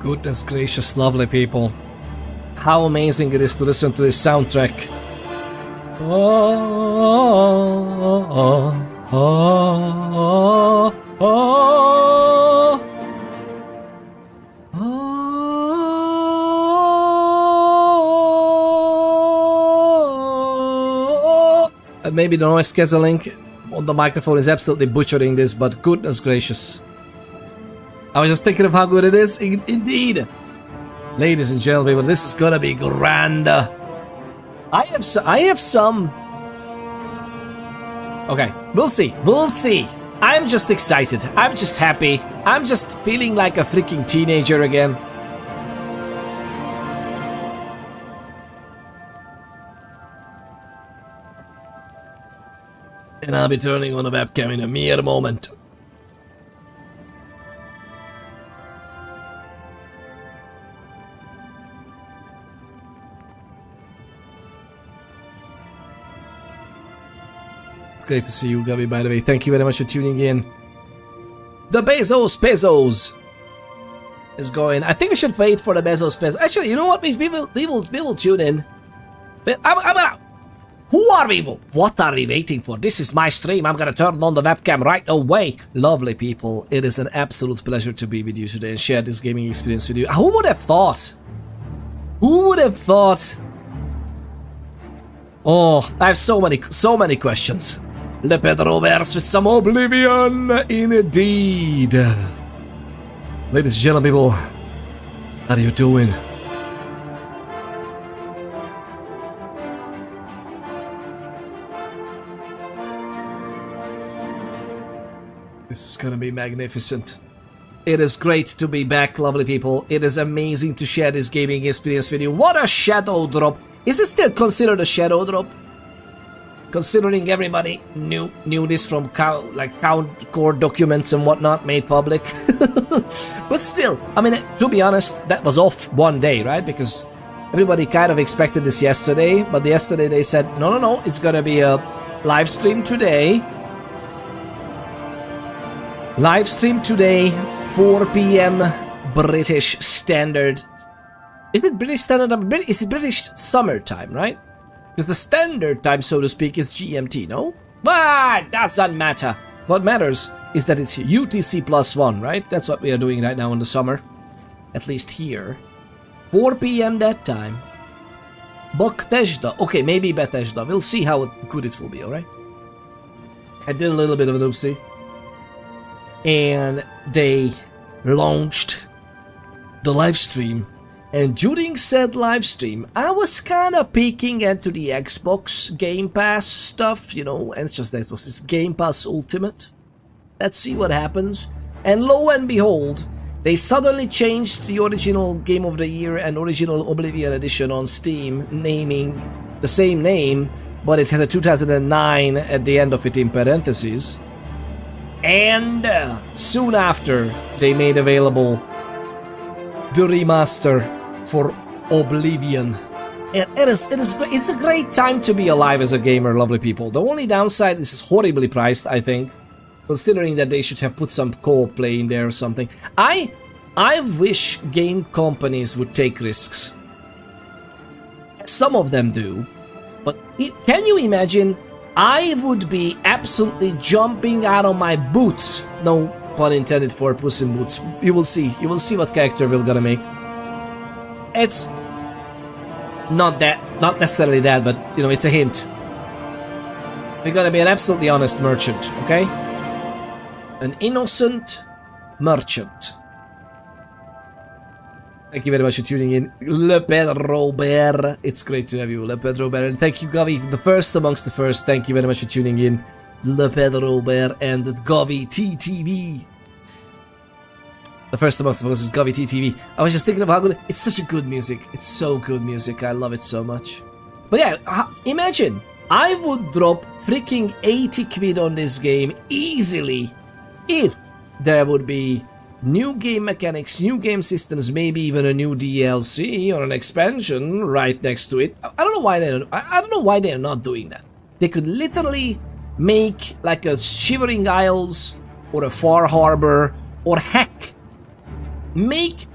Goodness gracious, lovely people. How amazing it is to listen to this soundtrack. And maybe the noise cancelling on the microphone is absolutely butchering this, but goodness gracious. I was just thinking of how good it is, indeed. Ladies and gentlemen, this is gonna be grand. I have some... Okay, we'll see, I'm just excited, I'm just happy, I'm just feeling like a freaking teenager again. And I'll be turning on the webcam in a mere moment. It's great to see you, Gabi, by the way. Thank you very much for tuning in. The Bezos is going. I think we should wait for the Bezos. Actually, you know what? We will tune in. But I'm gonna... Who are we? What are we waiting for? This is my stream. I'm gonna turn on the webcam right away. Lovely people, it is an absolute pleasure to be with you today and share this gaming experience with you. Who would have thought? Who would have thought? Oh, I have so many questions. Le Pedrovers with some Oblivion, indeed. Ladies and gentlemen, people, how are you doing? This is gonna be magnificent. It is great to be back, lovely people. It is amazing to share this gaming experience with you. What a shadow drop. Is it still considered a shadow drop? Considering everybody knew this from count core documents and whatnot made public. But still, I mean, to be honest, that was off one day, right? Because everybody kind of expected this yesterday, but yesterday they said, no, it's gonna be a live stream today. Live stream today, 4 p.m. British Standard. Is it British Standard Time? Is it British Summer Time, right? Because the standard time, so to speak, is GMT, no? But doesn't matter. What matters is that it's UTC +1, right? That's what we are doing right now in the summer. At least here. 4 p.m. that time. Bethesda. Okay, maybe Bethesda. We'll see how good it will be, alright? I did a little bit of an oopsie. And they launched the live stream. And during said live stream, I was kind of peeking into the Xbox Game Pass stuff, you know, and it's just Xbox, it's Game Pass Ultimate. Let's see what happens. And lo and behold, they suddenly changed the original Game of the Year and original Oblivion edition on Steam, naming the same name, but it has a 2009 at the end of it in parentheses. And soon after, they made available the remaster for Oblivion. And it's a great time to be alive as a gamer, lovely people. The only downside is it's horribly priced, I think, considering that they should have put some co-op play in there or something. I wish game companies would take risks. Some of them do, but can you imagine? I would be absolutely jumping out of my boots. No pun intended for Puss in Boots. You will see what character we're gonna make. It's not necessarily that, but you know, it's a hint. We're gonna be an absolutely honest merchant, okay? An innocent merchant. Thank you very much for tuning in, Le Pedro Bear. It's great to have you, Le Pedro Bear. And thank you, Gavi, the first amongst the first. Thank you very much for tuning in, Le Pedro Bear and Gavi TTV. The first amongst the first is Gavi TTV. I was just thinking of how good it's such a good music. It's so good music. I love it so much. But yeah, imagine I would drop freaking 80 quid on this game easily if there would be new game mechanics, new game systems, maybe even a new DLC or an expansion right next to it. I don't know why they're not doing that. They could literally make like a Shivering Isles or a Far Harbor, or heck, make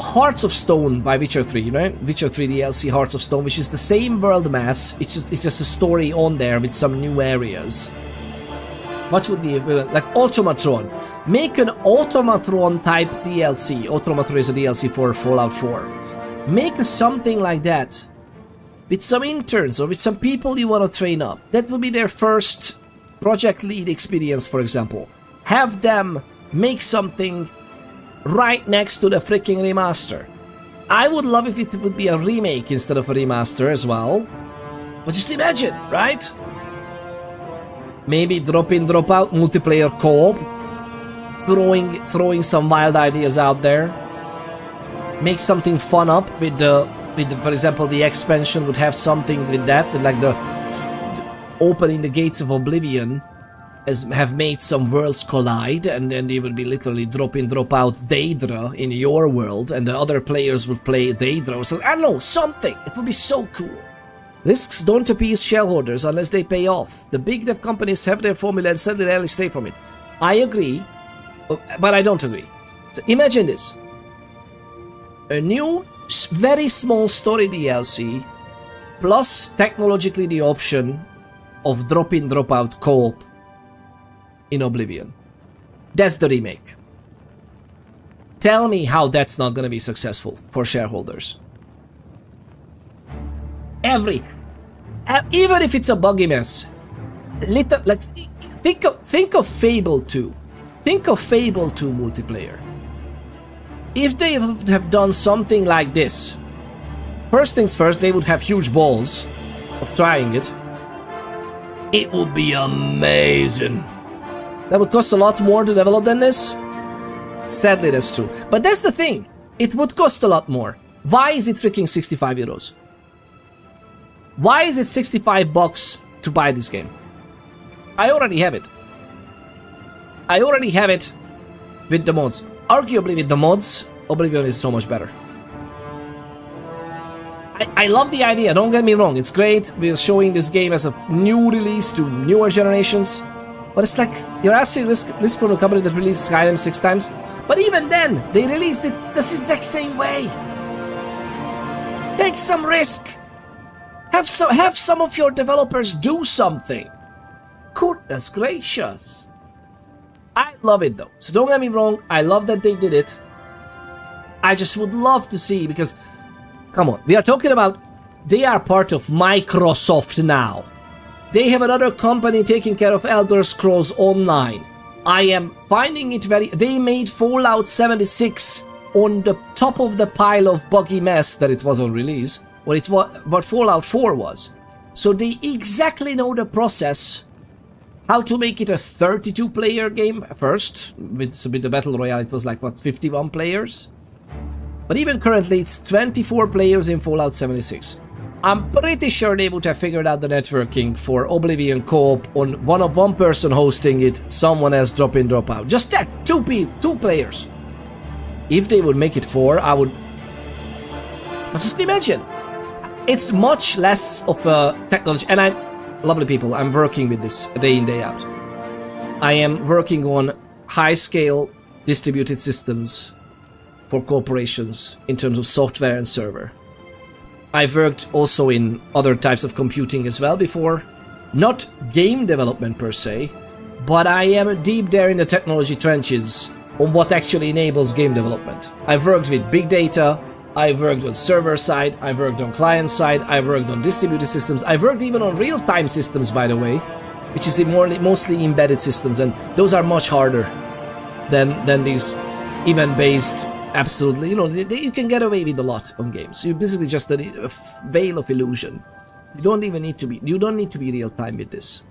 Hearts of Stone by Witcher 3, right? Witcher 3 DLC Hearts of Stone, which is the same world mass. It's just a story on there with some new areas. What would be like Automatron? Make an Automatron type DLC. Automatron is a DLC for Fallout 4. Make something like that with some interns or with some people you want to train up. That would be their first project lead experience, for example. Have them make something right next to the freaking remaster. I would love if it would be a remake instead of a remaster as well. But just imagine, right? Maybe drop in, drop out multiplayer co-op. Throwing some wild ideas out there. Make something fun up with the, for example, the expansion would have something with that, with like the opening the gates of Oblivion. As have made some worlds collide, and then they would be literally drop in, drop out Daedra in your world, and the other players would play Daedra. So I don't know, something. It would be so cool. Risks don't appease shareholders unless they pay off. The big dev companies have their formula and suddenly rarely stray from it. I agree, but I don't agree. So imagine this. A new, very small story DLC, plus technologically the option of drop in, drop out co-op in Oblivion. That's the remake. Tell me how that's not gonna be successful for shareholders. Even if it's a buggy mess, think of Fable 2. Think of Fable 2 multiplayer. If they have done something like this, first things first, they would have huge balls of trying it. It would be amazing. That would cost a lot more to develop than this. Sadly, that's true. But that's the thing. It would cost a lot more. Why is it freaking 65 euros? Why is it 65 bucks to buy this game? I already have it. I already have it with the mods. Arguably with the mods, Oblivion is so much better. I love the idea, don't get me wrong. It's great. We're showing this game as a new release to newer generations. But it's like, you're asking Risk from a company that released Skyrim 6 times. But even then, they released it the exact same way. Take some risk. Have some of your developers do something. Goodness gracious. I love it though. So don't get me wrong, I love that they did it. I just would love to see, because, come on, we are talking about, they are part of Microsoft now. They have another company taking care of Elder Scrolls Online. I am finding it very... They made Fallout 76 on the top of the pile of buggy mess that it was on release. What Fallout 4 was. So they exactly know the process. How to make it a 32-player game first. With the Battle Royale, it was like, what, 51 players? But even currently, it's 24 players in Fallout 76. I'm pretty sure they would have figured out the networking for Oblivion co-op on one person hosting it, someone else drop in, drop out. Just that, two players. If they would make it 4, I would... But just imagine. It's much less of a technology, and lovely people, I'm working with this day in, day out. I am working on high-scale distributed systems for corporations in terms of software and server. I've worked also in other types of computing as well before. Not game development per se, but I am deep there in the technology trenches on what actually enables game development. I've worked with big data, I've worked on server side, I've worked on client side, I've worked on distributed systems, I've worked even on real-time systems, by the way, which is mostly embedded systems, and those are much harder than these event-based. Absolutely, you know, you can get away with a lot on games. You basically just a veil of illusion. You don't need to be real time with this.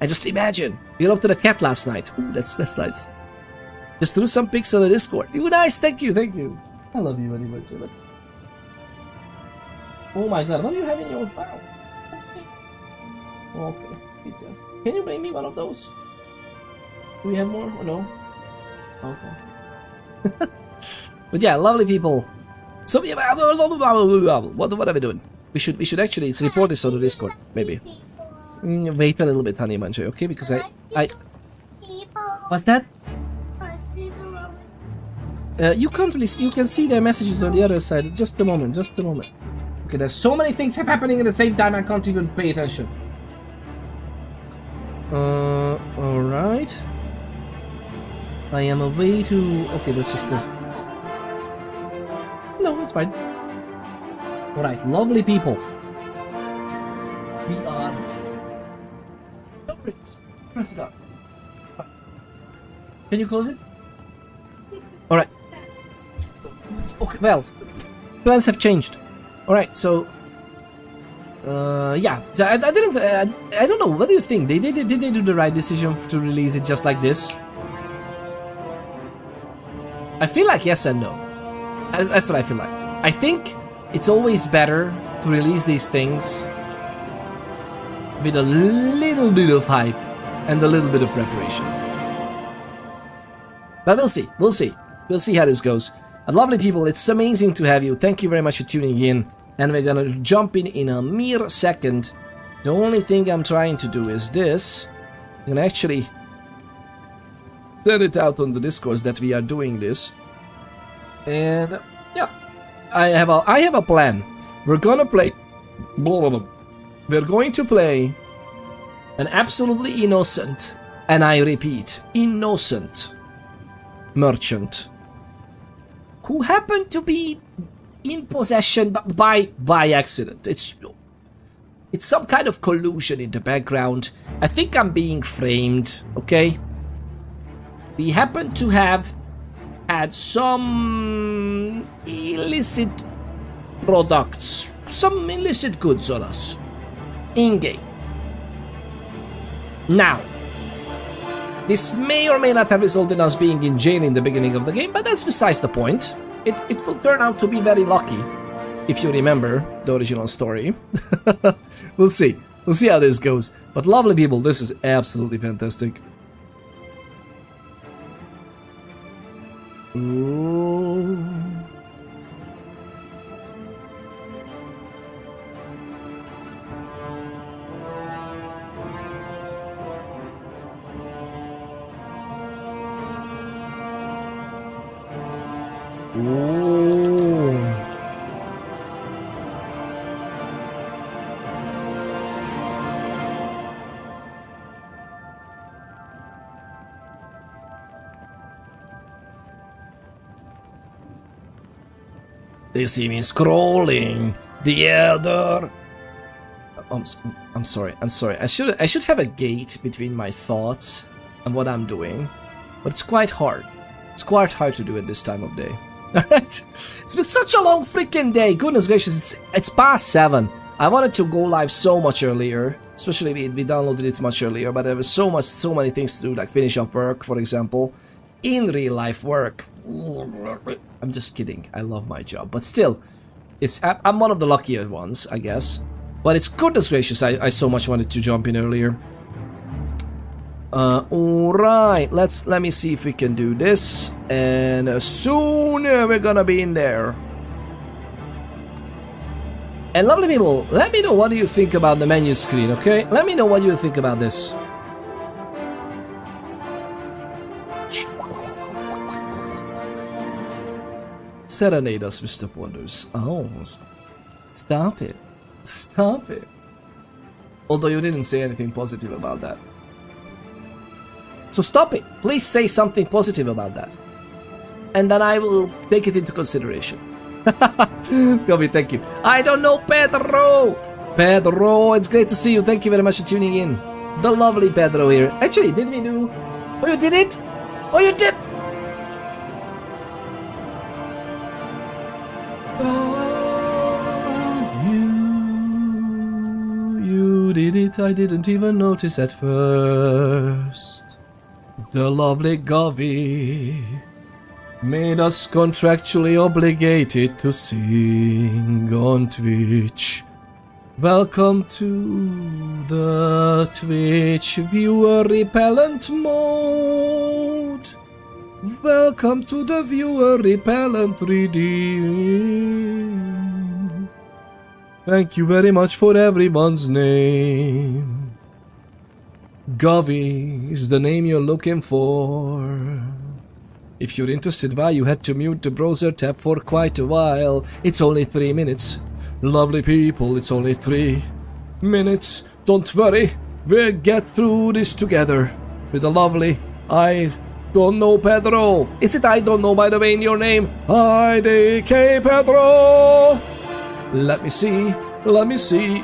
And just imagine, you're up to the cat last night. Ooh, that's nice. Just threw some pics on the Discord. Ooh, nice, thank you. I love you very much. Oh my god, what do you have in your mouth? Okay, can you bring me one of those? Do we have more or no? Okay. But yeah, lovely people. So yeah, what are we doing? We should actually report this on the Discord, maybe. Wait a little bit, honey manjo, okay? Because I what's that? You can't really. You can see their messages on the other side. Just a moment. Just a moment. Okay, there's so many things happening at the same time. I can't even pay attention. All right. I am away to. Okay, let's just go. No, it's fine. All right, lovely people. We are. Don't worry, just press it up. Can you close it? All right. Okay, well, plans have changed. All right, so yeah, I didn't. I don't know. What do you think? Did they do the right decision to release it just like this? I feel like yes and no. That's what I feel like. I think it's always better to release these things with a little bit of hype and a little bit of preparation. But we'll see. We'll see. We'll see how this goes. And lovely people, it's amazing to have you. Thank you very much for tuning in. And we're gonna jump in a mere second. The only thing I'm trying to do is this. I'm gonna actually send it out on the Discord that we are doing this. And yeah, I have a plan. We're gonna play. We're going to play an absolutely innocent, and I repeat, innocent merchant who happened to be in possession by accident. It's some kind of collusion in the background. I think I'm being framed, okay? We happen to have had some illicit products, some illicit goods on us in-game. Now, this may or may not have resulted in us being in jail in the beginning of the game, but that's besides the point. It will turn out to be very lucky, if you remember the original story. We'll see. We'll see how this goes. But lovely people, this is absolutely fantastic. Ooh. Ooh. They see me scrolling. The elder. I'm sorry. I'm sorry. I should have a gate between my thoughts and what I'm doing, but it's quite hard. It's quite hard to do at this time of day. Alright, it's been such a long freaking day. Goodness gracious, it's past 7. I wanted to go live so much earlier, especially we downloaded it much earlier, but there was so many things to do, like finish up work, for example, in real life work. I'm just kidding. I love my job, but still, I'm one of the luckier ones, I guess. But it's goodness gracious, I so much wanted to jump in earlier. Alright, let me see if we can do this, and soon we're gonna be in there. And lovely people, let me know what do you think about the menu screen, okay? Let me know what you think about this. Serenade us, Mr. Wonders. Oh, stop it. Stop it. Although you didn't say anything positive about that. So stop it. Please say something positive about that. And then I will take it into consideration. Gobi, thank you. I don't know, Pedro! Pedro, it's great to see you. Thank you very much for tuning in. The lovely Pedro here. Actually, did we do... Oh, you did it? Oh, you did! You did it. I didn't even notice at first. The lovely Govi made us contractually obligated to sing on Twitch. Welcome to the Twitch viewer repellent mode. Welcome to the viewer repellent redeem. Thank you very much for everyone's name. Govi is the name you're looking for. If you're interested why you had to mute the browser tab for quite a while, it's only 3 minutes. Lovely people, it's only 3 minutes. Don't worry, we'll get through this together with a lovely I don't know Pedro. Is it I don't know, by the way, in your name? IDK Pedro. Let me see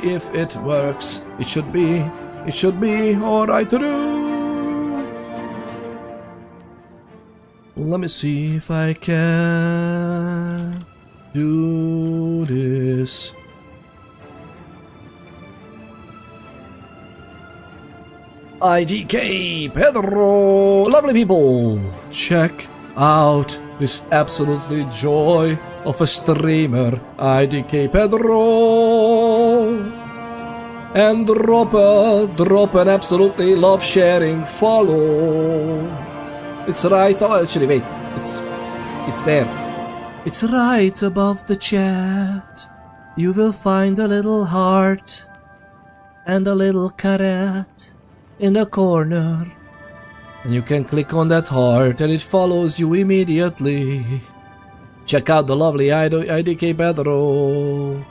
if it works. It should be alright to do. Let me see if I can do this. IDK Pedro. Lovely people, check out this absolutely joy of a streamer, IDK Pedro, and drop an absolutely love sharing follow. It's right. Oh, actually, wait. It's there. It's right above the chat. You will find a little heart and a little carrot in the corner, and you can click on that heart and it follows you immediately. Check out the lovely IDK Pedro.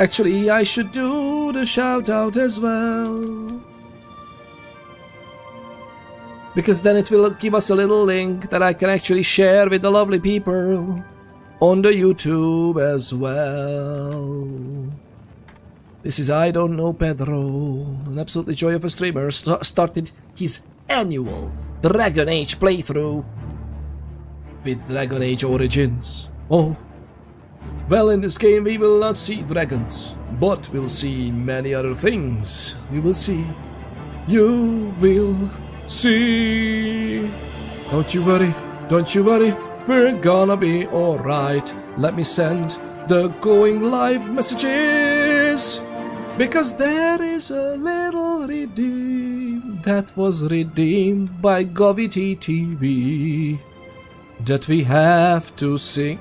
Actually, I should do the shout out as well, because then it will give us a little link that I can actually share with the lovely people on the YouTube as well. This is I Don't Know Pedro, an absolutely joy of a streamer, started his annual Dragon Age playthrough with Dragon Age Origins. Oh, well, in this game we will not see dragons, but we'll see many other things. We will see. You will see. Don't you worry, we're gonna be alright. Let me send the going live messages, because there is a little redeem that was redeemed by Govity TV that we have to sing.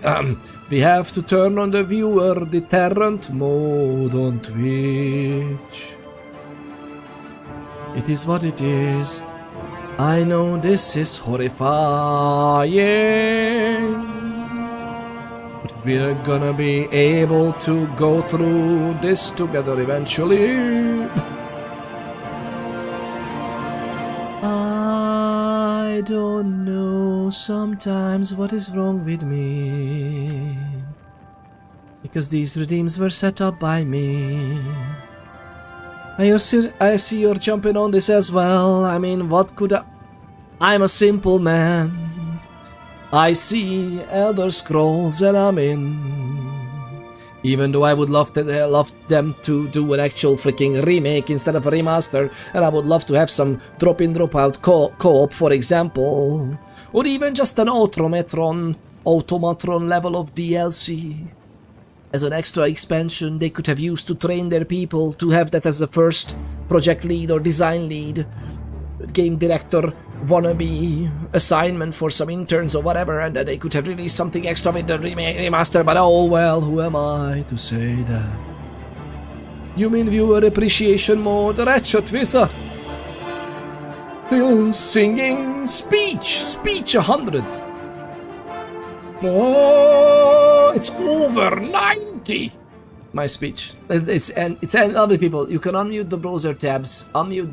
We have to turn on the viewer deterrent mode on Twitch. It is what it is. I know this is horrifying, but we're gonna be able to go through this together eventually. I don't know sometimes what is wrong with me, because these redeems were set up by me. I see you're jumping on this as well. I mean, what could I'm a simple man. I see Elder Scrolls and I'm in. Even though I would love them to do an actual freaking remake instead of a remaster, and I would love to have some drop-in, drop-out co-op, for example, or even just an automatron level of DLC as an extra expansion they could have used to train their people, to have that as the first project lead or design lead, game director wannabe assignment for some interns or whatever, and then they could have released something extra with the remaster. But oh well, who am I to say that? You mean viewer appreciation mode, Ratchet Wizard? Still singing speech 100. Oh, it's over 90. My speech. It's other people. You can unmute the browser tabs. Unmute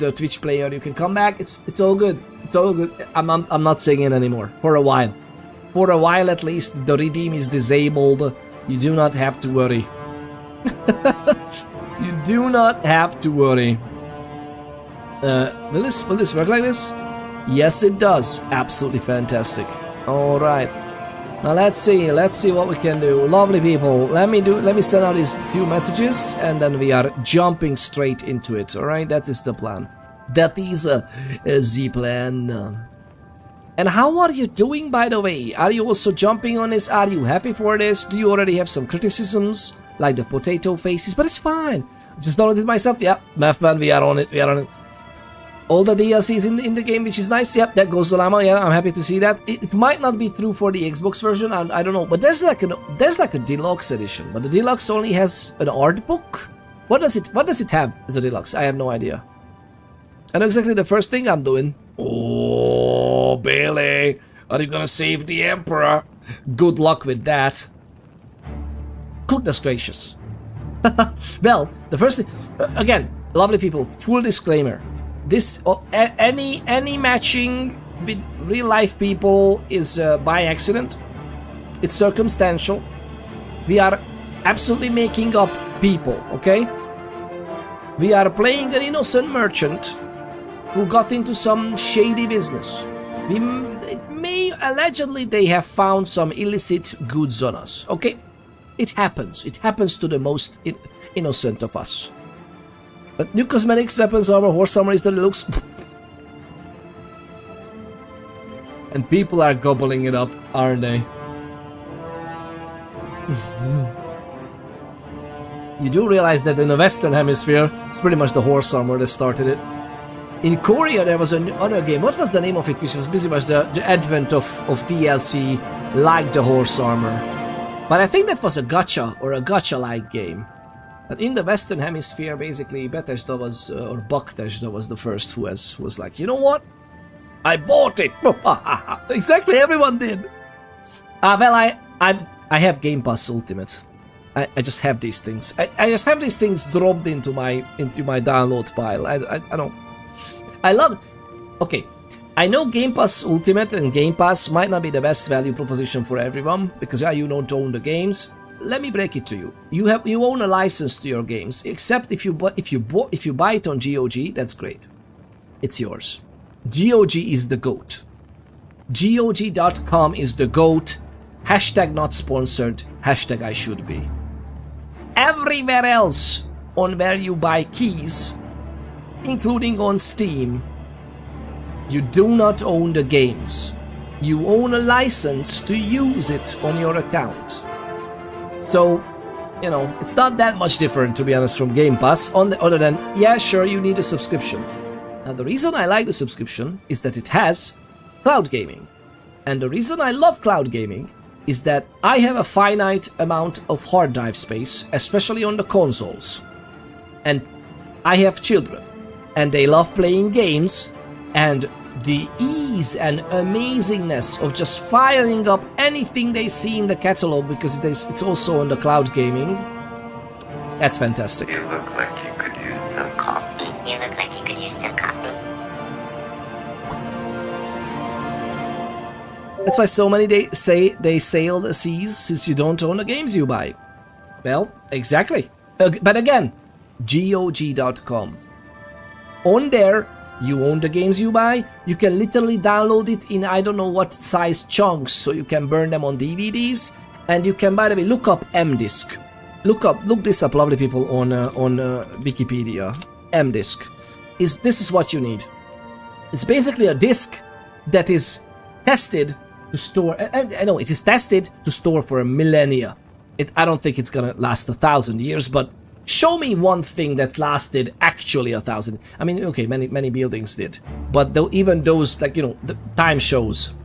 the Twitch player. You can come back. It's all good. It's all good. I'm not singing anymore for a while. For a while at least. The redeem is disabled. You do not have to worry. You do not have to worry. Will this work like this? Yes, it does. Absolutely fantastic. All right. Now let's see what we can do. Lovely people, let me send out these few messages and then we are jumping straight into it. All right, that is the plan. That is the plan. And how are you doing, by the way? Are you also jumping on this? Are you happy for this? Do you already have some criticisms, like the potato faces? But it's fine. Just downloaded it myself. Yeah, Mathman, we are on it. All the DLCs in the game, which is nice. Yep, that goes to Llama. Yeah, I'm happy to see that. It might not be true for the Xbox version, I don't know. But there's like a deluxe edition. But the deluxe only has an art book. What does it have as a deluxe? I have no idea. I know exactly the first thing I'm doing. Oh, Bailey, are you gonna save the Emperor? Good luck with that. Goodness gracious. Well, the first thing, again, lovely people, full disclaimer. This, any matching with real life people is by accident. It's circumstantial. We are absolutely making up people, okay? We are playing an innocent merchant who got into some shady business. Allegedly they have found some illicit goods on us, okay? It happens. It happens to the most innocent of us. But new cosmetics, weapons, armor, horse armor is the looks. And people are gobbling it up, aren't they? You do realize that in the Western Hemisphere, it's pretty much the horse armor that started it. In Korea, there was another game. What was the name of it? Which was pretty much the advent of DLC like the horse armor. But I think that was a gacha or a gacha-like game. But in the Western Hemisphere, basically, Bethesda was, or Bethesda was the first who was like, you know what? I bought it! Exactly, everyone did! Well, I have Game Pass Ultimate. I just have these things. I just have these things dropped into my download pile. I don't... I love... Okay, I know Game Pass Ultimate and Game Pass might not be the best value proposition for everyone, because you don't own the games. Let me break it to you. You own a license to your games, except if you buy it on GOG, that's great. It's yours. GOG is the GOAT. GOG.com is the GOAT. Hashtag not sponsored. Hashtag I should be. Everywhere else on where you buy keys, including on Steam, you do not own the games. You own a license to use it on your account. So, you know, it's not that much different, to be honest, from Game Pass, other than, yeah, sure, you need a subscription. Now, the reason I like the subscription is that it has cloud gaming. And the reason I love cloud gaming is that I have a finite amount of hard drive space, especially on the consoles. And I have children, and they love playing games, and the ease and amazingness of just firing up anything they see in the catalog, because it's also on the cloud gaming, that's fantastic. You look like you could use some coffee. You look like you could use some coffee. That's why so many they sail the seas, since you don't own the games you buy. Well, exactly. But again, GOG.com. On there, you own the games you buy. You can literally download it in I don't know what size chunks, so you can burn them on DVDs. And you can, by the way, look up MDisc. Look this up, lovely people, on Wikipedia. MDisc. This is what you need. It's basically a disc that is tested to store. I know it is tested to store for a millennia. I don't think it's gonna last 1,000 years, but show me one thing that lasted actually 1,000. I mean, okay, many buildings did, but even those, like, you know, the time shows.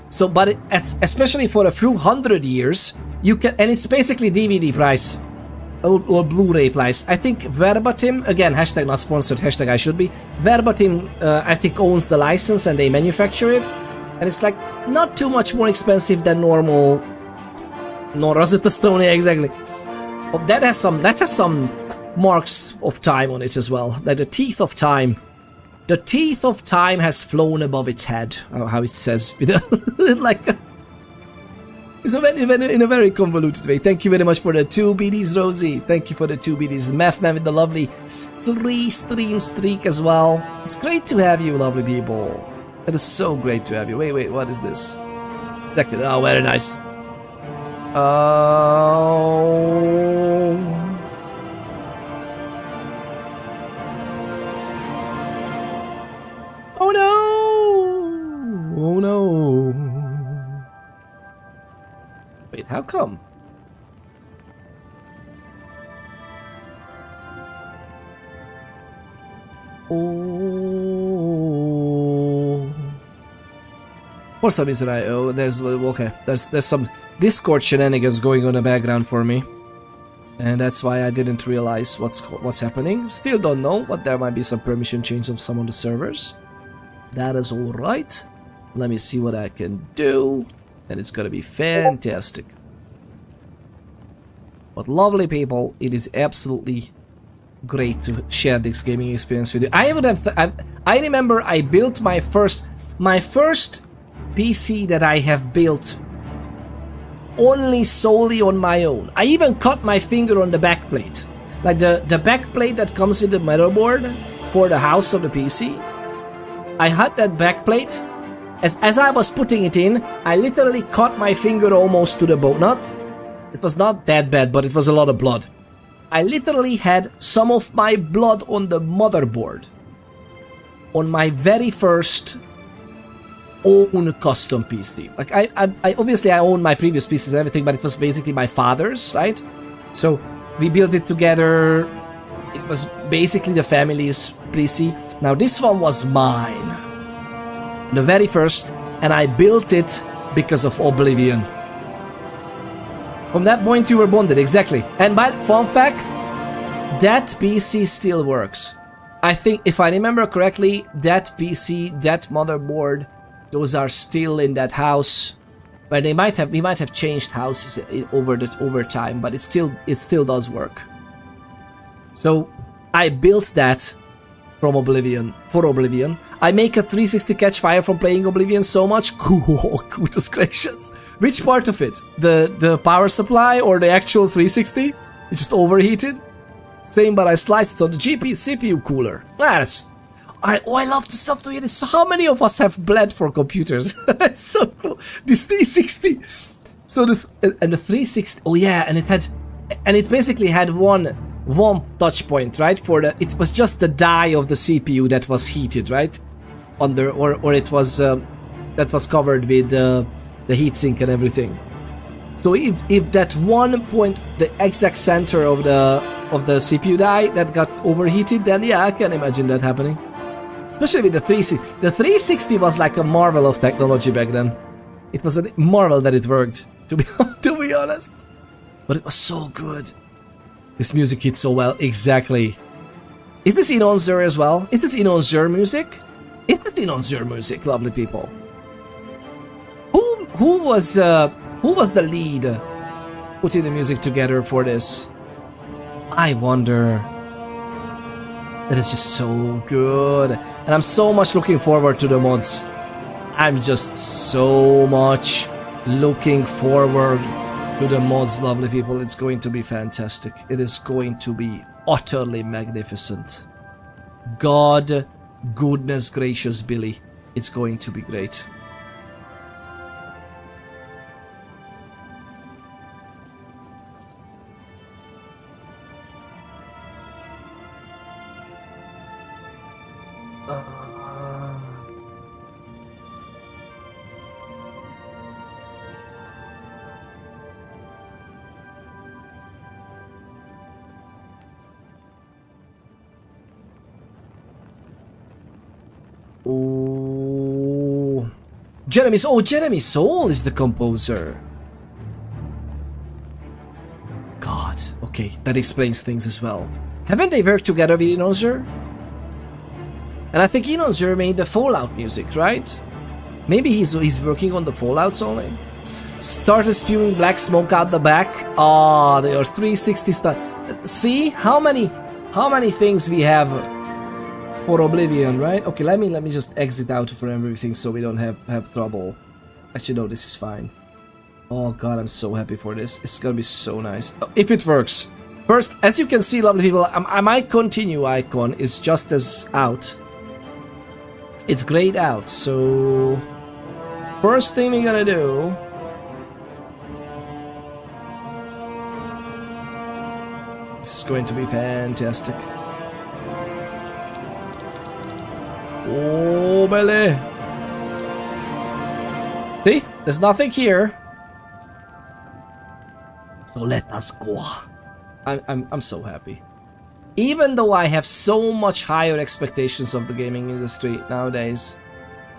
So, but especially for a few hundred years, you can, and it's basically DVD price or Blu-ray price. I think Verbatim, again, hashtag not sponsored, hashtag I should be. Verbatim, I think owns the license and they manufacture it, and it's like not too much more expensive than normal. No, Rosetta Stone, yeah, exactly. But that has some marks of time on it as well. That the teeth of time has flown above its head. I don't know how it says, like, it's in a very convoluted way. Thank you very much for the 2 BDs, Rosie. Thank you for the 2 BDs. Mathman with the lovely 3-stream streak as well. It's great to have you, lovely people. It is so great to have you. Wait, what is this? Second. Oh, very nice. Oh no! Oh no! Wait, how come? Oh. For some reason, there's some Discord shenanigans going on in the background for me, and that's why I didn't realize what's happening. Still don't know, but there might be some permission change of some of the servers. That is alright. Let me see what I can do. And it's gonna be fantastic. But lovely people, it is absolutely great to share this gaming experience with you. I remember I built my first PC that I have built only solely on my own. I even cut my finger on the backplate. Like the backplate that comes with the motherboard for the house of the PC. I had that backplate. As I was putting it in, I literally cut my finger almost to the bone. It was not that bad, but it was a lot of blood. I literally had some of my blood on the motherboard. On my very first own custom PC. Like I obviously I own my previous PCs and everything, but it was basically my father's, right? So we built it together. It was basically the family's PC. Now this one was mine. The very first, and I built it because of Oblivion. From that point you were bonded, exactly. And by fun fact, that PC still works. I think, if I remember correctly, that PC, that motherboard, those are still in that house. But we might have changed houses over time, but it still does work. So I built that from Oblivion, for Oblivion. I make a 360 catch fire from playing Oblivion so much. Cool, goodness gracious. Which part of it? The power supply or the actual 360? It's just overheated? Same, but I sliced it on the CPU cooler. I love the stuff to hear this. So how many of us have bled for computers? It's so cool. This 360. So this, and the 360, oh yeah, and it basically had one touch point, right? It was just the die of the CPU that was heated, right? Or it was that was covered with the heatsink and everything. So if that one point, the exact center of the CPU die that got overheated, then yeah, I can imagine that happening. Especially with the 360. The 360 was like a marvel of technology back then. It was a marvel that it worked, to be honest. But it was so good. This music hits so well, exactly. Is this Inon Zur as well? Is this Inon Zur music? Is this Inon Zur music, lovely people? Who was the lead putting the music together for this? I wonder. It is just so good. And I'm so much looking forward to the mods. I'm just so much looking forward to the mods, lovely people. It's going to be fantastic. It is going to be utterly magnificent. God, goodness gracious, Billy. It's going to be great. Oh, Jeremy Soule is the composer. God, okay, that explains things as well. Haven't they worked together with Inon Zur? And I think Inon Zur made the Fallout music, right? Maybe he's working on the Fallouts only. Started spewing black smoke out the back. Ah, there are 360 stuff. See how many things we have for Oblivion, right? Okay, let me just exit out from everything so we don't have trouble. Actually, no, this is fine. Oh god, I'm so happy for this. It's gonna be so nice. If it works. First, as you can see, lovely people, my continue icon is just as out. It's grayed out, so first thing we're gonna do this is going to be fantastic. Oh, belly. See? There's nothing here. So let us go. I'm so happy. Even though I have so much higher expectations of the gaming industry nowadays,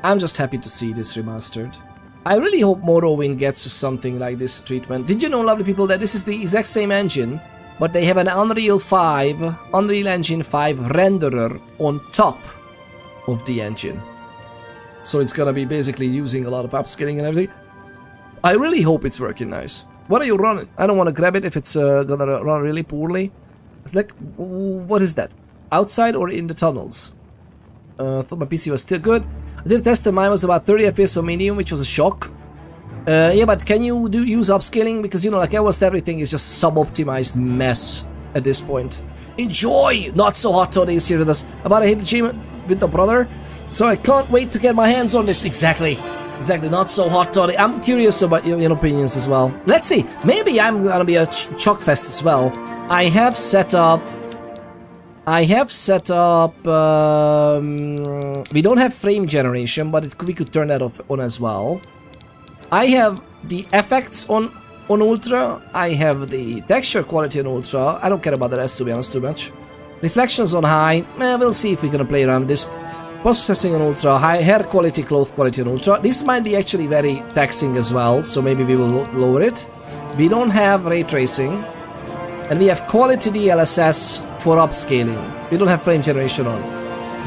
I'm just happy to see this remastered. I really hope Morrowind gets something like this treatment. Did you know, lovely people, that this is the exact same engine, but they have an Unreal Engine 5 renderer on top of the engine. So it's gonna be basically using a lot of upscaling and everything. I really hope it's working nice. What are you running? I don't want to grab it if it's gonna run really poorly. It's like, what is that? Outside or in the tunnels? Thought my PC was still good. I did test and mine was about 30 FPS on medium, which was a shock. Yeah, but can you use upscaling? Because, you know, like almost everything is just sub-optimized mess at this point. Enjoy! Not so hot toddies here with us. About to hit the gym with the brother. So I can't wait to get my hands on this. Exactly. Exactly, not so hot toddy. I'm curious about your opinions as well. Let's see. Maybe I'm gonna be a Chuckfest as well. I have set up... we don't have frame generation, but we could turn that off on as well. I have the effects on ultra. I have the texture quality on ultra. I don't care about the rest, to be honest, too much. Reflections on high. We'll see if we're gonna play around with this. Post-processing on ultra. High hair quality, cloth quality on ultra. This might be actually very taxing as well, so maybe we will lower it. We don't have ray tracing. And we have quality DLSS for upscaling. We don't have frame generation on.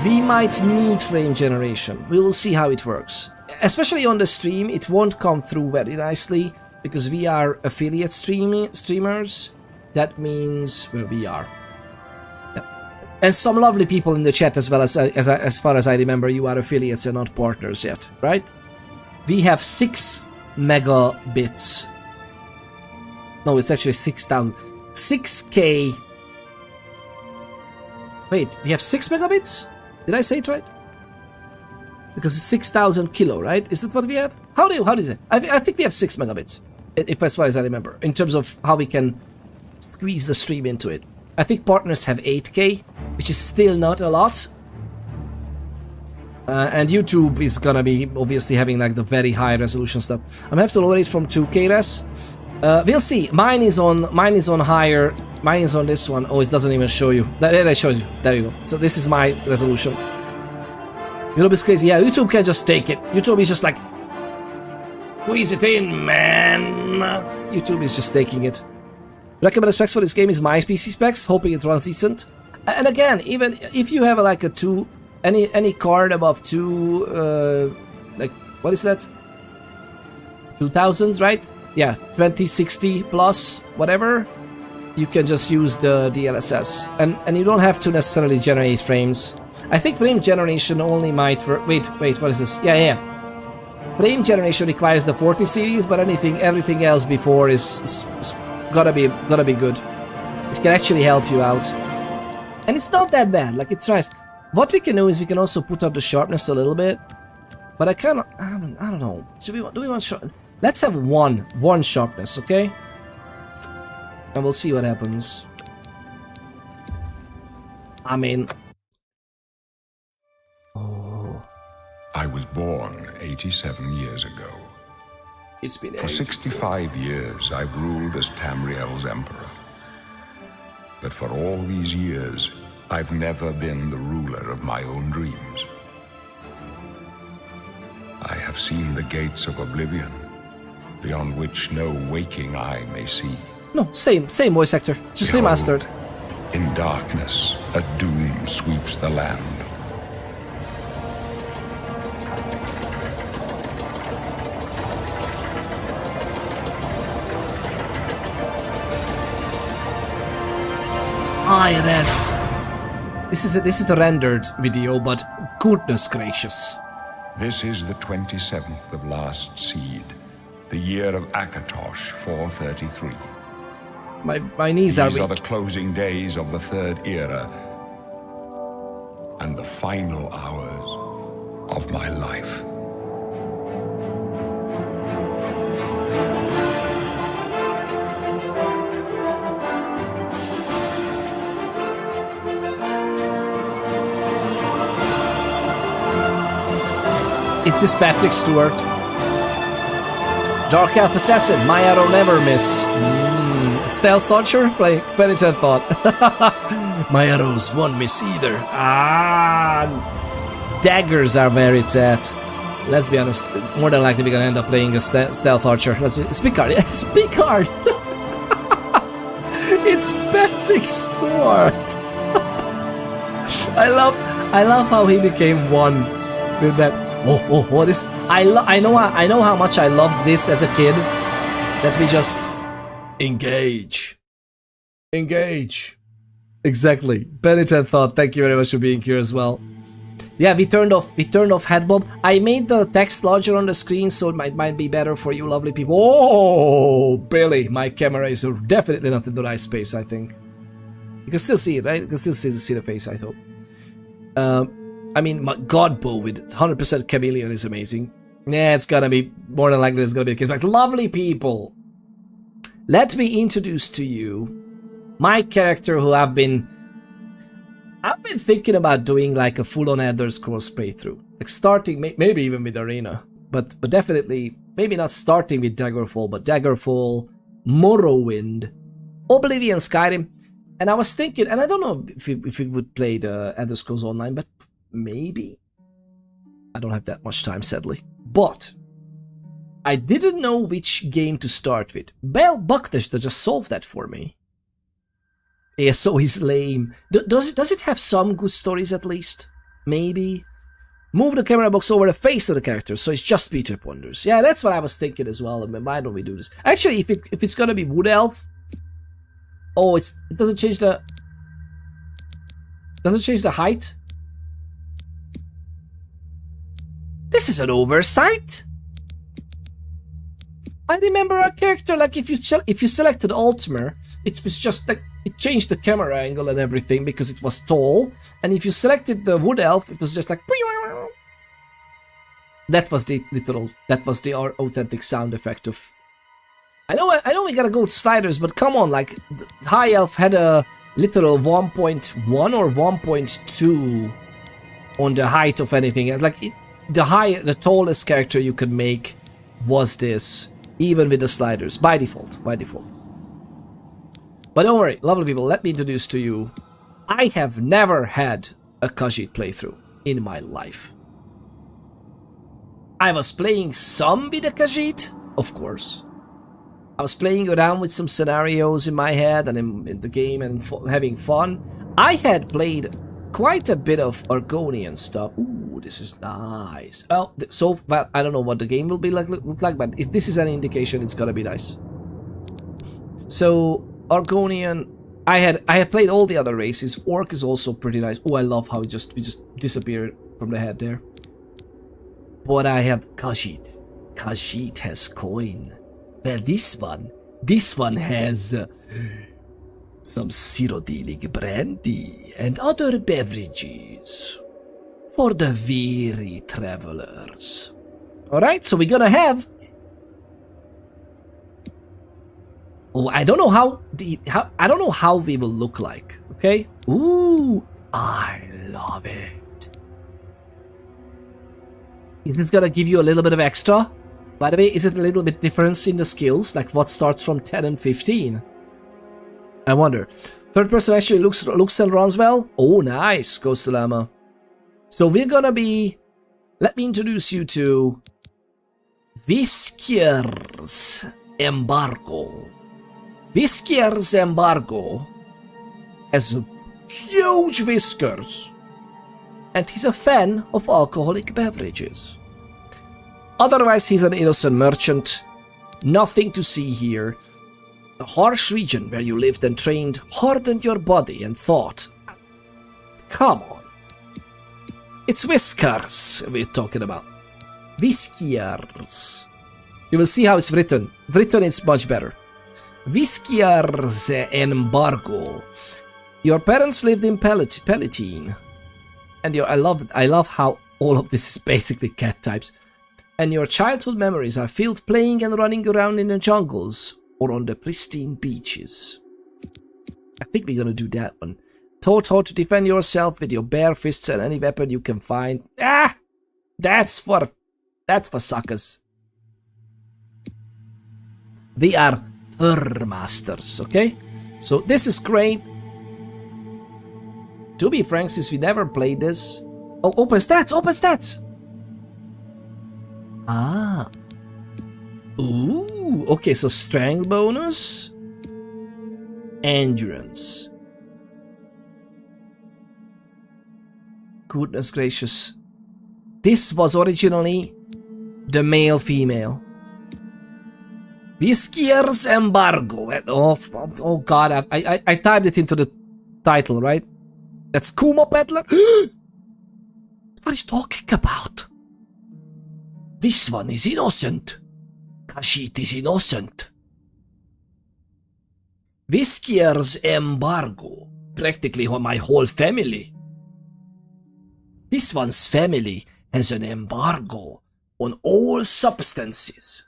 We might need frame generation. We will see how it works. Especially on the stream, it won't come through very nicely because we are affiliate streamers. That means where we are. Yeah. And some lovely people in the chat as well, as far as I remember, you are affiliates and not partners yet, right? We have 6 megabits. No, it's actually 6,000. 6K. Wait, we have 6 megabits? Did I say it right? Because it's 6,000 kilo, right? Is that what we have? How do you say? I think we have 6 megabits, if as far as I remember, in terms of how we can squeeze the stream into it. I think partners have 8K, which is still not a lot. And YouTube is gonna be obviously having like the very high resolution stuff. I'm gonna have to lower it from 2K res. We'll see. Mine is on higher. Mine is on this one. Oh, it doesn't even show you. There, I showed you. There you go. So this is my resolution. YouTube is crazy. Yeah, YouTube can just take it. YouTube is just like, squeeze it in, man. YouTube is just taking it. Recommended specs for this game is my PC specs, hoping it runs decent. And again, even if you have like a any card above 2, like what is that? 2000s, right? Yeah, 2060 plus whatever. You can just use the DLSS, and you don't have to necessarily generate frames. I think frame generation only might work. Wait, what is this? Yeah. Frame generation requires the 40 series, but everything else before is gotta be good. It can actually help you out, and it's not that bad. Like, it's nice. What we can do is we can also put up the sharpness a little bit, but I don't know. Do we want sharp? Let's have one sharpness, okay? And we'll see what happens. I mean, oh, I was born 87 years ago. It's been For 65 years, I've ruled as Tamriel's emperor. But for all these years, I've never been the ruler of my own dreams. I have seen the gates of oblivion, beyond which no waking eye may see. No, same voice actor, just remastered. In darkness, a doom sweeps the land. Ah, yes. This is the rendered video, but goodness gracious. This is the 27th of last seed, the year of Akatosh 433. My knees are weak. These are the closing days of the third era and the final hours of my life. It's this Patrick Stewart. Dark Elf Assassin, my arrow never miss. Stealth Launcher? Play Penitent Thought. My arrows won't miss either. Daggers are where it's at. Let's be honest, more than likely we're gonna end up playing a Stealth Archer. It's Picard. It's Picard! It's Patrick Stewart! I love how he became one with that This I know how much I loved this as a kid. Let me just engage. Exactly. Penitent Thought, thank you very much for being here as well. Yeah, we turned off head bob. I made the text larger on the screen, so it might be better for you lovely people. Oh, Billy, my camera is definitely not in the right space, I think. You can still see it, right? You can still see the face, I thought. I mean, my God, Bo with 100% chameleon is amazing. Yeah, it's gonna be, more than likely it's gonna be a kid. Like, lovely people, let me introduce to you my character who I've been thinking about doing like a full-on Elder Scrolls playthrough. Like starting, maybe even with Arena. But definitely, maybe not starting with Daggerfall, but Daggerfall, Morrowind, Oblivion, Skyrim. And I was thinking, and I don't know if it would play the Elder Scrolls Online, but maybe. I don't have that much time, sadly. But I didn't know which game to start with. Bell Bucktish just solved that for me. Yeah, so he's lame. Does it have some good stories at least? Maybe. Move the camera box over the face of the character, so it's just Peter Ponders. Yeah, that's what I was thinking as well. I mean, why don't we do this? Actually, if it's gonna be Wood Elf, oh, it doesn't change the. Doesn't change the height. This is an oversight. I remember a character like if you selected Altmer, it was just like it changed the camera angle and everything because it was tall, and if you selected the Wood Elf, it was just like. That was the literal. That was the authentic sound effect of. I know we gotta go to sliders, but come on, like the High Elf had a literal 1.1 or 1.2 on the height of anything. Like the tallest character you could make was this, even with the sliders by default. But don't worry, lovely people. Let me introduce to you. I have never had a Khajiit playthrough in my life. I was playing some with a Khajiit, of course. I was playing around with some scenarios in my head and in the game and having fun. I had played quite a bit of Argonian stuff. Ooh, this is nice. Well, I don't know what the game will be look like, but if this is any indication, it's gonna be nice. So Argonian, I had played all the other races. Orc is also pretty nice. Oh, I love how it just disappeared from the head there. But I have Khajiit. Khajiit has coin. Well, this one has some Cyrodiil brandy and other beverages for the weary travelers. All right, so we're gonna have. Oh, I don't know how we will look like. Okay. Ooh, I love it. Is this gonna give you a little bit of extra? By the way, is it a little bit difference in the skills? Like what starts from 10 and 15? I wonder. Third person actually looks and runs well? Oh, nice, Ghost Llama. So we're gonna be... Let me introduce you to... Whiske'yrrs M'bargo. Whiske'yrrs M'bargo has huge whiskers. And he's a fan of alcoholic beverages. Otherwise, he's an innocent merchant. Nothing to see here. A harsh region where you lived and trained hardened your body and thought. Come on. It's Whiske'yrrs we're talking about. Whiske'yrrs. You will see how it's written. Written is much better. Whiske'yrrs M'bargo. Your parents lived in Palatine. And I love how all of this is basically cat types. And your childhood memories are filled playing and running around in the jungles or on the pristine beaches. I think we're gonna do that one. Taught how to defend yourself with your bare fists and any weapon you can find. Ah! That's for suckers. We are masters, okay? So this is great. To be frank, since we never played this... Oh, open stats! Open stats! Ah. Ooh. Okay, so strength bonus. Endurance. Goodness gracious. this was originally the male-female. Whiske'yrrs M'bargo. Oh god, I typed it into the title, right? That's Kuma Peddler? What are you talking about? This one is innocent. Khajiit is innocent. Whiske'yrrs M'bargo. Practically my whole family. This one's family has an embargo on all substances.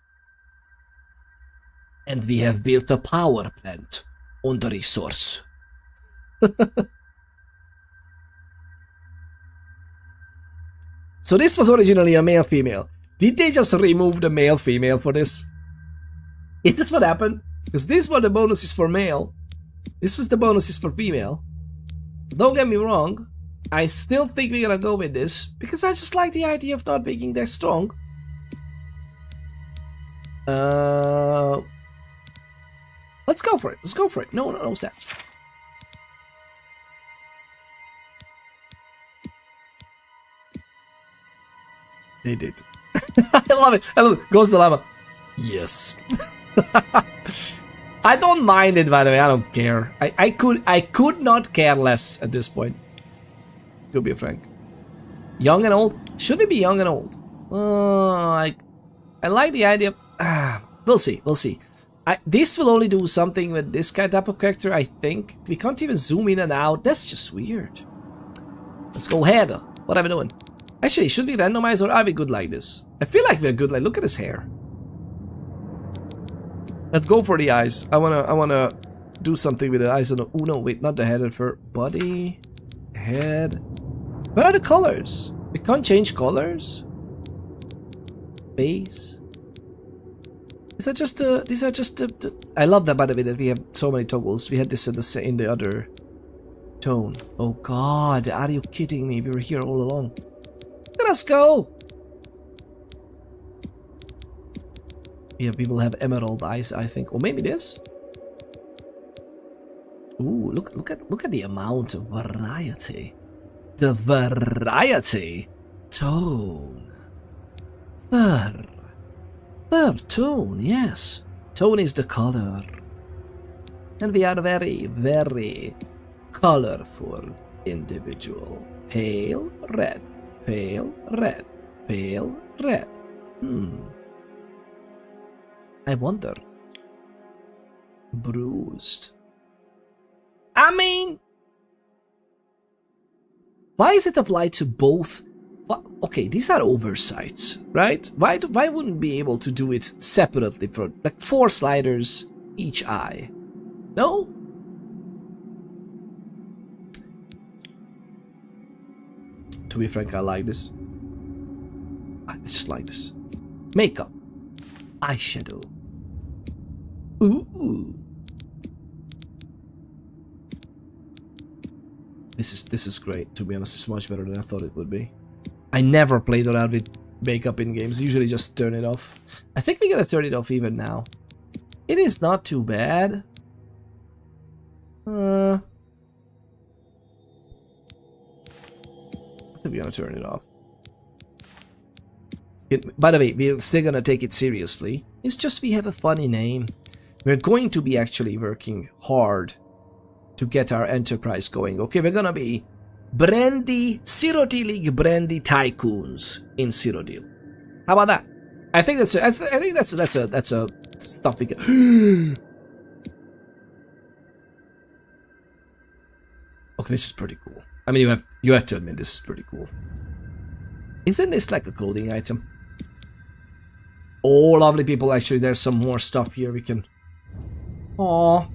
And we have built a power plant on the resource. So this was originally a male-female. Did they just remove the male-female for this? Is this what happened? Because these were the bonuses for male. This was the bonuses for female. Don't get me wrong. I still think we're gonna go with this. Because I just like the idea of not being that strong. Let's go for it. Let's go for it. No stats. They did. I love it. I love it. Goes the llama. Yes. I don't mind it, by the way. I don't care. I could not care less at this point. To be frank. Young and old. Should it be young and old? I like the idea of... we'll see. We'll see. This will only do something with this kind of character, I think. We can't even zoom in and out. That's just weird. Let's go ahead. What are we doing? Actually, should we randomize or are we good like this? I feel like we're good. Like, look at his hair. Let's go for the eyes. I wanna do something with the eyes. Oh no, wait, not the head. For body, head. What are the colors? We can't change colors. Base. These are just the. I love that, by the way, that we have so many toggles. We had this in the other tone. Oh god, are you kidding me? We were here all along. Let us go. Yeah, people have emerald eyes, I think, or maybe this. Ooh, look at the amount of variety. The variety. Tone. Fur. Fur tone, yes. Tone is the color. And we are very, very colorful individual. Pale red. Pale red. Pale red. I wonder. Bruised. I mean, why is it applied to both? Okay, these are oversights, right? Why wouldn't we be able to do it separately for like 4 sliders each eye? No? To be frank, I like this. I just like this. Makeup. Eyeshadow. Ooh. This is great, to be honest. It's much better than I thought it would be. I never played around with makeup in games. I usually just turn it off. I think we gotta turn it off even now. It is not too bad. I think we're gonna turn it off. By the way, we're still gonna take it seriously. It's just we have a funny name. We're going to be actually working hard to get our enterprise going. Okay, we're gonna be Cyrodiil Brandy Tycoons in Cyrodiil. How about that? I think that's a stuff we can. Okay, this is pretty cool. I mean, you have to admit this is pretty cool. Isn't this like a clothing item? Oh, lovely people! Actually, there's some more stuff here we can. Aww.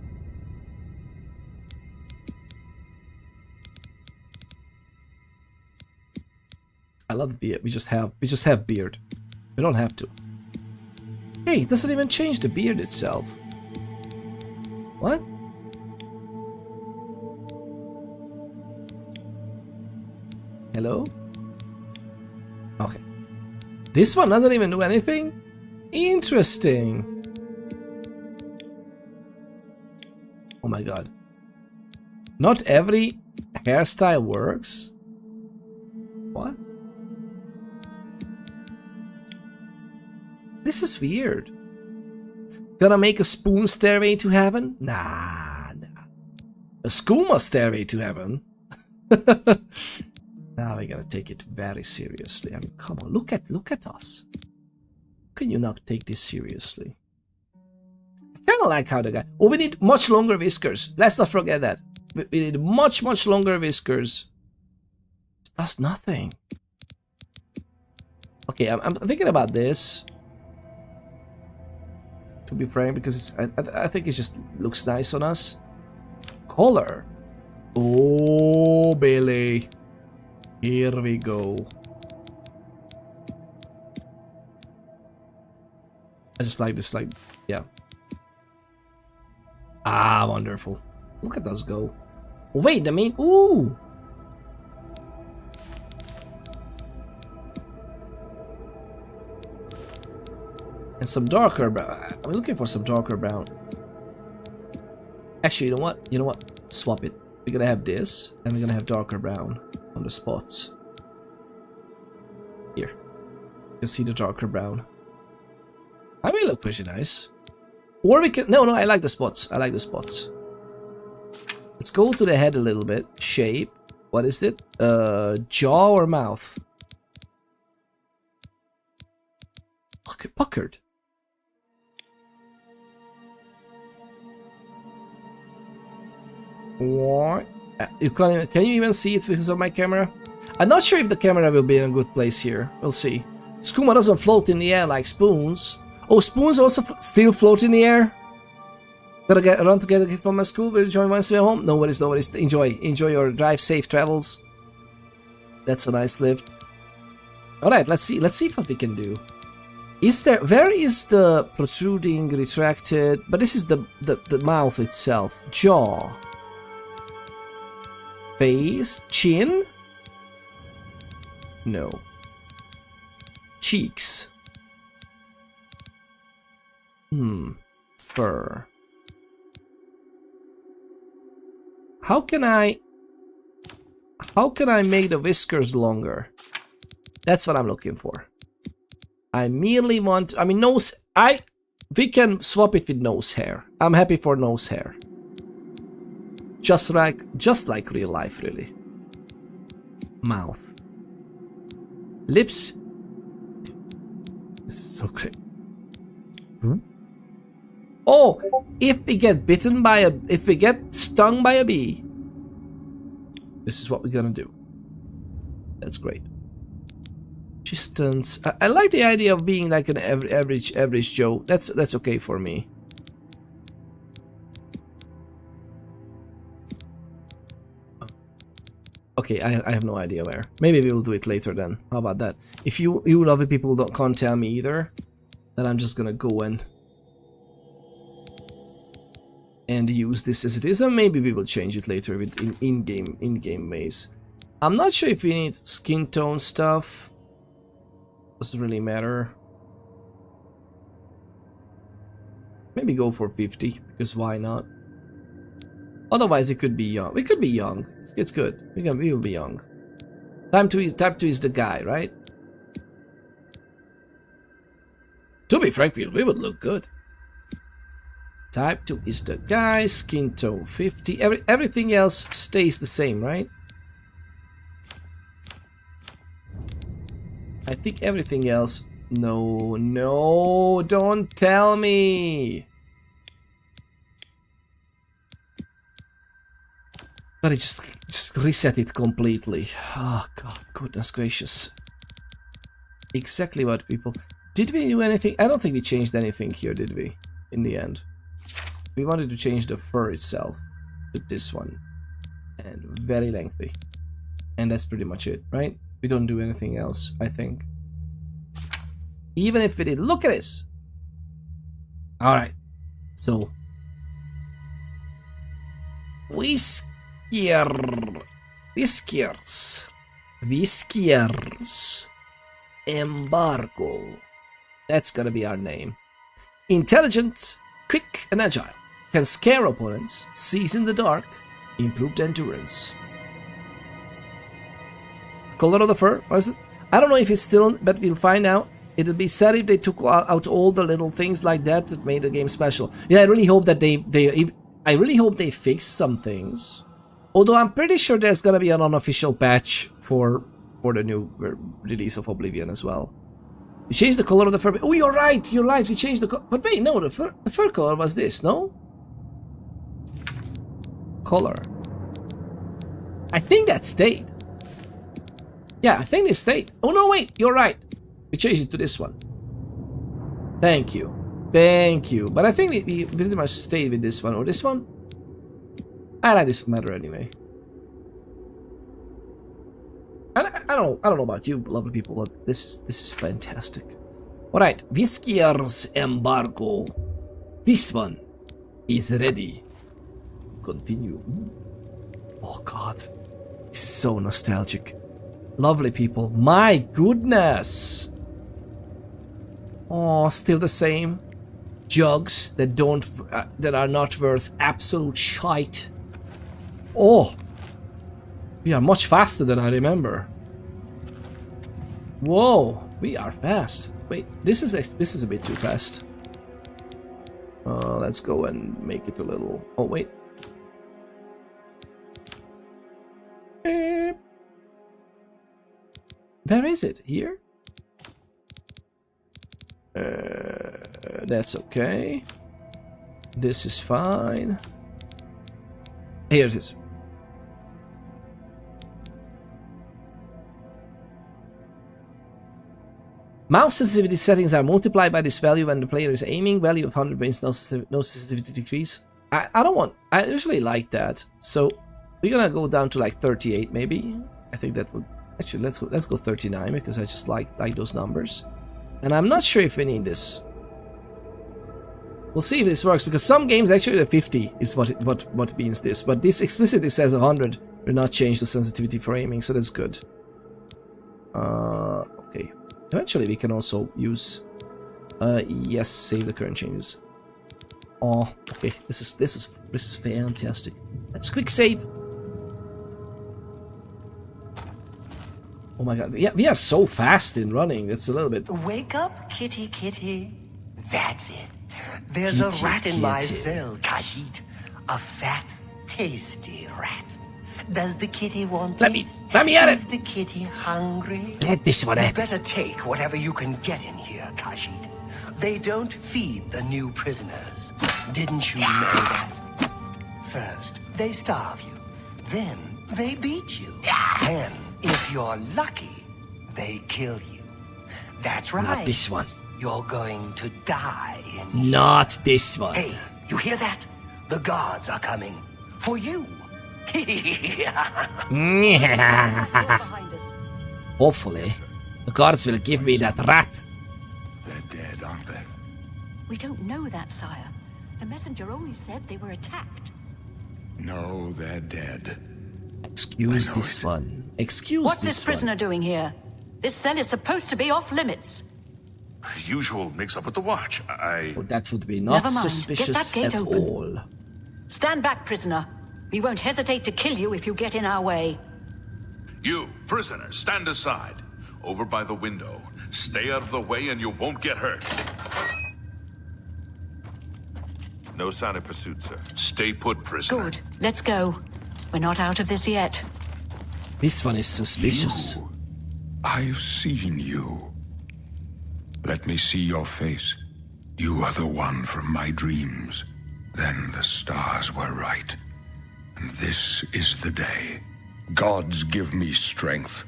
I love beard. We just have beard. We don't have to. Hey, it doesn't even change the beard itself. What? Hello? Okay. This one doesn't even do anything? Interesting. Oh my god. Not every hairstyle works? What? This is weird. Gonna make a spoon stairway to heaven? Nah. A skooma stairway to heaven? Now we're gonna take it very seriously. I mean, come on, look at us. Can you not take this seriously? I kind of like how the guy... Oh, we need much longer whiskers. Let's not forget that. We need much longer whiskers. It does nothing. Okay, I'm thinking about this. To be frank, because I think it just looks nice on us. Color. Oh, Billy. Here we go. I just like this, like, yeah. Ah, wonderful. Look at us go. Wait, I mean, ooh. And some darker brown. I'm looking for some darker brown. Actually, you know what? You know what? Swap it. We're gonna have this, and we're gonna have darker brown on the spots. Here. You can see the darker brown. I may look pretty nice. Or we can... No, I like the spots. I like the spots. Let's go to the head a little bit. Shape. What is it? Jaw or mouth? Puckered. What? Can you even see it because of my camera? I'm not sure if the camera will be in a good place here. We'll see. Skooma doesn't float in the air like spoons. Oh, spoons also still float in the air? Gotta run to get a gift from my school. Will you join once we're home? No worries, no worries. Enjoy your drive, safe travels. That's a nice lift. Alright, let's see what we can do. Where is the protruding, retracted? But this is the mouth itself. Jaw. Face. Chin? No. Cheeks. Fur. How can I make the whiskers longer? That's what I'm looking for. I merely want, I mean, nose, we can swap it with nose hair. I'm happy for nose hair. Just like real life, really. Mouth. Lips. This is so great. Oh, if we get bitten by if we get stung by a bee, this is what we're gonna do. That's great. Distance. I like the idea of being like an average Joe. That's okay for me. Okay, I have no idea where. Maybe we'll do it later then. How about that? If you lovely people can't tell me either, then I'm just gonna go and use this as it is, and maybe we will change it later with in-game ways. I'm not sure if we need skin tone stuff. Doesn't really matter. Maybe go for 50, because why not? Otherwise it could be young. We could be young. It's good. We will be young. Type 2 is the guy, right? To be frank, we would look good. Type 2 is the guy, skin tone 50. Everything else stays the same, right? I think everything else... No, don't tell me! But I just reset it completely. Oh god, goodness gracious. Exactly what people... Did we do anything? I don't think we changed anything here, did we? In the end. We wanted to change the fur itself to this one. And very lengthy. And that's pretty much it, right? We don't do anything else, I think. Even if we did. Look at this! Alright. So. Whiske'yrrs M'bargo. That's gonna be our name. Intelligent, quick and agile. Can scare opponents, sees in the dark, improved endurance. Color of the fur, what is it? I don't know if it's still, but we'll find out. It would be sad if they took out all the little things like that that made the game special. Yeah, I really hope that I really hope they fix some things. Although I'm pretty sure there's gonna be an unofficial patch for the new release of Oblivion as well. We changed the color of the fur. Oh, you're right. You're right. We changed the color. But wait, no, the fur color was this, no? Color. I think that stayed. Yeah, I think it stayed. Oh no, wait. You're right. We changed it to this one. Thank you. Thank you. But I think we pretty much stayed with this one or this one. I like this matter anyway. I don't know about you, lovely people, but this is fantastic. All right, Whiske'yrrs M'bargo. This one is ready. Continue. Oh God, it's so nostalgic. Lovely people, my goodness. Oh, still the same. Jugs that that are not worth absolute shite. Oh. We are much faster than I remember. Whoa, we are fast. Wait, this is a bit too fast. Let's go and make it a little. Oh wait. Where is it? Here? That's okay. This is fine. Here it is. Mouse sensitivity settings are multiplied by this value when the player is aiming. Value of 100 brings no sensitivity decrease. I usually like that. So we're gonna go down to like 38 maybe. I think that would actually let's go 39 because I just like those numbers. And I'm not sure if we need this. We'll see if this works because some games actually the 50 is what means this, but this explicitly says 100 will not change the sensitivity for aiming, so that's good. Okay. Eventually we can also use yes, save the current changes. Oh, okay, this is fantastic. Let's quick save. Oh my god, we are so fast in running. It's a little bit. Wake up, kitty kitty. That's it. There's Kitty, a rat in my kitty. cell, Khajiit. A fat, tasty rat. Does the kitty want Let it? me at it. Is the kitty hungry? Let this one You at. better take whatever you can get in here, Khajiit. They don't feed the new prisoners. Didn't you know that? First, they starve you. Then, they beat you. Then, if you're lucky, they kill you. That's right. Not this one. You're going to die in here. Not this one. Hey, you hear that? The guards are coming. For you. Hopefully, the guards will give me that rat. They're dead, aren't they? We don't know that, sire. The messenger only said they were attacked. No, they're dead. Excuse I know this it. one. Excuse What's this this prisoner one. doing here? This cell is supposed to be off limits. Usual mix-up with the watch. Oh, that would be not Never mind. Get suspicious that gate at open. all. Stand back, prisoner. We won't hesitate to kill you if you get in our way. You, prisoner, stand aside. Over by the window. Stay out of the way and you won't get hurt. No sign of pursuit, sir. Stay put, prisoner. Good. Let's go. We're not out of this yet. This one is suspicious. You. I've seen you. Let me see your face. You are the one from my dreams. Then the stars were right. And this is the day. Gods give me strength.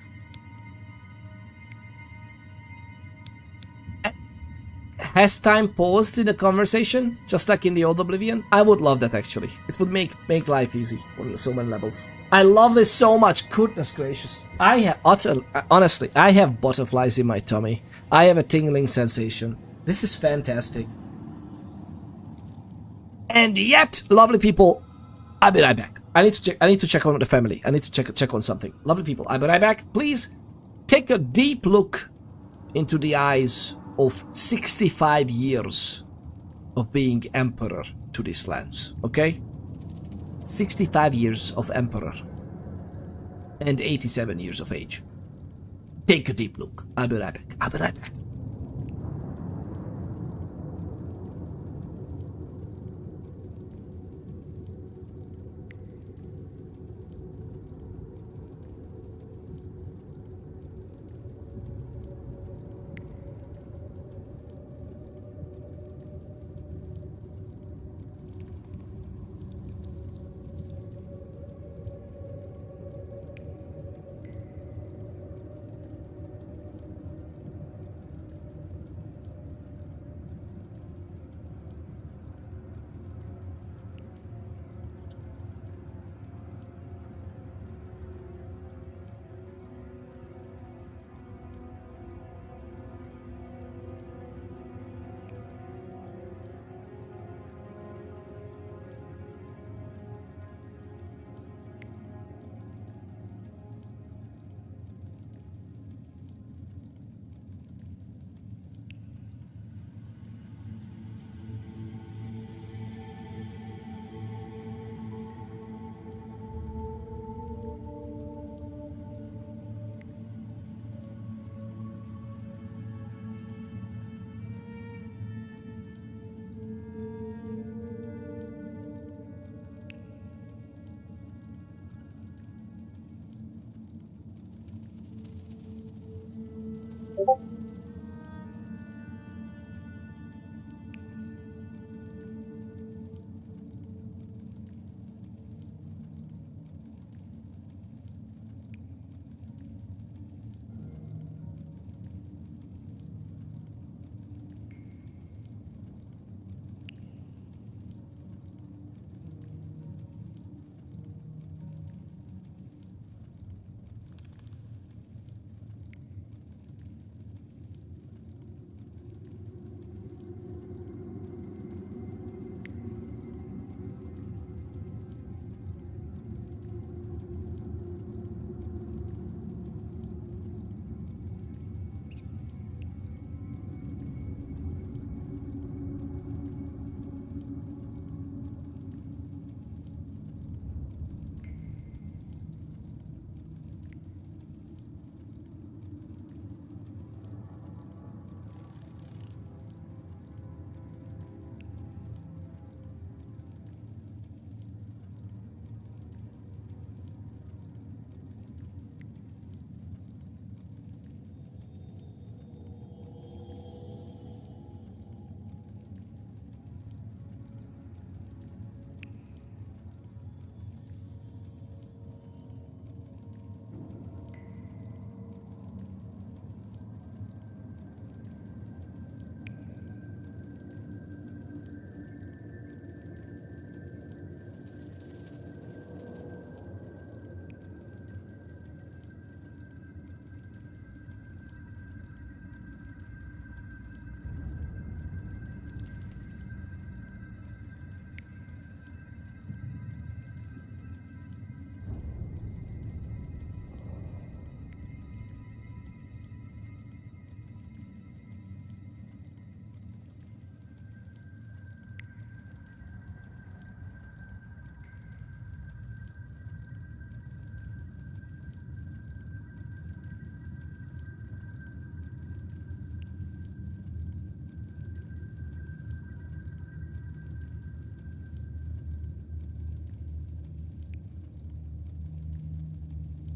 Has time paused in the conversation, just like in the old Oblivion? I would love that actually. It would make life easy on so many levels. I love this so much. Goodness gracious. Honestly, I have butterflies in my tummy. I have a tingling sensation. This is fantastic. And yet, lovely people, I'll be right back. I need to check on the family. I need to check on something. Lovely people, I'll be right back. Please take a deep look into the eyes of 65 years of being emperor to these lands, okay? 65 years of emperor and 87 years of age. Take a deep look. I'll be right back.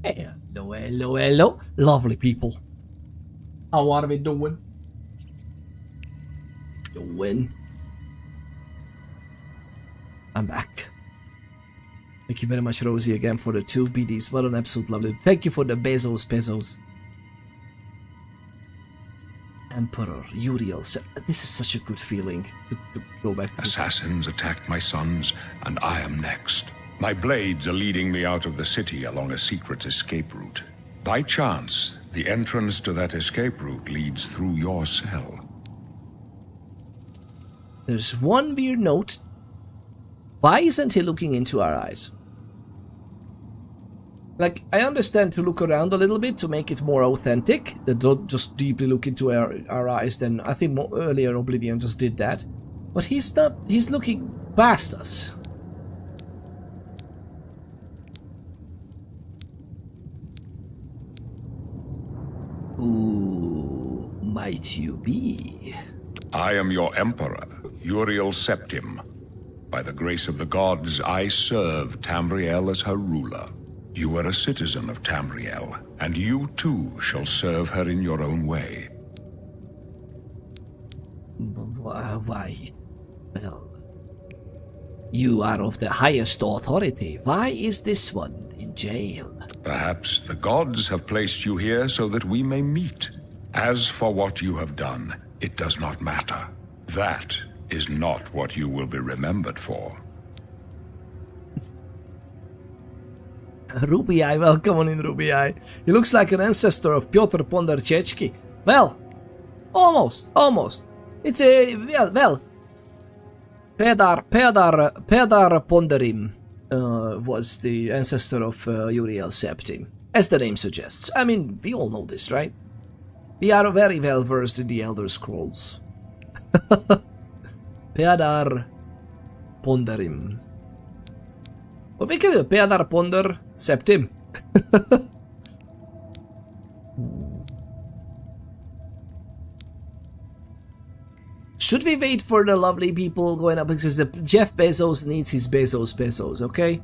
Hello, hello, hello. Lovely people. How are we doing? I'm back. Thank you very much, Rosie, again for the 2 BDs. What an absolute lovely. Thank you for the pesos. Emperor Uriel. This is such a good feeling to go back to Assassins attacked my sons, and I am next. My blades are leading me out of the city along a secret escape route. By chance, the entrance to that escape route leads through your cell. There's one weird note. Why isn't he looking into our eyes? Like, I understand to look around a little bit to make it more authentic. That don't just deeply look into our eyes. Then I think earlier Oblivion just did that. But he's not. He's looking past us. Who might you be? I am your emperor, Uriel Septim. By the grace of the gods, I serve Tamriel as her ruler. You are a citizen of Tamriel, and you too shall serve her in your own way. Why? Well, you are of the highest authority. Why is this one in jail? Perhaps the gods have placed you here so that we may meet. As for what you have done, it does not matter. That is not what you will be remembered for. Ruby Eye, welcome on in, Ruby Eye. He looks like an ancestor of Piotr Pondarchechki. Well, almost. It's a, well. Pedar Pondarim was the ancestor of Uriel Septim, as the name suggests. I mean, we all know this, right? We are very well versed in the Elder Scrolls. Pedar Pondarim. What we can do? Pedar Ponder Septim. Should we wait for the lovely people going up? Because Jeff Bezos needs his Bezos, okay?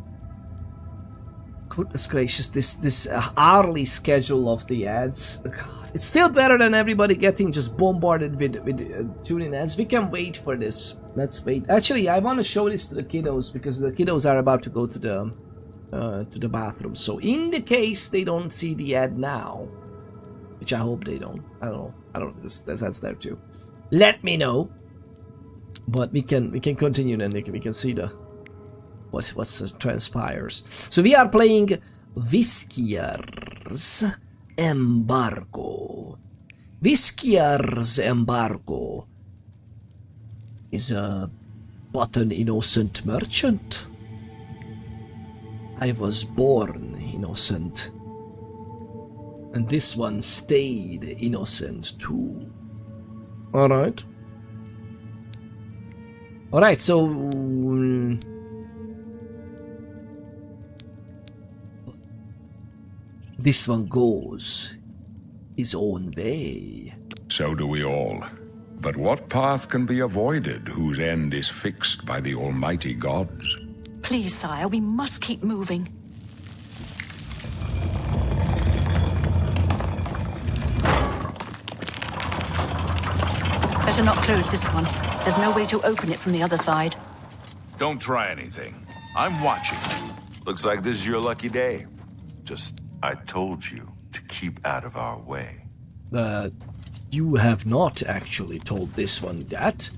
goodness gracious, this hourly schedule of the ads. God, it's still better than everybody getting just bombarded with tuning ads. We can wait for this. Let's wait. Actually, I want to show this to the kiddos because the kiddos are about to go to the bathroom. So in the case they don't see the ad now, which I hope they don't. I don't know. There's ads there too. Let me know. But we can continue then. We can see the what's transpires. So we are playing Whiske'yrrs M'bargo. Whiske'yrrs M'bargo is but an innocent merchant. I was born innocent, and this one stayed innocent too. All right. All right. So. This one goes his own way. So do we all. But what path can be avoided whose end is fixed by the almighty gods? Please, sire, we must keep moving. Better not close this one. There's no way to open it from the other side. Don't try anything. I'm watching. Looks like this is your lucky day. Just, I told you to keep out of our way. You have not actually told this one that.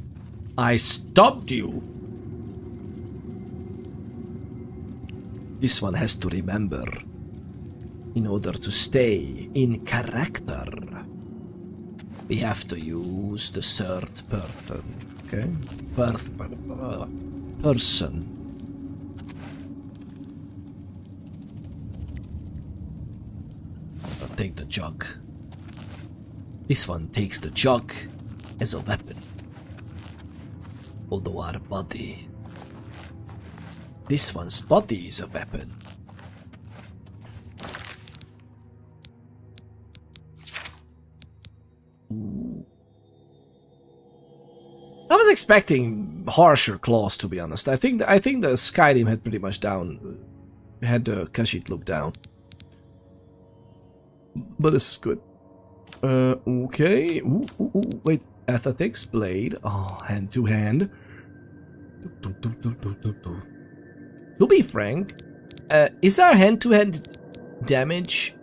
I stopped you. This one has to remember in order to stay in character. We have to use the third person, okay? Person. I'll take the jug. This one takes the jug as a weapon. Although our body... This one's body is a weapon. Ooh. I was expecting harsher claws, to be honest. I think the Skyrim had pretty much had the Khajiit look down. But this is good. Okay. Ooh. Wait. Athletics, blade. Oh, hand to hand. To be frank, is our hand to hand damage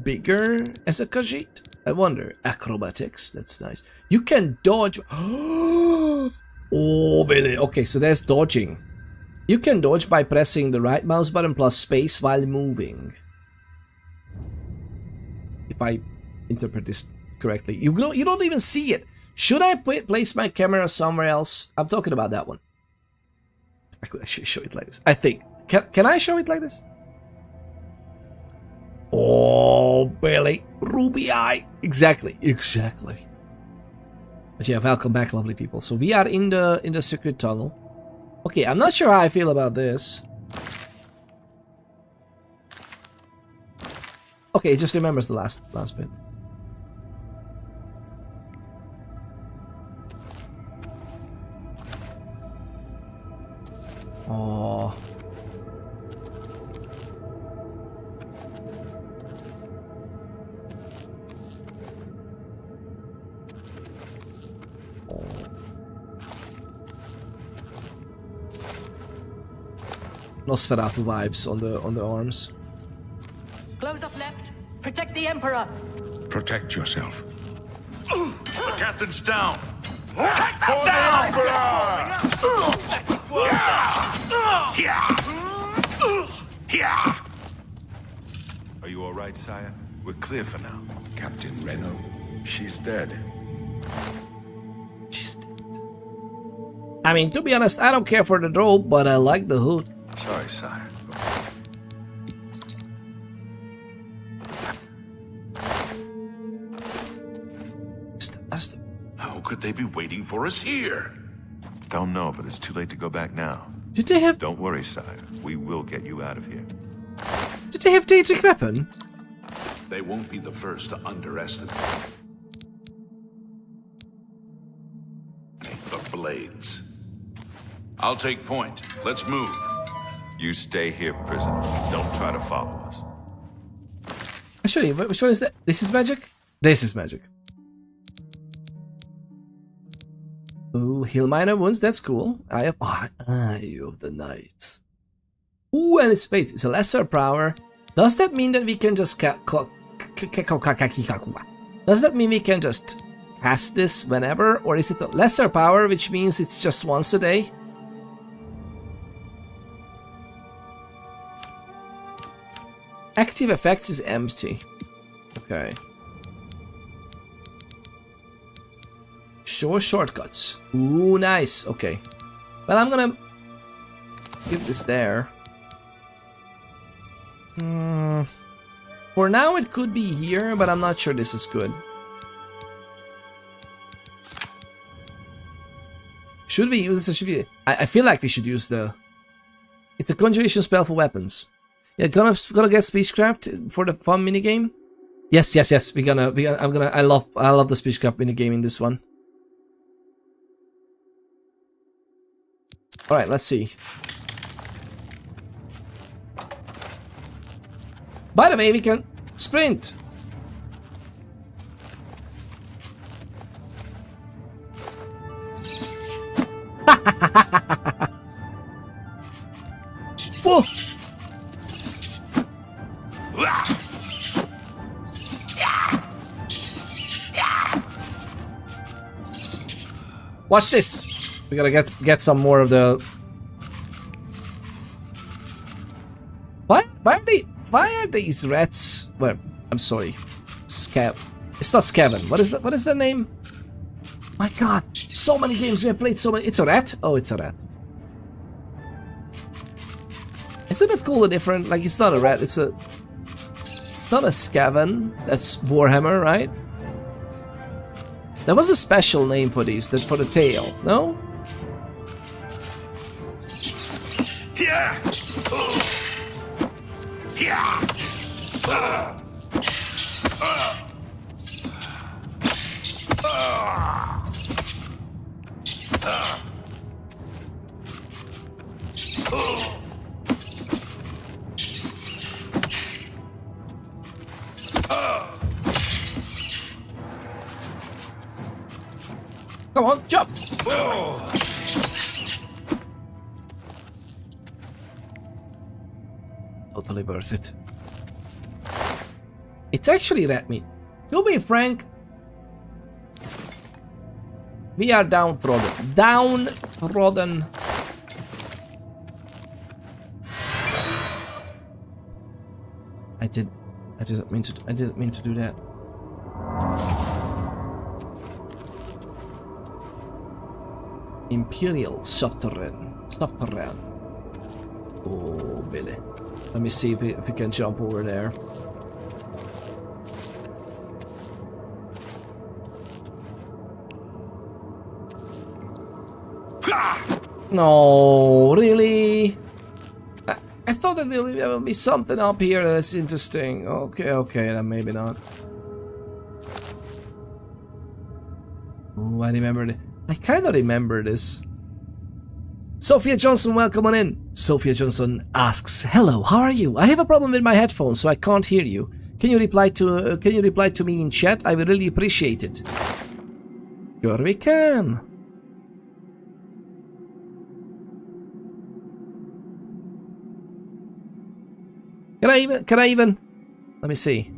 bigger as a Khajiit? I wonder. Acrobatics, that's nice. You can dodge. Oh, Billy. Okay, so there's dodging. You can dodge by pressing the right mouse button plus space while moving. If I interpret this correctly. You don't even see it. Should I place my camera somewhere else? I'm talking about that one. I could actually show it like this. I think. Can I show it like this? Oh, Billy. Ruby eye. Exactly. But yeah, welcome back, lovely people. So we are in the secret tunnel. Okay, I'm not sure how I feel about this. Okay, it just remembers the last bit. Oh. Nosferatu vibes on the arms. Close up left. Protect the Emperor. Protect yourself. The captain's down. Are you all right, sire? We're clear for now. Captain Reno. She's dead. She's dead. I mean, to be honest, I don't care for the robe, but I like the hood. Sorry, sire. How could they be waiting for us here? Don't know, but it's too late to go back now. Did they have Don't worry, sire. We will get you out of here. Daedric weapon? They won't be the first to underestimate the blades. I'll take point. Let's move. You stay here, prisoner. Don't try to follow us. Actually, which one is that? This is magic? This is magic. Ooh, heal minor wounds, that's cool. Eye of the Night. Ooh, and it's, wait, it's a lesser power. Does that mean that we can just does that mean we can just cast this whenever? Or is it a lesser power, which means it's just once a day? Active effects is empty. Okay. Show shortcuts. Ooh, nice. Okay. Well, I'm gonna give this there. For now, it could be here, but I'm not sure this is good. Should we use this? Should we? I feel like we should use the. It's a conjuration spell for weapons. Yeah, gonna get speechcraft for the fun minigame. Yes. I love the speechcraft minigame in this one. All right, let's see. By the way, we can sprint. Whoa! Watch this. We gotta get some more of the. Why are these rats? Well, I'm sorry. Scab. It's not Scaven. What is that? What is their name? My God! So many games we have played. So many. It's a rat. Oh, it's a rat. Isn't that called a different? Like, it's not a rat. It's a. It's not a Scaven. That's Warhammer, right? There was a special name for these. That for the tail. No. Yeah. Yeah. Come on, jump! Totally worth it. It's actually rat meat. To be frank, we are downtrodden. Downtrodden. I didn't mean to do that. Imperial Subterrane. Oh, Billy. Let me see if we can jump over there. No, really? I thought that there will be something up here that's interesting. Okay, then maybe not. Oh, I remember it. I kind of remember this. Sophia Johnson, welcome on in. Sophia Johnson asks, "Hello, how are you? I have a problem with my headphones, so I can't hear you. Can you reply to me in chat? I would really appreciate it." Sure we can. Can I even? Let me see.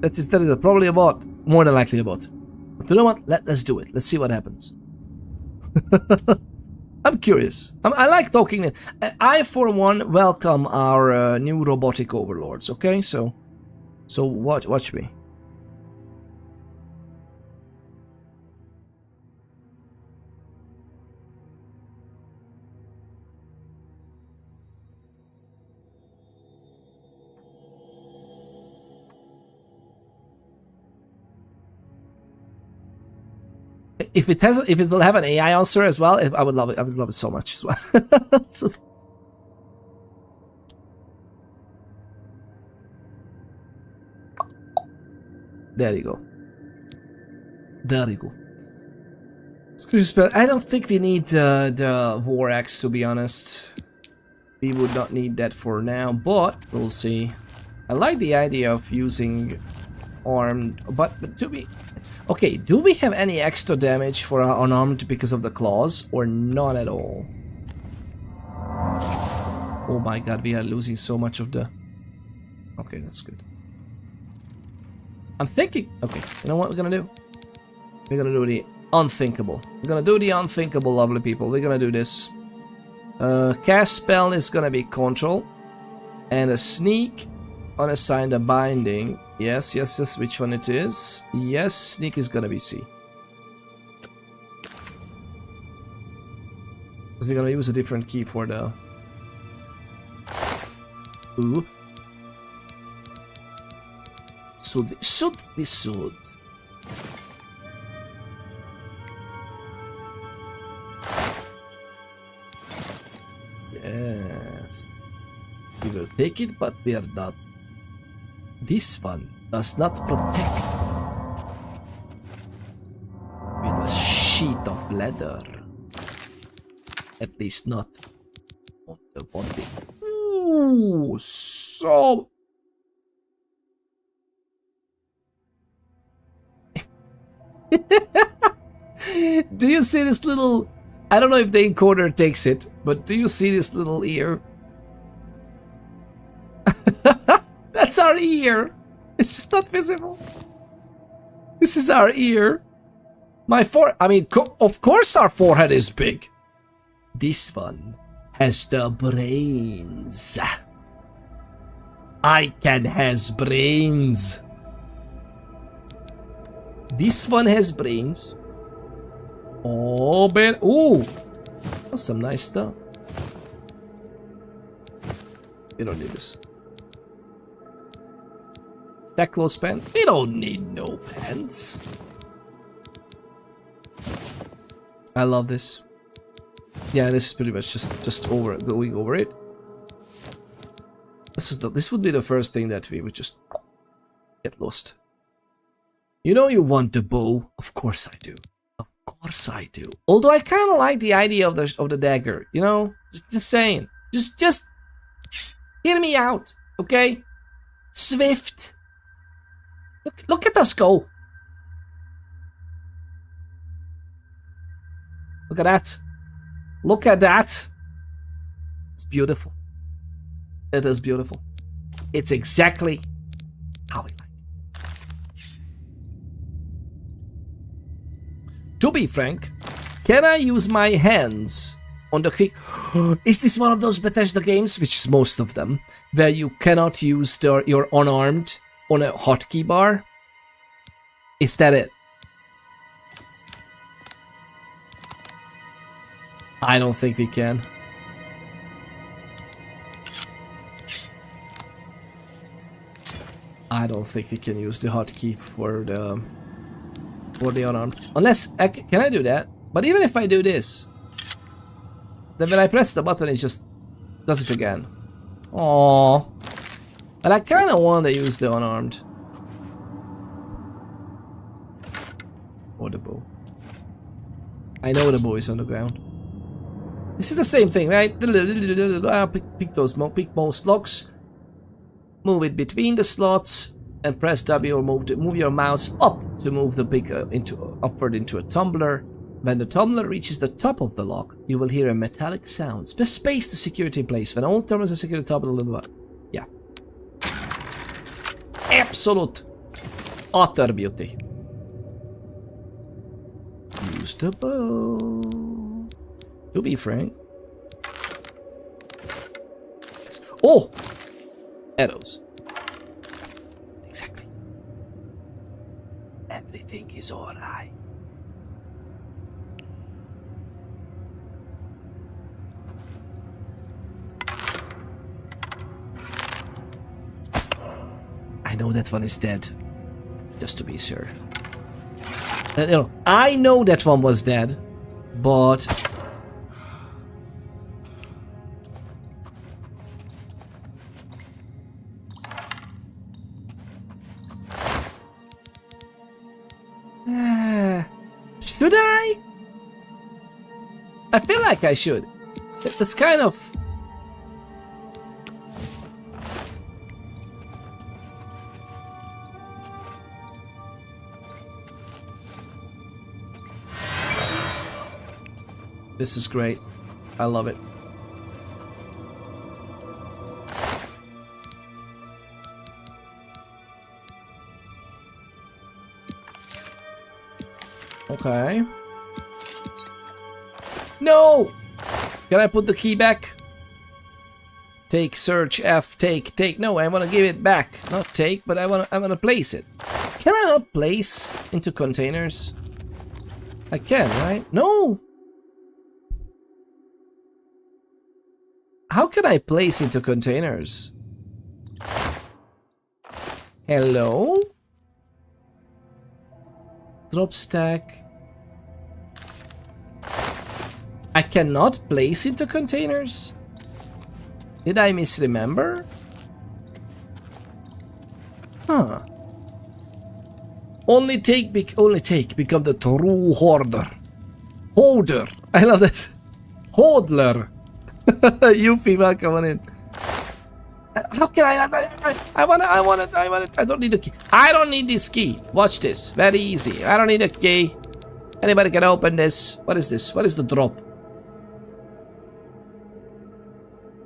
That is probably a bot. More than likely a bot. But you know what? Let's do it. Let's see what happens. I'm curious. I like talking. I, for one, welcome our new robotic overlords. Okay, so watch me. If it will have an AI answer as well, I would love it. I would love it so much as well. So, there you go. There you go. I don't think we need the War Axe, to be honest. we would not need that for now, but we'll see. I like the idea of using armed, but do we... Okay, do we have any extra damage for our unarmed because of the claws, or not at all? Oh my god, we are losing so much of the... Okay, that's good. I'm thinking... Okay, you know what we're gonna do? We're gonna do the unthinkable. We're gonna do the unthinkable, lovely people. We're gonna do this. Cast spell is gonna be control. And a sneak, unassigned a binding. Yes, yes, yes, which one it is? Yes, sneak is gonna be C. Because we're gonna use a different key for the... Ooh. Should we should. Yes. We will take it, but we are not. This one does not protect with a sheet of leather. At least not on the body. Ooh, so... Do you see this little... I don't know if the encoder takes it, but do you see this little ear? That's our ear. It's just not visible. This is our ear. I mean, of course our forehead is big. This one has the brains. Icon has brains. This one has brains. Oh, man. Ooh. That's some nice stuff. We don't need this. Stack clothes pants. We don't need no pants. I love this. Yeah, this is pretty much just going over it. This would be the first thing that we would just get lost. You know you want the bow? Of course I do. Of course I do. Although I kind of like the idea of the dagger. You know, just saying. Just hear me out, okay? Swift. Look at us go. Look at that. Look at that. It's beautiful. It is beautiful. It's exactly how we like it. To be frank, can I use my hands on the quick... Is this one of those Bethesda games, which is most of them, where you cannot use your unarmed on a hotkey bar? Is that it? I don't think we can. I don't think we can use the hotkey for the unarmed. Unless, can I do that? But even if I do this, then when I press the button, it just does it again. Aww. But I kind of want to use the unarmed. Or the bow. I know the bow is on the ground. This is the same thing, right? Pick most locks. Move it between the slots and press W or move your mouse up to move the big upward into a tumbler. When the tumbler reaches the top of the lock, you will hear a metallic sound. Press space to secure it in place. When all tumblers are secured to the top of the lock. Yeah. Absolute utter beauty. Use the bow. To be frank. Oh! Arrows. Exactly. Everything is alright. I know that one is dead. Just to be sure. You know, I know that one was dead, but... Should I? I feel like I should. That's kind of... This is great. I love it. Okay. No! Can I put the key back? Take, search, F, take. No, I want to give it back. Not take, but I want to place it. Can I not place into containers? I can, right? No! How can I place into containers? Hello? Drop stack. I cannot place into containers? Did I misremember? Huh. Only take, become the true hoarder. Holder. I love this. Hodler. You people, come on in. How can I want it. I don't need a key. I don't need this key. Watch this. Very easy. I don't need a key. Anybody can open this. What is this? What is the drop?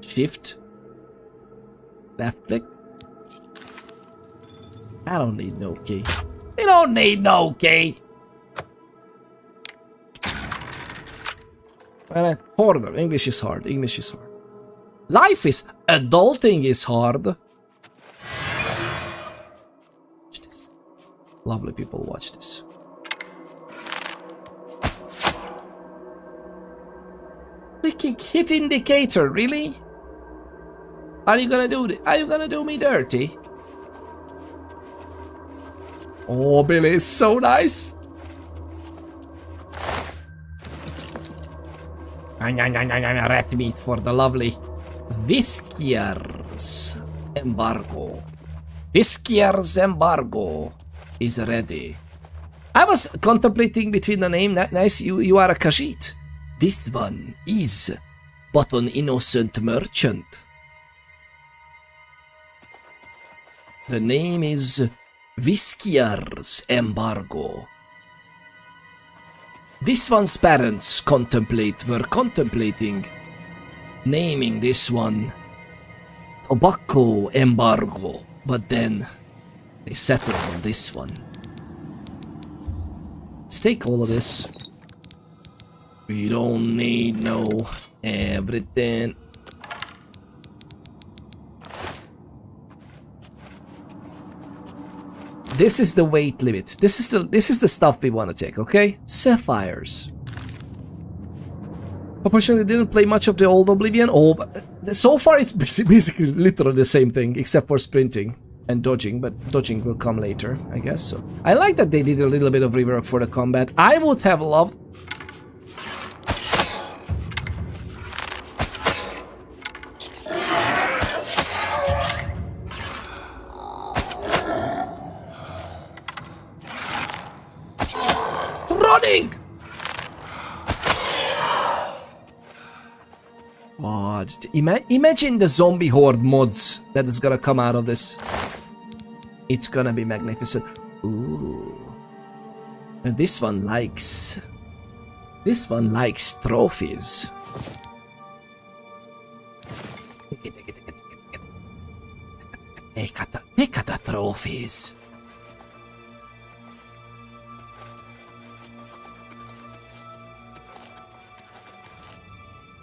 Shift. Left click. I don't need no key. We don't need no key. Hoarder. English is hard. English is hard. Life is... Adulting is hard. Watch this. Lovely people, watch this. Freaking hit indicator, really? Are you gonna do this? Are you gonna do me dirty? Oh, Billy is so nice. Rat meat for the lovely Whiske'yrrs M'bargo. Whiske'yrrs M'bargo is ready. I was contemplating between the name. Nice, you are a Khajiit. This one is but an innocent merchant. The name is Whiske'yrrs M'bargo. This one's parents were contemplating naming this one Tobacco M'bargo, but then they settled on this one. Let's take all of this. We don't need no everything. This is the weight limit. This is the stuff we want to take, okay? Sapphires. Unfortunately, didn't play much of the old Oblivion. Oh, but so far it's basically literally the same thing, except for sprinting and dodging, but dodging will come later, I guess. So I like that they did a little bit of rework for the combat. I would have loved... Running! God, imagine the zombie horde mods that is gonna come out of this. It's gonna be magnificent. Ooh. And this one likes trophies. Take the trophies.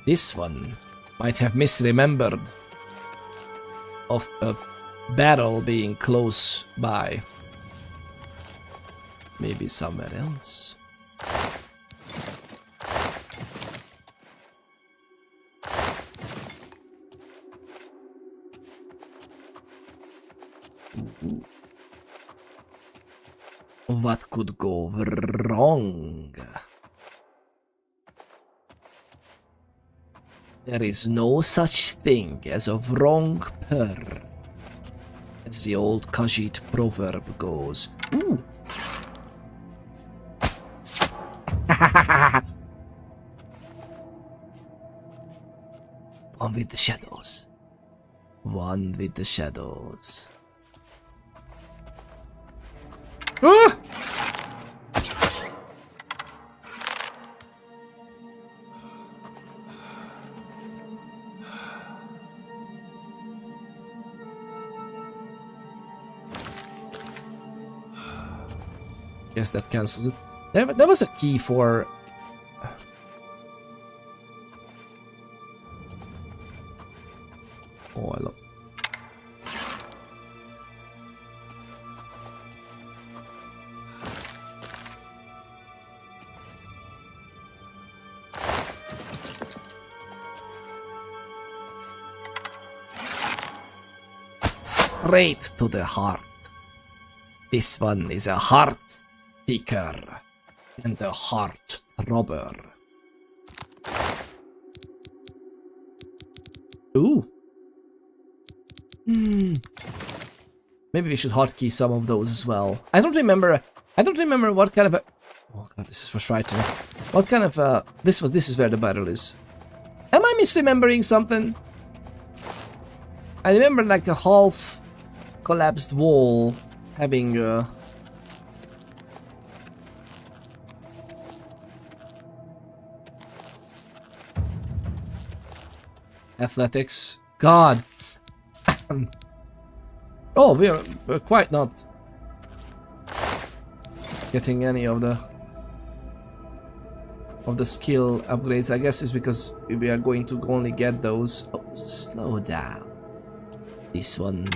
This one might have misremembered of a battle being close by. Maybe somewhere else. Ooh. What could go wrong? There is no such thing as a wrong purr, as the old Khajiit proverb goes. Ooh. One with the shadows. One with the shadows. Ah! Guess that cancels it. There was a key for... Oh, I love... Straight to the heart. This one is a heart seeker and a heart robber. Ooh. Maybe we should hotkey some of those as well. I don't remember what kind of a... Oh god, this is for frightening. What kind of this is where the battle is. Am I misremembering something? I remember like a half collapsed wall having athletics. God. Oh, we're quite not getting any of the skill upgrades. I guess it's because we are going to only get those. Oh, slow down. This one.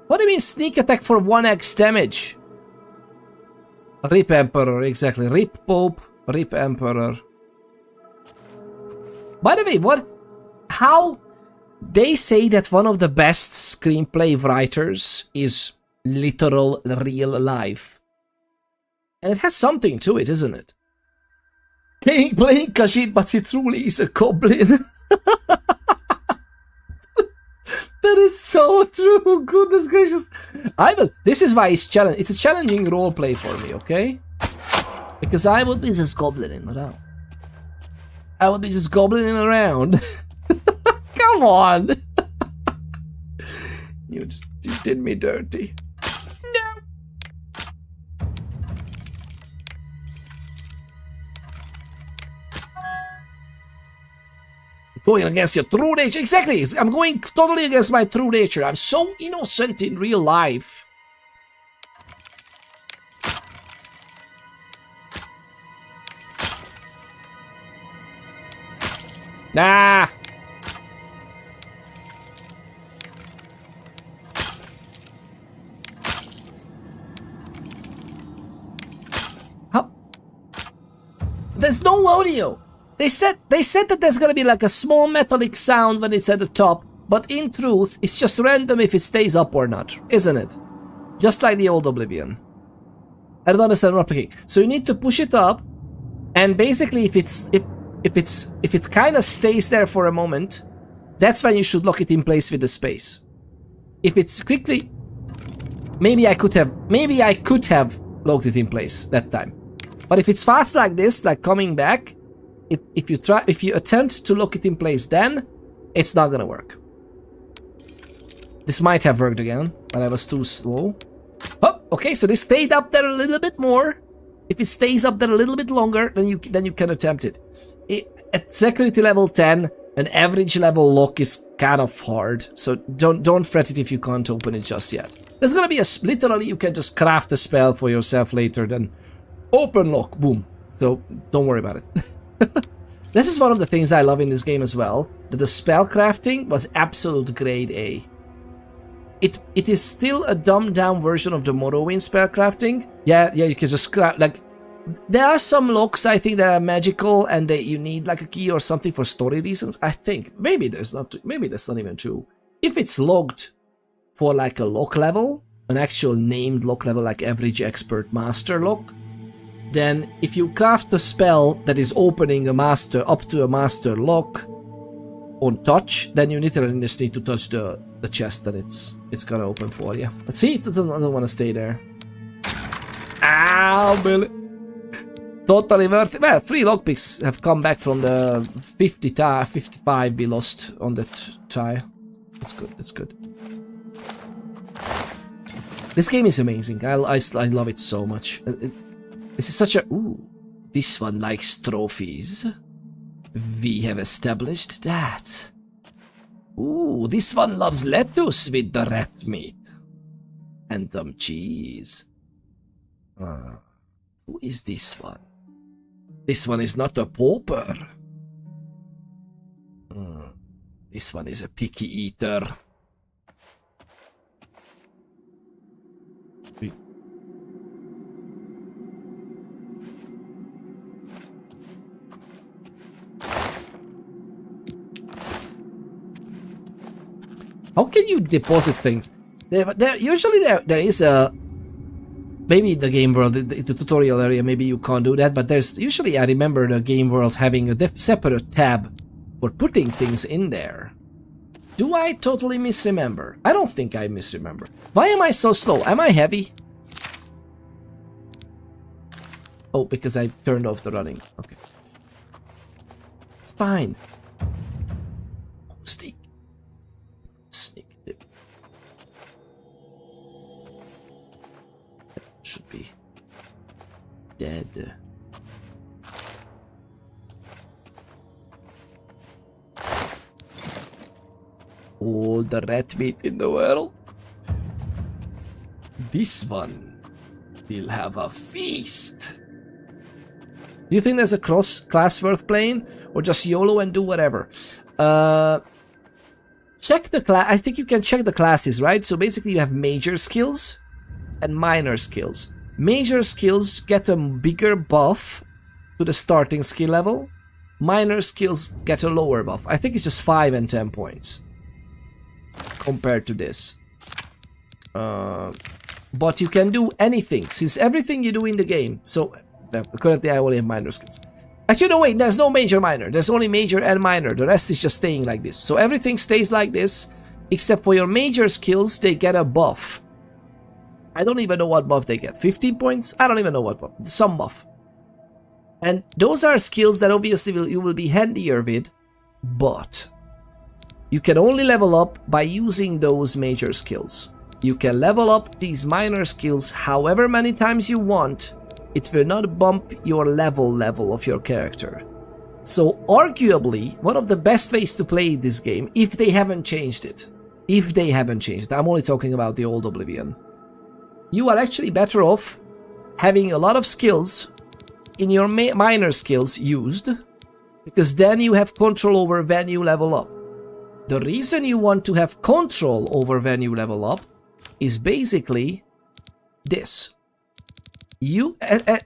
What do you mean sneak attack for 1x damage? Rip Emperor, exactly. Rip Pope, Rip Emperor. By the way, what? How? They say that one of the best screenplay writers is literal real life. And it has something to it, isn't it? Playing Khajiit, but he truly is a goblin. That is so true. Goodness gracious. This is why it's challenging. It's a challenging roleplay for me, okay? Because I would be just goblining around. I would be just goblining around. Come on. You did me dirty. No. Going against your true nature. Exactly. I'm going totally against my true nature. I'm so innocent in real life. Nah. How? There's no audio. They said that there's gonna be like a small metallic sound when it's at the top, but in truth, it's just random if it stays up or not, isn't it? Just like the old Oblivion. I don't understand what I'm picking. So you need to push it up, and basically if it kind of stays there for a moment, that's when you should lock it in place with the space. If it's quickly, maybe I could have locked it in place that time. But if it's fast like this, like coming back, if you attempt to lock it in place, then it's not gonna work. This might have worked again, but I was too slow. Oh, okay, so this stayed up there a little bit more. If it stays up there a little bit longer, then you can attempt it. At security level 10, an average level lock is kind of hard, so don't fret it if you can't open it just yet. There's gonna be literally you can just craft a spell for yourself later, then open lock, boom. So don't worry about it. This is one of the things I love in this game as well, that the spell crafting was absolute grade A. It is still a dumbed down version of the Morrowind spell crafting. Yeah, you can just craft, like, there are some locks I think that are magical and you need like a key or something for story reasons. I think maybe that's not even true. If it's logged for like a lock level, an actual named lock level like average expert master lock, then if you craft a spell that is opening a master up to a master lock on touch, then you literally just need to touch the chest and it's gonna open for you. But see, it doesn't want to stay there. Ow, Billy. Totally worth it. Well, 3 lockpicks have come back from the 55 we lost on that try. That's good, that's good. This game is amazing. I love it so much. This is such a... Ooh, this one likes trophies. We have established that. Ooh, this one loves lettuce with the rat meat. And some cheese. Who is this one? This one is not a pauper. This one is a picky eater. How can you deposit things? Usually there is a... Maybe in the game world, the tutorial area, maybe you can't do that, but there's usually, I remember the game world having a separate tab for putting things in there. Do I totally misremember? I don't think I misremember. Why am I so slow? Am I heavy? Oh, because I turned off the running. Okay. It's fine. Oh, sneak. Sneak dip. That should be dead. All the rat meat in the world. This one will have a feast. Do you think there's a class worth playing? Or just YOLO and do whatever? Check the class. I think you can check the classes, right? So basically you have major skills and minor skills. Major skills get a bigger buff to the starting skill level. Minor skills get a lower buff. I think it's just 5 and 10 points compared to this. But you can do anything, since everything you do in the game. So currently I only have minor skills. Actually, no, wait, there's no major minor. There's only major and minor. The rest is just staying like this. So everything stays like this, except for your major skills, they get a buff. I don't even know what buff they get. 15 points? I don't even know what buff. Some buff. And those are skills that obviously you will be handier with, but you can only level up by using those major skills. You can level up these minor skills however many times you want. It will not bump your level of your character. So arguably, one of the best ways to play this game, if they haven't changed it, I'm only talking about the old Oblivion, you are actually better off having a lot of skills in your minor skills used, because then you have control over when you level up. The reason you want to have control over when you level up is basically this.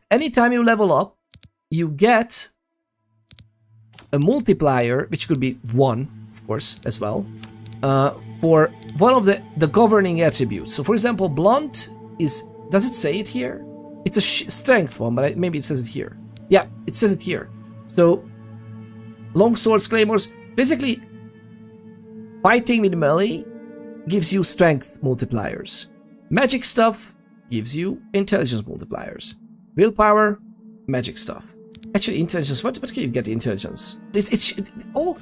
Anytime you level up, you get a multiplier, which could be 1, of course, as well, for one of the governing attributes. So, for example, blunt is... Does it say it here? It's a strength one, but maybe it says it here. Yeah, it says it here. So, long swords, claymores, basically, fighting with melee gives you strength multipliers. Magic stuff gives you intelligence multipliers. Willpower, magic stuff. Actually, intelligence, what can you get intelligence?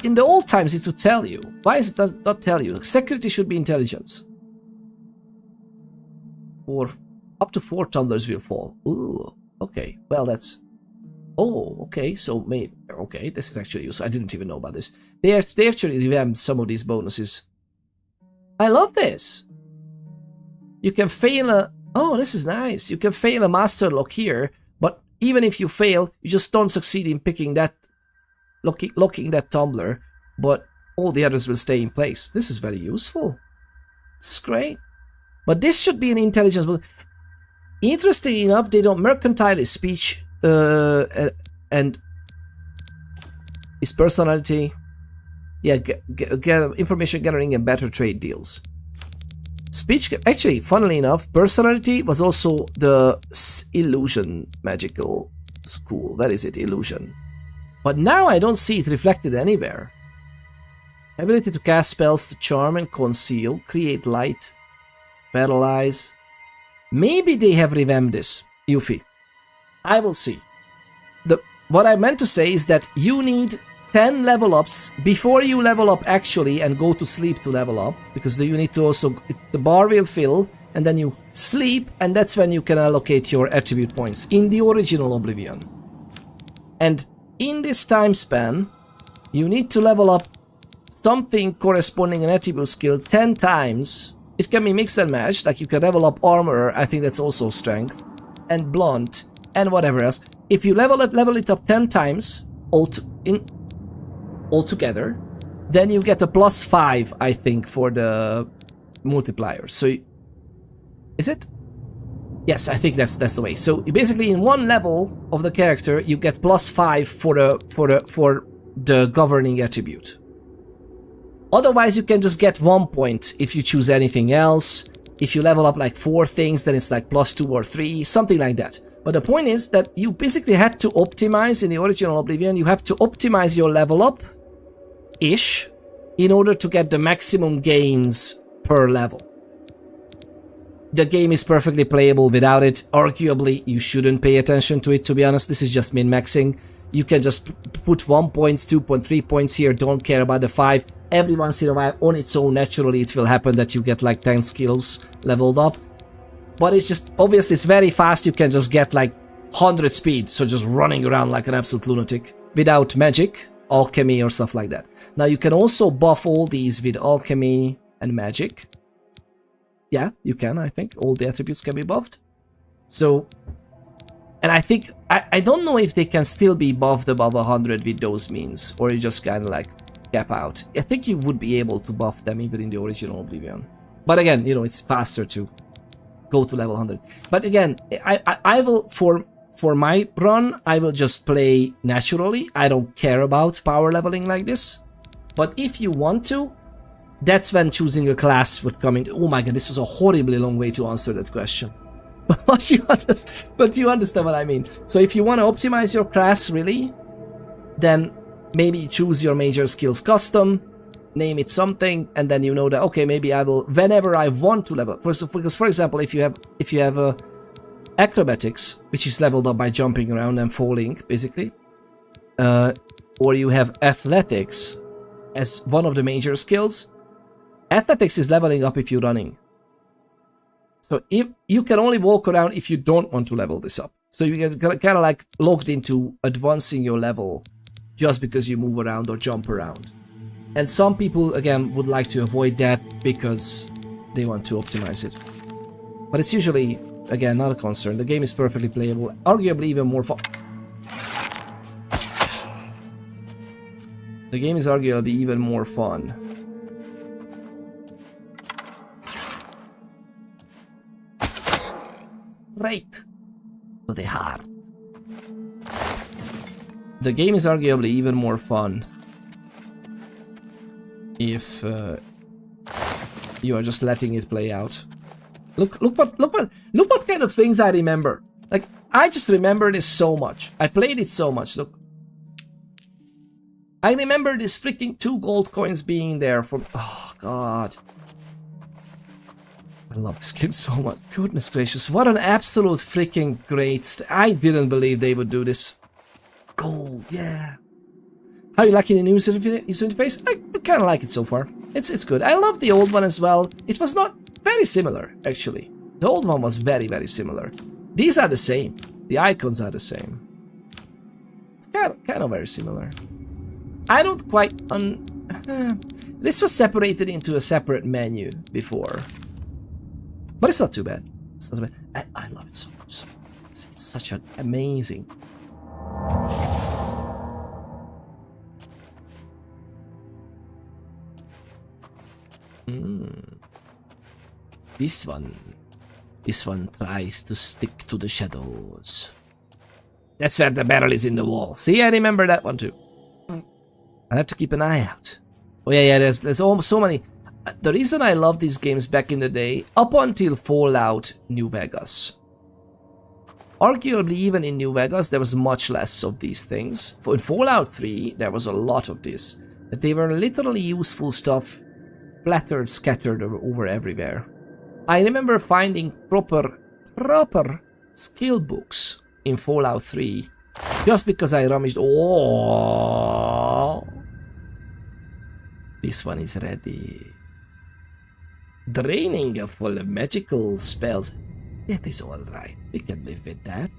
In the old times it would tell you. Why is it not tell you? Security should be intelligence. Or up to 4 tumblers will fall. Ooh, okay, well that's... Oh, okay, so maybe... Okay, this is actually useful. I didn't even know about this. They actually revamped some of these bonuses. I love this. You can fail a... Oh, this is nice. You can fail a master lock here, but even if you fail, you just don't succeed in picking that... locking that tumbler, but all the others will stay in place. This is very useful. This is great. But this should be an intelligence bonus. Interestingly enough, they don't... Mercantile is speech, and... is personality. Yeah, information gathering and better trade deals. Speech, actually, funnily enough, personality was also the illusion magical school. That is it, illusion. But now I don't see it reflected anywhere. Ability to cast spells to charm and conceal, create light, paralyze. Maybe they have revamped this, Yuffie. I will see. What I meant to say is that you need 10 level ups before you level up actually and go to sleep to level up, because you need to also, the bar will fill and then you sleep, and that's when you can allocate your attribute points in the original Oblivion. And in this time span, you need to level up something corresponding an attribute skill 10 times. It can be mixed and matched, like you can level up armor, I think that's also strength, and blunt, and whatever else. If you level it up 10 times altogether, then you get a +5, I think, for the multiplier. So, is it? Yes, I think that's the way. So basically, in one level of the character, you get +5 for the governing attribute. Otherwise, you can just get 1 point if you choose anything else. If you level up like 4 things, then it's like +2 or 3, something like that. But the point is that you basically had to optimize in the original Oblivion. You have to optimize your level up-ish in order to get the maximum gains per level. The game is perfectly playable without it. Arguably, you shouldn't pay attention to it, to be honest. This is just min-maxing. You can just put 1 point, 2 point, 3 points here, don't care about the 5. Every once in a while, on its own, naturally, it will happen that you get like 10 skills leveled up. But it's just, obviously, it's very fast. You can just get like 100 speed, so just running around like an absolute lunatic without magic, alchemy, or stuff like that. Now, you can also buff all these with alchemy and magic. Yeah, you can, I think. All the attributes can be buffed. So, and I think, I don't know if they can still be buffed above 100 with those means, or you just kind of like cap out. I think you would be able to buff them even in the original Oblivion. But again, you know, it's faster to go to level 100. But again, I will, for my run, I will just play naturally. I don't care about power leveling like this. But if you want to, that's when choosing a class would come in. Oh my god, this was a horribly long way to answer that question. But you understand what I mean. So if you want to optimize your class, really, then maybe choose your major skills custom, name it something, and then you know that, okay, maybe I will, whenever I want to level. Because for example, if you have acrobatics, which is leveled up by jumping around and falling, basically, or you have athletics as one of the major skills, athletics is leveling up if you're running. So if you can only walk around if you don't want to level this up. So you get kind of like locked into advancing your level just because you move around or jump around. And some people, again, would like to avoid that because they want to optimize it. But it's usually, again, not a concern. The game is perfectly playable, arguably even more fun. The game is arguably even more fun. Right to the heart. The game is arguably even more fun if you are just letting it play out. Look what kind of things I remember. Like, I just remember this so much. I played it so much. Look, I remember this freaking 2 gold coins being there for, oh god. I love this game so much. Goodness gracious, what an absolute freaking great... I didn't believe they would do this. Gold, yeah. How you liking the new user interface? I kind of like it so far. It's good. I love the old one as well. It was not very similar, actually. The old one was very, very similar. These are the same. The icons are the same. It's kind of very similar. I don't quite... This was separated into a separate menu before. But it's not too bad. It's not too bad. I love it so much. It's such an amazing... This one tries to stick to the shadows. That's where the barrel is in the wall. See, I remember that one too. I have to keep an eye out. Oh yeah, there's so many. The reason I love these games back in the day, up until Fallout New Vegas. Arguably, even in New Vegas, there was much less of these things. In Fallout 3, there was a lot of this. But they were literally useful stuff, splattered, scattered over everywhere. I remember finding proper skill books in Fallout 3, just because I rummaged. Oh, this one is ready. Draining a full of magical spells. That is alright, we can live with that.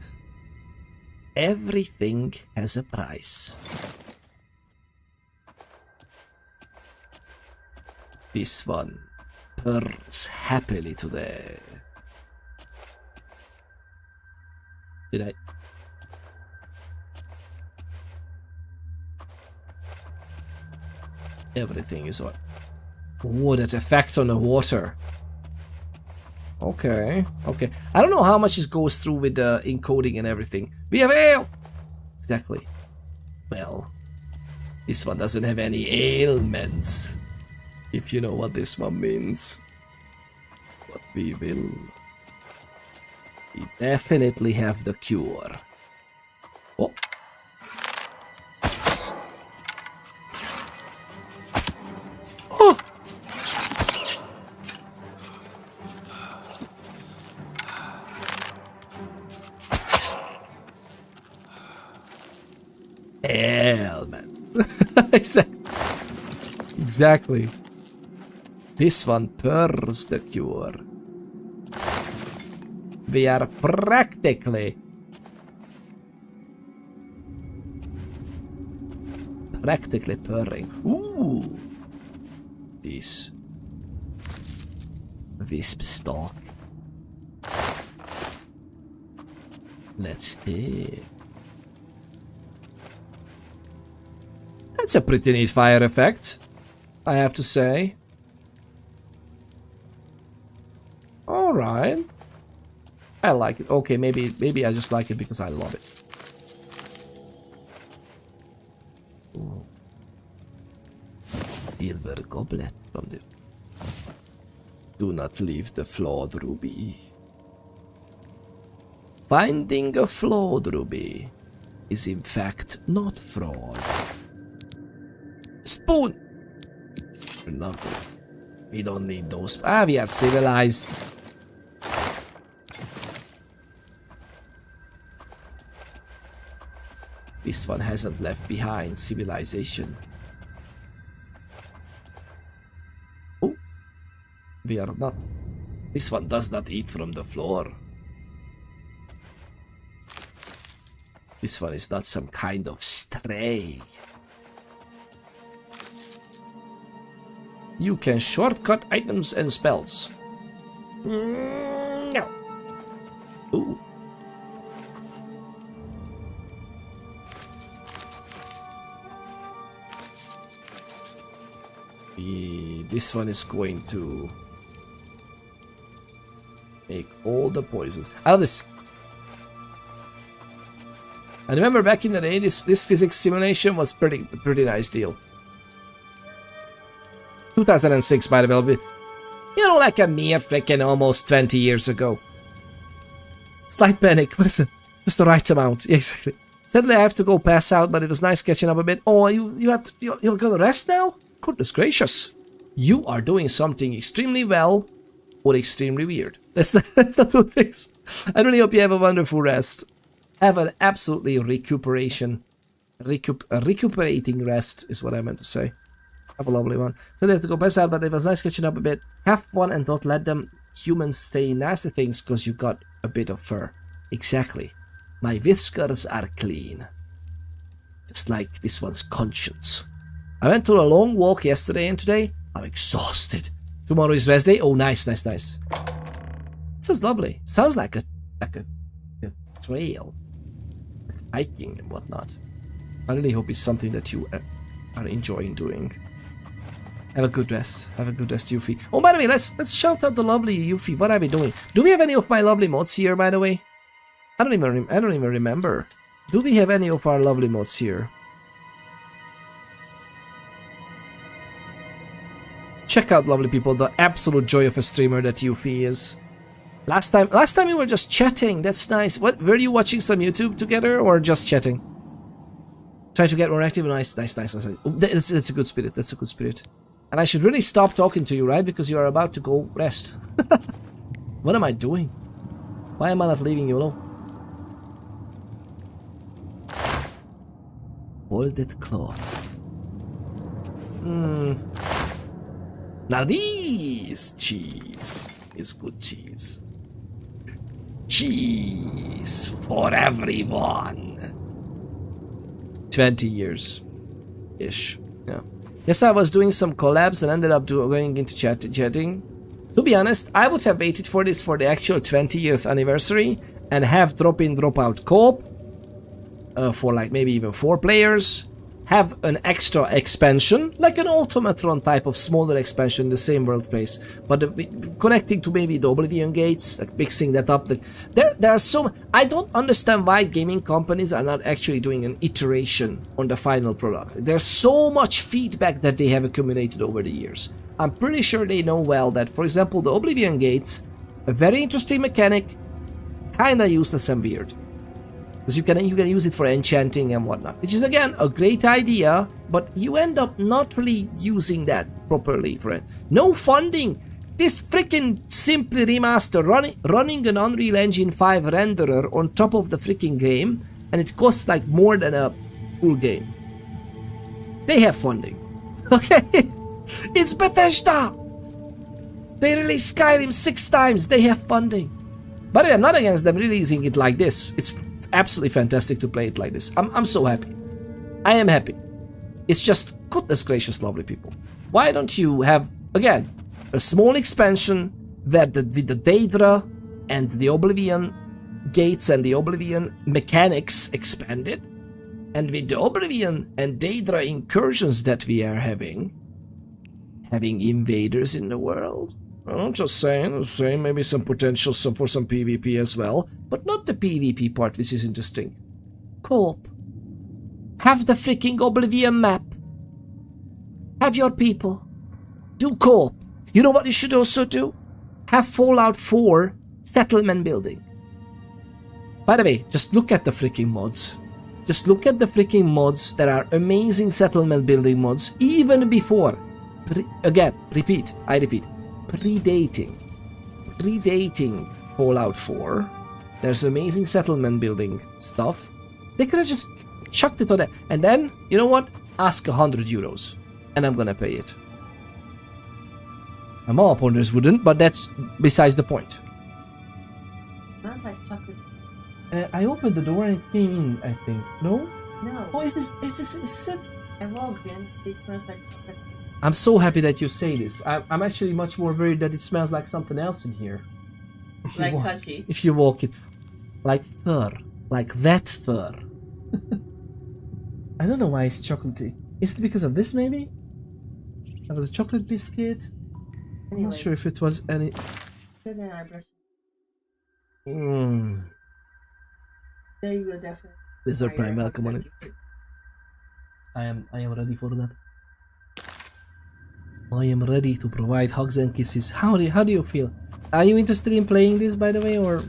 Everything has a price. This one purrs happily today. Did I? Everything is on. Oh, that effect on the water. Okay, okay. I don't know how much it goes through with the encoding and everything. We have ale! Exactly. Well, this one doesn't have any ailments. If you know what this one means. But we will. We definitely have the cure. Oh. Oh. Ailment. Exactly. This one purrs the cure. We are practically purring. Ooh, this wisp stalk. Let's take. That's a pretty neat fire effect, I have to say. All right. I like it. Okay, maybe I just like it because I love it. Ooh. Silver goblet from the... Do not leave the flawed ruby. Finding a flawed ruby is in fact not fraud. Spoon! Nothing. We don't need those. Ah, we are civilized. This one hasn't left behind civilization. Oh, we are not. This one does not eat from the floor. This one is not some kind of stray. You can shortcut items and spells. No. Ooh. This one is going to make all the poisons. I love this. I remember back in the day, this physics simulation was pretty nice deal. 2006, by the way. You know, like a mere freaking almost 20 years ago. Slight panic. What is it? Just the right amount. Yeah, exactly. Sadly, I have to go pass out, but it was nice catching up a bit. Oh, you're gonna rest now? Goodness gracious. You are doing something extremely well or extremely weird. That's the two things. I really hope you have a wonderful rest. Have an absolutely recuperating rest is what I meant to say. Have a lovely one. So they have to go pass out, but it was nice catching up a bit. Have fun and don't let them humans say nasty things because you got a bit of fur. Exactly. My whiskers are clean. Just like this one's conscience. I went to a long walk yesterday and today I'm exhausted. Tomorrow is rest day. Oh, nice. This is lovely. Sounds like a trail. Hiking and whatnot. I really hope it's something that you are enjoying doing. Have a good rest. Have a good rest, Yuffie. Oh, by the way, let's shout out the lovely Yuffie. What are we doing? Do we have any of my lovely mods here, by the way? I don't even remember. Do we have any of our lovely mods here? Check out, lovely people, the absolute joy of a streamer that Yuffie is. Last time we were just chatting. That's nice. What, were you watching some YouTube together or just chatting? Try to get more active. Nice. Oh, that's a good spirit. That's a good spirit. And I should really stop talking to you, right? Because you are about to go rest. What am I doing? Why am I not leaving you alone? Folded cloth. Now this cheese is good cheese. Cheese for everyone. 20 years-ish, yeah. Yes, I was doing some collabs and ended up going into chatting. To be honest, I would have waited for this for the actual 20th anniversary and have drop-in, drop-out co-op for like maybe even 4 players. Have an extra expansion, like an Automatron type of smaller expansion in the same world place, but connecting to maybe the Oblivion gates, like mixing that up. There are so... I don't understand why gaming companies are not actually doing an iteration on the final product. There's so much feedback that they have accumulated over the years. I'm pretty sure they know well that, for example, the Oblivion gates, a very interesting mechanic, kinda useless and weird. Because you can use it for enchanting and whatnot, which is again a great idea, but you end up not really using that properly for it. No funding. This freaking simply remaster running an Unreal Engine 5 renderer on top of the freaking game, and it costs like more than a full game. They have funding. Okay? It's Bethesda! They released Skyrim 6 times, they have funding. By the way, I'm not against them releasing it like this. It's absolutely fantastic to play it like this. I'm so happy. I am happy. It's just, goodness gracious, lovely people. Why don't you have, again, a small expansion that with the Daedra and the Oblivion gates and the Oblivion mechanics expanded, and with the Oblivion and Daedra incursions that we are having invaders in the world? I'm just saying, maybe some potential for some PvP as well, but not the PvP part, which is interesting. Co-op. Have the freaking Oblivion map. Have your people. Do co-op. You know what you should also do? Have Fallout 4 settlement building. By the way, just look at the freaking mods. Just look at the freaking mods. There are amazing settlement building mods, even before. I repeat. Predating Fallout 4. There's amazing settlement building stuff. They could have just chucked it on there. And then, you know what? Ask €100. And I'm gonna pay it. My mom owners wouldn't, but that's besides the point. Smells like chocolate. I opened the door and it came in, I think. No? No. Oh, is this it? I walked in. It smells like chocolate. I'm so happy that you say this. I'm actually much more worried that it smells like something else in here. Like Kashi. If you walk it. Like fur. Like that fur. I don't know why it's chocolatey. Is it because of this maybe? That was a chocolate biscuit. Anyway. I'm not sure if it was any... Then I brush. Mmm. There you go, definitely. Lizard Prime, welcome on it. I am ready for that. I am ready to provide hugs and kisses. How do you feel? Are you interested in playing this, by the way, or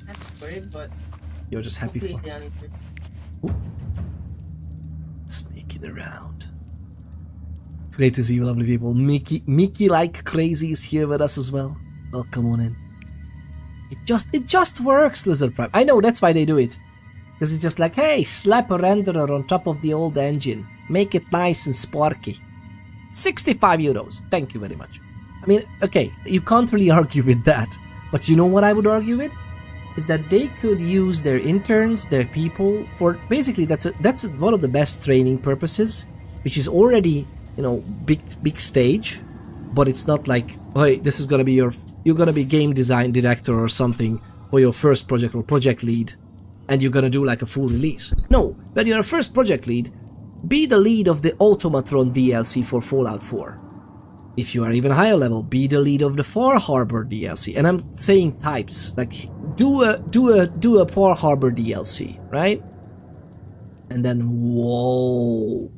I'm worried, but you're just happy for it? sneaking around? It's great to see you, lovely people. Mickey like crazy is here with us as well. Welcome on in. It just works, Lizard Prime. I know that's why they do it. Because it's just like, hey, slap a renderer on top of the old engine. Make it nice and sparky. €65. Thank you very much. I mean, okay, you can't really argue with that. But you know what I would argue with? Is that they could use their interns, their people, for basically that's one of the best training purposes, which is already, you know, big stage, but it's not like, hey, this is gonna be you're gonna be game design director or something for your first project or project lead, and you're gonna do like a full release. No, when you're a first project lead, be the lead of the Automatron DLC for Fallout 4. If you are even higher level, be the lead of the Far Harbor DLC. And I'm saying types, like do a Far Harbor DLC, right? And then whoa,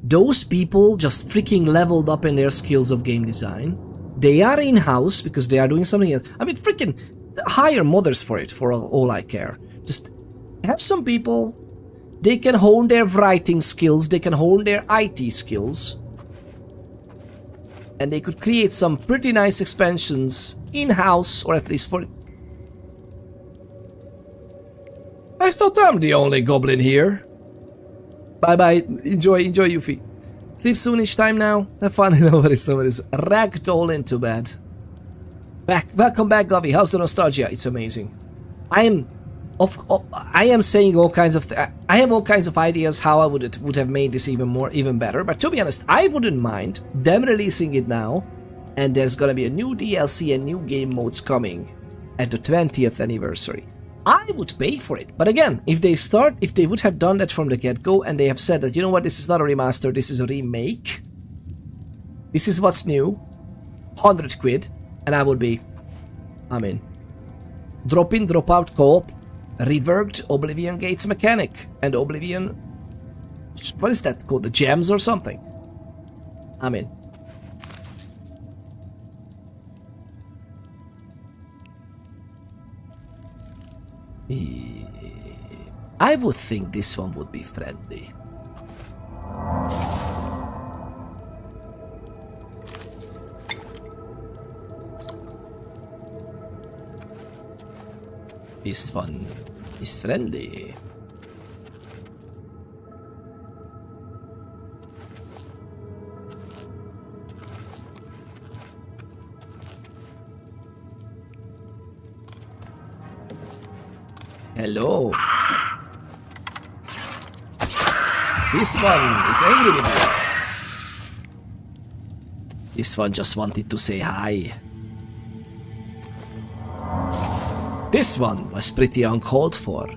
those people just freaking leveled up in their skills of game design. They are in-house because they are doing something else. I mean, freaking hire modders for it, for all I care. Just have some people. They can hone their writing skills, they can hone their IT skills, and they could create some pretty nice expansions in-house, or at least for... I thought I'm the only goblin here. Bye-bye, enjoy Yuffie. Sleep soonish time now. Have fun, no worries. Ragdoll into bed. Welcome back, Gavi. How's the nostalgia? It's amazing. I am saying all kinds of I have all kinds of ideas how I would have made this even better, but to be honest, I wouldn't mind them releasing it now, and there's gonna be a new DLC and new game modes coming at the 20th anniversary. I would pay for it, but again, if they would have done that from the get-go and they have said that, you know what, this is not a remaster, this is a remake, this is what's new, 100 quid, and I would be, I'm in. Drop in, drop out co-op, reworked Oblivion Gates mechanic, and Oblivion, what is that called, the gems or something? I'm in. I would think this one would be friendly. This one is friendly. Hello. This one is angry with me. This one just wanted to say hi. This one was pretty uncalled for.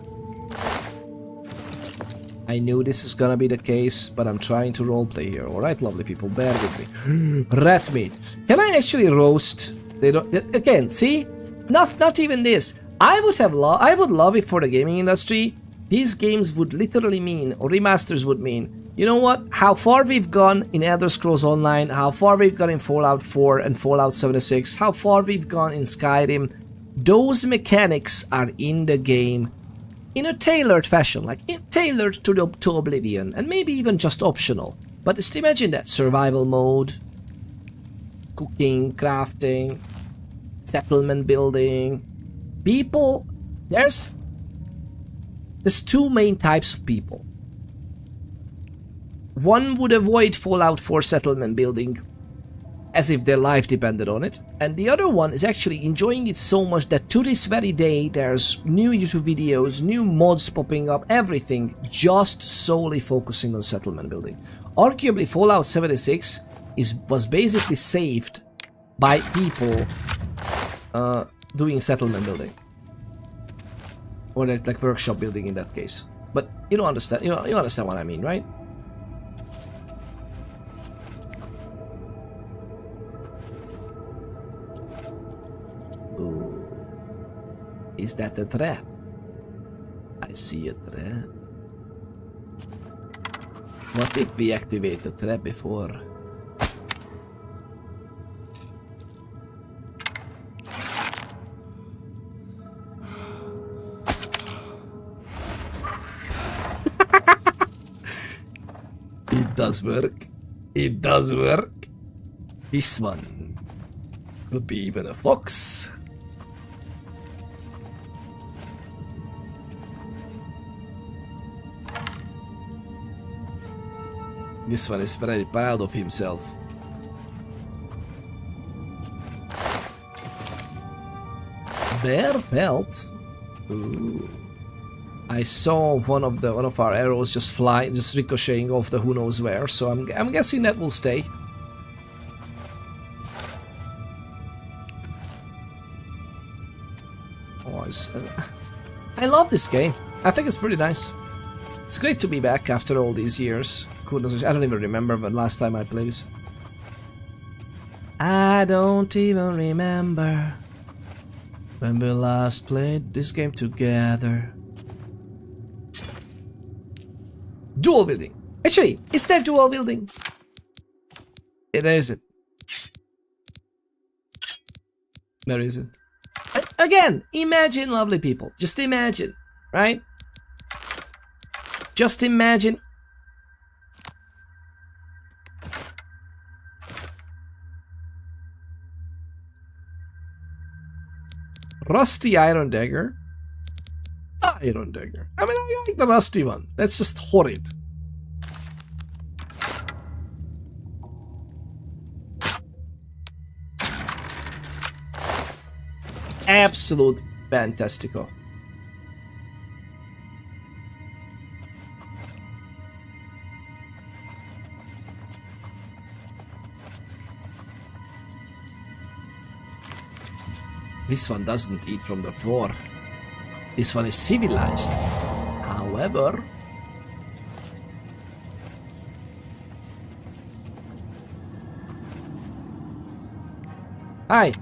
I knew this is gonna be the case, but I'm trying to roleplay here. Alright, lovely people, bear with me. Rat meat. Can I actually roast? They don't. Again, see? Not even this. I would love it for the gaming industry. These games would literally mean, or remasters would mean, you know what? How far we've gone in Elder Scrolls Online, how far we've gone in Fallout 4 and Fallout 76, how far we've gone in Skyrim. Those mechanics are in the game in a tailored fashion, like tailored to Oblivion, and maybe even just optional. But just imagine that survival mode, cooking, crafting, settlement building. People, there's two main types of people. One would avoid Fallout 4 settlement building as if their life depended on it, and the other one is actually enjoying it so much that to this very day there's new YouTube videos, new mods popping up, everything just solely focusing on settlement building. Arguably Fallout 76 was basically saved by people doing settlement building, or like workshop building in that case. But you don't understand. You understand what I mean, right? Ooh. Is that a trap? I see a trap. What if we activate the trap before? It does work. It does work. This one could be even a fox. This one is very proud of himself. Bear pelt. Ooh. I saw one of our arrows just ricocheting off the who knows where, so I'm guessing that will stay. Oh, I love this game. I think it's pretty nice. It's great to be back after all these years. Goodness, I don't even remember the last time I played this. I don't even remember when we last played this game together. Dual wielding. Actually, is there dual wielding? There isn't. There isn't. Again, imagine, lovely people. Just imagine, right? Just imagine. Rusty iron dagger. Iron dagger. I mean, I like the rusty one. That's just horrid. Absolute fantastico. This one doesn't eat from the floor. This one is civilized. However... Hi.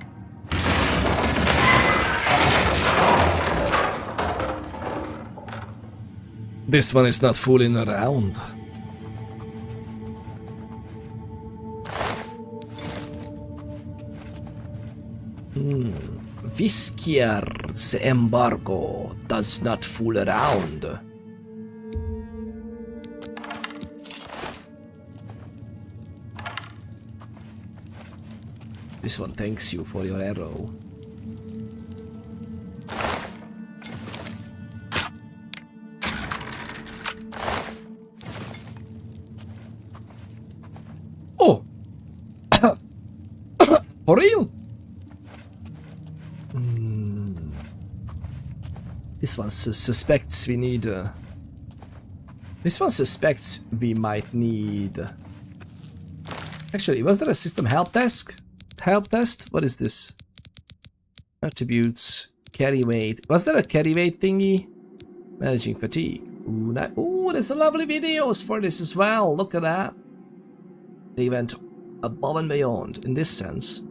This one is not fooling around. Whiske'yrrs M'bargo does not fool around. This one thanks you for your arrow. Oh! For real? This one suspects we need... This one suspects we might need... Actually, was there a system help desk? Help test? What is this? Attributes, carry weight. Was there a carry weight thingy? Managing fatigue. Ooh, ooh, there's some lovely videos for this as well. Look at that. They went above and beyond in this sense.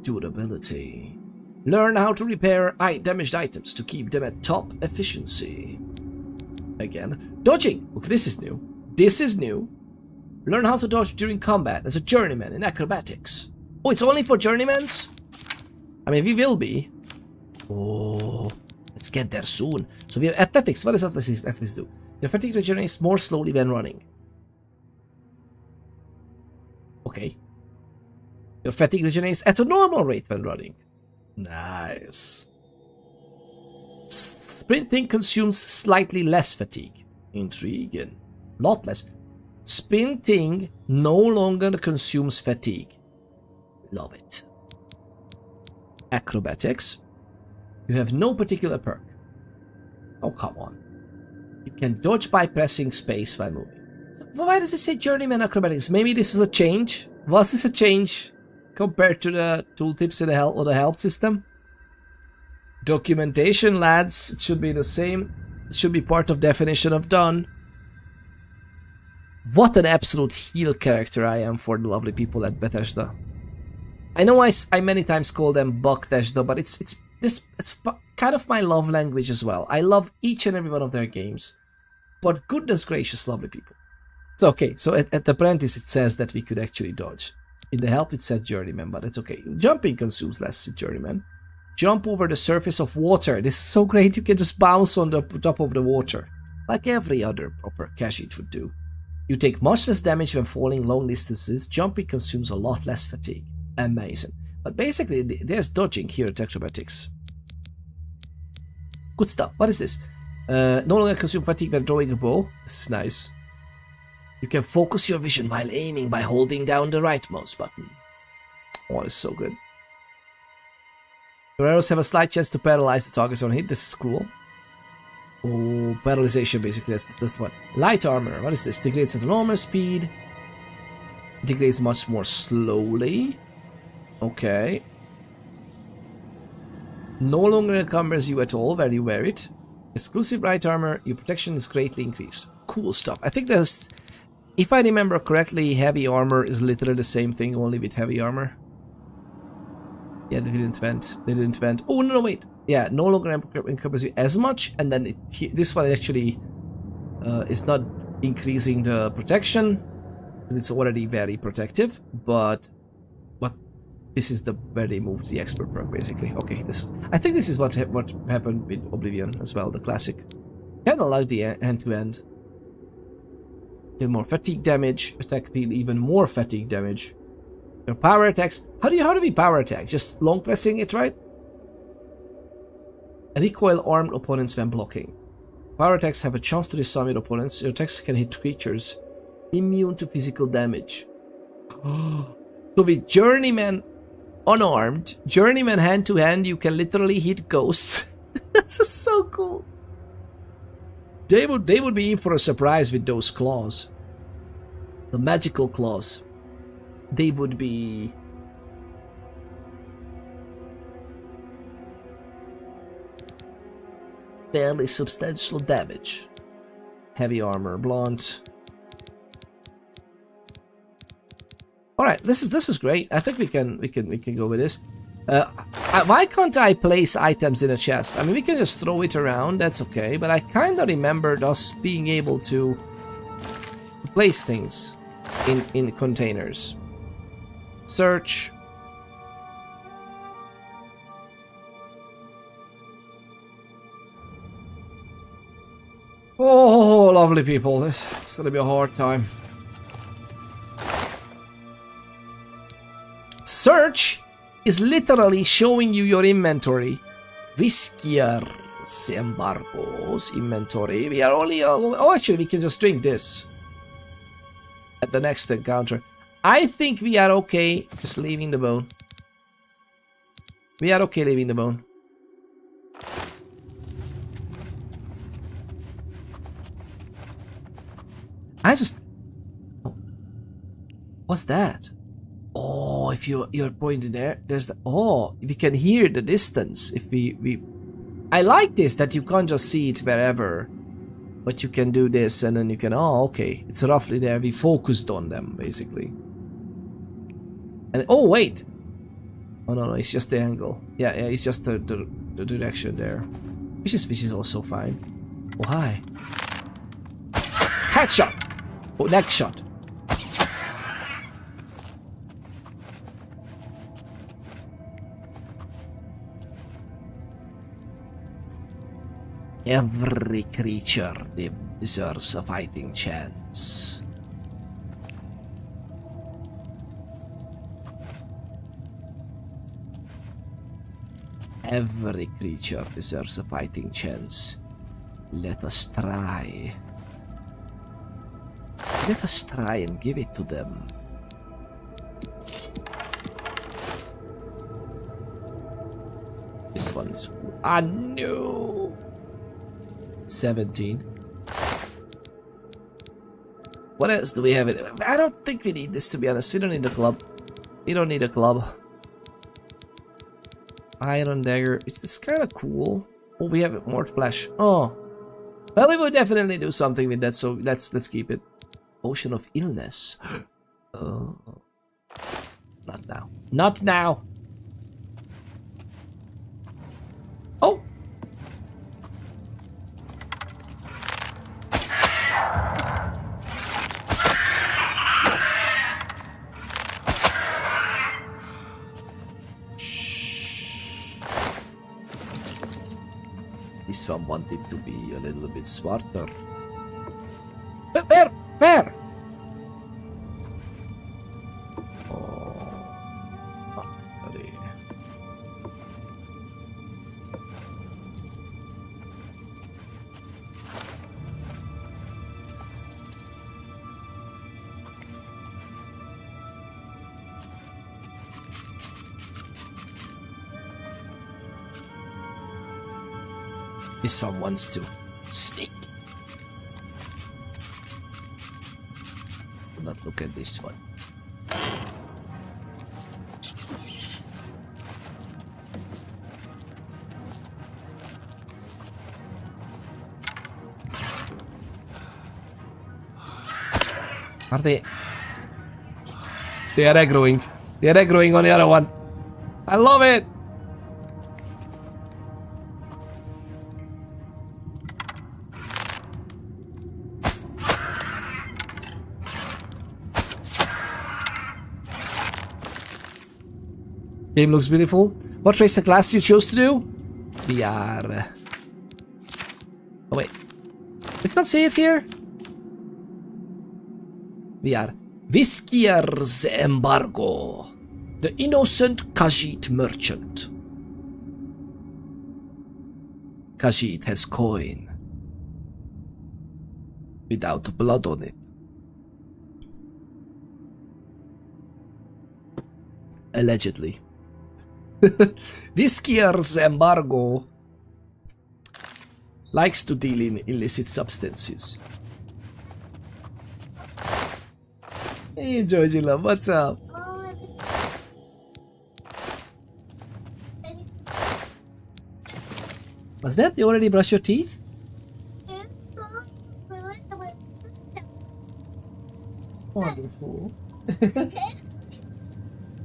Durability. Learn how to repair damaged items to keep them at top efficiency. Again. Dodging. Look, this is new. This is new. Learn how to dodge during combat as a journeyman in acrobatics. Oh, it's only for journeymans? I mean, we will be. Oh, let's get there soon. So we have athletics. What does athletics do? Your fatigue regenerates more slowly when running. Okay. Your fatigue regenerates at a normal rate when running. Nice. Sprinting consumes slightly less fatigue. Intriguing. Not less. Sprinting no longer consumes fatigue. Love it. Acrobatics. You have no particular perk. Oh, come on. You can dodge by pressing space while moving. So why does it say journeyman acrobatics? Maybe this was a change? Was this a change compared to the tooltips in the help or the help system? Documentation, lads. It should be the same. It should be part of definition of done. What an absolute heel character I am for the lovely people at Bethesda. I know I many times call them Bethesda, but it's kind of my love language as well. I love each and every one of their games. But goodness gracious, lovely people. So okay, so at the apprentice it says that we could actually dodge. In the help it says journeyman, but it's okay. Jumping consumes less journeyman. Jump over the surface of water. This is so great, you can just bounce on the top of the water. Like every other proper Khajiit would do. You take much less damage when falling long distances. Jumping consumes a lot less fatigue. Amazing. But basically, there's dodging here at acrobatics. Good stuff. What is this? No longer consume fatigue when drawing a bow. This is nice. You can focus your vision while aiming by holding down the right mouse button. Oh, it's so good. Your arrows have a slight chance to paralyze the targets on hit. This is cool. Oh, paralyzation basically. That's the one. Light armor. What is this? Degrades at a normal speed. Degrades much more slowly. Okay. No longer encumbers you at all when you wear it. Exclusive light armor, your protection is greatly increased. Cool stuff. I think there's... If I remember correctly, heavy armor is literally the same thing, only with heavy armor. Yeah, they didn't vent. They didn't vent. Oh, no, wait. Yeah, no longer encumbers you as much, and then this one actually is not increasing the protection. It's already very protective, but this is where they moved the expert perk, basically. Okay, I think this is what happened with Oblivion as well, the classic. Kind of like the end-to-end. Deal more fatigue damage, attack deal even more fatigue damage. Your power attacks. How do we power attack? Just long pressing it, right? Recoil armed opponents when blocking. Power attacks have a chance to disarm your opponents. Your attacks can hit creatures immune to physical damage. So with Journeyman unarmed, Journeyman hand to hand, you can literally hit ghosts. This is so cool. They would be in for a surprise with those claws. The magical claws. They would be fairly substantial damage. Heavy armor, blunt. All right, this is great. I think we can go with this. Why can't I place items in a chest? I mean, we can just throw it around. That's okay. But I kind of remembered us being able to place things in containers. Search. Oh, lovely people. It's gonna be a hard time. Search is literally showing you your inventory. Whiske'yrrs M'bargo's inventory. We are only... Oh, actually, we can just drink this. At the next encounter. I think we are okay just leaving the bone. We are okay leaving the bone. I just... What's that? Oh, if you're pointing there, there's the... Oh, we can hear the distance if we... I like this, that you can't just see it wherever. But you can do this and then you can... Oh, okay. It's roughly there. We focused on them, basically. And... Oh, wait! Oh, no, it's just the angle. Yeah, it's just the direction there. Which is also fine. Oh, hi. Headshot! Oh, neck shot. Every creature deserves a fighting chance. Every creature deserves a fighting chance. Let us try. Let us try and give it to them. This one is cool. Ah, no! 17. What else do we have? I don't think we need this, to be honest. We don't need a club. We don't need a club. Iron dagger. Is this kind of cool? Oh, we have more flesh. Oh. Well, we will definitely do something with that, so let's keep it. Potion of illness. Oh. Not now. Not now. Oh. This one wanted to be a little bit smarter. Where? Where? Oh, not very. This one wants to sneak. Do not look at this one. Are they? They are aggroing. They are aggroing on the other one. I love it. Game looks beautiful. What race and class you chose to do? We are... Oh wait. We can't see it here? We are Whiske'yrrs M'bargo, the innocent Khajiit merchant. Khajiit has coin without blood on it. Allegedly. Whiske'yrrs M'bargo likes to deal in illicit substances. Hey, Georgie love, what's up? Was that? You already brushed your teeth? Wonderful.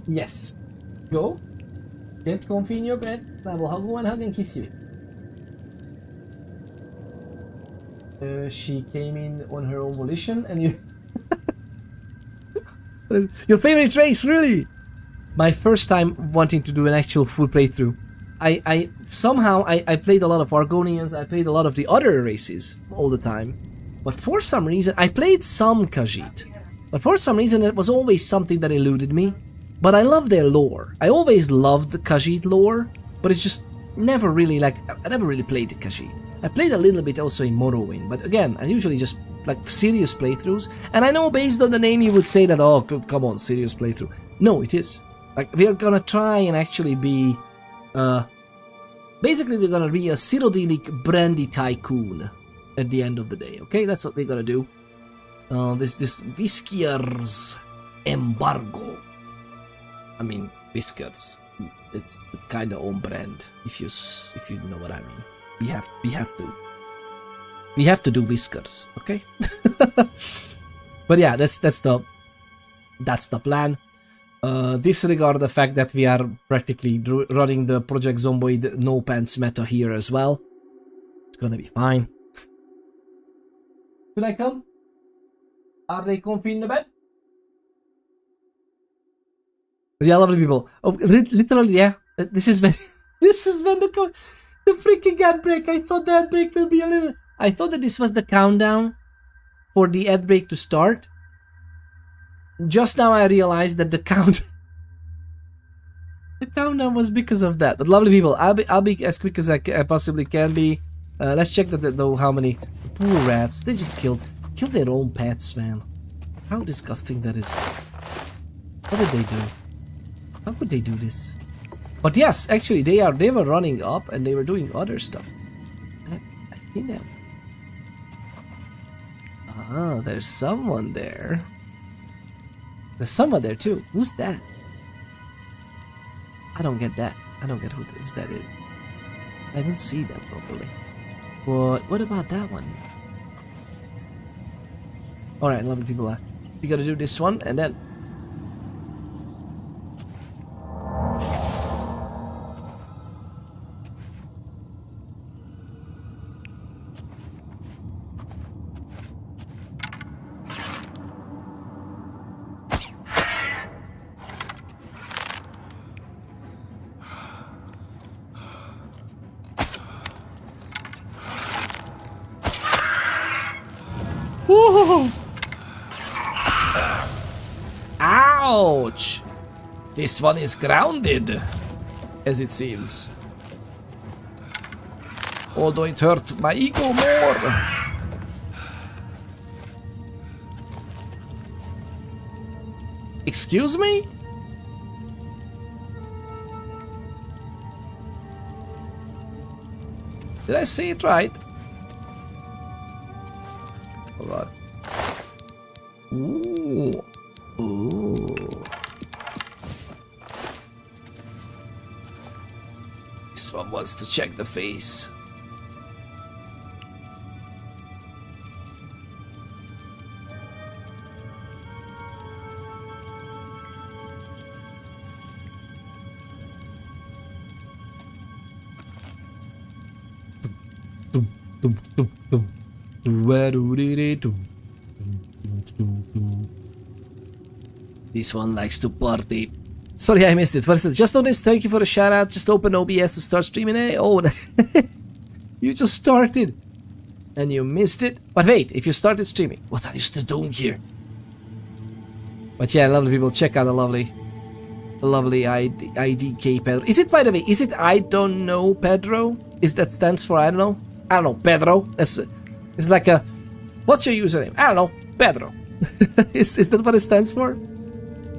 Yes. Go. Get comfy in your bed. I will go and hug and kiss you. She came in on her own volition and you... Your favorite race, really? My first time wanting to do an actual full playthrough. I somehow played a lot of Argonians, I played a lot of the other races all the time. But for some reason, I played some Khajiit. But for some reason, it was always something that eluded me. But I love their lore. I always loved the Khajiit lore, but it's just never really like, I never really played the Khajiit. I played a little bit also in Morrowind, but again, I usually just like serious playthroughs. And I know based on the name you would say that, oh, come on, serious playthrough. No, it is. Like, we are gonna try and actually be, basically we're gonna be a Cyrodiilic brandy tycoon at the end of the day, okay? That's what we're gonna do. This Whiske'yrrs M'bargo. I mean, Whiske'yrrs. It's kind of on brand, if you know what I mean. We have to do Whiske'yrrs, okay? But yeah, that's the plan. Disregard the fact that we are practically running the Project Zomboid no pants meta here as well. It's gonna be fine. Should I come? Are they comfy in the bed? Yeah, lovely people. Oh, literally, yeah. This is when the freaking ad break. I thought the ad break will be a little. I thought that this was the countdown for the ad break to start. Just now I realized that the countdown was because of that. But lovely people, I'll be as quick as I possibly can be. Let's check though how many poor rats. They just killed their own pets, man. How disgusting that is. What did they do? How could they do this? But yes, actually they were running up and they were doing other stuff. I think that. Ah, there's someone there. There's someone there too. Who's that? I don't get that. I don't get who that is. I didn't see that properly. But what about that one? Alright, lovely people. We gotta do this one and then. Whoa! Ouch! This one is grounded, as it seems. Although it hurt my ego more. Excuse me? Did I say it right? Oh god. Ooh. Ooh. This one wants to check the face. This one likes to party. Sorry, I missed it. What is it? Just noticed. Thank you for the shout out. Just open OBS to start streaming. Oh, you just started and you missed it. But wait, if you started streaming, what are you still doing here? But yeah, lovely people, check out the lovely IDK Pedro. Is it, by the way, is it I don't know Pedro? Is that stands for I don't know? I don't know, Pedro. It's like a, what's your username? I don't know, Pedro. is that what it stands for?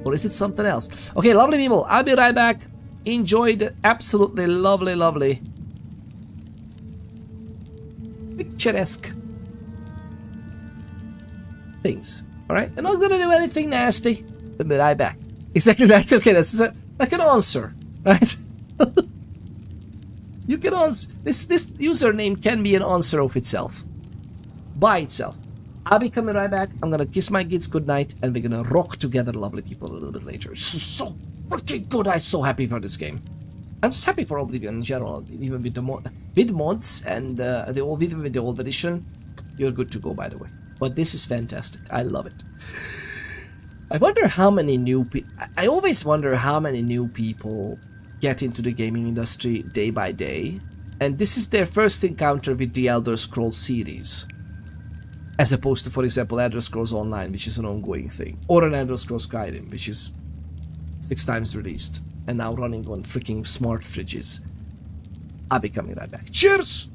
Or is it something else? Okay, lovely people, I'll be right back. Enjoy the absolutely lovely picturesque things. Alright, I'm not gonna do anything nasty. I'll be right back. Exactly that. Okay, that's like an answer, right? You can answer. This username can be an answer of itself. By itself. I'll be coming right back. I'm gonna kiss my kids goodnight, and we're gonna rock together, lovely people, a little bit later. This is so freaking good. I'm so happy for this game. I'm just happy for Oblivion in general, even with the mods and even with the old edition. You're good to go, by the way. But this is fantastic. I love it. I wonder how many new people. I always wonder how many new people get into the gaming industry day by day, and this is their first encounter with the Elder Scrolls series, as opposed to, for example, Elder Scrolls Online, which is an ongoing thing, or an Elder Scrolls Skyrim, which is 6 times released and now running on freaking smart fridges. I'll be coming right back. Cheers!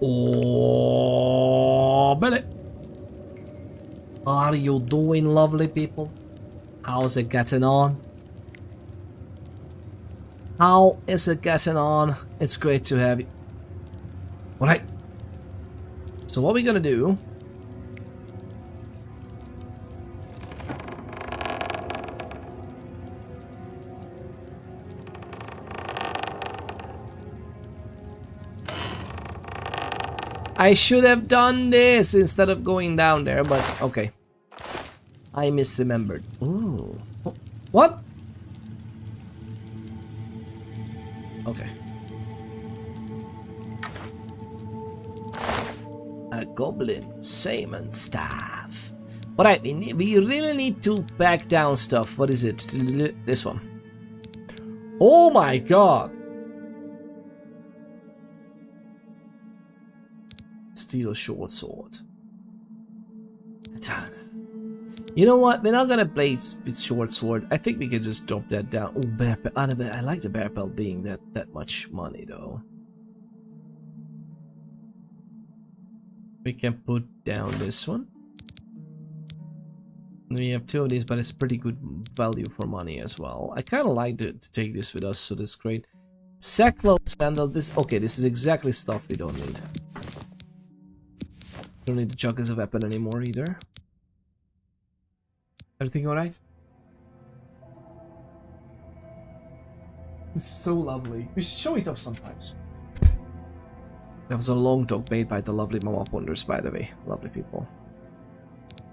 Oh, Billy. Are you doing, lovely people? How's it getting on? How is it getting on? It's great to have you. Alright. So what we're gonna do... I should have done this instead of going down there, but okay. I misremembered. Ooh. What? Okay. A goblin salmon staff. Alright, we really need to pack down stuff. What is it? This one. Oh my god! Steel short sword. Katana. You know what? We're not gonna play with short sword. I think we can just drop that down. Oh, bear pelt. I like the bear pelt being that much money though. We can put down this one. We have 2 of these, but it's pretty good value for money as well. I kind of like to take this with us, so that's great. Sackcloth sandal. This okay. This is exactly stuff we don't need. Don't need the jug as a weapon anymore either. Everything alright? This is so lovely. We should show it off sometimes. That was a long dog made by the lovely Mama Ponders, by the way. Lovely people.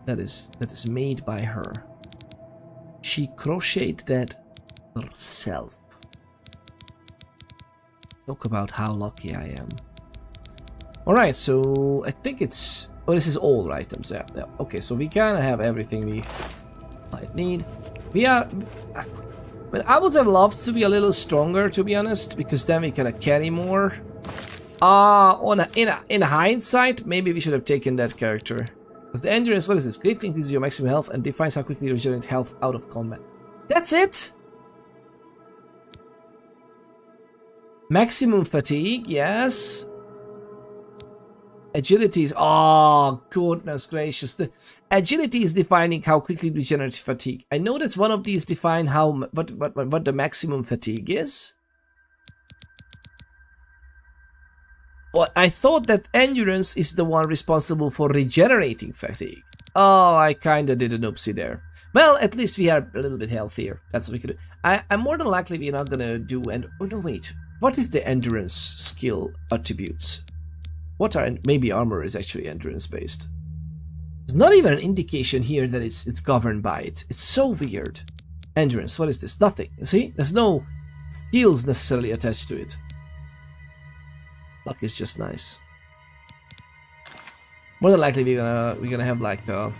That is made by her. She crocheted that herself. Talk about how lucky I am. Alright, so I think it's... Oh, this is all items, yeah. Okay, so we kind of have everything we might need. We are... But I would have loved to be a little stronger, to be honest, because then we can carry more. In hindsight, maybe we should have taken that character. Because the endurance, what is this? Greatly increases your maximum health and defines how quickly you regenerate health out of combat. That's it? Maximum fatigue, yes. Agility is... Oh, goodness gracious. The agility is defining how quickly we regenerate fatigue. I know that's one of these define how what the maximum fatigue is. But I thought that endurance is the one responsible for regenerating fatigue. Oh, I kinda did an oopsie there. Well, at least we are a little bit healthier. That's what we could do. I'm more than likely we're not gonna do... Oh no, wait. What is the endurance skill attributes? What are... Maybe armor is actually endurance based. There's not even an indication here that it's governed by it. It's so weird. Endurance, what is this? Nothing. See? There's no skills necessarily attached to it. Luck is just nice. More than likely we're gonna have like a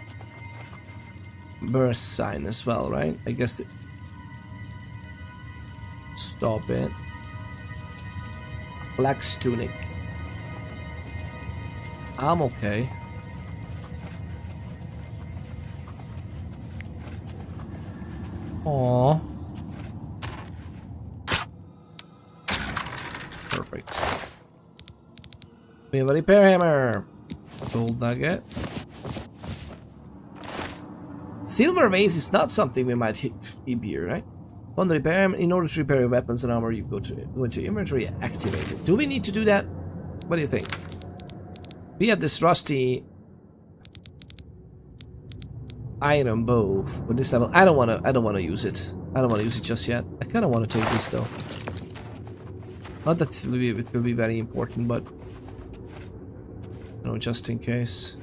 burst sign as well, right? I guess stop it. Black tunic. I'm okay. Aww. Perfect. We have a repair hammer. Gold nugget. Silver vase is not something we might keep here, right? On the repair hammer, in order to repair your weapons and armor, you go into inventory, activate it. Do we need to do that? What do you think? We have this rusty iron bow for this level. I don't wanna use it. I don't wanna use it just yet. I kinda wanna take this though. Not that it will be very important, but you know, just in case.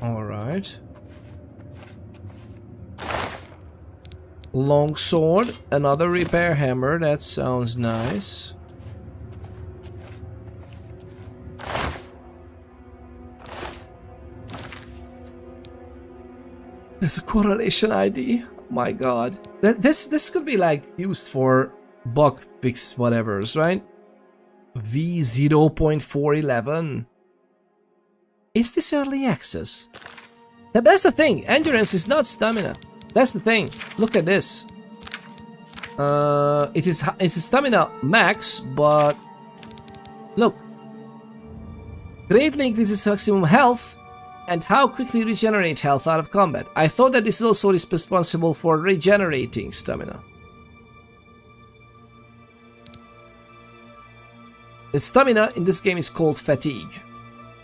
Alright. Long sword, another repair hammer, that sounds nice. There's a correlation ID. Oh my god. This could be like used for bug fix whatevers, right? V0.411. Is this early access? That's the thing. Endurance is not stamina. That's the thing. Look at this. It's a stamina max, but look. Greatly increases maximum health and how quickly regenerate health out of combat. I thought that this is also responsible for regenerating stamina. The stamina in this game is called fatigue.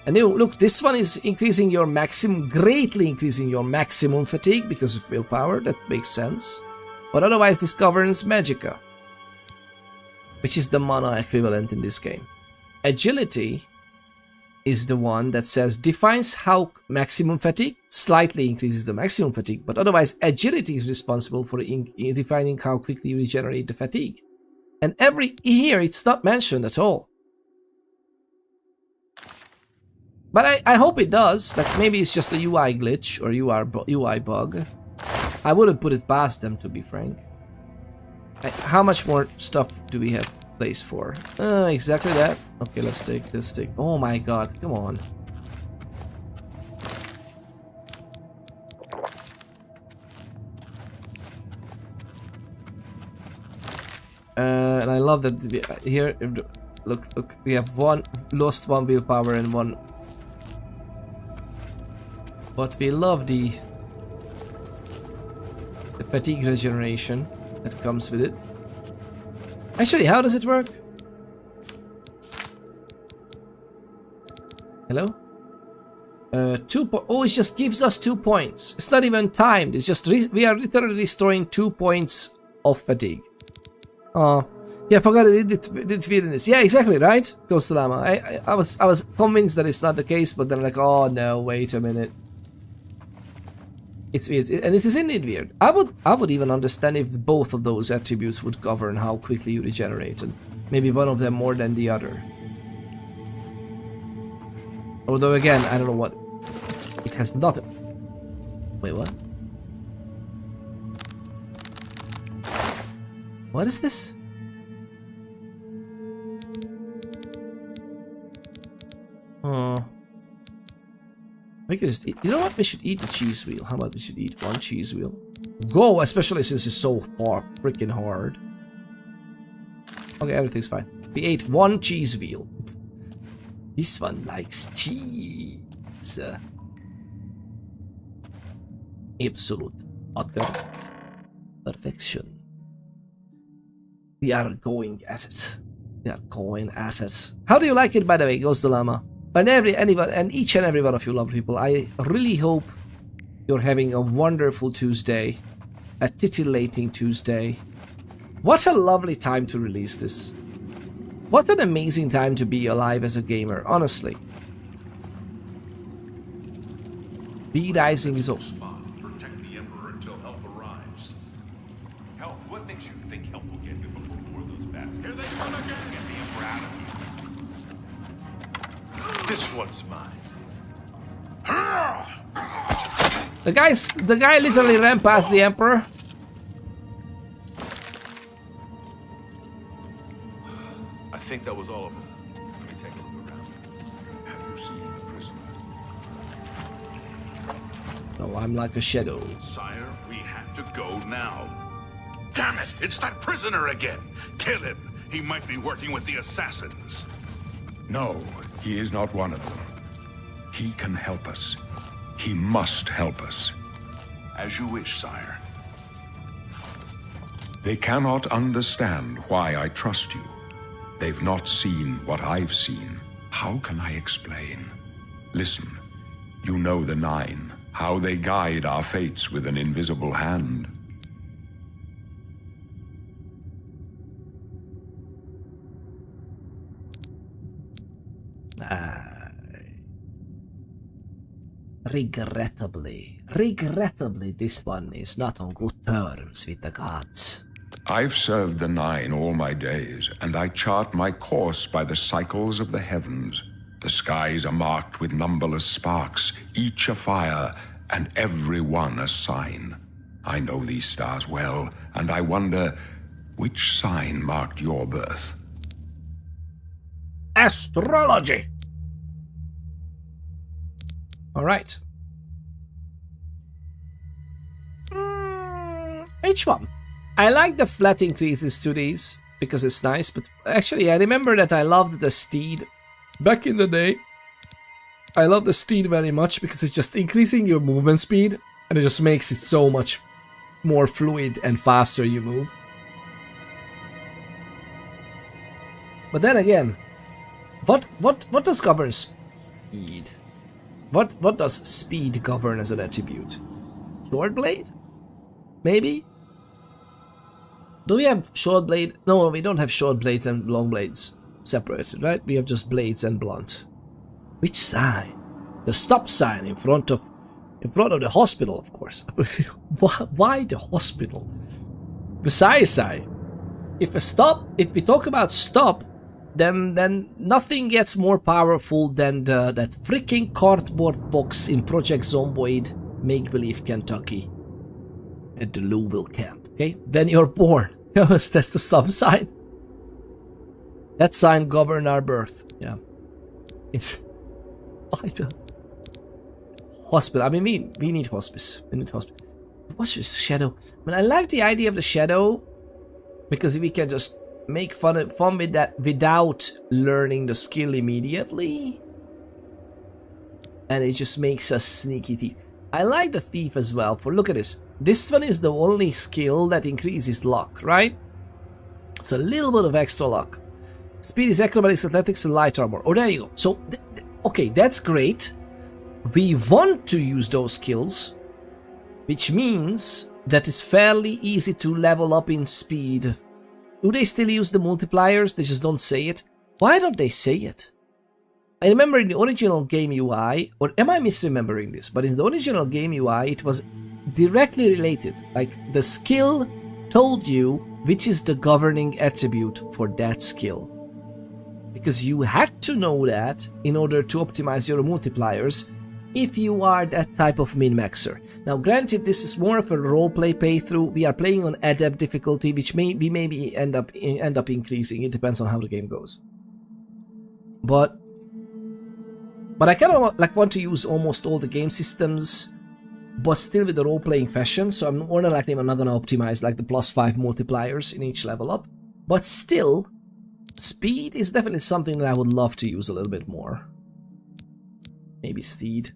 And you look, this one is increasing your maximum, greatly increasing your maximum fatigue because of willpower. That makes sense. But otherwise, this governs Magicka, which is the mana equivalent in this game. Agility is the one that says defines how maximum fatigue, slightly increases the maximum fatigue, but otherwise agility is responsible for defining how quickly you regenerate the fatigue. And here it's not mentioned at all. But I hope it does. Like maybe it's just a UI glitch or UI bug. I wouldn't put it past them, to be frank. How much more stuff do we have place for? Exactly that. Okay, let's take. Oh my god, come on. And I love that here. Look, we have lost one willpower and one. But we love the fatigue regeneration that comes with it. Actually, how does it work? Hello? 2 points. Oh, it just gives us 2 points. It's not even timed. It's just we are literally restoring 2 points of fatigue. Oh, yeah, I forgot it did feed in this. Yeah, exactly, right? Ghost Llama. I was convinced that it's not the case, but then like, oh no, wait a minute. It's weird, and it is indeed weird. I would even understand if both of those attributes would govern how quickly you regenerate, and maybe one of them more than the other. Although again, I don't know what. It has nothing. Wait, what? What is this? Oh. We could just eat. You know what? We should eat the cheese wheel. How about we should eat 1 cheese wheel? Go, especially since it's so far freaking hard. Okay, everything's fine. We ate 1 cheese wheel. This one likes cheese. Absolute utter perfection. We are going at it. We are going at it. How do you like it, by the way, Ghost Llama? And each and every one of you lovely people, I really hope you're having a wonderful Tuesday, a titillating Tuesday. What a lovely time to release this. What an amazing time to be alive as a gamer, honestly. Be Rising is over. Protect the Emperor until help arrives. Help? What makes you think help will get here before more of those bastards? Here they come again! Get the Emperor out of here. This one's mine. The guy literally ran past the Emperor. I think that was all of them. Let me take a look around. Have you seen the prisoner? No, I'm like a shadow. Sire, we have to go now. Damn it! It's that prisoner again! Kill him! He might be working with the assassins. No, he is not one of them. He can help us. He must help us. As you wish, sire. They cannot understand why I trust you. They've not seen what I've seen. How can I explain? Listen, you know the 9, how they guide our fates with an invisible hand. Regrettably, this one is not on good terms with the gods. I've served the 9 all my days, and I chart my course by the cycles of the heavens. The skies are marked with numberless sparks, each a fire, and every one a sign. I know these stars well, and I wonder which sign marked your birth. Astrology. Alright. Which one? I like the flat increases to these because it's nice, but actually I remember that I loved the steed back in the day. I love the steed very much because it's just increasing your movement speed and it just makes it so much more fluid and faster you move. But then again, what does govern speed? What does speed govern as an attribute? Short blade? Maybe? Do we have short blade? No, we don't have short blades and long blades separated, right? We have just blades and blunt. Which sign? The stop sign in front of the hospital, of course. Why the hospital? Besides, if we talk about stop, then nothing gets more powerful than that freaking cardboard box in Project Zomboid Make-Believe Kentucky at the Louisville camp, okay? When you're born. Yes, that's the stop sign. That sign governed our birth, yeah. It's... I don't... Hospital, I mean, we need hospice. We need hospice. What's this shadow? I mean, I like the idea of the shadow because we can just make fun with that without learning the skill immediately. And it just makes us sneaky thief. I like the thief as well. For look at this. This one is the only skill that increases luck, right? It's a little bit of extra luck. Speed is acrobatics, athletics, and light armor. Oh, there you go. So, okay, that's great. We want to use those skills, which means that it's fairly easy to level up in speed. Do they still use the multipliers? They just don't say it. Why don't they say it? I remember in the original game UI, or am I misremembering this? But in the original game UI, it was directly related. Like, the skill told you which is the governing attribute for that skill. Because you had to know that in order to optimize your multipliers if you are that type of min-maxer. Now granted, this is more of a roleplay playthrough. We are playing on adept difficulty, which we maybe end up increasing. It depends on how the game goes. But I kind of like want to use almost all the game systems, but still with the role-playing fashion. So I'm more than likely I'm not gonna optimize like the +5 multipliers in each level up. But still, speed is definitely something that I would love to use a little bit more. Maybe steed.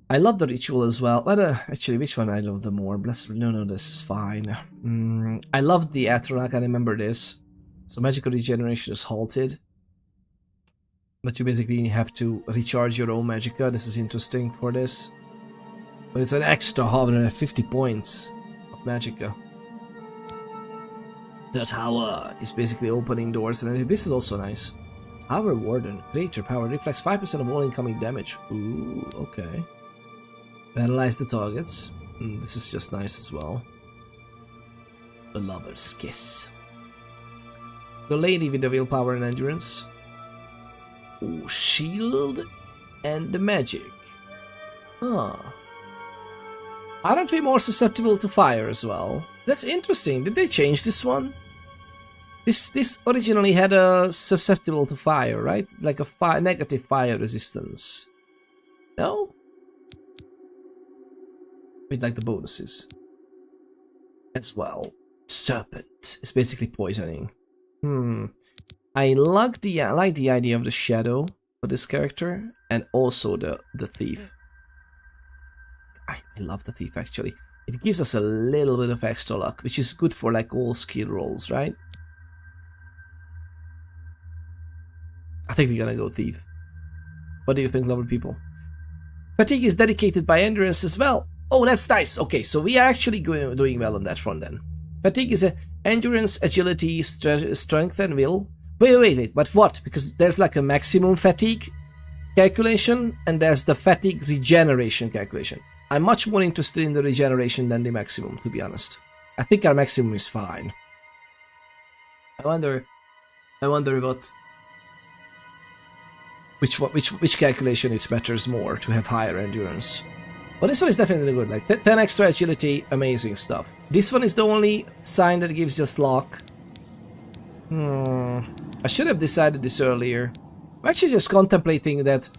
I love the ritual as well. But actually, which one I love the more? No, this is fine. I love the Atronach. I remember this. So magical regeneration is halted, but you basically have to recharge your own magicka. This is interesting for this. But it's an extra 150 points of magicka. That tower is basically opening doors, and this is also nice. Power Warden, greater power, reflects 5% of all incoming damage. Ooh, okay. Paralyze the targets. This is just nice as well. The Lover's Kiss. The lady with the willpower and endurance. Ooh, shield and the magic. Ah. Aren't we more susceptible to fire as well? That's interesting. Did they change this one? This originally had a susceptible to fire, right? Like a negative fire resistance. No? With like the bonuses. As well. Serpent is basically poisoning. I like the idea of the shadow for this character, and also the thief. I love the thief actually. It gives us a little bit of extra luck, which is good for like all skill rolls, right? I think we're gonna go thief. What do you think, lovely people? Fatigue is dedicated by endurance as well. Oh, that's nice. Okay, so we are actually doing well on that front then. Fatigue is endurance, agility, strength, and will. Wait, but what? Because there's like a maximum fatigue calculation, and there's the fatigue regeneration calculation. I'm much more interested in the regeneration than the maximum, to be honest. I think our maximum is fine. I wonder what... Which calculation it matters more to have higher endurance. But this one is definitely good, like 10 extra agility, amazing stuff. This one is the only sign that gives us luck. I should have decided this earlier. I'm actually just contemplating that.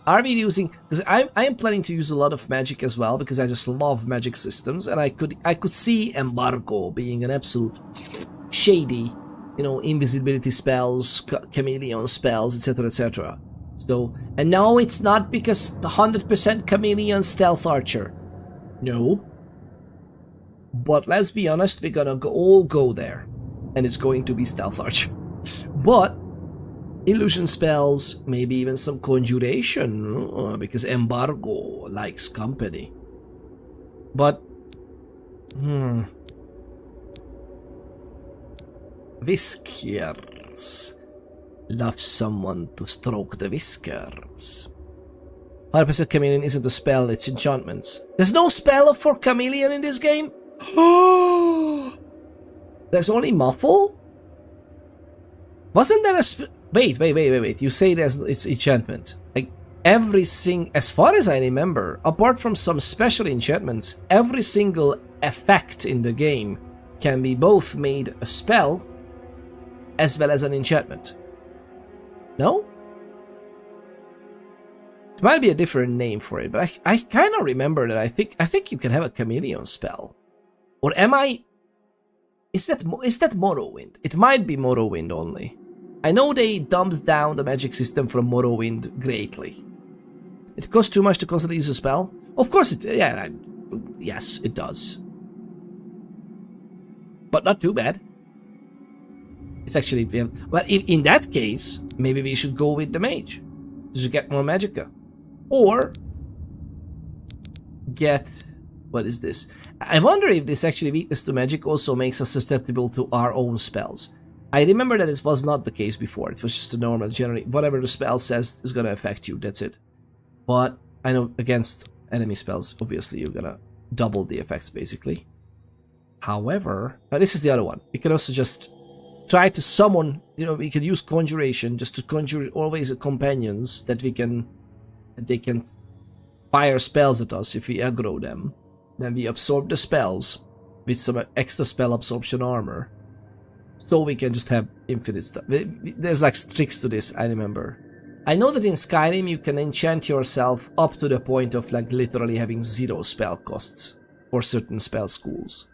Are we using? Because I am planning to use a lot of magic as well, because I just love magic systems, and I could see M'bargo being an absolute shady, you know, invisibility spells, chameleon spells, etc., etc. So, and no, it's not because 100% chameleon stealth archer. No. But let's be honest, we're gonna all go there, and it's going to be stealth archer. But illusion spells, maybe even some conjuration, because M'bargo likes company. But, Whiske'yrrs. Love someone to stroke the whiskers. 100% chameleon isn't a spell, it's enchantments. There's no spell for chameleon in this game? There's only muffle? Wasn't there a Wait. You say it's enchantment. Like, as far as I remember, apart from some special enchantments, every single effect in the game can be both made a spell as well as an enchantment. No? It might be a different name for it, but I kind of remember that I think you can have a chameleon spell. Or am I... Is that Morrowind? It might be Morrowind only. I know they dumbed down the magic system from Morrowind greatly. It costs too much to constantly use a spell? Of course it... Yeah, yes, it does. But not too bad. It's actually... Well, in that case, maybe we should go with the mage. To get more magicka. Or... get... What is this? I wonder if this actually weakness to magic also makes us susceptible to our own spells. I remember that it was not the case before. It was just a normal generate. Whatever the spell says is gonna affect you. That's it. But I know against enemy spells, obviously you're gonna double the effects basically. However, this is the other one. We can also just try to summon. You know, we could use conjuration just to conjure always companions that they can fire spells at us if we aggro them. Then we absorb the spells with some extra spell absorption armor. So we can just have infinite stuff. There's like tricks to this, I remember. I know that in Skyrim you can enchant yourself up to the point of like literally having 0 spell costs for certain spell schools.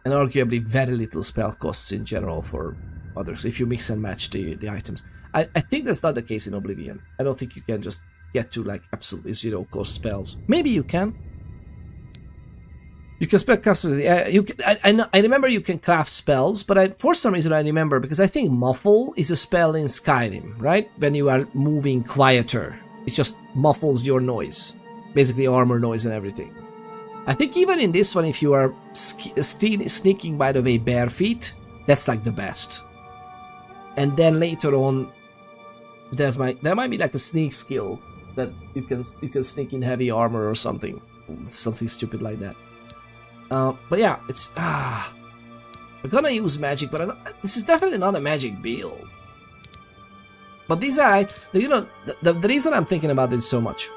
And arguably very little spell costs in general for others if you mix and match the items. I think that's not the case in Oblivion. I don't think you can just get to like absolutely 0 cost spells. Maybe you can. You can spell craft. I remember you can craft spells, but for some reason I remember because I think muffle is a spell in Skyrim, right? When you are moving quieter, it just muffles your noise, basically armor noise and everything. I think even in this one, if you are sneaking by the way bare feet, that's like the best. And then later on, there might be like a sneak skill that you can sneak in heavy armor or something stupid like that. But yeah, it's we're gonna use magic, but this is definitely not a magic build. But these are, you know, the reason I'm thinking about this so much.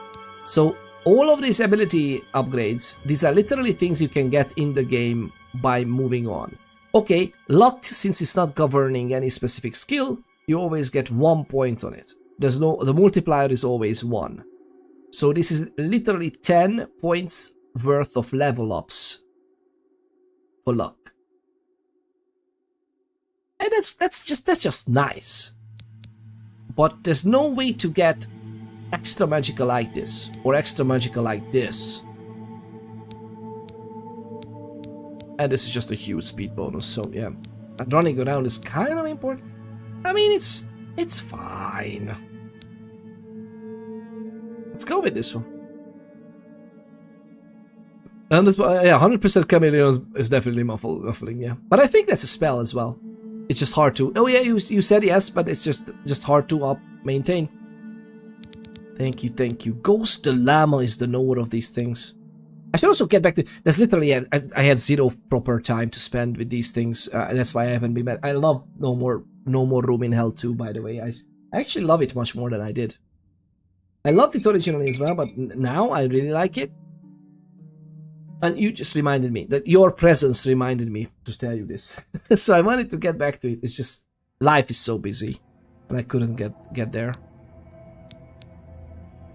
So all of these ability upgrades, these are literally things you can get in the game by moving on. Okay, luck, since it's not governing any specific skill, you always get 1 point on it. The multiplier is always 1. So this is literally 10 points worth of level ups for luck. And that's just nice. But there's no way to get extra magical like this or extra magical like this. And this is just a huge speed bonus, so yeah. And running around is kind of important. I mean, it's fine. Let's go with this one. And yeah, 100% chameleon is definitely muffling, yeah. But I think that's a spell as well. It's just hard to... Oh yeah, you said yes, but it's just hard to maintain. Thank you. Ghost the Llama is the knower of these things. I should also get back to... That's literally... I had 0 proper time to spend with these things. And that's why I haven't been back. I love No More Room in Hell 2, by the way. I actually love it much more than I did. I loved it originally as well, but now I really like it. And you just reminded me that your presence reminded me to tell you this. So I wanted to get back to it. It's just life is so busy, and I couldn't get there.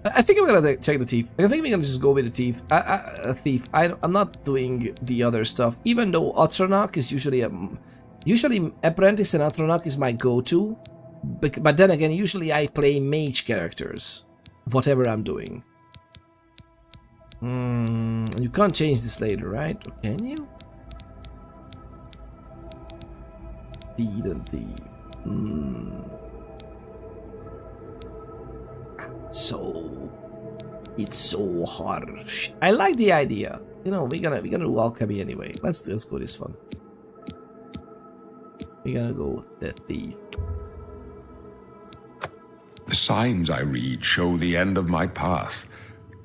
I think I'm gonna check the thief. I think we're gonna just go with the thief. I'm not doing the other stuff, even though Atronach is usually Apprentice and Atronach is my go-to. But then again, usually I play mage characters, whatever I'm doing. You can't change this later, right? Or can you? Deed and thief. So it's so harsh. I like the idea. You know, we're gonna do alchemy anyway. Let's go this one. We're gonna go with the thief. The signs I read show the end of my path.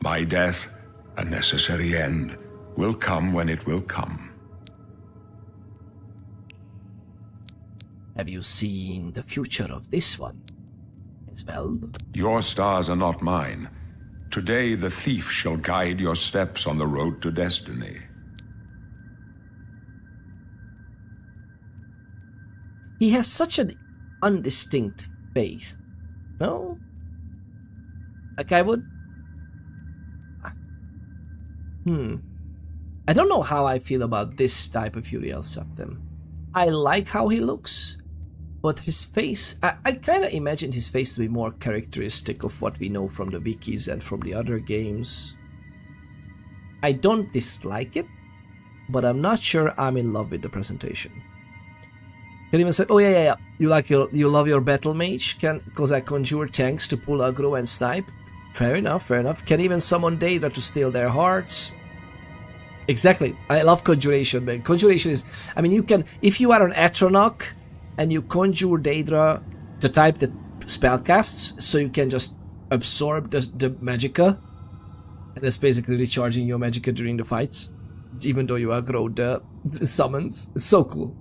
My death, a necessary end, will come when it will come. Have you seen the future of this one as well? Your stars are not mine. Today the thief shall guide your steps on the road to destiny. He has such an undistinct face. No? Like I would... I don't know how I feel about this type of Uriel Septim. I like how he looks, but his face... I kind of imagined his face to be more characteristic of what we know from the wikis and from the other games. I don't dislike it, but I'm not sure I'm in love with the presentation. Can even say, oh yeah. You love your battle mage? Because I conjure tanks to pull aggro and snipe? Fair enough. Can even summon Daedra to steal their hearts? Exactly. I love conjuration, man. Conjuration is... I mean, you can... If you are an Atronach and you conjure Daedra to type the spellcasts, so you can just absorb the magicka, and that's basically recharging your magicka during the fights, even though you aggro the summons. It's so cool.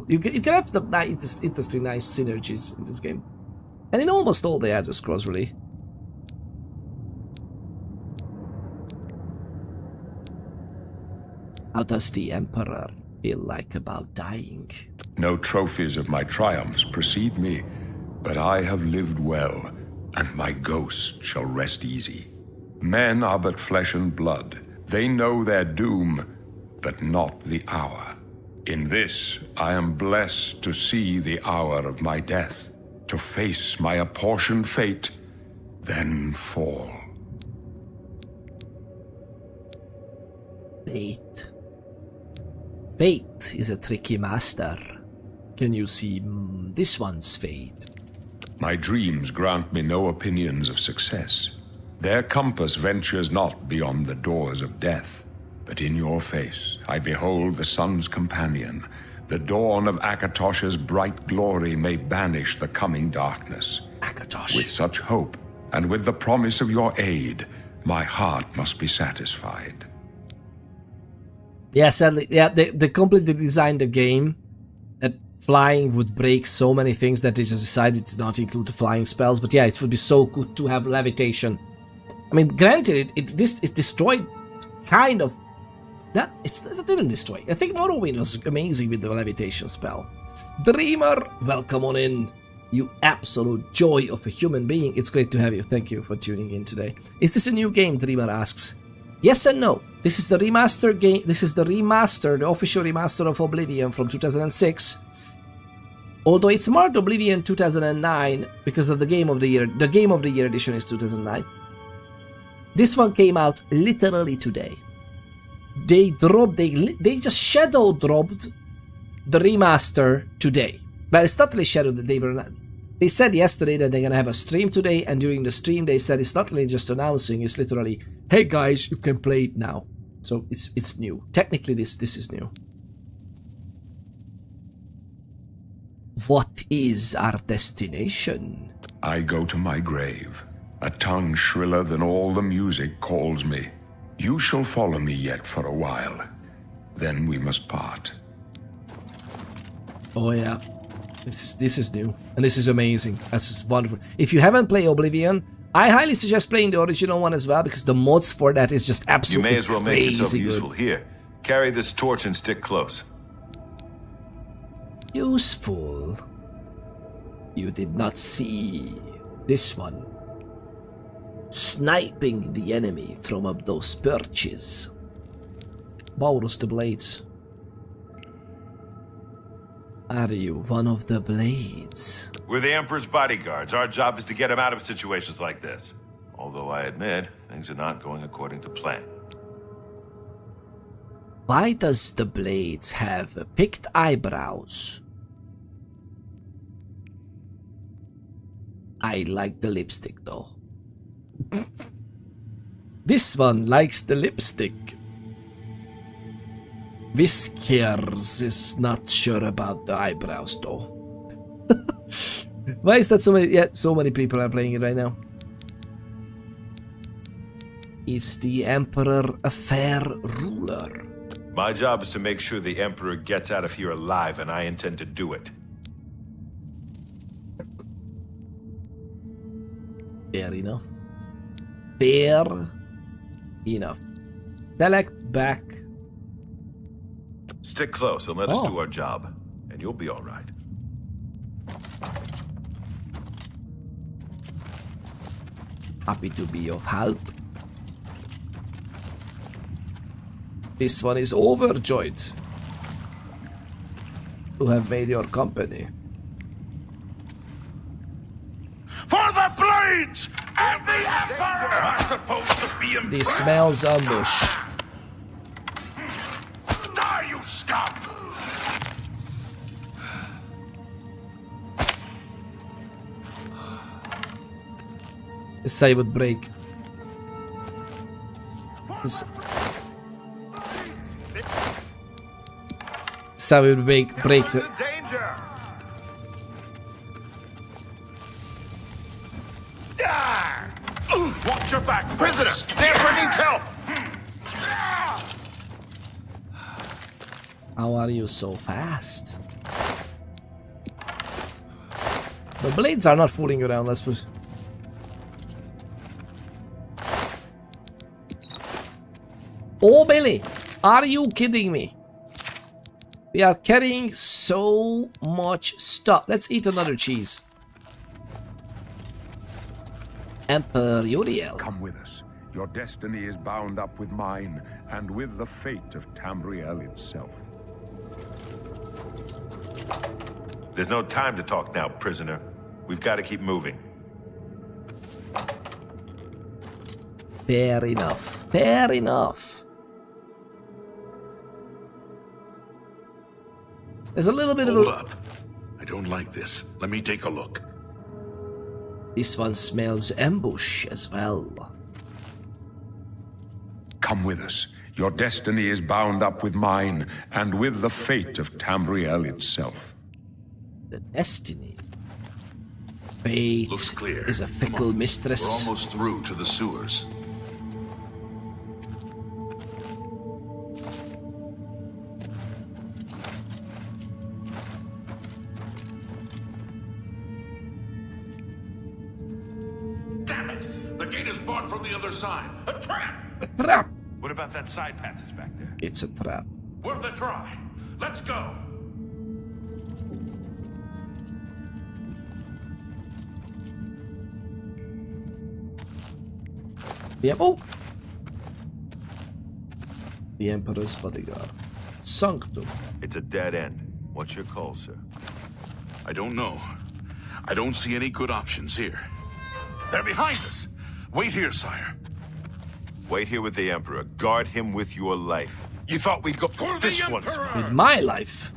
You can have some interesting, nice synergies in this game. And in almost all the Elder Scrolls, really. How does the Emperor feel like about dying? No trophies of my triumphs precede me, but I have lived well, and my ghost shall rest easy. Men are but flesh and blood. They know their doom, but not the hour. In this, I am blessed to see the hour of my death, to face my apportioned fate, then fall. Fate. Fate is a tricky master. Can you see this one's fate? My dreams grant me no opinions of success. Their compass ventures not beyond the doors of death. But in your face I behold the sun's companion. The dawn of Akatosh's bright glory may banish the coming darkness. Akatosh. With such hope, and with the promise of your aid, my heart must be satisfied. Yeah, sadly, yeah, they completely designed the game that flying would break so many things that they just decided to not include the flying spells. But yeah, it would be so good to have levitation. I mean, granted, it destroyed kind of... It didn't destroy. I think Morrowind was amazing with the levitation spell. Dreamer, welcome on in. You absolute joy of a human being. It's great to have you. Thank you for tuning in today. Is this a new game? Dreamer asks. Yes and no. This is the remaster game. This is the official remaster of Oblivion from 2006. Although it's marked Oblivion 2009 because of the Game of the Year. The Game of the Year edition is 2009. This one came out literally today. They just shadow dropped the remaster today. But it's not really shadow that they said yesterday that they're gonna have a stream today, and during the stream they said it's not really just announcing, it's literally, hey guys, you can play it now. So it's new. Technically this is new. What is our destination? I go to my grave. A tongue shriller than all the music calls me. You shall follow me yet for a while. Then we must part. Oh yeah. This is new. And this is amazing. This is wonderful. If you haven't played Oblivion, I highly suggest playing the original one as well, because the mods for that is just You absolutely may as well make yourself crazy useful. good. Here, carry this torch and stick close. Useful. You did not see this one. Sniping the enemy from up those perches. Borrows the blades. Are you one of the blades? We're the Emperor's bodyguards. Our job is to get him out of situations like this. Although I admit, things are not going according to plan. Why does the blades have picked eyebrows? I like the lipstick though. This one likes the lipstick. Whiske'yrrs is not sure about the eyebrows though. Why is that so many? Yeah, so many people are playing it right now. Is the Emperor a fair ruler? My job is to make sure the Emperor gets out of here alive, and I intend to do it. Fair enough. Fair enough. Select back. Stick close and let us Oh. do our job, and you'll be all right. Happy to be of help. This one is overjoyed to have made your company. For the blades and the Emperor! Am I supposed to be in This smells ambush. Die, you scum! This side would break. This side would break the... Danger! Watch your back, Prisoner! The Emperor needs help! How are you so fast? The blades are not fooling around, let's put... Oh, Billy! Are you kidding me? We are carrying so much stuff. Let's eat another cheese. Emperor Cyrodiil. Come with us. Your destiny is bound up with mine, and with the fate of Tamriel itself. There's no time to talk now, prisoner. We've got to keep moving. Fair enough. Fair enough. There's a little bit Hold of a... up. I don't like this. Let me take a look. This one smells ambush as well. Come with us. Your destiny is bound up with mine, and with the fate of Tamriel itself. The destiny. Fate Looks clear. is a Come fickle on. mistress. We're almost through to the sewers. Damn it! The gate is barred from the other side. A trap! A trap! What about that side passage back there? It's a trap. Worth a try. Let's go. Yeah. Oh! The Emperor's bodyguard. Sanctum. It's a dead end. What's your call, sir? I don't know. I don't see any good options here. They're behind us. Wait here, sire. Wait here with the Emperor. Guard him with your life. You thought we'd go For this the one. Emperor! With my life.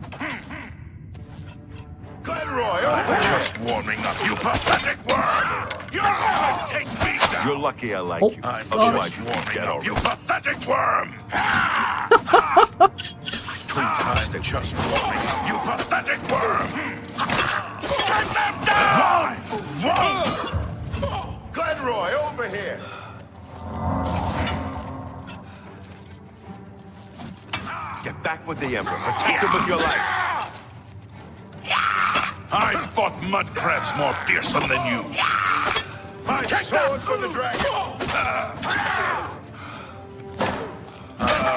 Glenroy, Just warming up, you pathetic worm! You're going to take me down! You're lucky I like Oh, you. I'm sorry. Otherwise, just you'd be warming dead up, you already. pathetic worm! I'm just warming up, you pathetic worm! Take them down! Glenroy, over here! Get back with the Emperor. Protect him with your life. I've fought mud crabs more fearsome than you. My sword for the dragon!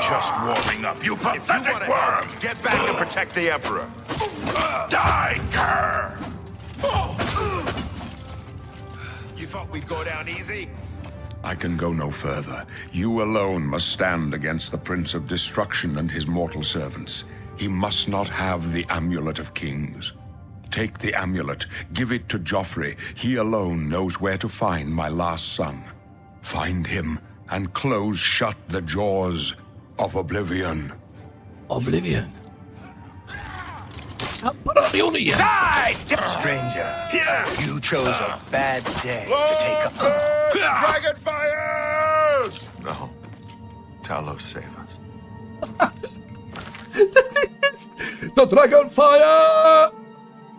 Just warming up, you If you pathetic want to worm! help, get back and protect the Emperor. Die, cur! You thought we'd go down easy? I can go no further. You alone must stand against the Prince of Destruction and his mortal servants. He must not have the Amulet of Kings. Take the amulet, give it to Joffrey. He alone knows where to find my last son. Find him and close shut the jaws of oblivion. Oblivion. But I'm the only Die! Stranger, Here! you chose a bad day to take up. The dragon fires! No. Talos, save us. The dragon fire!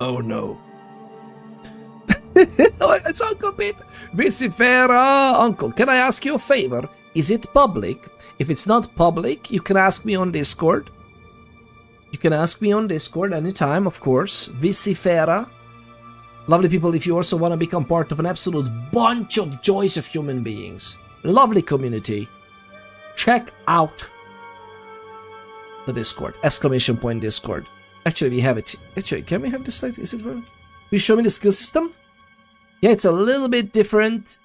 Oh no. It's Uncle Pete. Vissifera, Uncle, can I ask you a favor? Is it public? If it's not public, you can ask me on Discord. You can ask me on Discord anytime, of course. Vissifera. Lovely people, if you also want to become part of an absolute bunch of joys of human beings. Lovely community. Check out the Discord. Exclamation point Discord. Actually, we have it. Actually, can we have this like this? Is it wrong? Will you show me the skill system? Yeah, it's a little bit different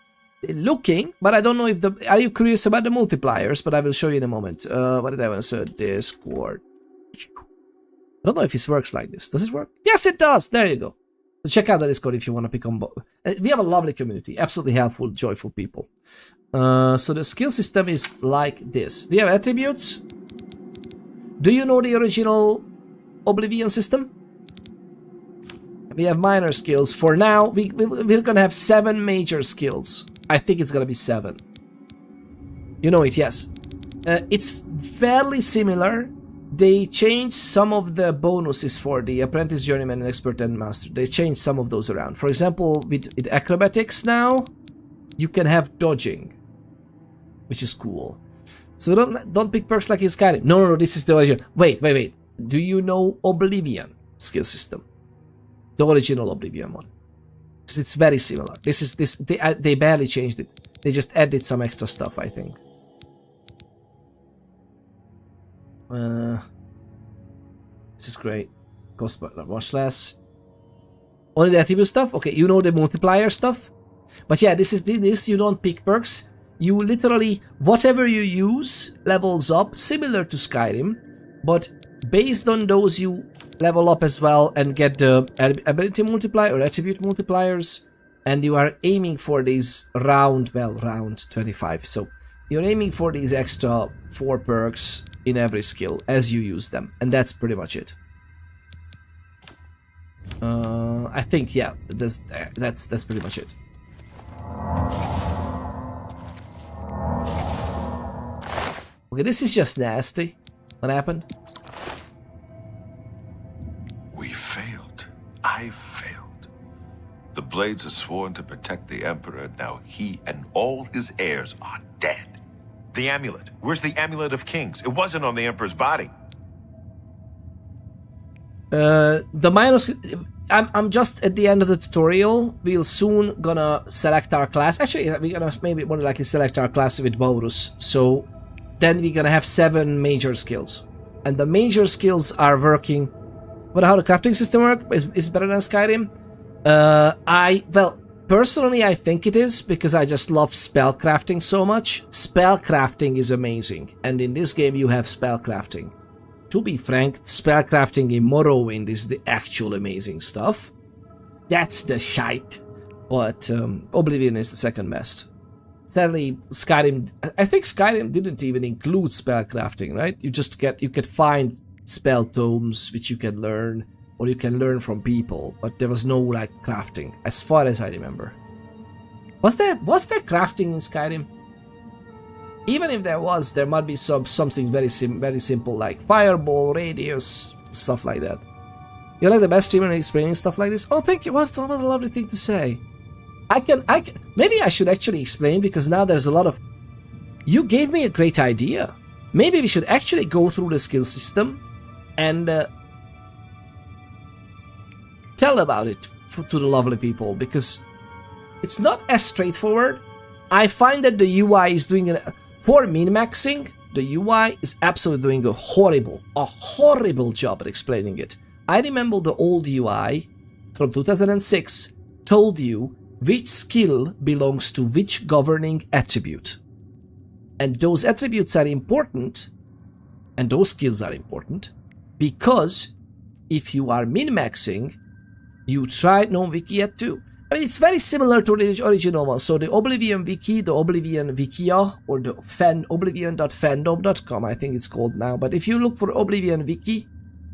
looking, but I don't know if the... Are you curious about the multipliers? But I will show you in a moment. What did I want to say? Discord. I don't know if this works like this. Does it work? Yes, it does! There you go. So check out the Discord if you want to become... We have a lovely community. Absolutely helpful, joyful people. So the skill system is like this. We have attributes. Do you know the original Oblivion system? We have minor skills. For now, we're gonna have 7 major skills. I think it's gonna be 7. You know it, yes. It's fairly similar. They changed some of the bonuses for the Apprentice, Journeyman, and Expert and Master. They changed some of those around. For example, with Acrobatics now, you can have Dodging, which is cool. So don't pick perks like in Skyrim. No, this is the original. Wait. Do you know Oblivion skill system? The original Oblivion one. Because it's very similar. They barely changed it. They just added some extra stuff, I think. This is great. Cost much less. Only the attribute stuff? Okay, you know the multiplier stuff? But yeah, this you don't pick perks. You literally, whatever you use levels up, similar to Skyrim, but based on those you level up as well and get the ability multiplier or attribute multipliers, and you are aiming for these round 25. So you're aiming for these extra 4 perks in every skill as you use them, and that's pretty much it. I think, yeah, that's pretty much it. Okay, this is just nasty. What happened? We failed. I failed. The Blades are sworn to protect the Emperor. Now he and all his heirs are dead. The amulet. Where's the Amulet of Kings? It wasn't on the Emperor's body. The minus... I'm just at the end of the tutorial. We'll soon gonna select our class. Actually, we're gonna maybe more likely select our class with Baurus. So then we're gonna have 7 major skills. And the major skills are working... But how the crafting system works is better than Skyrim? Well, personally I think it is, because I just love spell crafting so much. Spell crafting is amazing. And in this game you have spell crafting. To be frank, spellcrafting in Morrowind is the actual amazing stuff. That's the shite. But Oblivion is the second best. Sadly, Skyrim... I think Skyrim didn't even include spellcrafting, right? You could find spell tomes which you can learn, or you can learn from people, but there was no like crafting, as far as I remember. Was there crafting in Skyrim? Even if there was, there might be something very simple like fireball, radius, stuff like that. You're like the best streamer in explaining stuff like this. Oh, thank you. What a lovely thing to say. I can. Maybe I should actually explain, because now there's a lot of. You gave me a great idea. Maybe we should actually go through the skill system and tell about it to the lovely people, because It's not as straightforward. I find that the UI is doing for min-maxing, the UI is absolutely doing a horrible job at explaining it. I remember the old UI from 2006 told you which skill belongs to which governing attribute. And those attributes are important, and those skills are important, because if you are min-maxing, you try no wiki yet too. I mean, it's very similar to the original one. So the Oblivion Wiki, the Oblivion Wikia, or the oblivion.fandom.com, I think it's called now. But if you look for Oblivion Wiki,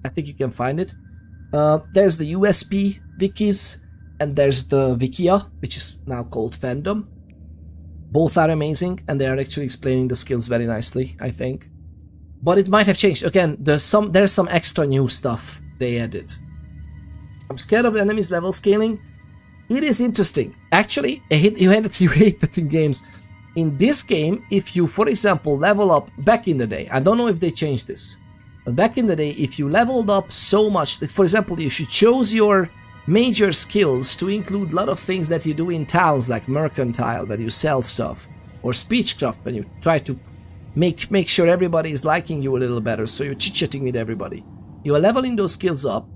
I think you can find it. There's the USP wikis, and there's the Wikia, which is now called Fandom. Both are amazing, and they are actually explaining the skills very nicely, I think. But it might have changed. Again, there's some extra new stuff they added. I'm scared of enemies level scaling. It is interesting. Actually, you hate that in games. In this game, if you, for example, level up back in the day, I don't know if they changed this, but back in the day, if you leveled up so much that, for example, if you chose your major skills to include a lot of things that you do in towns, like mercantile, when you sell stuff, or speechcraft, when you try to make sure everybody is liking you a little better, so you're chit-chatting with everybody. You are leveling those skills up.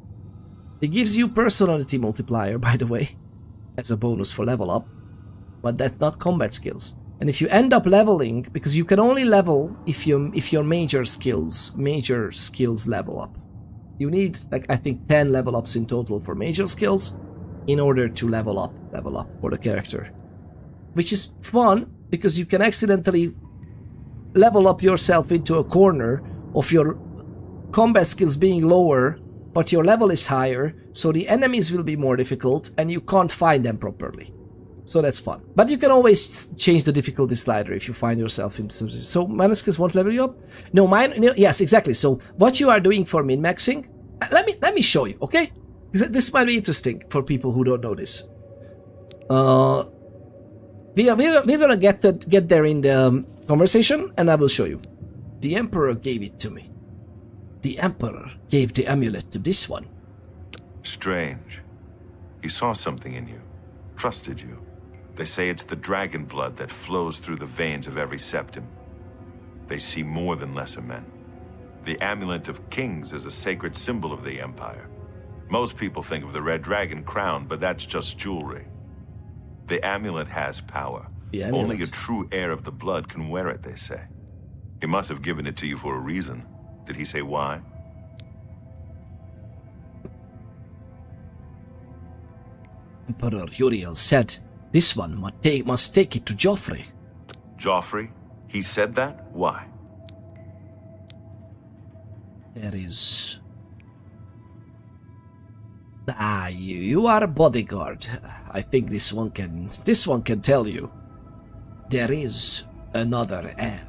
It gives you personality multiplier, by the way, as a bonus for level up, but that's not combat skills. And if you end up leveling, because you can only level if your major skills level up. You need, like, I think 10 level ups in total for major skills in order to level up for the character. Which is fun, because you can accidentally level up yourself into a corner of your combat skills being lower, but your level is higher, so the enemies will be more difficult and you can't find them properly. So that's fun. But you can always change the difficulty slider if you find yourself in some... So minus won't level you up? No, yes, exactly. So what you are doing for min-maxing, let me show you, okay? This might be interesting for people who don't know this. We're gonna get there in the conversation, and I will show you. The Emperor gave it to me. The Emperor gave the amulet to this one. Strange. He saw something in you. Trusted you. They say it's the dragon blood that flows through the veins of every septim. They see more than lesser men. The amulet of kings is a sacred symbol of the Empire. Most people think of the red dragon crown, but that's just jewelry. The amulet has power. Only a true heir of the blood can wear it, they say. He must have given it to you for a reason. Did he say why? Emperor Uriel said this one must take it to Joffrey. Joffrey? He said that? Why? There is... you are a bodyguard. I think this one can tell you. There is another heir.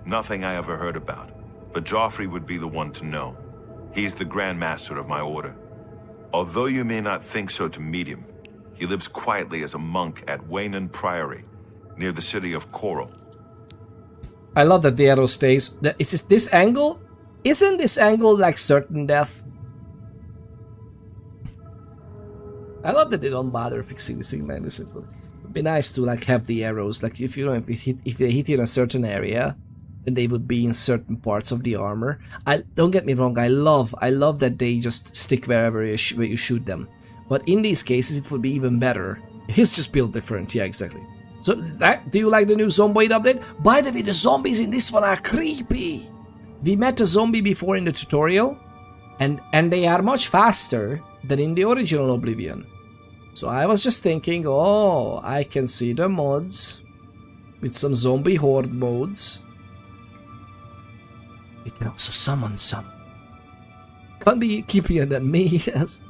Nothing I ever heard about. But Joffrey would be the one to know. He's the Grand Master of my order. Although you may not think so to meet him, he lives quietly as a monk at Waynon Priory, near the city of Coral. I love that the arrow stays. It's just this angle? Isn't this angle like certain death? I love that they don't bother fixing this thing like this. It would be nice to like have the arrows, like if they hit you in a certain area, then they would be in certain parts of the armor. Don't get me wrong, I love that they just stick wherever you shoot them. But in these cases, it would be even better. He's just built different, yeah, exactly. So, do you like the new zombie update? By the way, the zombies in this one are creepy. We met a zombie before in the tutorial, and they are much faster than in the original Oblivion. So I was just thinking, oh, I can see the mods with some zombie horde modes. We can also summon some. Can't be creepier than me, yes.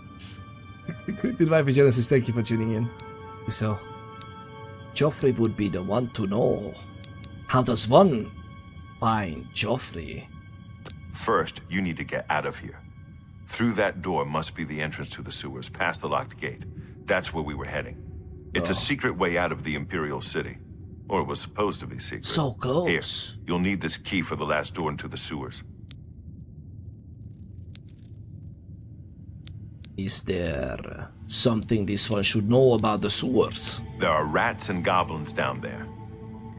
Goodbye, Genesis. Thank you for tuning in. So, Joffrey would be the one to know. How does one find Joffrey? First, you need to get out of here. Through that door must be the entrance to the sewers, past the locked gate. That's where we were heading. It's a secret way out of the Imperial City. Or it was supposed to be secret. So close. Here, you'll need this key for the last door into the sewers. Is there something this one should know about the sewers? There are rats and goblins down there.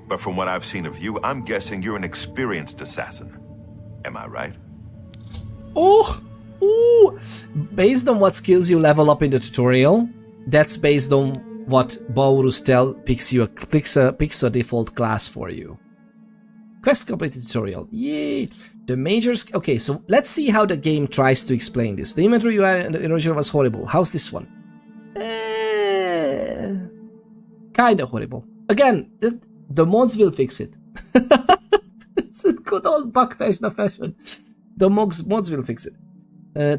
But from what I've seen of you, I'm guessing you're an experienced assassin. Am I right? Oh! Ooh! Based on what skills you level up in the tutorial, that's based on what Baurus picks a default class for you. Quest completed tutorial. Yay! The majors. Okay, so let's see how the game tries to explain this. The inventory UI in the original was horrible. How's this one? Kinda horrible. Again, the mods will fix it. It's a good old Bugfashna fashion. The mods will fix it.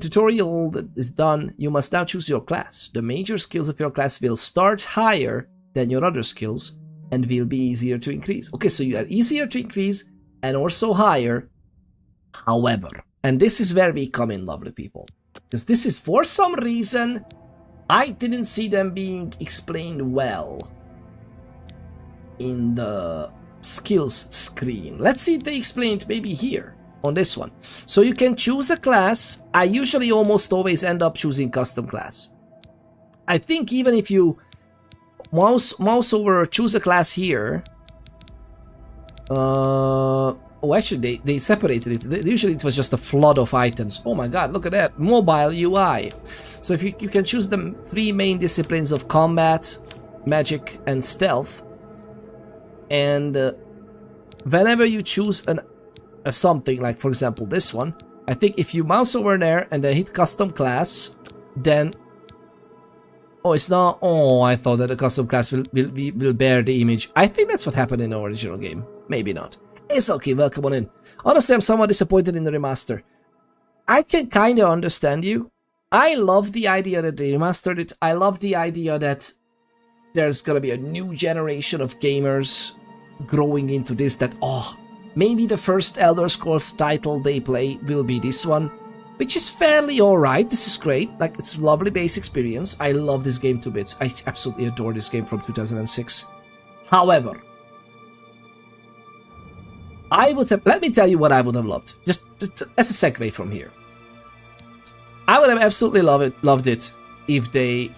Tutorial that is done. You must now choose your class. The major skills of your class will start higher than your other skills and will be easier to increase. Okay, so you are easier to increase and also higher. However, and this is where we come in, lovely people, because this is, for some reason, I didn't see them being explained well in the skills screen. Let's see if they explained maybe here on this one. So you can choose a class. I usually almost always end up choosing custom class. I think even if you mouse over, choose a class here. Oh, actually, they separated it. Usually it was just a flood of items. Oh my god, look at that. Mobile UI. So if you can choose the 3 main disciplines of combat, magic, and stealth. And whenever you choose a something, like for example this one, I think if you mouse over there and then hit custom class, then... Oh, it's not... Oh, I thought that the custom class will bear the image. I think that's what happened in the original game. Maybe not. Hey Sulky, welcome on in. Honestly, I'm somewhat disappointed in the remaster. I can kinda understand you. I love the idea that they remastered it. I love the idea that there's gonna be a new generation of gamers growing into this, that, oh, maybe the first Elder Scrolls title they play will be this one, which is fairly alright. This is great. Like, it's a lovely base experience. I love this game to bits. I absolutely adore this game from 2006. However, I would have, let me tell you what I would have loved. Just as a segue from here. I would have absolutely loved it if they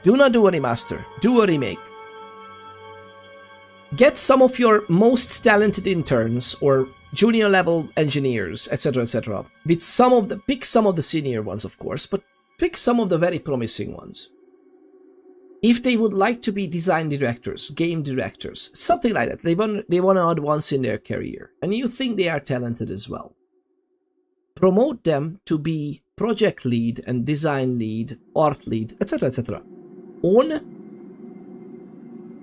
do not do a remaster, do a remake. Get some of your most talented interns or junior level engineers, etc., with some of the, pick some of the senior ones, of course, but pick some of the very promising ones. If they would like to be design directors, game directors, something like that, they want to add once in their career, and you think they are talented as well, promote them to be project lead and design lead, art lead, etc., on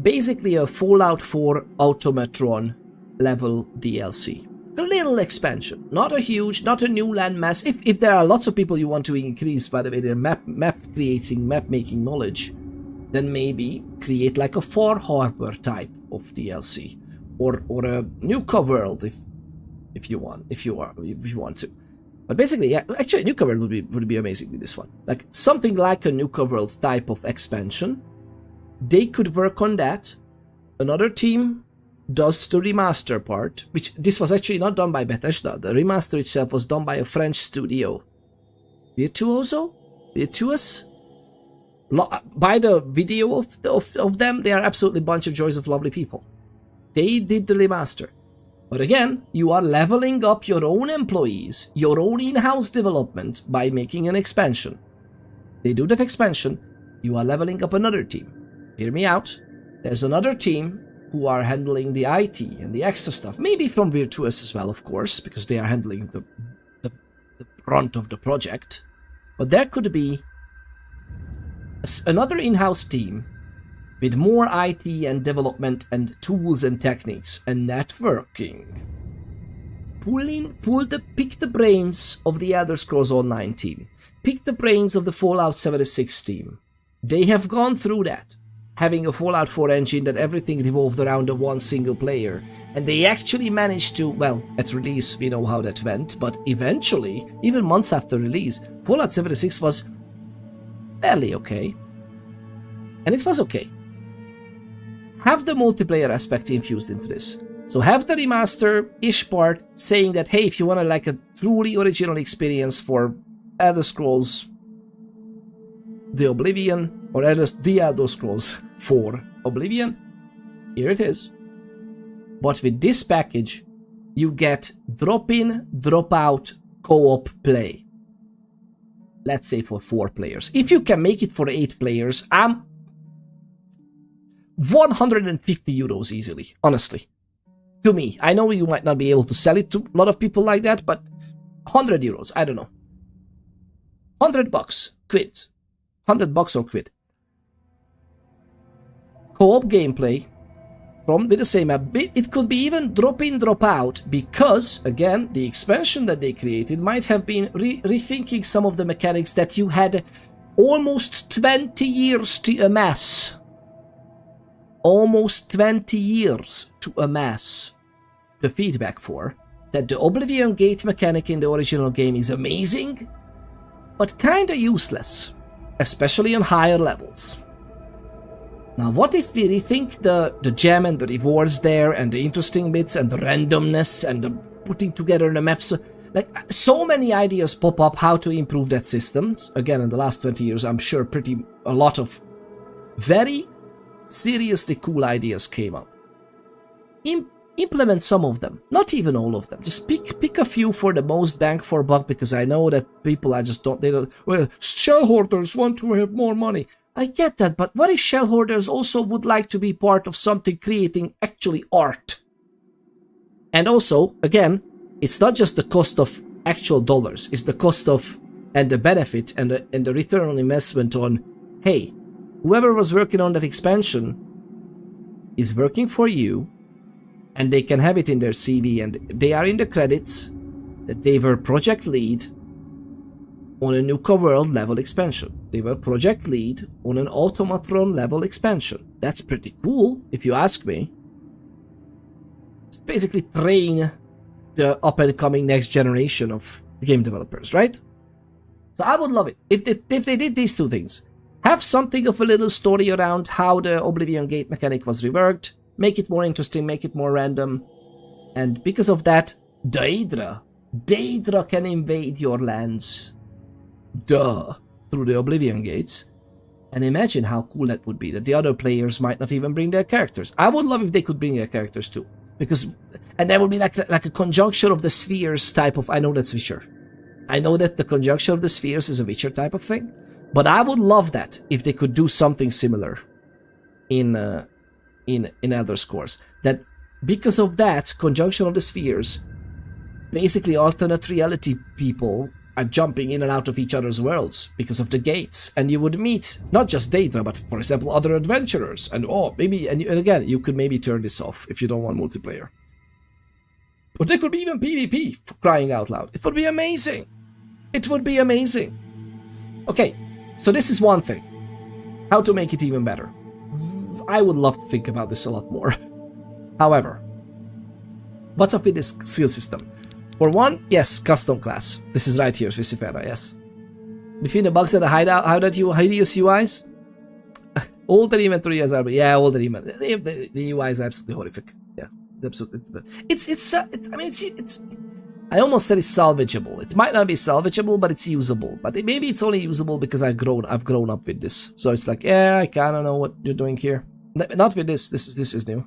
basically a Fallout 4 Automatron level DLC. A little expansion, not a huge, not a new landmass. If there are lots of people you want to increase, by the way, their map creating, map making knowledge, then maybe create like a Far Harbor type of DLC, or a Nuka World if you want to. But basically, yeah, actually Nuka World would be amazing with this one. Like something like a Nuka World type of expansion. They could work on that. Another team does the remaster part, which this was actually not done by Bethesda. The remaster itself was done by a French studio. Virtuoso? Virtuous? By the video of them, they are absolutely a bunch of joys of lovely people. They did the remaster. But again, you are leveling up your own employees, your own in-house development by making an expansion. They do that expansion, you are leveling up another team. Hear me out. There's another team who are handling the IT and the extra stuff. Maybe from Virtuous as well, of course, because they are handling the brunt of the project. But there could be another in-house team with more IT and development and tools and techniques and networking. Pick the brains of the Elder Scrolls Online team. Pick the brains of the Fallout 76 team. They have gone through that, having a Fallout 4 engine that everything revolved around the one single player. And they actually managed to, well, at release we know how that went, but eventually, even months after release, Fallout 76 was fairly okay. And it was okay. Have the multiplayer aspect infused into this. So have the remaster-ish part saying that, hey, if you want like a truly original experience for Elder Scrolls The Oblivion, or The Elder Scrolls 4 Oblivion, here it is. But with this package, you get drop-in, drop-out co-op play. Let's say for 4 players. If you can make it for 8 players, I'm 150 euros easily, honestly. To me, I know you might not be able to sell it to a lot of people like that, but 100 euros, I don't know. 100 bucks, quid. 100 bucks or quid. Co-op gameplay with the same map. It could be even drop in, drop out, because, again, the expansion that they created might have been rethinking some of the mechanics that you had almost 20 years to amass. Almost 20 years to amass the feedback for. That the Oblivion Gate mechanic in the original game is amazing, but kinda useless, especially on higher levels. Now what if we rethink the gem and the rewards there, and the interesting bits, and the randomness, and the putting together the maps? Like, so many ideas pop up how to improve that system. Again, in the last 20 years, I'm sure a lot of very seriously cool ideas came up. Implement some of them, not even all of them. Just pick a few for the most bang for buck, because I know that people well, shell hoarders want to have more money. I get that, but what if shell hoarders also would like to be part of something creating actually art? And also, again, it's not just the cost of actual dollars, it's the cost of, and the benefit, and the return on investment on, hey, whoever was working on that expansion is working for you, and they can have it in their CV, and they are in the credits that they were project lead on a Nuka World level expansion. They were project lead on an Automatron level expansion. That's pretty cool, if you ask me. It's basically train the up-and-coming next generation of game developers, right? So I would love it if they did these two things. Have something of a little story around how the Oblivion Gate mechanic was reworked, make it more interesting, make it more random, and because of that, Daedra can invade your lands. Duh. Through the Oblivion Gates. And imagine how cool that would be, that the other players might not even bring their characters. I would love if they could bring their characters too. Because, and that would be like a conjunction of the spheres type of, I know that's Witcher. I know that the conjunction of the spheres is a Witcher type of thing. But I would love that if they could do something similar in Elder Scrolls. That because of that conjunction of the spheres, basically alternate reality people are jumping in and out of each other's worlds because of the gates, and you would meet not just Daedra, but for example other adventurers, and and again, you could maybe turn this off if you don't want multiplayer. But there could be even PvP, for crying out loud. It would be amazing. It would be amazing. Okay, so this is one thing. How to make it even better. I would love to think about this a lot more. However, what's up with this skill system? For one, yes, custom class. This is right here, Vociferra, yes. Between the bugs and the hideous UIs, all the inventory is all the inventory. The UI is absolutely horrific. Yeah, it's absolutely. It's. I almost said it's salvageable. It might not be salvageable, but it's usable. But maybe it's only usable because I've grown up with this. So it's like, yeah, I kind of know what you're doing here. Not with this. This is new.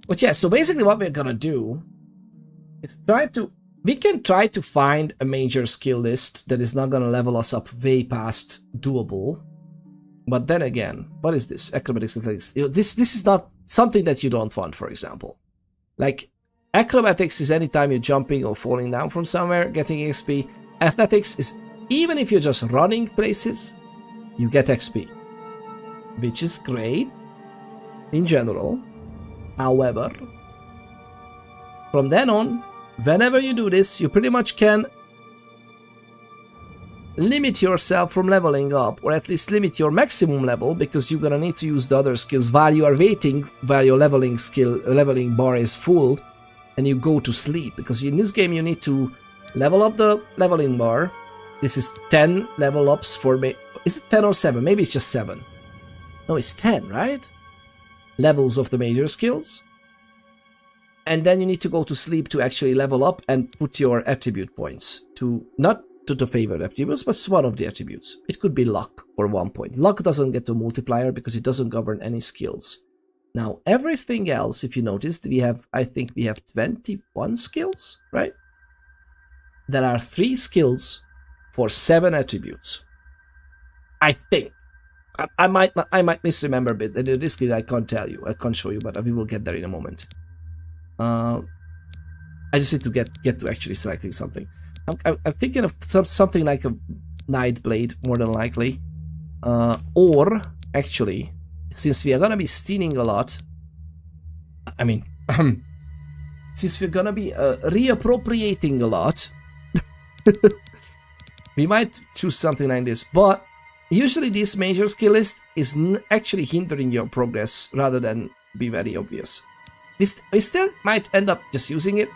But yeah, so basically what we're gonna do is we can try to find a major skill list that is not gonna level us up way past doable. But then again, what is this? Acrobatics, athletics. This is not something that you don't want, for example. Like, acrobatics is anytime you're jumping or falling down from somewhere, getting XP. Athletics is even if you're just running places, you get XP. Which is great in general. However, from then on, whenever you do this, you pretty much can limit yourself from leveling up, or at least limit your maximum level, because you're gonna need to use the other skills while you are waiting, while your leveling bar is full, and you go to sleep. Because in this game you need to level up the leveling bar. This is 10 level ups for me. Is it 10 or 7? Maybe it's just 7. No, it's 10, right? Levels of the major skills. And then you need to go to sleep to actually level up and put your attribute points to, not to the favorite attributes, but one of the attributes. It could be luck for 1 point. Luck doesn't get a multiplier because it doesn't govern any skills. Now, everything else, if you noticed, I think we have 21 skills, right? There are 3 skills for 7 attributes. I think. I might misremember a bit. In this case, I can't tell you. I can't show you, but we will get there in a moment. I just need to get to actually selecting something. I'm thinking of something like a Night Blade, more than likely. Or, actually, since we are gonna be stealing a lot, I mean, since we're gonna be reappropriating a lot, we might choose something like this. But usually this major skill list is actually hindering your progress rather than be very obvious. We still might end up just using it.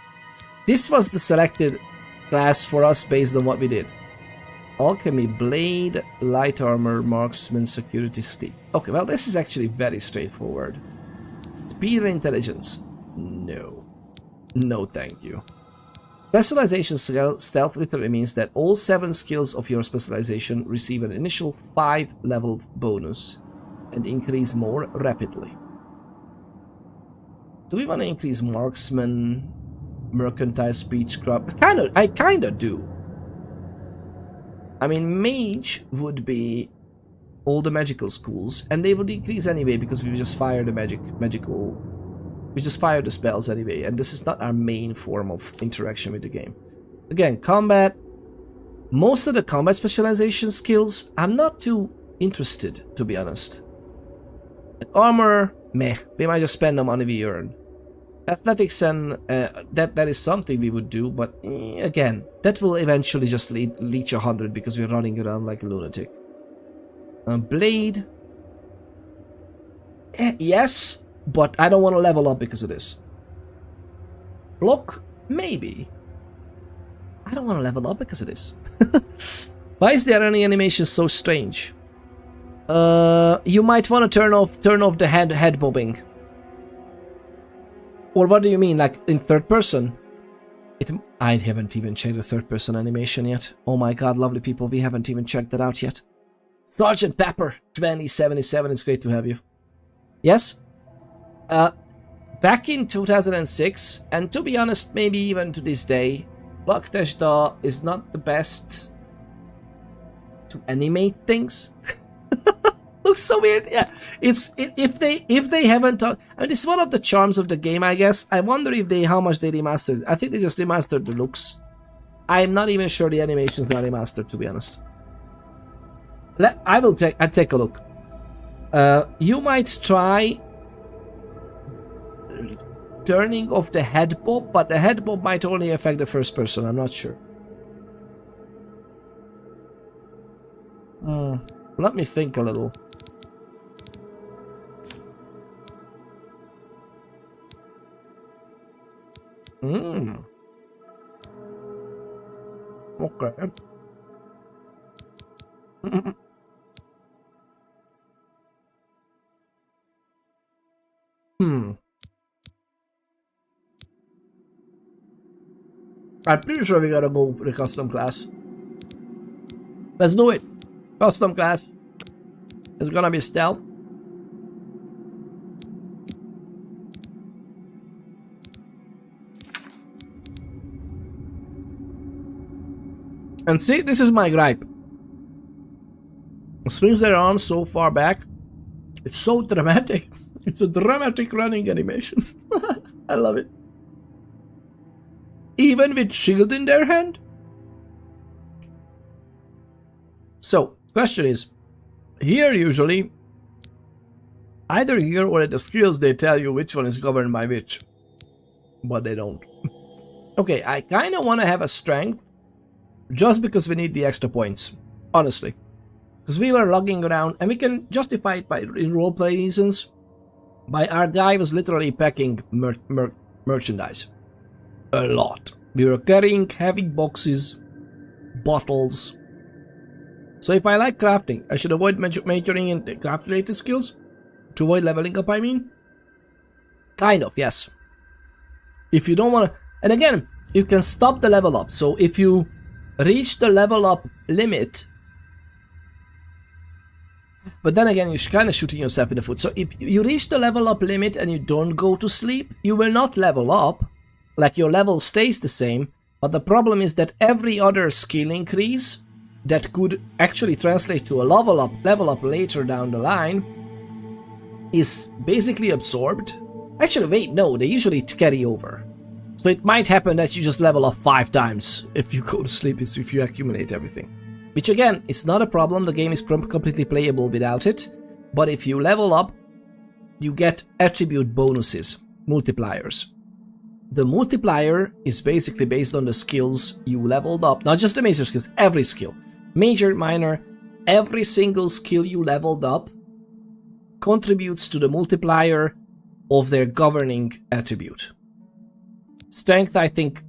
This was the selected class for us based on what we did. Alchemy, Blade, Light Armor, Marksman, Security, Steep. Okay, well this is actually very straightforward. Speed and Intelligence. No. No thank you. Specialization Stealth literally means that all 7 skills of your specialization receive an initial 5 level bonus and increase more rapidly. Do we want to increase Marksman, Mercantile, Speed, Scrub? I kinda do. I mean, Mage would be all the magical schools, and they would increase anyway because we just fire the we just fire the spells anyway, and this is not our main form of interaction with the game. Again, combat. Most of the combat specialization skills, I'm not too interested, to be honest. Armor, meh. We might just spend the money we earn. Athletics and that is something we would do, but again, that will eventually just reach 100 because we're running around like a lunatic. Blade, yes, but I don't want to level up because of this. Block, maybe. I don't want to level up because of this. Why is the running animation so strange? You might want to turn off the head bobbing. Or what do you mean, like in third person? I haven't even checked the third person animation yet. Oh my god, lovely people, we haven't even checked that out yet. Sergeant Pepper, 2077, it's great to have you. Yes? Back in 2006, and to be honest, maybe even to this day, Bethesda is not the best to animate things. Looks so weird. Yeah, if they haven't I mean, it's one of the charms of the game, I guess. I wonder how much they remastered. I think they just remastered the looks. I'm not even sure the animations are remastered, to be honest. I'll take a look. You might try turning off the head bob, but the head bob might only affect the first person. I'm not sure. Let me think a little. Okay. I'm pretty sure we gotta go for the custom class. Let's do it. Custom class. It's gonna be stealth. And see, this is my gripe. Swings their arms so far back. It's so dramatic. It's a dramatic running animation. I love it. Even with shield in their hand. So, question is, here usually, either here or at the skills they tell you which one is governed by which. But they don't. Okay, I kind of want to have a strength. Just because we need the extra points. Honestly. Because we were lugging around, and we can justify it by roleplay reasons. By our guy was literally packing merchandise. A lot. We were carrying heavy boxes, bottles. So if I like crafting, I should avoid majoring in craft-related skills? To avoid leveling up, I mean? Kind of, yes. If you don't want to... And again, you can stop the level up. So if you reach the level up limit... But then again, you're kind of shooting yourself in the foot. So if you reach the level up limit and you don't go to sleep, you will not level up. Like, your level stays the same. But the problem is that every other skill increase that could actually translate to a level up later down the line is basically absorbed. Actually, wait, no, they usually carry over. So it might happen that you just level up 5 times if you go to sleep, if you accumulate everything. Which again, it's not a problem, the game is completely playable without it. But if you level up, you get attribute bonuses, multipliers. The multiplier is basically based on the skills you leveled up, not just the major skills, every skill. Major, minor, every single skill you leveled up contributes to the multiplier of their governing attribute. Strength, I think,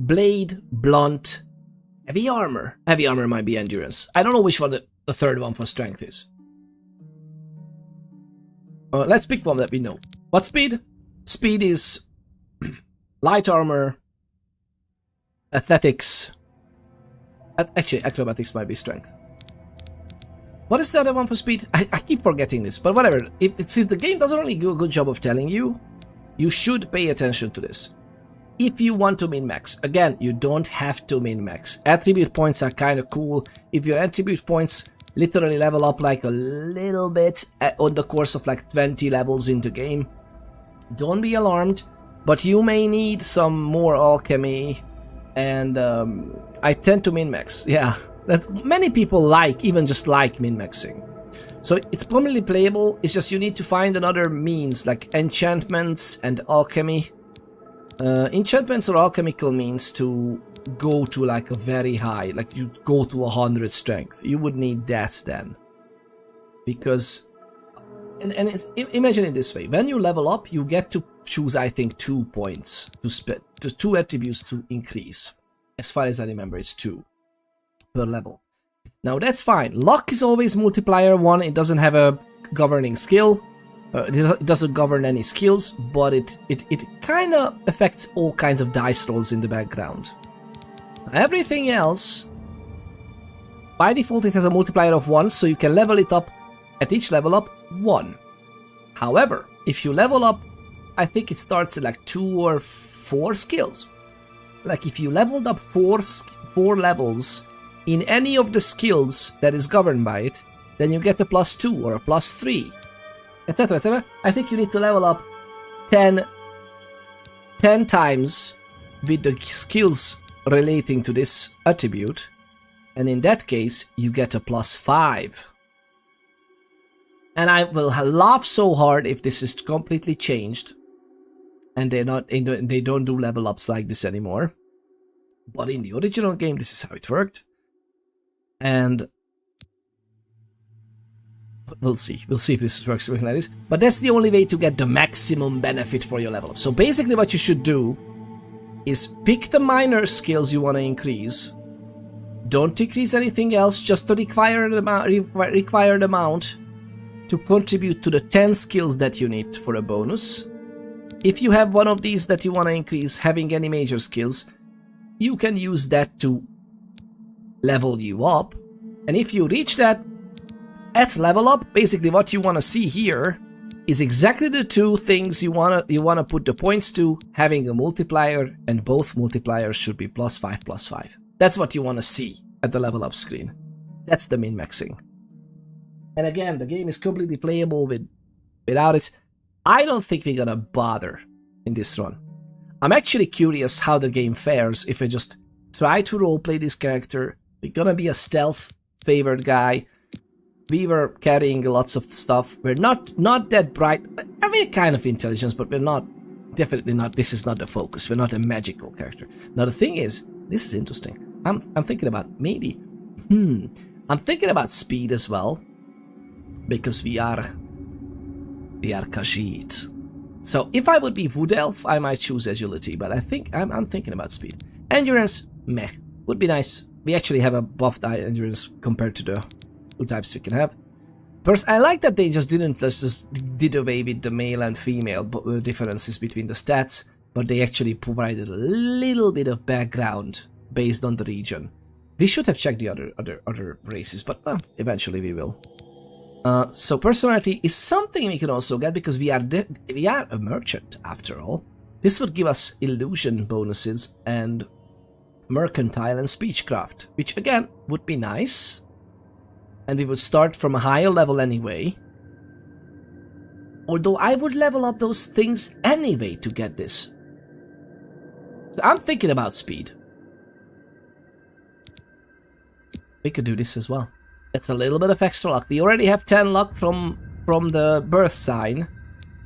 blade, blunt, heavy armor. Heavy armor might be endurance. I don't know which one the third one for strength is. Let's pick one that we know. What's speed? Speed is light armor, athletics. Actually, acrobatics might be strength. What is the other one for speed? I keep forgetting this, but whatever. Since the game doesn't really do a good job of telling you, you should pay attention to this. If you want to min-max, again, you don't have to min-max. Attribute points are kind of cool. If your attribute points literally level up like a little bit on the course of like 20 levels into game, don't be alarmed, but you may need some more alchemy, and I tend to min-max. Yeah, many people even just like min-maxing. So it's permanently playable, it's just you need to find another means, like enchantments and alchemy. Enchantments or alchemical means to go to like a very high, like you go to 100 strength. You would need that then. Because, imagine it this way, when you level up, you get to choose, I think, 2 points, to 2 attributes to increase. As far as I remember, it's 2 per level. Now that's fine. Luck is always multiplier 1, it doesn't have a governing skill. It doesn't govern any skills, but it kind of affects all kinds of dice rolls in the background. Everything else, by default it has a multiplier of 1, so you can level it up at each level up 1. However, if you level up, I think it starts at like 2 or 4 skills. Like if you leveled up 4 levels in any of the skills that is governed by it, then you get a +2 or a +3. Etc, etc. I think you need to level up 10 times with the skills relating to this attribute, and in that case you get a +5. And I will laugh so hard if this is completely changed and they don't do level ups like this anymore. But in the original game this is how it worked, and we'll see if this works like this. But that's the only way to get the maximum benefit for your level up. So basically what you should do is pick the minor skills you want to increase. Don't decrease anything else, just the required amount to contribute to the 10 skills that you need for a bonus. If you have one of these that you want to increase, having any major skills, you can use that to level you up. And if you reach that at level up, basically what you want to see here is exactly the 2 things you want to put the points to, having a multiplier, and both multipliers should be +5, +5. That's what you want to see at the level up screen. That's the min-maxing. And again, the game is completely playable without it. I don't think we're gonna bother in this run. I'm actually curious how the game fares if I just try to roleplay this character. We're gonna be a stealth favored guy. We were carrying lots of stuff. We're not that bright. I mean, kind of intelligence, but we're not. Definitely not. This is not the focus. We're not a magical character. Now the thing is, this is interesting. I'm thinking about maybe. I'm thinking about speed as well, because we are Khajiit. So if I would be Wood Elf, I might choose agility, but I think I'm thinking about speed. Endurance, meh, would be nice. We actually have a buffed endurance compared to the 2 types we can have. First, I like that they just did away with the male and female differences between the stats. but they actually provided a little bit of background based on the region. We should have checked the other races, but eventually we will. So personality is something we can also get because we are a merchant after all. This would give us illusion bonuses and mercantile and speechcraft, which again would be nice. And we would start from a higher level anyway. Although I would level up those things anyway to get this. So I'm thinking about speed. We could do this as well. That's a little bit of extra luck. We already have 10 luck from the birth sign.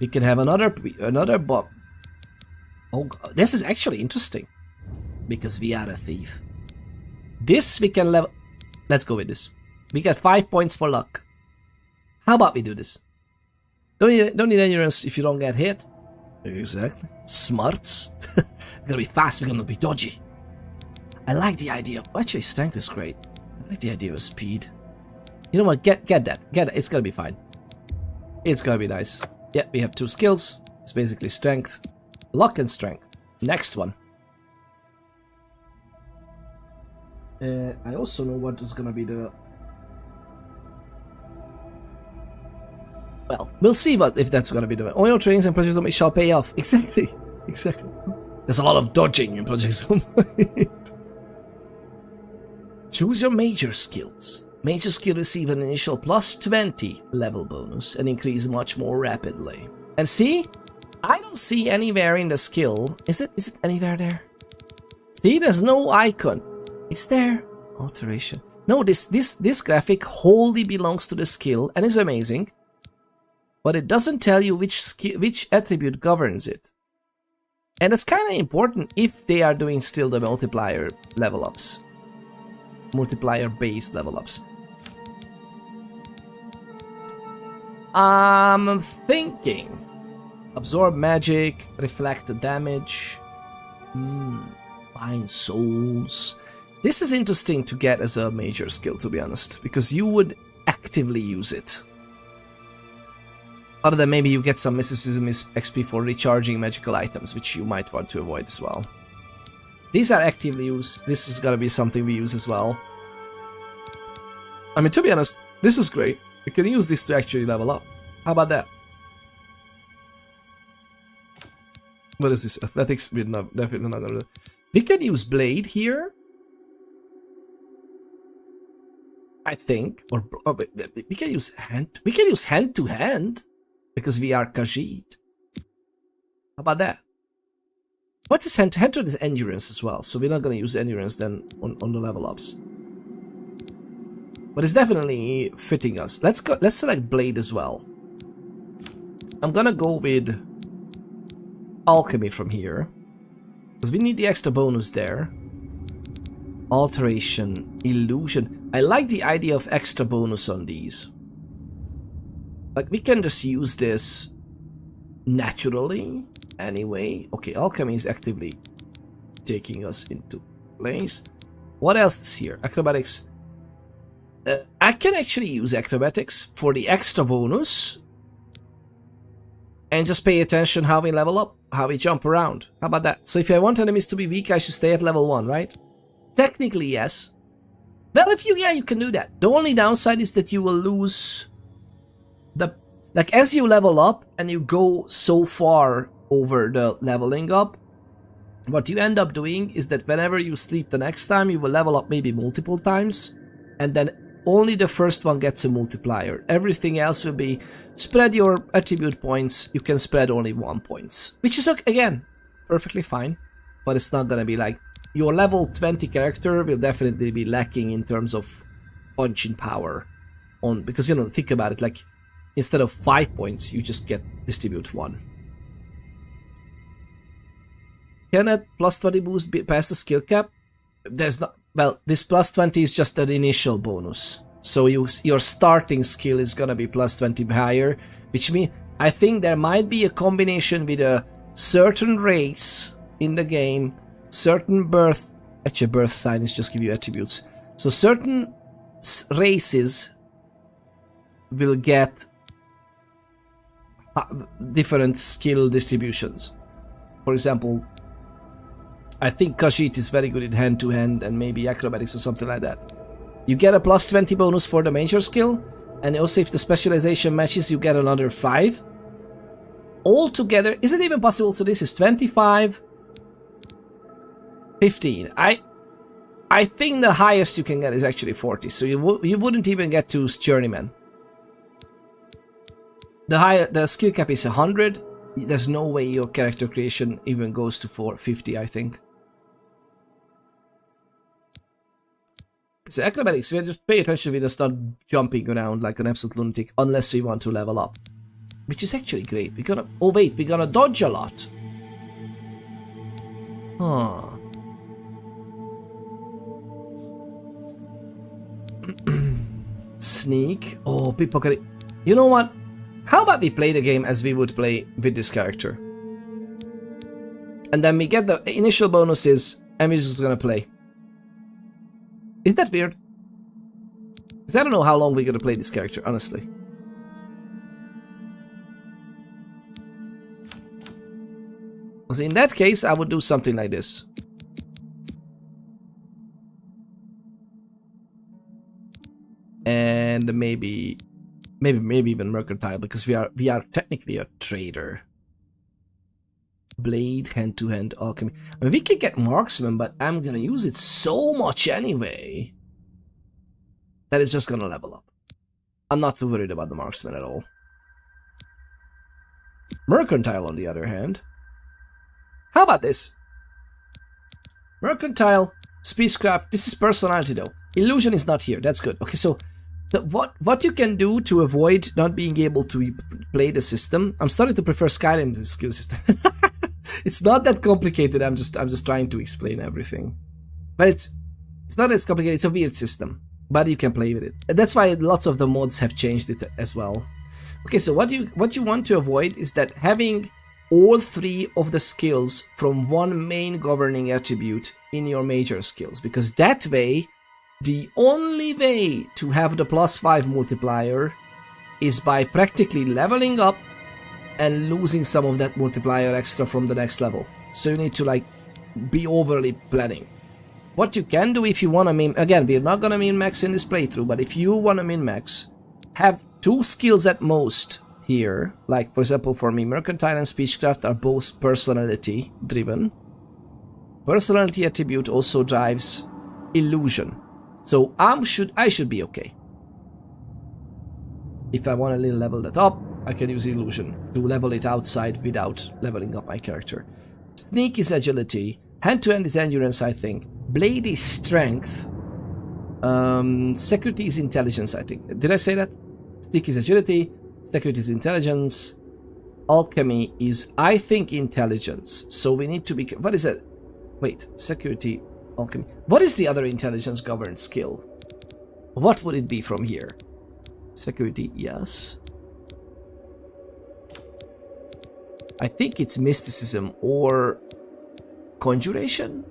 We can have another bump. Oh god, this is actually interesting. Because we are a thief. This we can level. Let's go with this. We get 5 points for luck. How about we do this? Don't need endurance if you don't get hit. Exactly. Smarts. We're gonna be fast, we're gonna be dodgy. I like the idea of... Actually, strength is great. I like the idea of speed. You know what? Get that. Get it. It's gonna be fine. It's gonna be nice. Yeah, we have 2 skills. It's basically strength. Luck and strength. Next one. I also know what is gonna be the... Well, we'll see if that's gonna be the... Oil trains and Project Zomboid shall pay off. Exactly. Exactly. There's a lot of dodging in Project Zomboid. Choose your major skills. Major skill receive an initial plus 20 level bonus and increase much more rapidly. And see? I don't see anywhere in the skill. Is it anywhere there? See, there's no icon. Is there? Alteration. No, this graphic wholly belongs to the skill and is amazing. But it doesn't tell you which attribute governs it. And it's kind of important if they are doing still the multiplier level ups. Multiplier based level ups. I'm thinking absorb magic, reflect the damage, bind souls. This is interesting to get as a major skill, to be honest, because you would actively use it. Other than maybe you get some mysticism XP for recharging magical items, which you might want to avoid as well. These are actively used. This is gonna be something we use as well. I mean, to be honest, this is great. We can use this to actually level up. How about that? What is this? Athletics? We're definitely not gonna do. We can use blade here. I think, or we can use hand. We can use hand to hand because we are Khajiit. How about that? What is hand to hand? Is endurance as well, so we're not gonna use endurance then on the level ups. But it's definitely fitting us. Let's go. Let's select blade as well. I'm gonna go with alchemy from here because we need the extra bonus there. Alteration, illusion. I like the idea of extra bonus on these. Like, we can just use this naturally anyway. Okay, alchemy is actively taking us into place. What else is here? Acrobatics. I can actually use acrobatics for the extra bonus. And just pay attention how we level up, how we jump around. How about that? So if I want enemies to be weak, I should stay at level 1, right? Technically, yes. Well, yeah, you can do that. The only downside is that you will lose the... Like, as you level up and you go so far over the leveling up, what you end up doing is that whenever you sleep the next time, you will level up maybe multiple times. And then only the first one gets a multiplier. Everything else will be spread your attribute points. You can spread only 1 points. Which is, again, perfectly fine. But it's not gonna be like... Your level 20 character will definitely be lacking in terms of punching power. Because, you know, think about it, like, instead of 5 points, you just get distribute 1. Can a plus 20 boost be past the skill cap? There's not... Well, this plus 20 is just an initial bonus. So your starting skill is gonna be plus 20 higher, which means I think there might be a combination with a certain race in the game, certain birth... Actually, birth sign is just give you attributes. So certain races will get different skill distributions. For example, I think Khajiit is very good in hand-to-hand and maybe acrobatics or something like that. You get a plus 20 bonus for the major skill, and also if the specialization matches, you get another 5. Altogether, is it even possible? So this is 25, 15. I think the highest you can get is actually 40, so you wouldn't even get to Journeyman. The skill cap is 100. There's no way your character creation even goes to 450, I think. So acrobatics, we just pay attention, we just not jumping around like an absolute lunatic unless we want to level up. Which is actually great. Oh wait, we're gonna dodge a lot. Huh. Sneak. Oh, pickpocket. You know what? How about we play the game as we would play with this character? And then we get the initial bonuses and we're just gonna play. Is that weird? Because I don't know how long we're gonna play this character, honestly. So in that case, I would do something like this. And maybe even mercantile, because we are technically a trader. Blade, hand-to-hand alchemy. I mean, we can get marksman, but I'm gonna use it so much anyway that it's just gonna level up. I'm not too worried about the marksman at all. Mercantile, on the other hand. How about this? Mercantile, speechcraft. This is personality though. Illusion is not here. That's good. Okay, so what you can do to avoid not being able to play the system. I'm starting to prefer Skyrim's skill system. It's not that complicated. I'm just trying to explain everything. But it's not as complicated. It's a weird system, but you can play with it. And that's why lots of the mods have changed it as well. Okay, so what you want to avoid is that having all 3 of the skills from one main governing attribute in your major skills, because that way, the only way to have the +5 multiplier is by practically leveling up and losing some of that multiplier extra from the next level. So you need to like be overly planning. What you can do if you want to again, we're not gonna min-max in this playthrough, but if you want to min-max, have 2 skills at most here. Like for example, for me, mercantile and speechcraft are both personality driven. Personality attribute also drives illusion. So I should be okay. If I want to level that up, I can use illusion to level it outside without leveling up my character. Sneak is agility. Hand-to-hand is endurance, I think. Blade is strength. Security is intelligence, I think. Did I say that? Sneak is agility. Security is intelligence. Alchemy is, I think, intelligence. So we need to be... What is it? Wait, security, alchemy. What is the other intelligence governed skill? What would it be from here? Security, yes. I think it's mysticism or conjuration.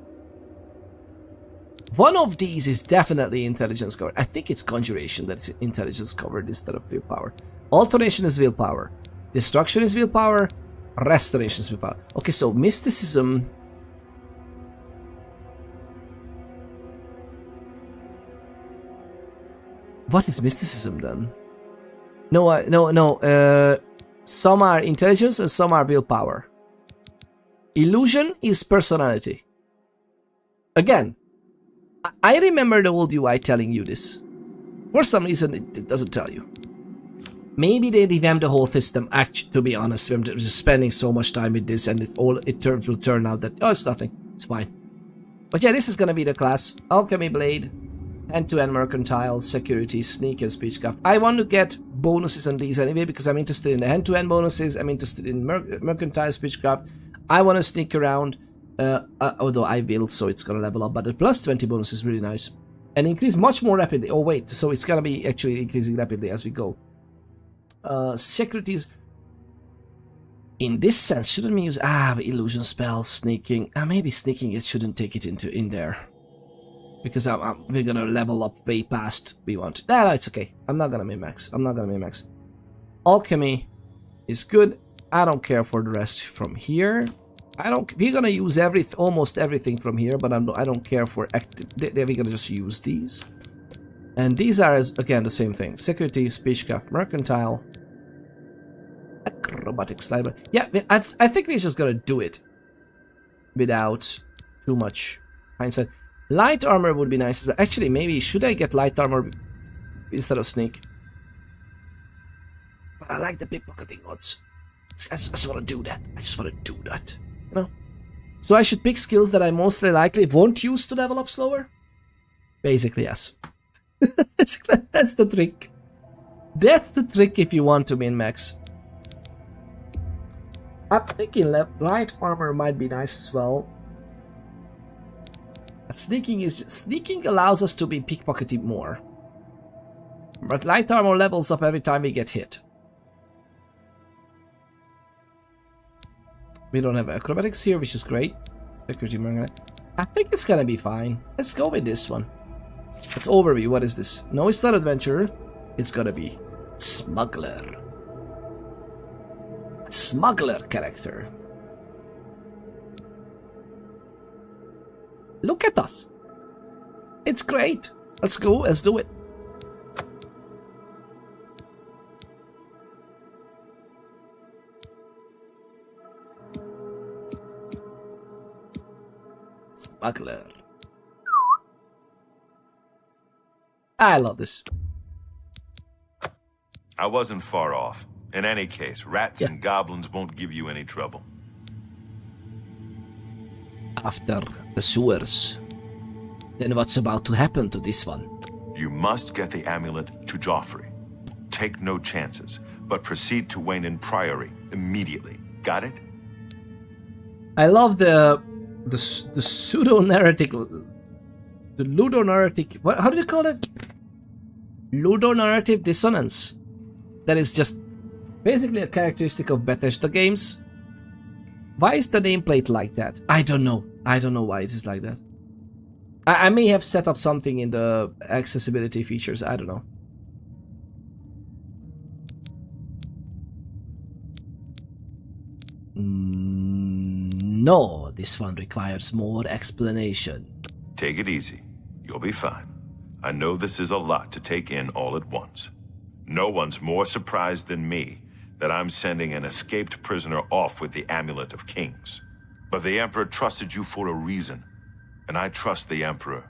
One of these is definitely intelligence covered. I think it's conjuration that's intelligence covered instead of willpower. Alternation is willpower. Destruction is willpower. Restoration is willpower. Okay, so mysticism. What is mysticism then? No. Some are intelligence and some are willpower. Illusion is personality. Again, I remember the old UI telling you this. For some reason, it doesn't tell you. Maybe they revamped the whole system. Actually, to be honest, I'm just spending so much time with this, and it will turn out that it's nothing. It's fine. But yeah, this is gonna be the class: Alchemy Blade, Hand-to-hand Mercantile, Security, Sneak, and Speechcraft. I want to get bonuses on these anyway because I'm interested in the hand-to-hand bonuses. I'm interested in Mercantile, Speechcraft. I want to sneak around, although I will, so it's gonna level up. But the plus 20 bonus is really nice and increase much more rapidly. Oh wait, so it's gonna be actually increasing rapidly as we go. Securities. In this sense, shouldn't we use illusion spell, sneaking? Maybe sneaking it shouldn't take it in there. Because we're gonna level up way past we want. No, it's okay. I'm not gonna min-max. Alchemy is good. I don't care for the rest from here. I don't. We're gonna use almost everything from here, but I don't care for active. We're gonna just use these, and these are again the same thing: security, speechcraft, mercantile, acrobatics, cyber. Yeah, I think we're just gonna do it without too much hindsight. Light armor would be nice, but actually, maybe should I get light armor instead of sneak? But I like the pickpocketing odds. I just want to do that. I just want to do that. You know? So I should pick skills that I mostly likely won't use to level up slower? Basically, yes. That's the trick. That's the trick if you want to min-max. I'm thinking light armor might be nice as well. But sneaking allows us to be pickpocketing more. But light armor levels up every time we get hit. We don't have acrobatics here, which is great. Security market. I think it's gonna be fine. Let's go with this one. Let's overview. What is this? No, it's not adventurer. It's gonna be smuggler. A smuggler character. Look at us. It's great. Let's go. Let's do it. Smuggler. I love this. I wasn't far off. In any case, rats and goblins won't give you any trouble. After the sewers, then what's about to happen to this one? You must get the amulet to Joffrey. Take no chances, but proceed to Wayne Priory immediately. Got it? I love the pseudo-narrative, the ludonarrative, how do you call it? Ludonarrative dissonance. That is just basically a characteristic of Bethesda games. Why is the nameplate like that? I don't know. I don't know why it is like that. I may have set up something in the accessibility features. I don't know. No, this one requires more explanation. Take it easy. You'll be fine. I know this is a lot to take in all at once. No one's more surprised than me that I'm sending an escaped prisoner off with the Amulet of Kings. But the Emperor trusted you for a reason, and I trust the Emperor.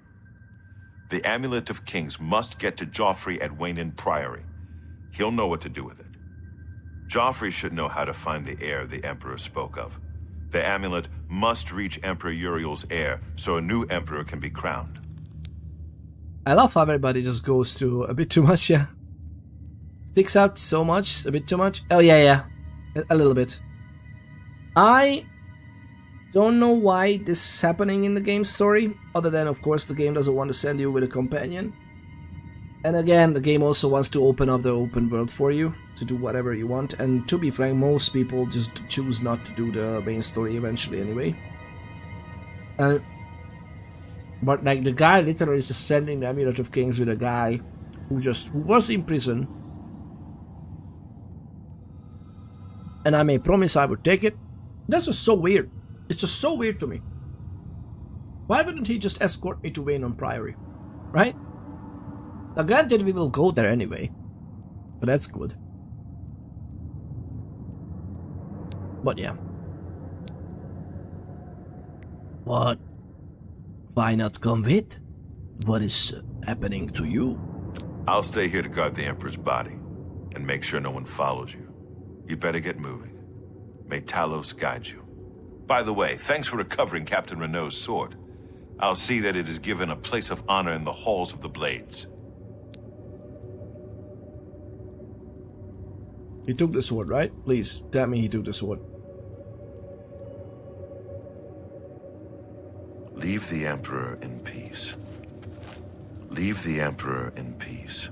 The Amulet of Kings must get to Joffrey at Wayne Priory. He'll know what to do with it. Joffrey should know how to find the heir the Emperor spoke of. The amulet must reach Emperor Uriel's heir so a new Emperor can be crowned. I love how everybody just goes through a bit too much, yeah. Sticks out so much, a bit too much. Oh yeah, a little bit. I don't know why this is happening in the game story, other than of course the game doesn't want to send you with a companion. And again, the game also wants to open up the open world for you to do whatever you want, and to be frank, most people just choose not to do the main story eventually anyway. But like the guy literally is just sending the Amulet of Kings with a guy who was in prison. And I may promise I would take it. That's just so weird. It's just so weird to me. Why wouldn't he just escort me to Wayne Priory? Right? Now granted, we will go there anyway. So that's good. But yeah. What? Why not come with? What is happening to you? I'll stay here to guard the Emperor's body and make sure no one follows you. You better get moving. May Talos guide you. By the way, thanks for recovering Captain Renault's sword. I'll see that it is given a place of honor in the halls of the Blades. He took the sword, right? Please, tell me he took the sword. Leave the Emperor in peace. Leave the Emperor in peace.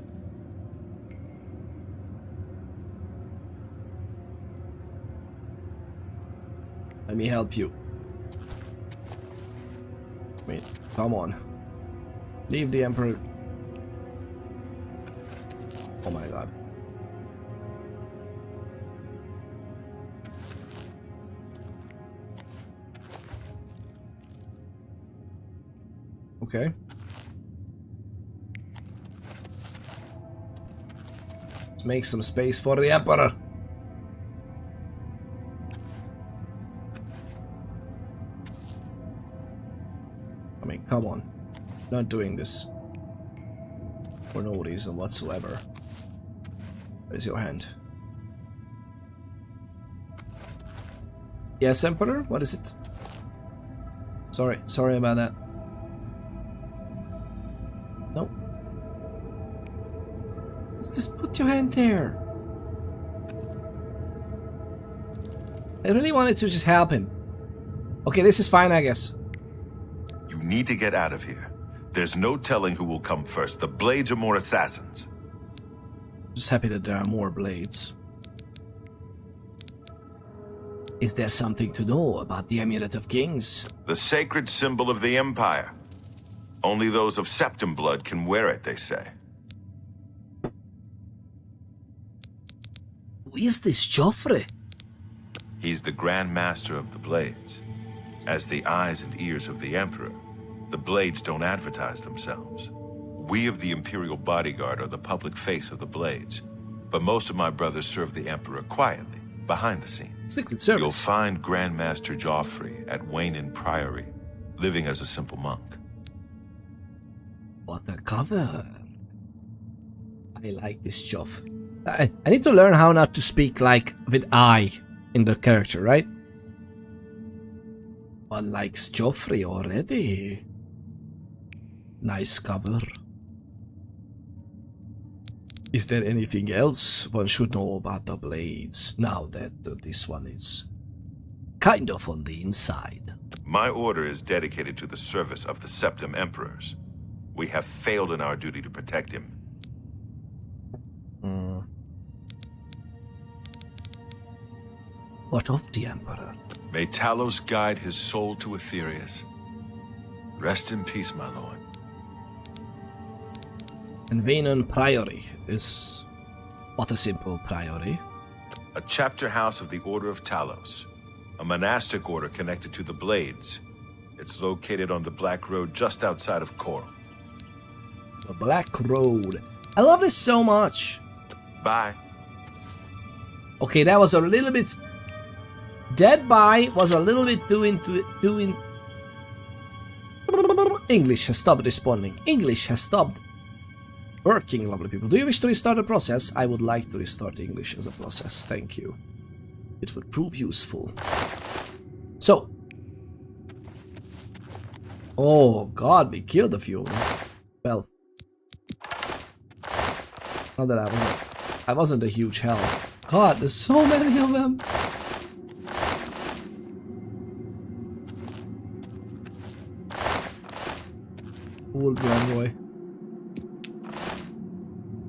Let me help you. Wait, come on. Leave the Emperor. Oh my god. Okay. Let's make some space for the Emperor. I mean, come on. Not doing this for no reason whatsoever. Raise your hand. Yes, Emperor? What is it? Sorry about that. No. Just put your hand there. I really wanted to just help him. Okay, this is fine, I guess. You need to get out of here. There's no telling who will come first. The Blades are more assassins. Just happy that there are more blades. Is there something to know about the Amulet of Kings? The sacred symbol of the Empire. Only those of Septim blood can wear it, they say. Who is this Joffrey? He's the Grand Master of the Blades. As the eyes and ears of the Emperor, the Blades don't advertise themselves. We of the Imperial Bodyguard are the public face of the Blades, but most of my brothers serve the Emperor quietly, behind the scenes. Secret Service. You'll find Grandmaster Joffrey at Wayne Priory, living as a simple monk. What a cover. I like this Joffrey. I need to learn how not to speak like with I in the character, right? One likes Joffrey already. Nice cover. Is there anything else one should know about the Blades, now that this one is kind of on the inside? My order is dedicated to the service of the Septim Emperors. We have failed in our duty to protect him. What of the Emperor? May Talos guide his soul to Aetherius. Rest in peace, my lord. And Wayne Priory is what a simple priory. A chapter house of the Order of Talos, a monastic order connected to the Blades. It's located on the Black Road just outside of Coral. The Black Road. I love this so much. Bye. Okay, that was a little bit... Dead by was a little bit too in... English has stopped responding. English has stopped working, lovely people. Do you wish to restart the process? I would like to restart English as a process. Thank you. It would prove useful. So. Oh god, we killed a few of them. Well. Not that I wasn't a huge help. God, there's so many of them. Old Grandboy.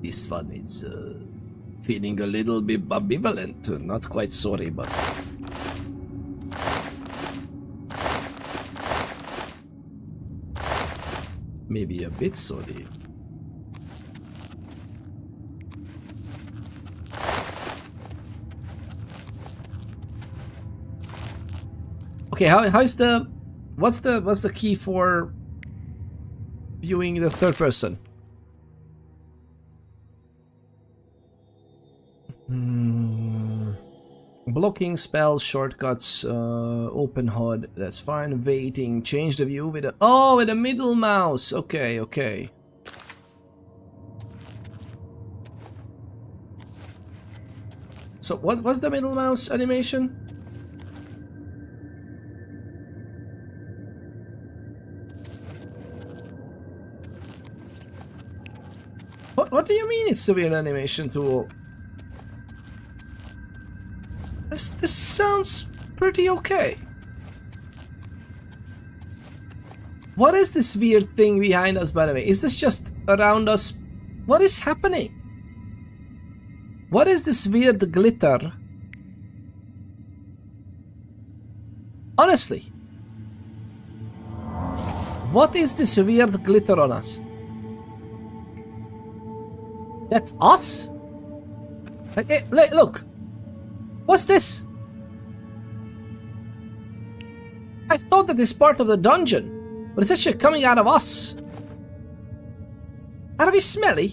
This one is feeling a little bit ambivalent. Not quite sorry, but maybe a bit sorry. Okay, how is the what's the key for viewing the third person? Blocking spells, shortcuts, open HUD, that's fine. Waiting, change the view with a with a middle mouse. Okay, okay. So what's the middle mouse animation? What do you mean it's a weird animation tool? This sounds pretty okay. What is this weird thing behind us, by the way? Is this just around us? What is happening? What is this weird glitter? Honestly. What is this weird glitter on us? That's us? Like, hey, look. What's this? I thought that is part of the dungeon. But it's actually coming out of us. Out of his smelly?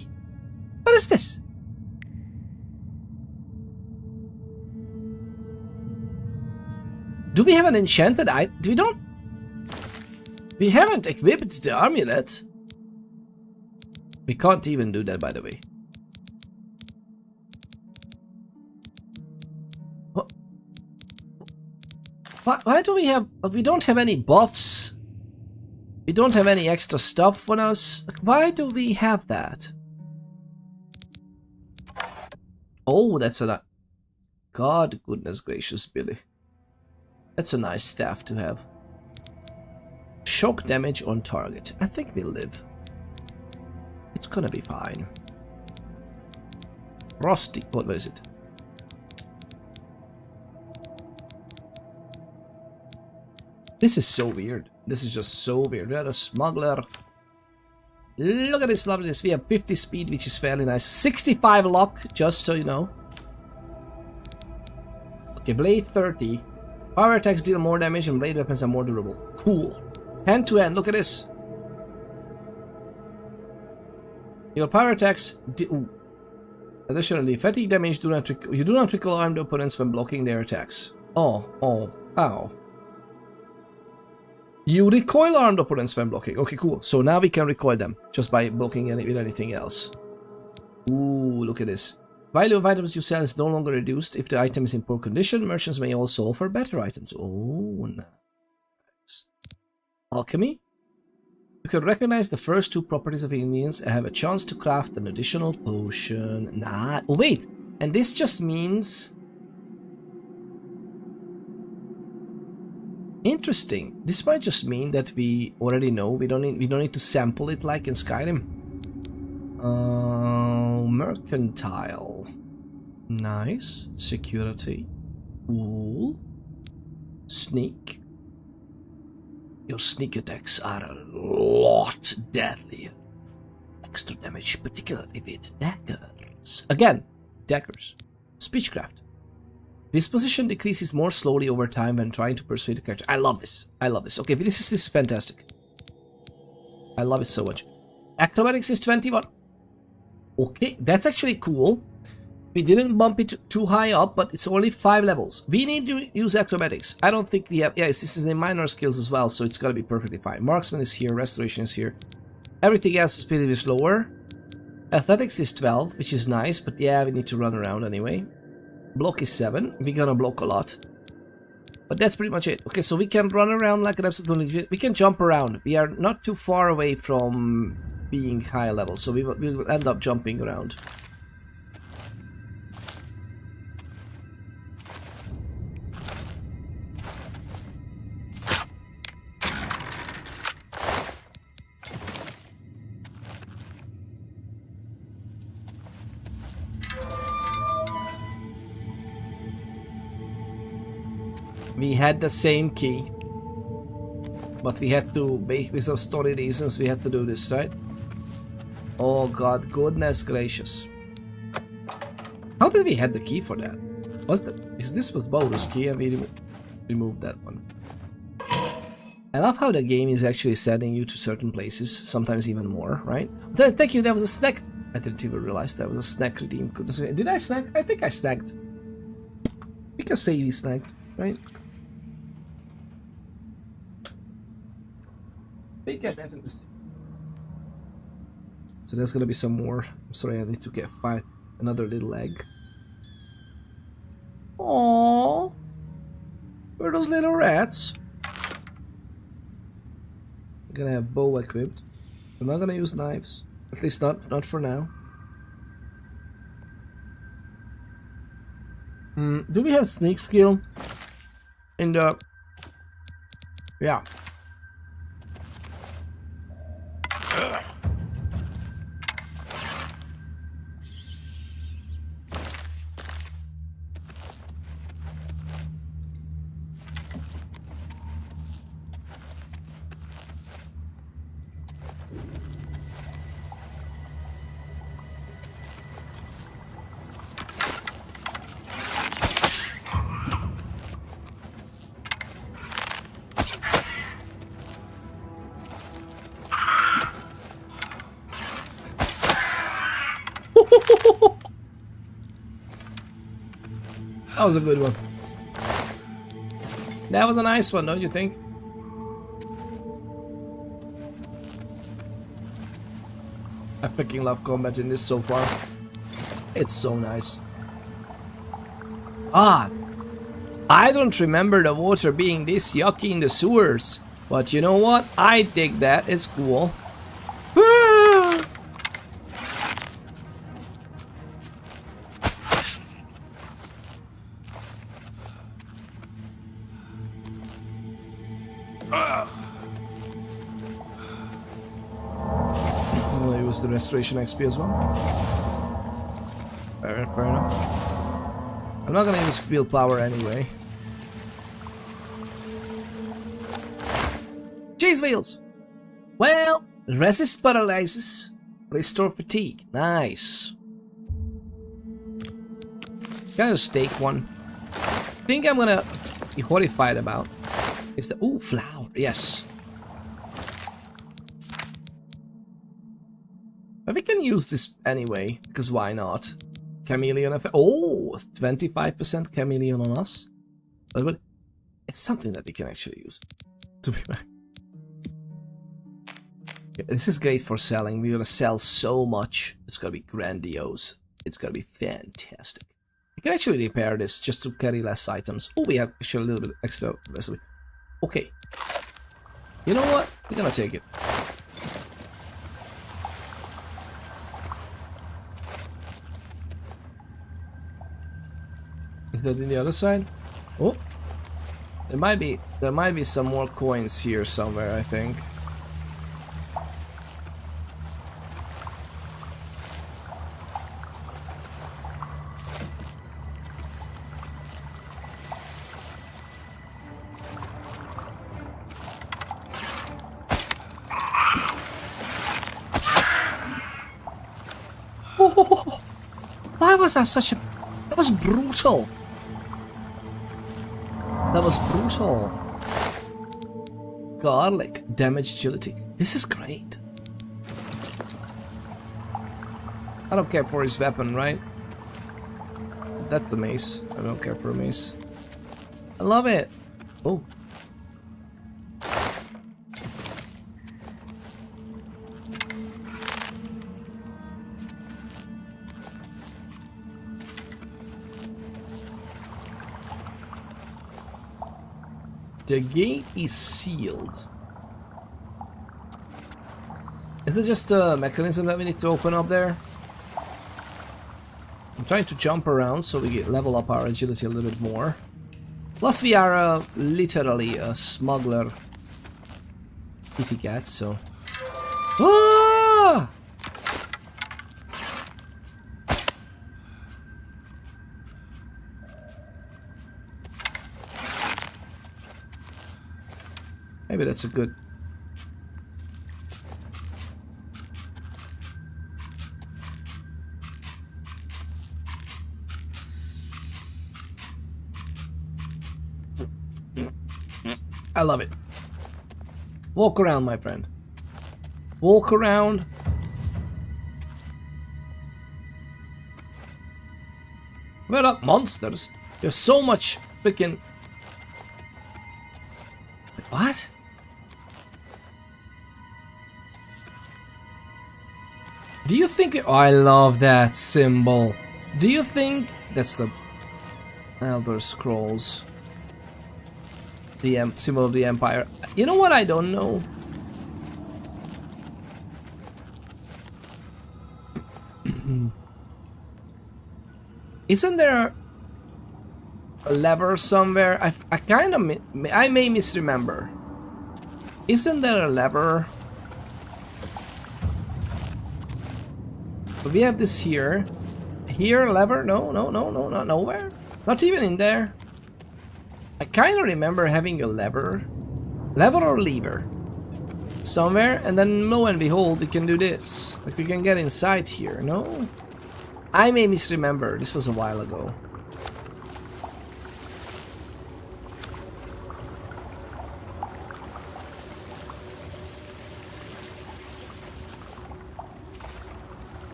What is this? Do we have an enchanted item? We don't. We haven't equipped the amulet. We can't even do that, by the way. What? Why do we have? We don't have any buffs. We don't have any extra stuff on us. Like, why do we have that? Oh, that's a. God, goodness gracious, Billy. That's a nice staff to have. Shock damage on target. I think we'll live. It's gonna be fine. Rusty. What is it? This is so weird. This is just so weird. We are a smuggler. Look at this loveliness. We have 50 speed, which is fairly nice. 65 luck, just so you know. Okay, blade 30. Power attacks deal more damage and blade weapons are more durable. Cool. Hand to hand, look at this. Your power attacks ooh. Additionally, fatigue damage you do not trickle armed opponents when blocking their attacks. Oh, ow. You recoil armed opponents when blocking. Okay, cool. So now we can recoil them just by blocking with anything else. Ooh, look at this. Value of items you sell is no longer reduced if the item is in poor condition. Merchants may also offer better items. Oh, nice. Alchemy. You can recognize the first two properties of ingredients and have a chance to craft an additional potion. Nah. Oh, wait. And this just means... Interesting. This might just mean that we already know. We don't need to sample it like in Skyrim. Mercantile. Nice. Security. Cool. Sneak. Your sneak attacks are a lot deadlier. Extra damage, particularly with daggers. Again, daggers. Speechcraft. Disposition decreases more slowly over time when trying to persuade a character. I love this. I love this. Okay, this is fantastic. I love it so much. Acrobatics is 21. Okay, that's actually cool. We didn't bump it too high up, but it's only 5 levels. We need to use acrobatics. I don't think we have... Yes, this is in minor skills as well, so it's gotta be perfectly fine. Marksman is here, restoration is here. Everything else is pretty slower. Athletics is 12, which is nice, but yeah, we need to run around anyway. Block is 7. We're gonna block a lot. But that's pretty much it. Okay, so we can run around like an absolute legit. We can jump around. We are not too far away from being high level, so we will end up jumping around. We had the same key, but we had to, because of story reasons, we had to do this, right? Oh god, goodness gracious. How did we have the key for that? Was that? Because this was Baldur's key and we removed that one. I love how the game is actually sending you to certain places, sometimes even more, right? Thank you, that was a snack. I didn't even realize that was a snack redeem. Did I snack? I think I snacked. We can say we snacked, right? We can definitely see. So there's gonna be some more. I'm sorry, I need to find another little egg. Aww, where are those little rats? We're gonna have bow equipped. We're not gonna use knives, at least not for now. Do we have sneak skill in the? Yeah. That was a good one. That was a nice one, don't you think? I fucking love combat in this so far. It's so nice. Ah, I don't remember the water being this yucky in the sewers. But you know what? I dig that. It's cool. Ah! We'll use the restoration XP as well. Fair enough. I'm not gonna use field power anyway. Cheese wheels! Well, resist paralysis, restore fatigue. Nice. Can I just take one? I think I'm gonna be horrified about is the ooh, flower, yes. But we can use this anyway, because why not? Chameleon effect. Oh, 25% chameleon on us. But it's something that we can actually use. To be right. Okay, this is great for selling. We're gonna sell so much. It's gonna be grandiose. It's gonna be fantastic. We can actually repair this just to carry less items. Oh, we have actually a little bit extra recipe. Okay. You know what? We're gonna take it. Is that in the other side? Oh, there might be some more coins here somewhere, I think. Oh, why was that such a... That was brutal. That was brutal. Garlic, damage agility. This is great. I don't care for his weapon, right? That's the mace. I don't care for a mace. I love it. Oh. The gate is sealed. Is it just a mechanism that we need to open up there? I'm trying to jump around so we level up our agility a little bit more. Plus we are literally a smuggler kitty cat, so... Ah! Maybe that's a good... I love it. Walk around, my friend. Walk around. We're not monsters. There's so much freaking... What? Do you think... Oh, I love that symbol. Do you think... That's the Elder Scrolls. The symbol of the Empire. You know what I don't know? Isn't there a lever somewhere? I kind of... I may misremember. Isn't there a lever? But we have this here. Here, lever? No, not nowhere. Not even in there. I kind of remember having a lever. Lever or lever? Somewhere, and then lo and behold, we can do this. Like we can get inside here, no? I may misremember. This was a while ago.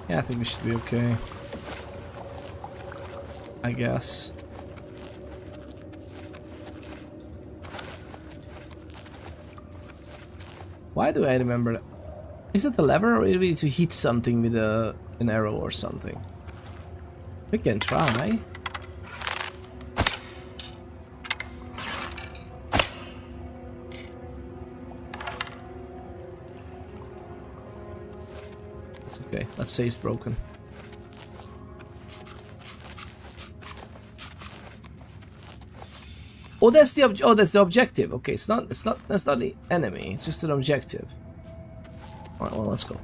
Yeah, I think we should be okay. I guess. Why do I remember that? Is it the lever or is it to hit something with an arrow or something? We can try. It's okay. Let's say it's broken. Oh, that's the objective. Okay, that's not the enemy. It's just an objective. Alright, well, let's go.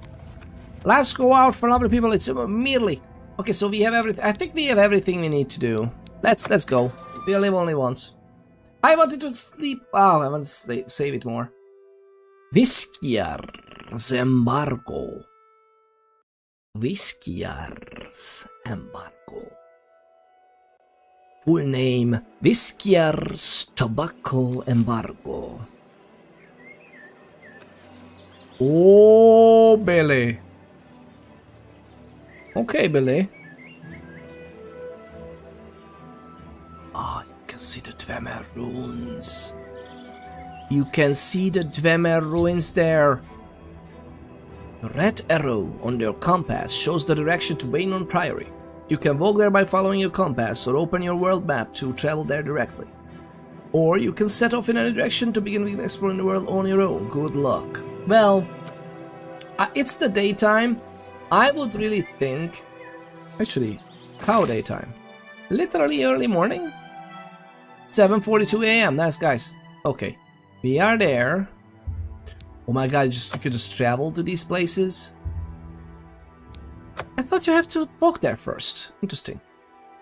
Let's go out for other people. It's immediately. Okay, so we have everything. I think we have everything we need to do. Let's go. We live only once. I wanted to sleep. Oh, I want to save it more. Whiske'yrrs M'bargo. Whiske'yrrs M'bargo. Full name: Whiske'yrrs Tobacco Embargo. Oh, Billy. Okay, Billy. Ah, you can see the Dwemer ruins. You can see the Dwemer ruins there. The red arrow on your compass shows the direction to Waynon Priory. You can walk there by following your compass or open your world map to travel there directly. Or you can set off in any direction to begin exploring the world on your own. Good luck. Well, it's the daytime. I would really think... Actually, how daytime? Literally early morning? 7:42 AM. Nice, guys. Okay, we are there. Oh my god, you could just travel to these places? I thought you have to walk there first. Interesting.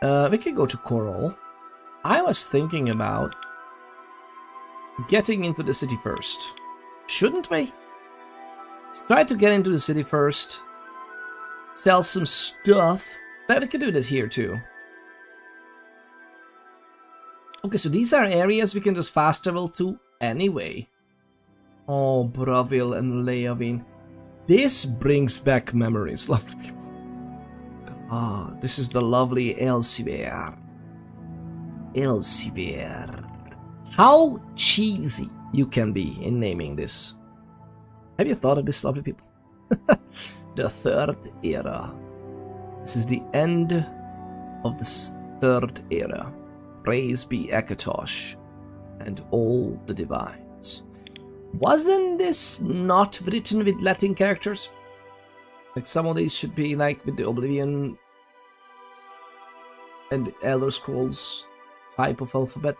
We can go to Coral. I was thinking about getting into the city first. Shouldn't we? Let's try to get into the city first. Sell some stuff. But we can do that here too. Okay, so these are areas we can just fast travel to anyway. Oh, Bravil and Leavin. This brings back memories, lovely people. Ah, this is the lovely Elsewhere. Elsewhere. How cheesy you can be in naming this. Have you thought of this, lovely people? The third era. This is the end of the third era. Praise be Akatosh and all the divines. Wasn't this not written with Latin characters? Like some of these should be like with the Oblivion and the Elder Scrolls type of alphabet.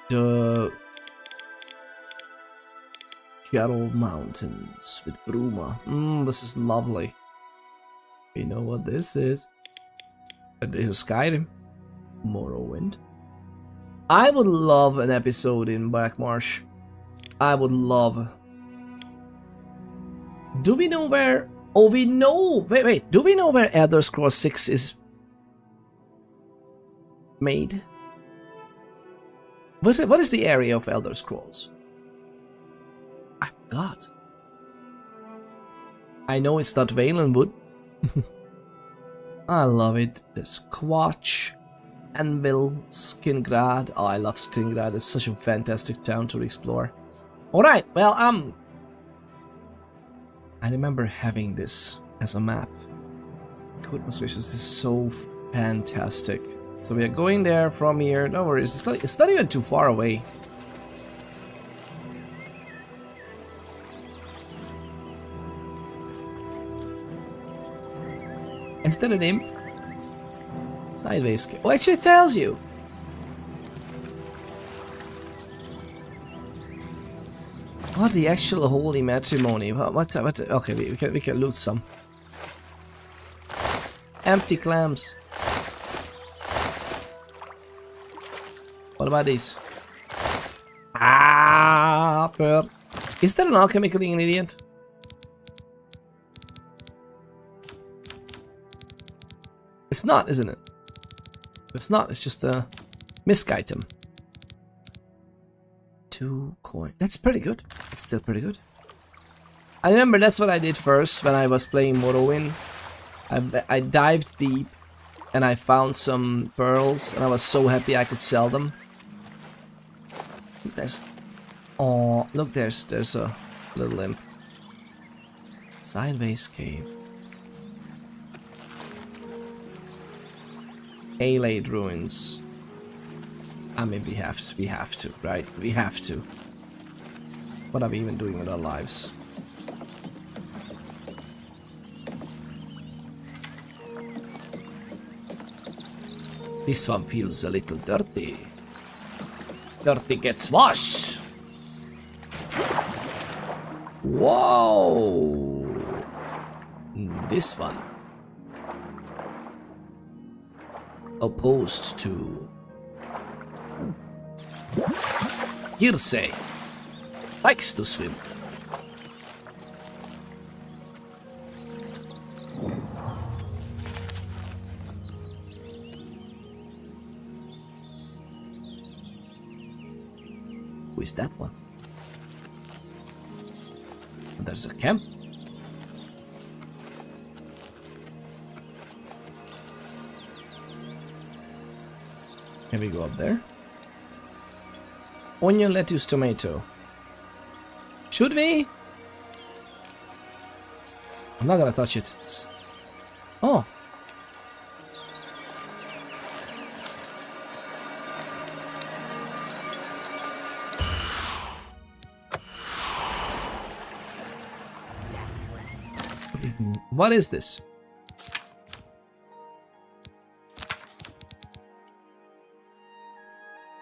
The Jarl Mountains with Bruma. This is lovely. We know what this is. And here's Skyrim. Morrowind. I would love an episode in Black Marsh. I would love. Do we know where? Oh, we know. Wait. Do we know where Elder Scrolls 6 is made? What is the area of Elder Scrolls? I forgot. I know it's not Valenwood. I love it. There's Quatch, Anvil, Skingrad. Oh, I love Skingrad. It's such a fantastic town to explore. Alright, well, I remember having this as a map. Goodness gracious, this is so fantastic. So we are going there from here. No worries, it's not even too far away. Instead of him, sideways. Oh, actually, it tells you. What the actual holy matrimony? What? Okay, we can loot some. Empty clams. What about these? Ah, bird. Is that an alchemical ingredient? It's not, isn't it? It's not. It's just a misc item. 2 coin. That's pretty good. It's still pretty good. I remember that's what I did first when I was playing Morrowind. I dived deep and I found some pearls and I was so happy I could sell them. There's Oh, look, there's a little imp. Sideways cave. Alade ruins. I mean, we have to, right? We have to. What are we even doing with our lives? This one feels a little dirty. Dirty gets washed. Whoa! This one. Opposed to Hearsay. Likes to swim. Who is that one? There's a camp. Can we go up there? Onion, lettuce, tomato. Should we? I'm not gonna touch it. Oh. What is this?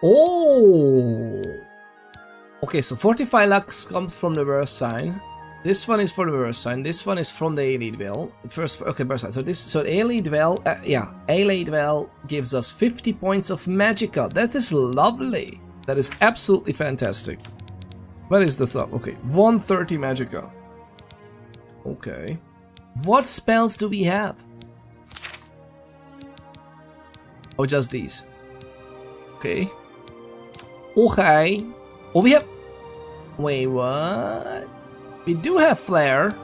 Oh! Okay, so 45 lux comes from the birth sign. This one is for the birth sign. This one is from the Alade Well. First, okay, birth sign. So Alade Well, Alade Well gives us 50 points of magicka. That is lovely. That is absolutely fantastic. What is the stuff? Okay, 130 magicka. Okay. What spells do we have? Oh, just these. Okay. Okay. Oh, we have... Wait, what? We do have flare.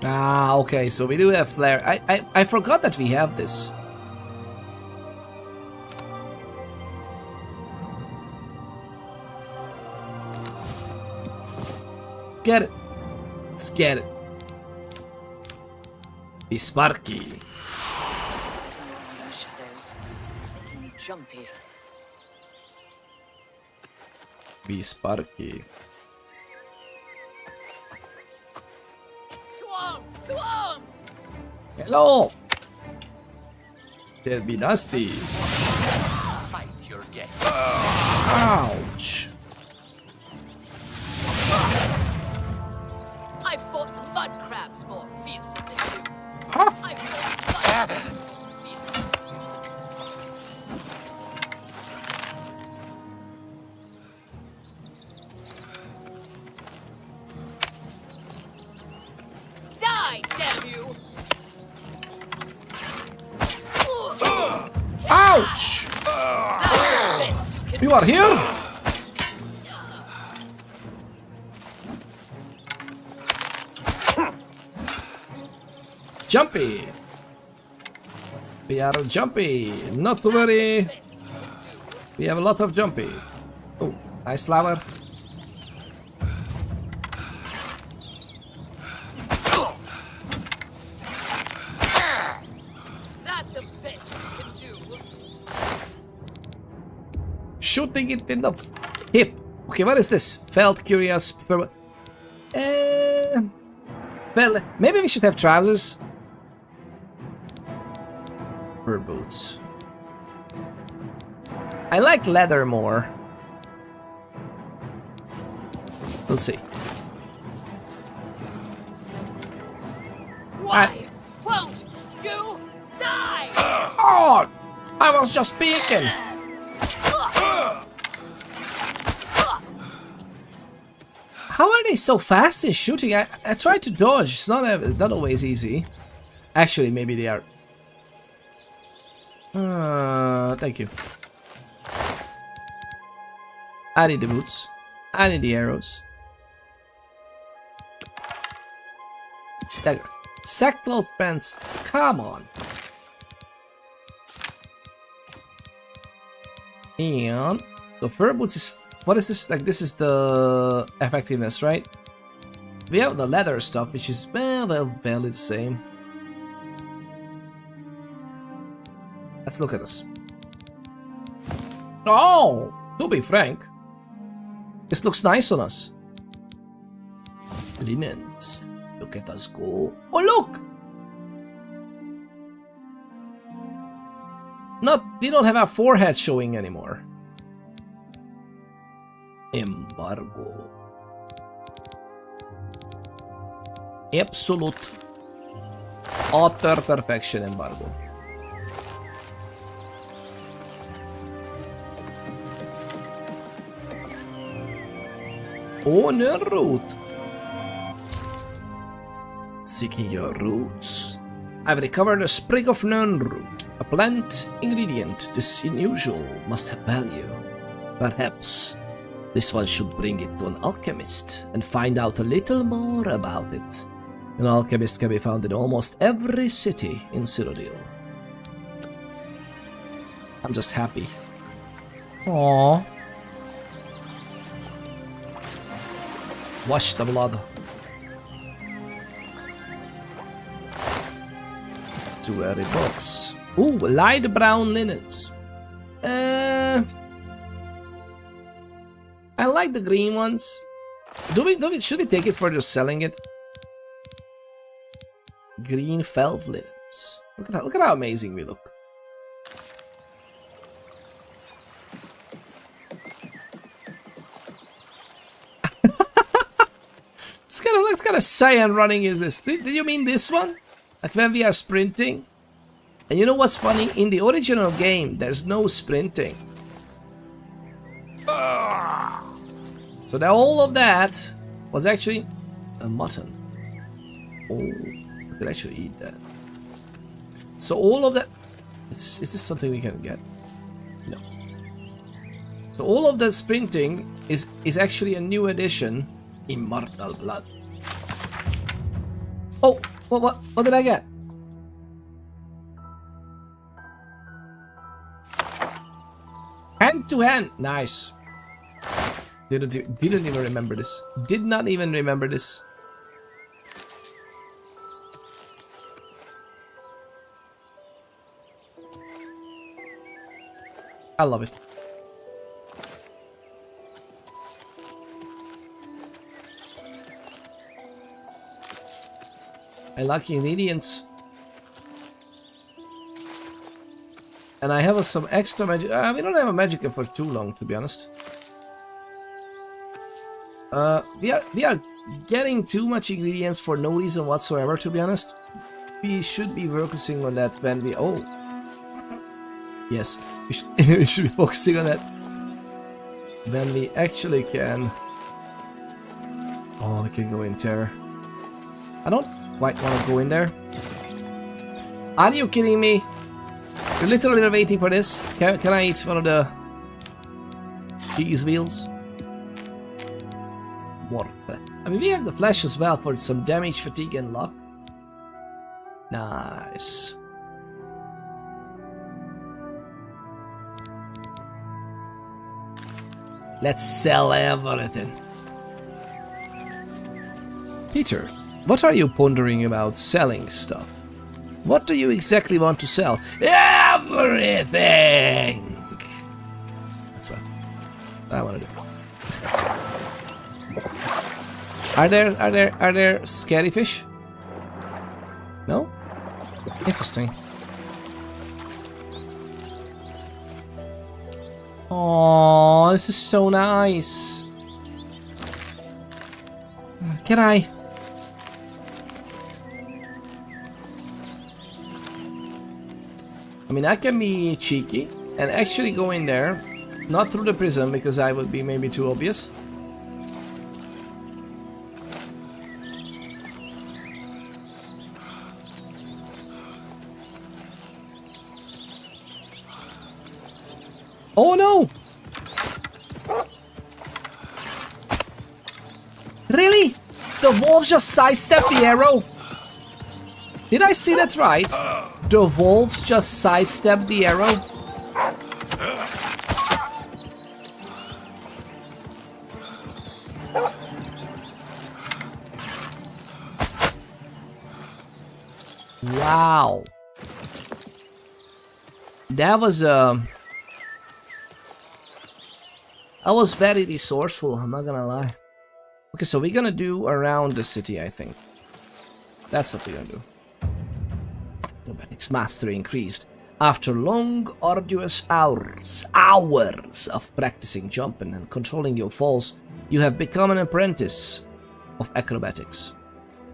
Ah, okay, so we do have flare. I forgot that we have this. Get it. Let's get it. Be sparky. Shadows, making me jumpy. Be sparky. To arms! To arms! Hello. They'll be nasty. Fight your game. Ouch. I've fought mud crabs more fearsome than you. Huh? I've fought mud crabs more fearsome. Die, damn you! Ouch! This you can You are here? Jumpy! We are jumpy, not to worry. We have a lot of jumpy. Oh, nice flower. that the best you can do. Shooting it in the hip. Okay, what is this? Felt curious. Well, maybe we should have trousers. Fur boots. I like leather more. We'll see. Why won't you die? Oh! I was just peeking! How are they so fast in shooting? I tried to dodge. It's not always easy. Actually, maybe they are. Thank you. I need the boots. I need the arrows. Dagger. Sackcloth pants. Come on. And The fur boots is... What is this? Like, this is the effectiveness, right? We have the leather stuff, which is, well, barely the same. Let's look at this. Oh! To be frank, this looks nice on us. Linens. Look at us go. Oh, look! We don't have our forehead showing anymore. M'bargo. Absolute, utter perfection M'bargo. Oh, no root. Seeking your roots. I've recovered a sprig of nern root, a plant ingredient this unusual must have value. Perhaps this one should bring it to an alchemist and find out a little more about it. An alchemist can be found in almost every city in Cyrodiil. I'm just happy. Aww. Wash the blood. Jewelry box. Ooh, light brown linens. I like the green ones. Should we take it for just selling it? Green felt linens. Look at how amazing we look. What kind of cyan running is this? Did you mean this one? Like when we are sprinting? And you know what's funny? In the original game, there's no sprinting. So that all of that was actually a mutton. Oh, we could actually eat that. So all of that... Is this something we can get? No. So all of that sprinting is actually a new addition. Immortal blood. Oh, what did I get? Hand to hand, nice. Didn't even remember this. Did not even remember this. I love it. I like ingredients. And I have some extra magic. We don't have a magicka for too long, to be honest. We are getting too much ingredients for no reason whatsoever, to be honest. We should be focusing on that when we... Oh. Yes, we should be focusing on that when we actually can... Oh, we can go in terror. I don't quite want to go in there. Are you kidding me? You're literally waiting for this. Can I eat one of the cheese wheels? Worth it. I mean, we have the flesh as well for some damage, fatigue, and luck. Nice. Let's sell everything. Peter, what are you pondering about selling stuff? What do you exactly want to sell? Everything! That's what I want to do. Are there scary fish? No? Interesting. Oh, this is so nice. Can I? I mean, I can be cheeky and actually go in there, not through the prison because I would be maybe too obvious. Oh no! Really? The wolf just sidestepped the arrow? Did I see that right? The wolf just sidestepped the arrow? Wow. That was very resourceful, I'm not gonna lie. Okay, so we're gonna do around the city, I think. That's what we're gonna do. Acrobatics mastery increased. After long, arduous hours of practicing jumping and controlling your falls, you have become an apprentice of acrobatics.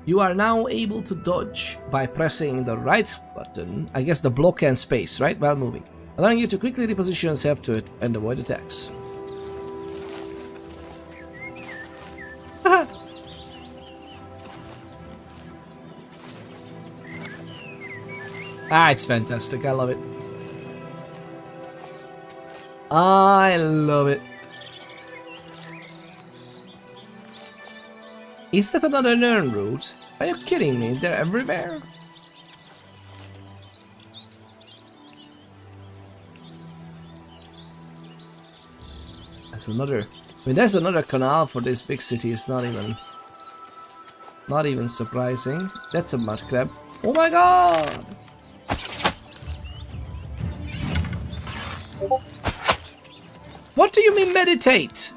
You are now able to dodge by pressing the right button, I guess the block and space, right, while moving, allowing you to quickly reposition yourself to it and avoid attacks. Ah, it's fantastic. I love it. I love it. Is that another Nern route? Are you kidding me? They're everywhere. There's another. I mean, there's another canal for this big city. It's not even surprising. That's a mud crab. Oh my god! What do you mean meditate?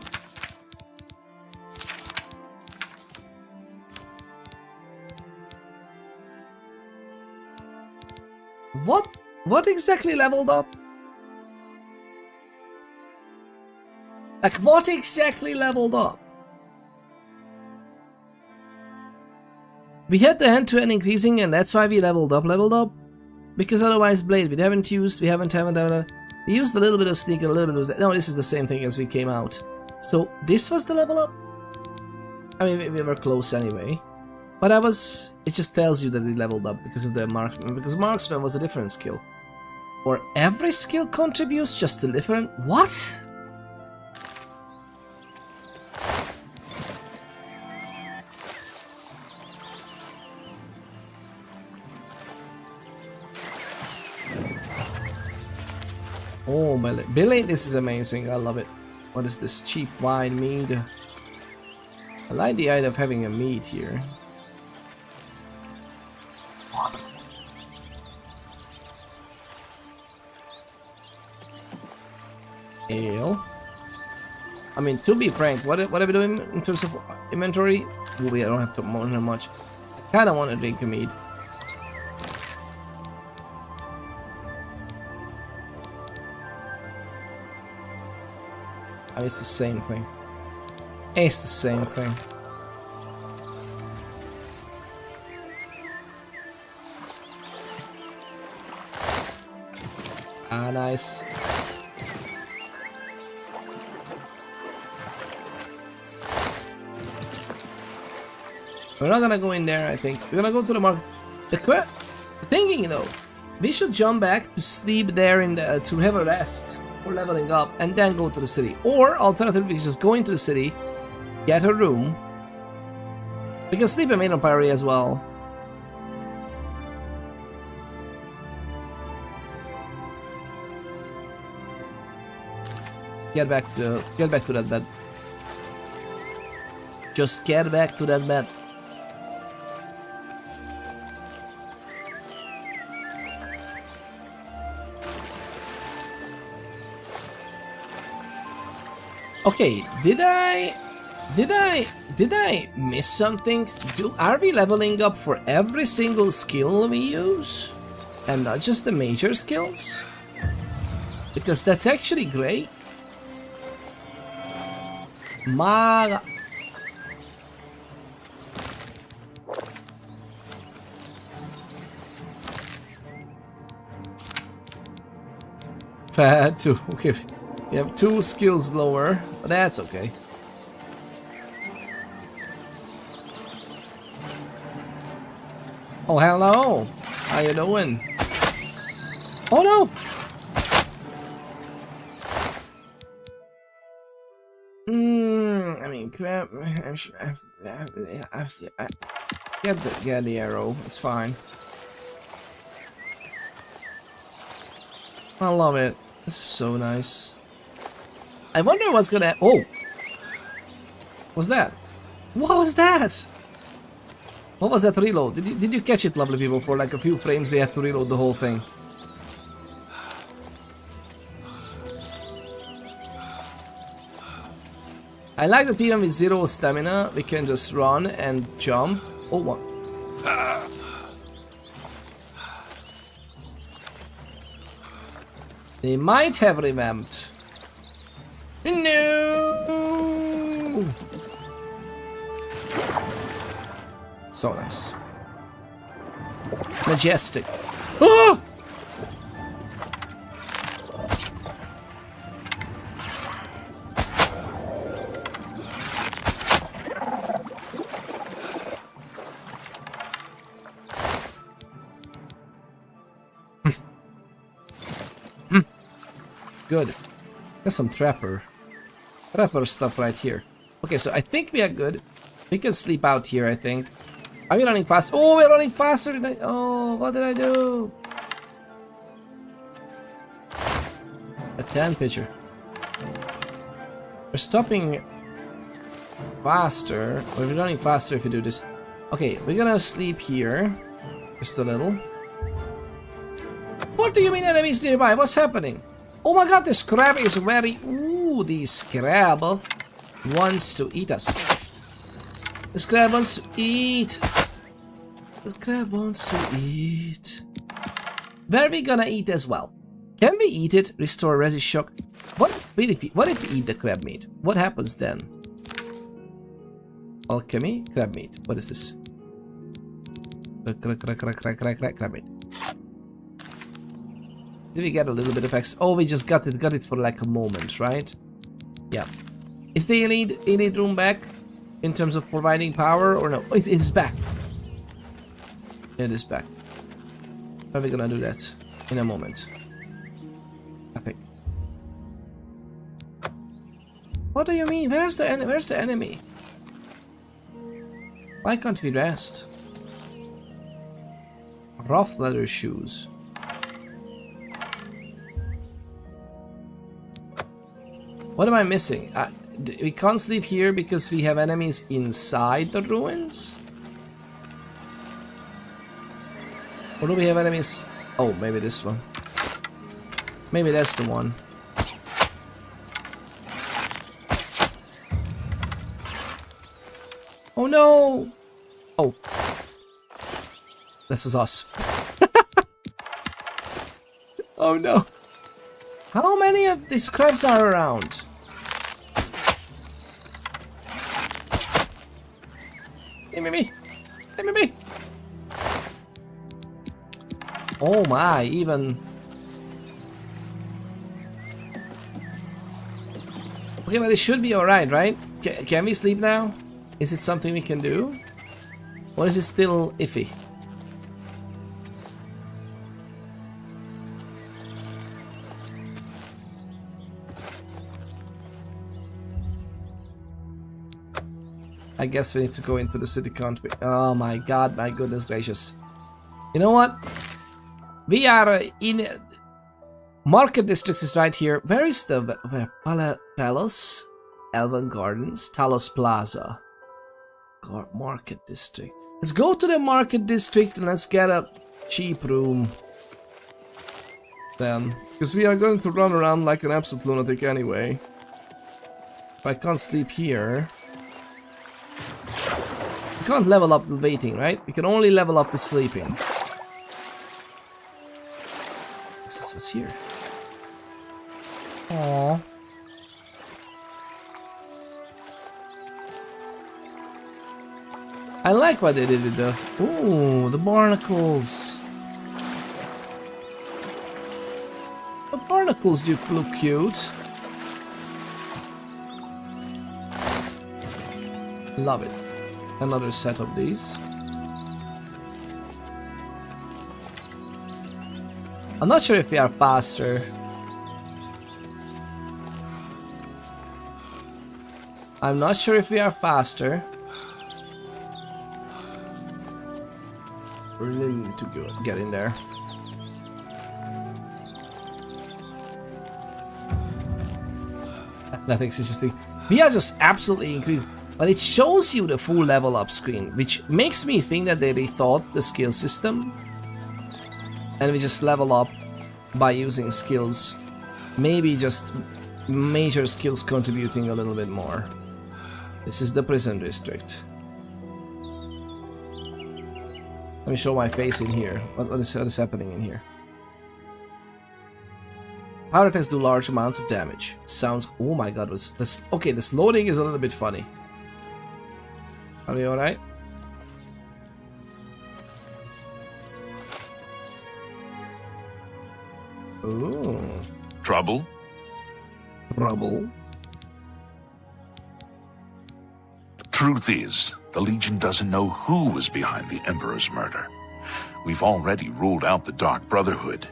What exactly leveled up? Like, what exactly leveled up? We had the hand-to-hand increasing and that's why we leveled up? Because otherwise Blade we haven't used, we haven't we used a little bit of sneak and a little bit of... No, this is the same thing as we came out. So, this was the level up? I mean, we were close anyway. But it just tells you that it leveled up because of the marksman, because marksman was a different skill. Or every skill contributes just a different... What? Oh, Billy, this is amazing. I love it. What is this? Cheap wine mead. I like the idea of having a mead here. Ale. I mean, to be frank, what are we doing in terms of inventory? I don't have to monitor much. I kind of want to drink a mead. I mean, it's the same thing. It's the same thing. Ah, nice. We're not gonna go in there, I think. We're gonna go to the market. Thinking though, we should jump back to sleep there in the, to have a rest for leveling up, and then go to the city. Or alternatively, just go into the city, get a room. We can sleep in Maiden Priory as well. Get back to that bed. Just get back to that bed. Okay, did I miss something? Are we leveling up for every single skill we use? And not just the major skills? Because that's actually great. My... Fat too. Okay, we have 2 skills lower, but that's okay. Oh, hello. How you doing? Oh no. I mean, crap. Get the arrow. It's fine. I love it. This is so nice. I wonder what's gonna... Oh! What's that? What was that? What was that reload? Did you catch it, lovely people? For like a few frames we had to reload the whole thing. I like that even with 0 stamina we can just run and jump. Oh, what? They might have revamped. No! So nice. Majestic. Oh! Good. There's some trapper stuff right here. Okay, so I think we are good. We can sleep out here, I think. Are we running fast? Oh, we're running faster than oh, what did I do? A 10 pitcher. We're stopping faster. Or we're running faster if we do this. Okay, we're gonna sleep here. Just a little. What do you mean enemies nearby? What's happening? Oh my god, this crab is very... Ooh, this crab wants to eat us. This crab wants to eat. This crab wants to eat. Where are we gonna eat as well? Can we eat it? Restore resist shock. What if we eat the crab meat? What happens then? Alchemy? Crab meat. What is this? Crab meat. Did we get a little bit of X? Oh, we just got it for like a moment, right? Yeah. Is the elite room back in terms of providing power or no? Oh, it is back. It is back. How are we gonna do that in a moment? I think. What do you mean? Where's the enemy? Why can't we rest? Rough leather shoes. What am I missing? We can't sleep here because we have enemies inside the ruins? Or do we have enemies? Oh, maybe this one. Maybe that's the one. Oh no! Oh. This is us. Oh no. How many of these crabs are around? Give me. Give me. Oh my, even. Okay, but it should be alright, right? Can we sleep now? Is it something we can do? Or is it still iffy? I guess we need to go into the city, can't we? Oh my god, my goodness gracious. You know what? We are in... Market Districts is right here. Where is the... Palace? Elven Gardens? Talos Plaza. Market District. Let's go to the Market District and let's get a cheap room. Then. Because we are going to run around like an absolute lunatic anyway. If I can't sleep here... We can't level up with waiting, right? We can only level up with sleeping. This is what's here. Aww. I like what they did with the... Ooh, the barnacles. The barnacles do look cute. Love it. Another set of these. I'm not sure if we are faster. I'm not sure if we are faster. We really need to get in there. Nothing's interesting. We are just absolutely increased. But it shows you the full level up screen, which makes me think that they rethought the skill system. And we just level up by using skills. Maybe just major skills contributing a little bit more. This is the prison district. Let me show my face in here. What is happening in here? Power attacks do large amounts of damage. Sounds... Oh my god. Okay, this loading is a little bit funny. Are you alright? Ooh. Trouble? Trouble. Truth is, the Legion doesn't know who was behind the Emperor's murder. We've already ruled out the Dark Brotherhood.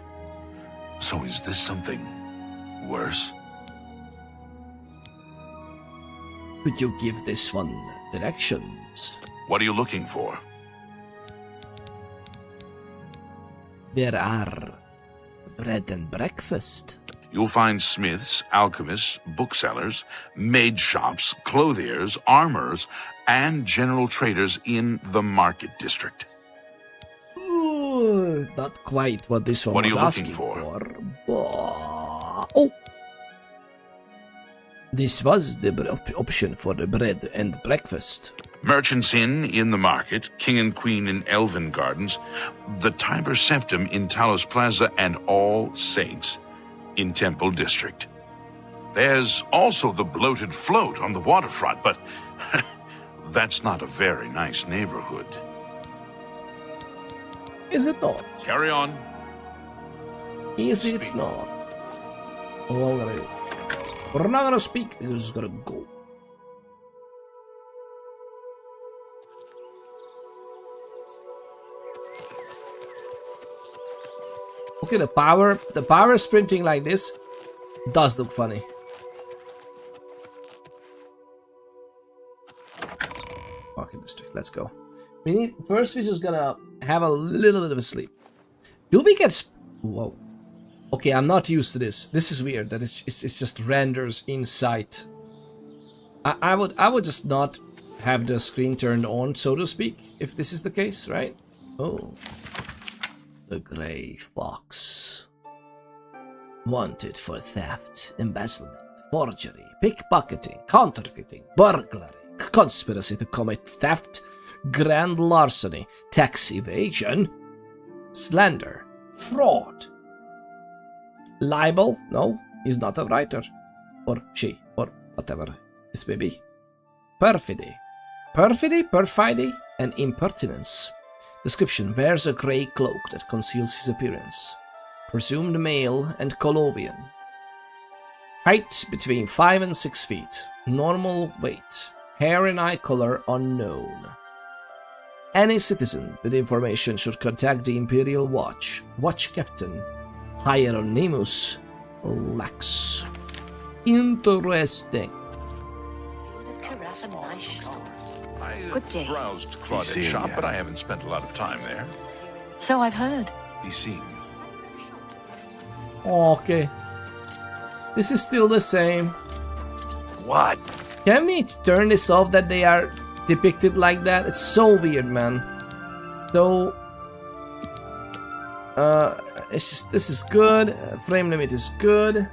So is this something worse? Could you give this one directions? What are you looking for? Where are bread and breakfast? You'll find smiths, alchemists, booksellers, maid shops, clothiers, armorers, and general traders in the market district. Ooh, not quite what this one What are was you looking asking for? Oh! This was the option for the bread and breakfast. Merchants Inn in the market, King and Queen in Elven Gardens, the Tiber Septim in Talos Plaza, and All Saints in Temple District. There's also the bloated float on the waterfront, but that's not a very nice neighborhood. Is it not? Carry on. Is it not? We're not gonna speak, we're just gonna go. Okay, the power sprinting like this does look funny. Market district, let's go. We're just gonna have a little bit of a sleep. Do we get... Whoa. Okay, I'm not used to this. This is weird that it's just renders in sight. I would just not have the screen turned on, so to speak, if this is the case, right? Oh. The Grey Fox. Wanted for theft, embezzlement, forgery, pickpocketing, counterfeiting, burglary, conspiracy to commit theft, grand larceny, tax evasion, slander, fraud, libel. No, he's not a writer. Or she, or whatever this may be. Perfidy, perfidy, and impertinence. Description: wears a grey cloak that conceals his appearance. Presumed male and Colovian. Height between 5 and 6 feet. Normal weight. Hair and eye color unknown. Any citizen with information should contact the Imperial Watch. Watch Captain Hieronymus Lax. Interesting. Good day. I browsed Claudette's shop, but I haven't spent a lot of time there. So I've heard. Be seeing you. Okay. This is still the same. What? Can we turn this off that they are depicted like that? It's so weird, man. So... it's just, this is good. Frame limit is good.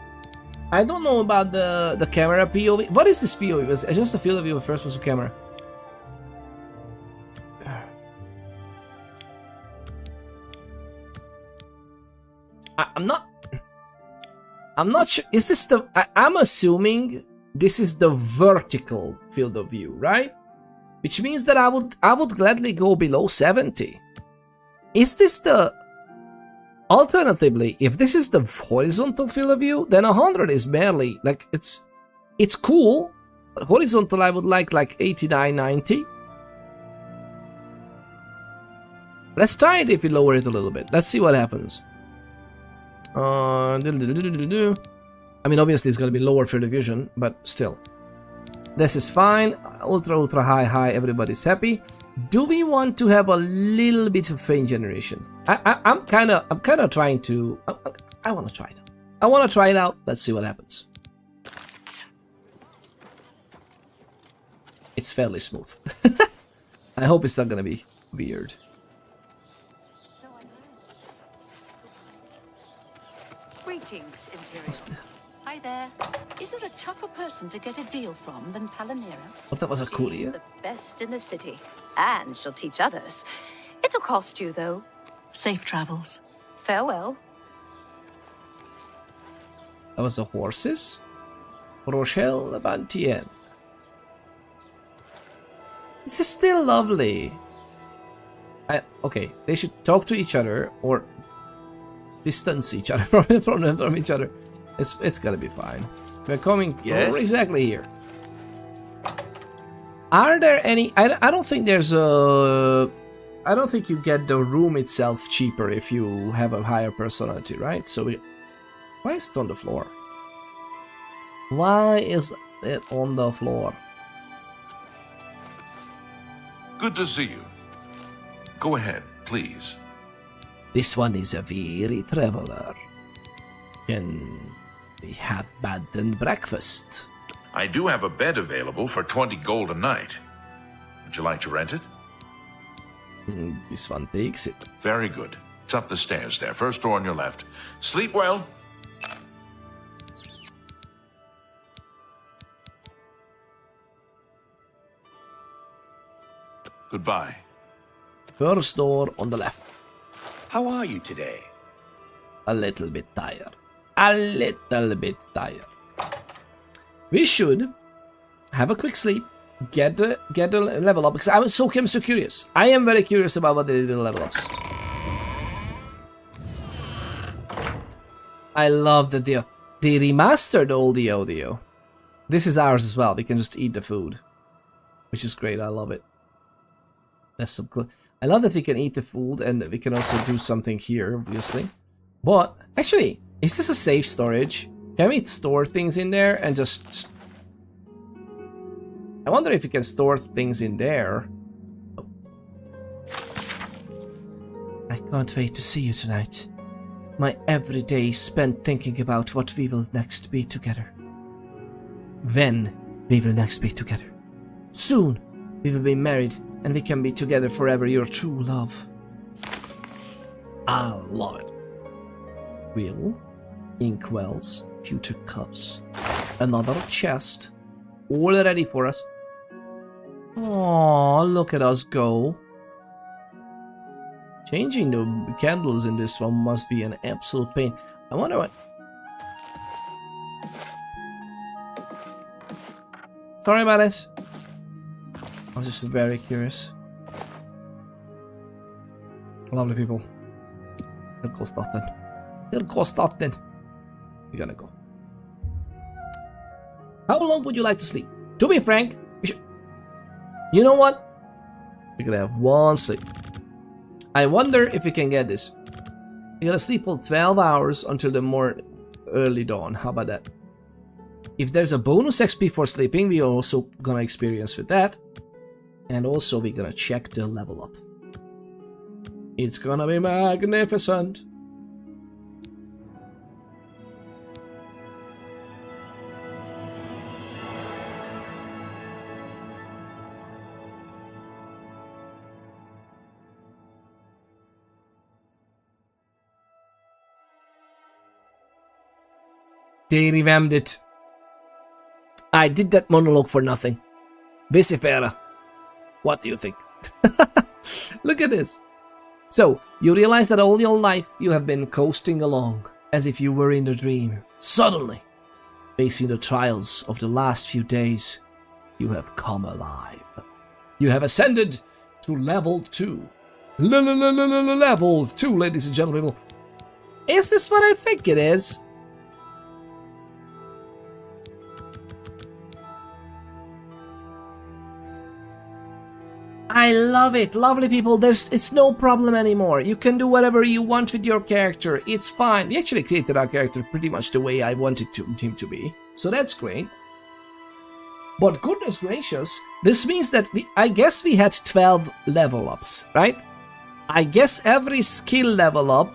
I don't know about the camera POV. What is this POV? Was it just a field of view of first person camera? I'm not sure. Is this the... I'm assuming this is the vertical field of view, right? Which means that I would gladly go below 70. Is this the... Alternatively, if this is the horizontal field of view, then 100 is barely... Like, it's cool. But horizontal I would like 89, 90. Let's try it if we lower it a little bit. Let's see what happens. I mean, obviously it's gonna be lower field of vision, but still. This is fine. Ultra high, everybody's happy. Do we want to have a little bit of frame generation? I'm kind of trying to... I want to try it. I want to try it out. Let's see what happens. it's fairly smooth. I hope it's not gonna be weird. Greetings, Imperial. Hi there. Is it a tougher person to get a deal from than Palanira? What, that was a She's courier? the best in the city, and she'll teach others. It'll cost you, though. Safe travels. Farewell. That was the horses? Rochelle Bantien. This is still lovely. Okay, they should talk to each other or distance each other from each other. It's gonna be fine. We're coming exactly here. Are there any? I don't think there's a. I don't think you get the room itself cheaper if you have a higher personality, right? So why is it on the floor? Why is it on the floor? Good to see you. Go ahead, please. This one is a weary traveler. Can we have bed and breakfast? I do have a bed available for 20 gold a night. Would you like to rent it? This one takes it. Very good. It's up the stairs there. First door on your left. Sleep well. Goodbye. First door on the left. How are you today? A little bit tired. A little bit tired. We should have a quick sleep. Get a level up because I'm so curious. I am very curious about what they did in level ups. I love that they remastered all the audio. This is ours as well. We can just eat the food, which is great. I love it. That's so cool. I love that we can eat the food and we can also do something here, obviously. But actually, is this a safe storage? Can we store things in there and just... I wonder if you can store things in there. Oh. I can't wait to see you tonight. My every day spent thinking about what we will next be together. When we will next be together. Soon we will be married and we can be together forever, your true love. I love it. Wheel, inkwells, pewter cups, another chest, all ready for us. Oh, look at us go. Changing the candles in this one must be an absolute pain. I wonder what... Sorry about this. I was just very curious. Lovely people. It'll cost nothing. It'll cost nothing. We're gonna go. How long would you like to sleep? To be frank, you know what? We're gonna have one sleep. I wonder if we can get this. We're gonna sleep for 12 hours until the more early dawn. How about that? If there's a bonus XP for sleeping, we're also gonna experience with that. And also we're gonna check the level up. It's gonna be magnificent. They revamped it. I did that monologue for nothing. Whiske'yrrs. What do you think? Look at this. So, you realize that all your life you have been coasting along, as if you were in a dream. Suddenly, facing the trials of the last few days, you have come alive. You have ascended to level 2. Level 2, ladies and gentlemen. Is this what I think it is? I love it, lovely people. It's no problem anymore. You can do whatever you want with your character. It's fine. We actually created our character pretty much the way I wanted him to be, so that's great. But goodness gracious, this means that I guess we had 12 level ups, right? I guess every skill level up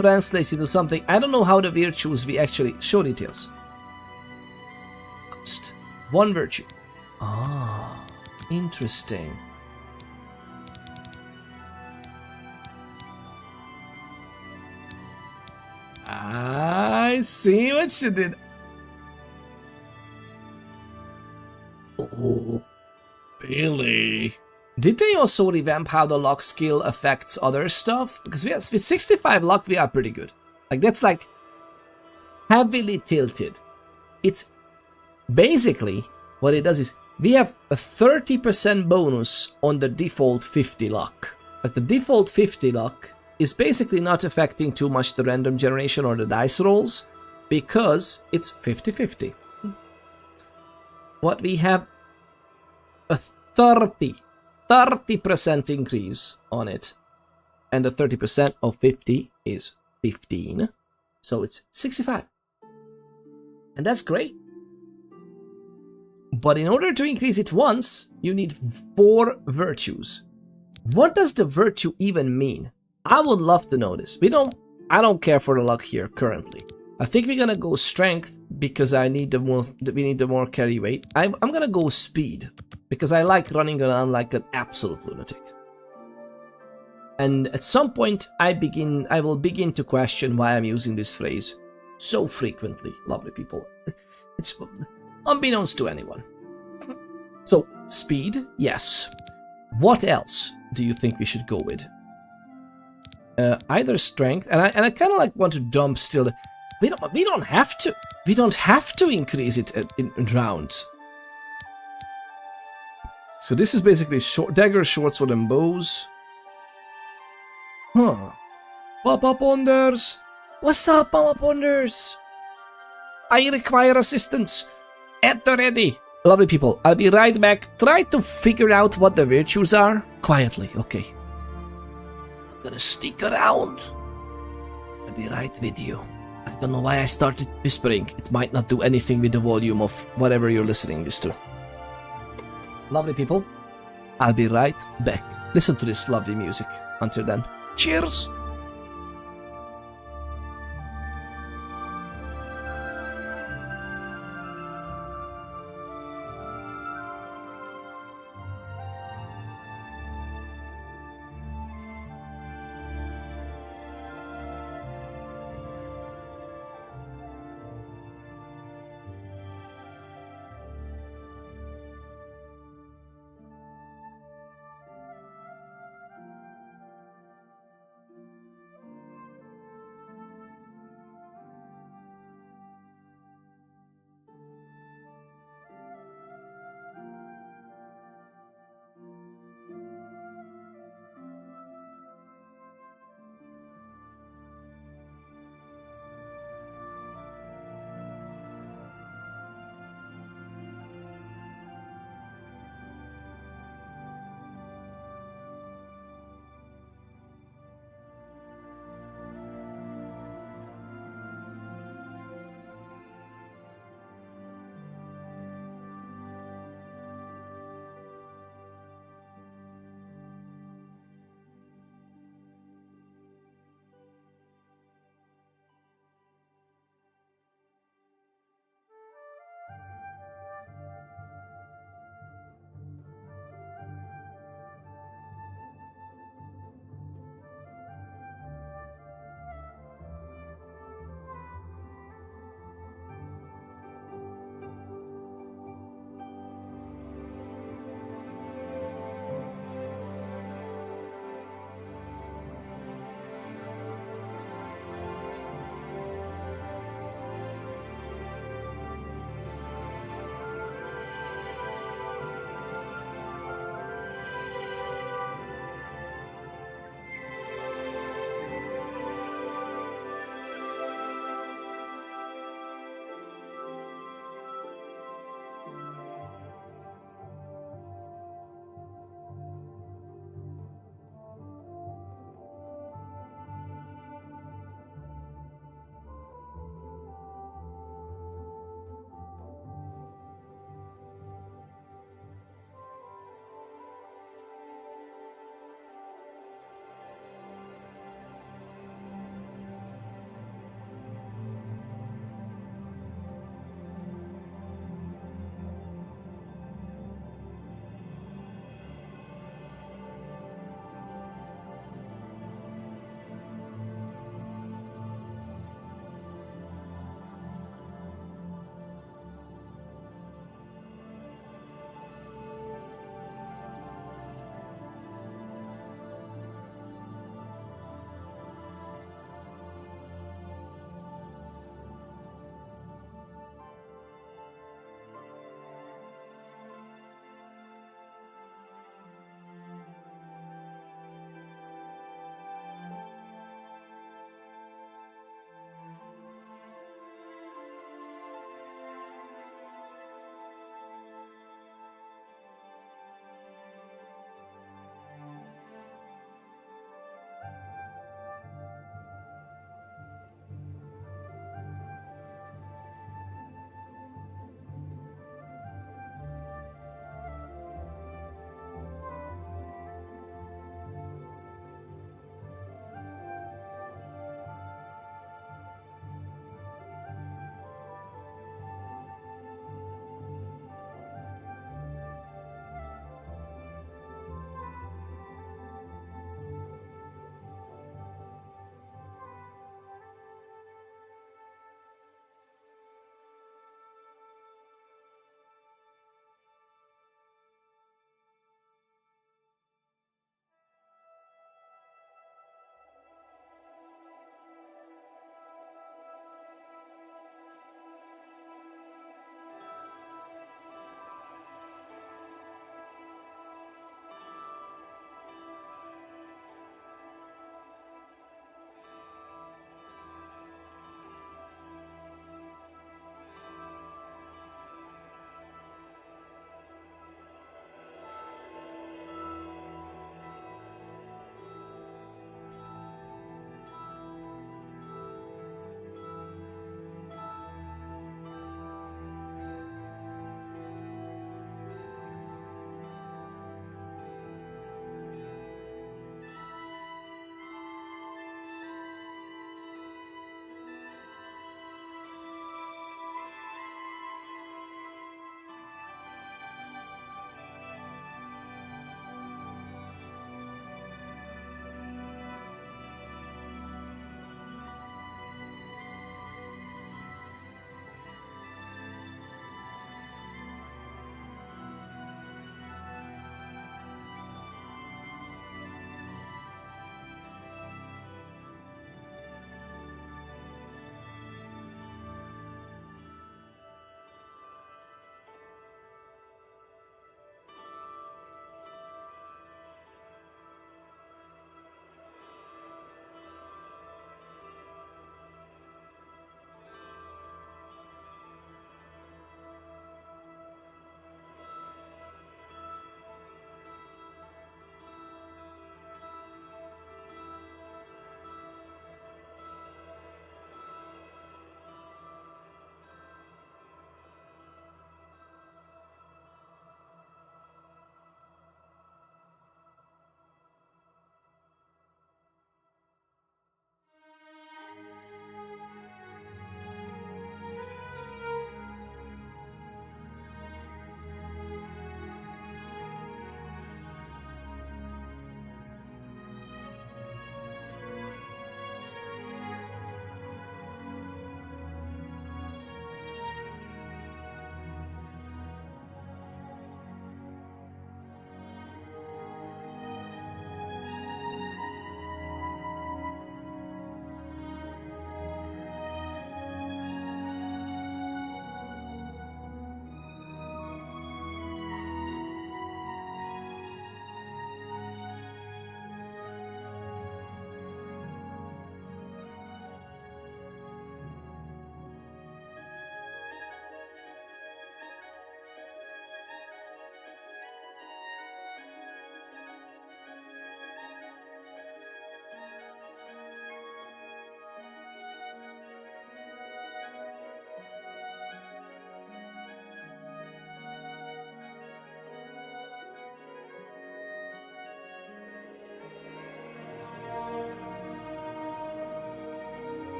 translates into something. I don't know how the virtues we actually show details. Cost 1 virtue. Ah. Interesting. I see what you did. Oh, really? Did they also revamp how the luck skill affects other stuff? Because with 65 luck, we are pretty good. Like, that's like heavily tilted. It's basically what it does is we have a 30% bonus on the default 50 luck. Like, the default 50 luck is basically not affecting too much the random generation or the dice rolls because it's 50-50. What we have a 30% increase on it, and the 30% of 50 is 15, so it's 65, and that's great. But in order to increase it once, you need 4 virtues. What does the virtue even mean? I would love to know this. I don't care for the luck here currently. I think we're gonna go strength because we need the more carry weight. I'm gonna go speed because I like running around like an absolute lunatic. And at some point I will begin to question why I'm using this phrase so frequently, lovely people. It's unbeknownst to anyone. So speed, yes. What else do you think we should go with? Either strength, and I kind of like want to dump still. We don't have to. We don't have to increase it in rounds. So this is basically dagger, short sword, and bows. Huh. Papa Ponders. What's up, Papa Ponders? I require assistance. At the ready. Lovely people, I'll be right back. Try to figure out what the virtues are quietly, okay? I'm gonna sneak around. I'll be right with you. I don't know why I started whispering. It might not do anything with the volume of whatever you're listening this to. Lovely people, I'll be right back. Listen to this lovely music. Until then, cheers!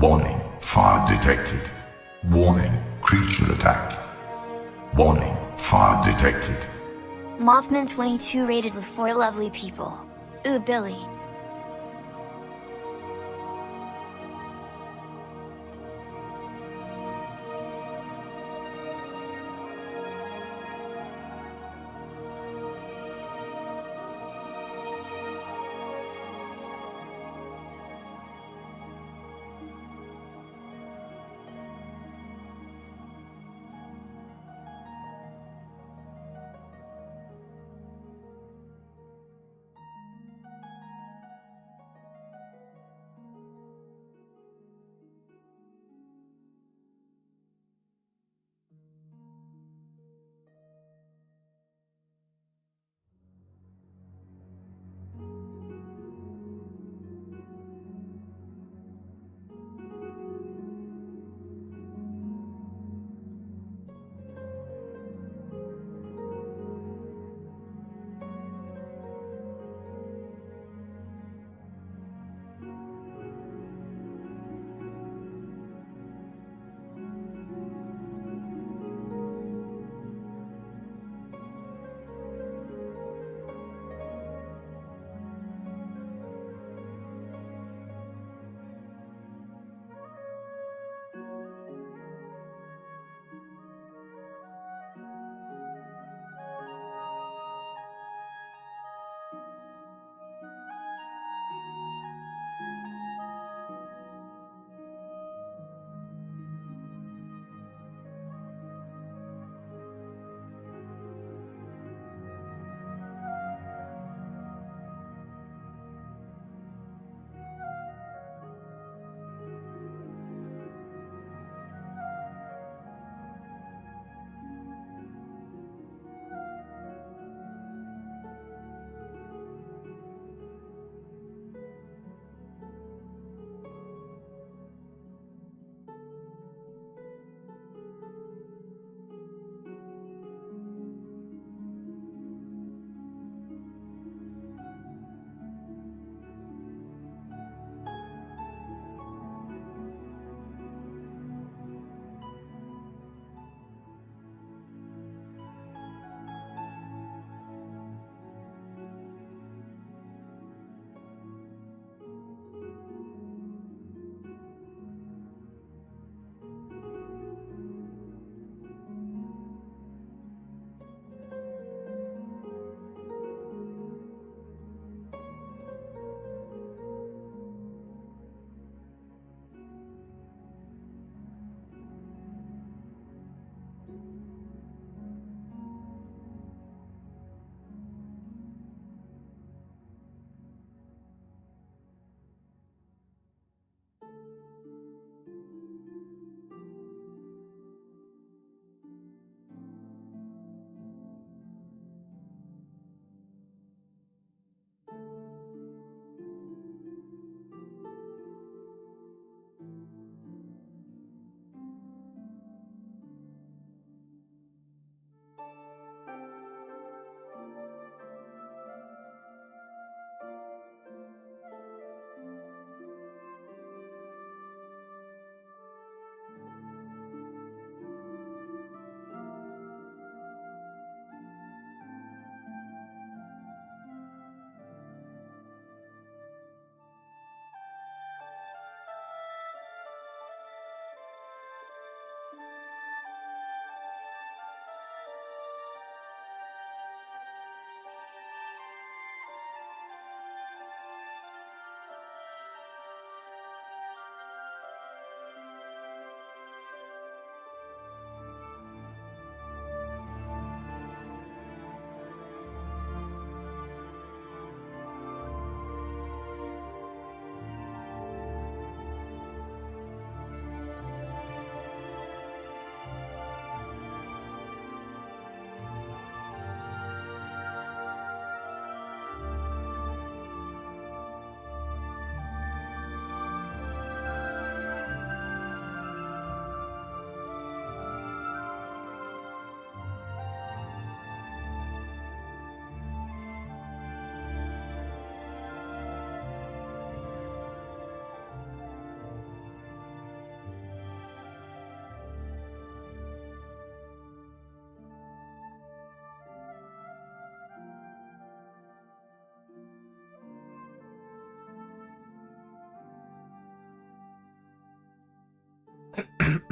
Warning, fire detected. Warning, creature attack. Warning, fire detected. Mothman 22 raided with 4 lovely people. Ooh, Billy.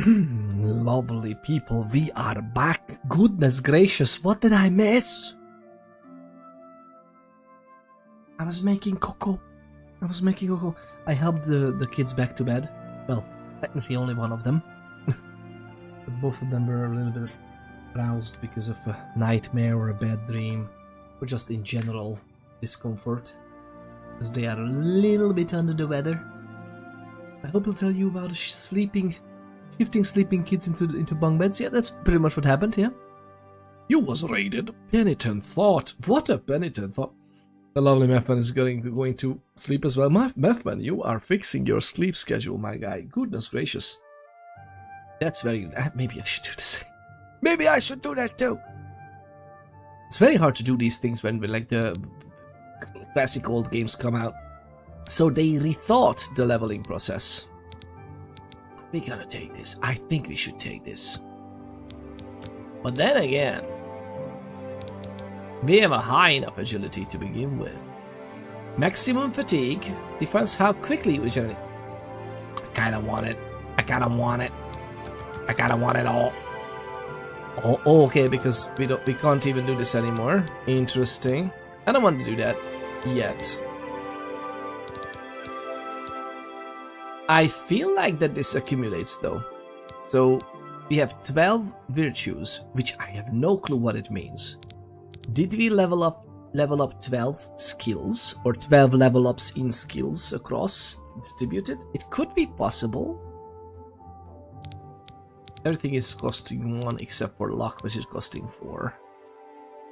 Lovely people, we are back. Goodness gracious, what did I miss? I was making cocoa. I helped the kids back to bed. Well, technically only one of them. But both of them were a little bit aroused because of a nightmare or a bad dream. Or just in general discomfort. Because they are a little bit under the weather. I hope I'll tell you about shifting sleeping kids into bunk beds. Yeah, that's pretty much what happened, yeah. You was raided. Penitent thought. What a penitent thought. The lovely Methman is going to sleep as well. Methman, you are fixing your sleep schedule, my guy. Goodness gracious. That's very... maybe I should do the same. Maybe I should do that too. It's very hard to do these things when like the classic old games come out. So they rethought the leveling process. We gotta take this. I think we should take this. But then again, we have a high enough agility to begin with. Maximum fatigue defines how quickly we regenerate. I kinda want it. I kinda want it all. Oh, okay, because we can't even do this anymore. Interesting. I don't want to do that yet. I feel like that this accumulates though. So we have 12 virtues, which I have no clue what it means. Did we level up 12 skills or 12 level ups in skills across distributed? It could be possible. Everything is costing 1 except for luck, which is costing 4.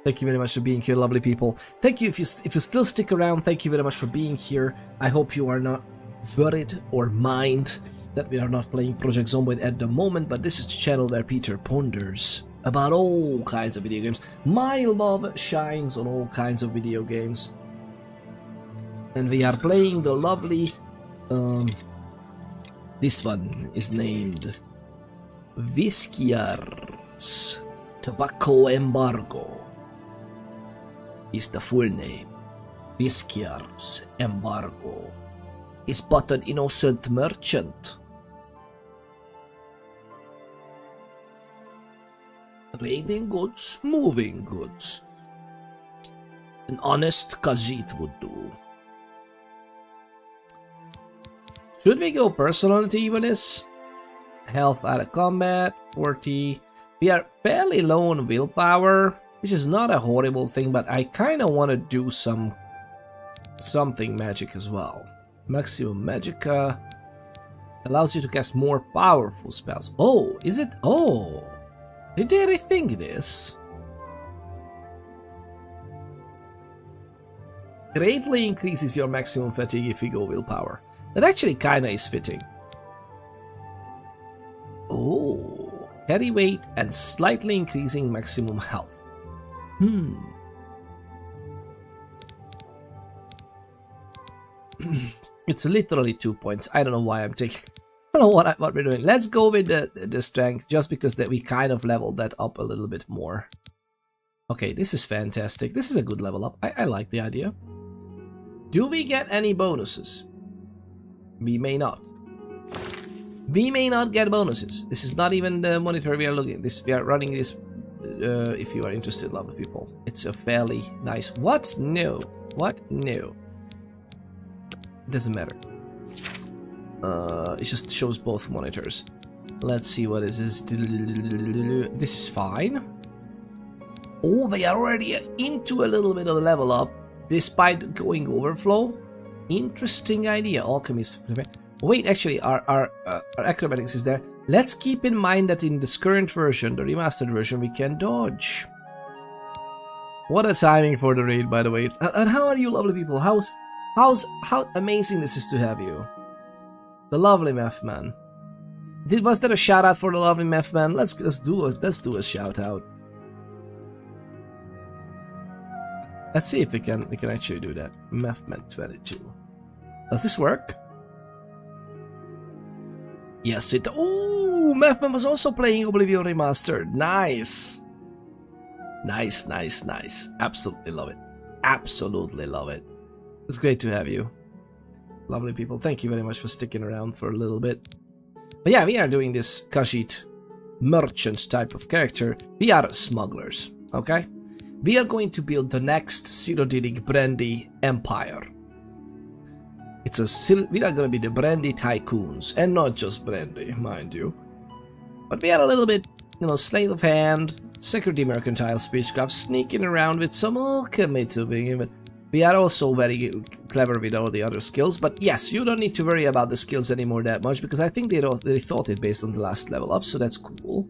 Thank you very much for being here, lovely people. Thank you if you still stick around. Thank you very much for being here. I hope you are not worried or mind that we are not playing Project Zomboid at the moment, but this is the channel where Peter ponders about all kinds of video games. My love shines on all kinds of video games. And we are playing the lovely... this one is named Whiske'yrrs M'bargo is the full name. Whiske'yrrs M'bargo is but an innocent merchant. Trading goods, moving goods. An honest Khajiit would do. Should we go personality evilness? Health out of combat, 40. We are fairly low on willpower, which is not a horrible thing, but I kind of want to do something magic as well. Maximum Magicka allows you to cast more powerful spells. Oh, is it? Oh, did they rethink this? Greatly increases your maximum fatigue if you go willpower. That actually kinda is fitting. Oh, carry weight and slightly increasing maximum health. It's literally 2 points. I don't know why I'm taking. I don't know what we're doing. Let's go with the strength, just because that we kind of leveled that up a little bit more. Okay, this is fantastic. This is a good level up. I like the idea. Do we get any bonuses? We may not. We may not get bonuses. This is not even the monitor we are looking at. We are running this. If you are interested, lovely people, it's a fairly nice. What? No. What? No. Doesn't matter. It just shows both monitors. Let's see what is this. This is fine. Oh, they are already into a little bit of a level up, despite going overflow. Interesting idea. Alchemist. Wait, actually, our acrobatics is there. Let's keep in mind that in this current version, the remastered version, we can dodge. What a timing for the raid, by the way. And how are you, lovely people? How amazing this is to have you. The lovely Meth Man. Was there a shout out for the lovely Meth Man? Let's do a shout out. Let's see if we can actually do that. Meth Man 22. Does this work? Yes, it. Oh, Meth Man was also playing Oblivion Remastered. Nice. Nice, nice, nice. Absolutely love it. Absolutely love it. It's great to have you. Lovely people, thank you very much for sticking around for a little bit. But yeah, we are doing this Khajiit merchant type of character. We are smugglers, okay? We are going to build the next Cyrodiilic brandy empire. We are going to be the brandy tycoons, and not just brandy, mind you. But we are a little bit, sleight of hand, security mercantile spacecraft, sneaking around with some alchemy to begin with. We are also very clever with all the other skills, but yes, you don't need to worry about the skills anymore that much, because I think they thought it based on the last level up, so that's cool.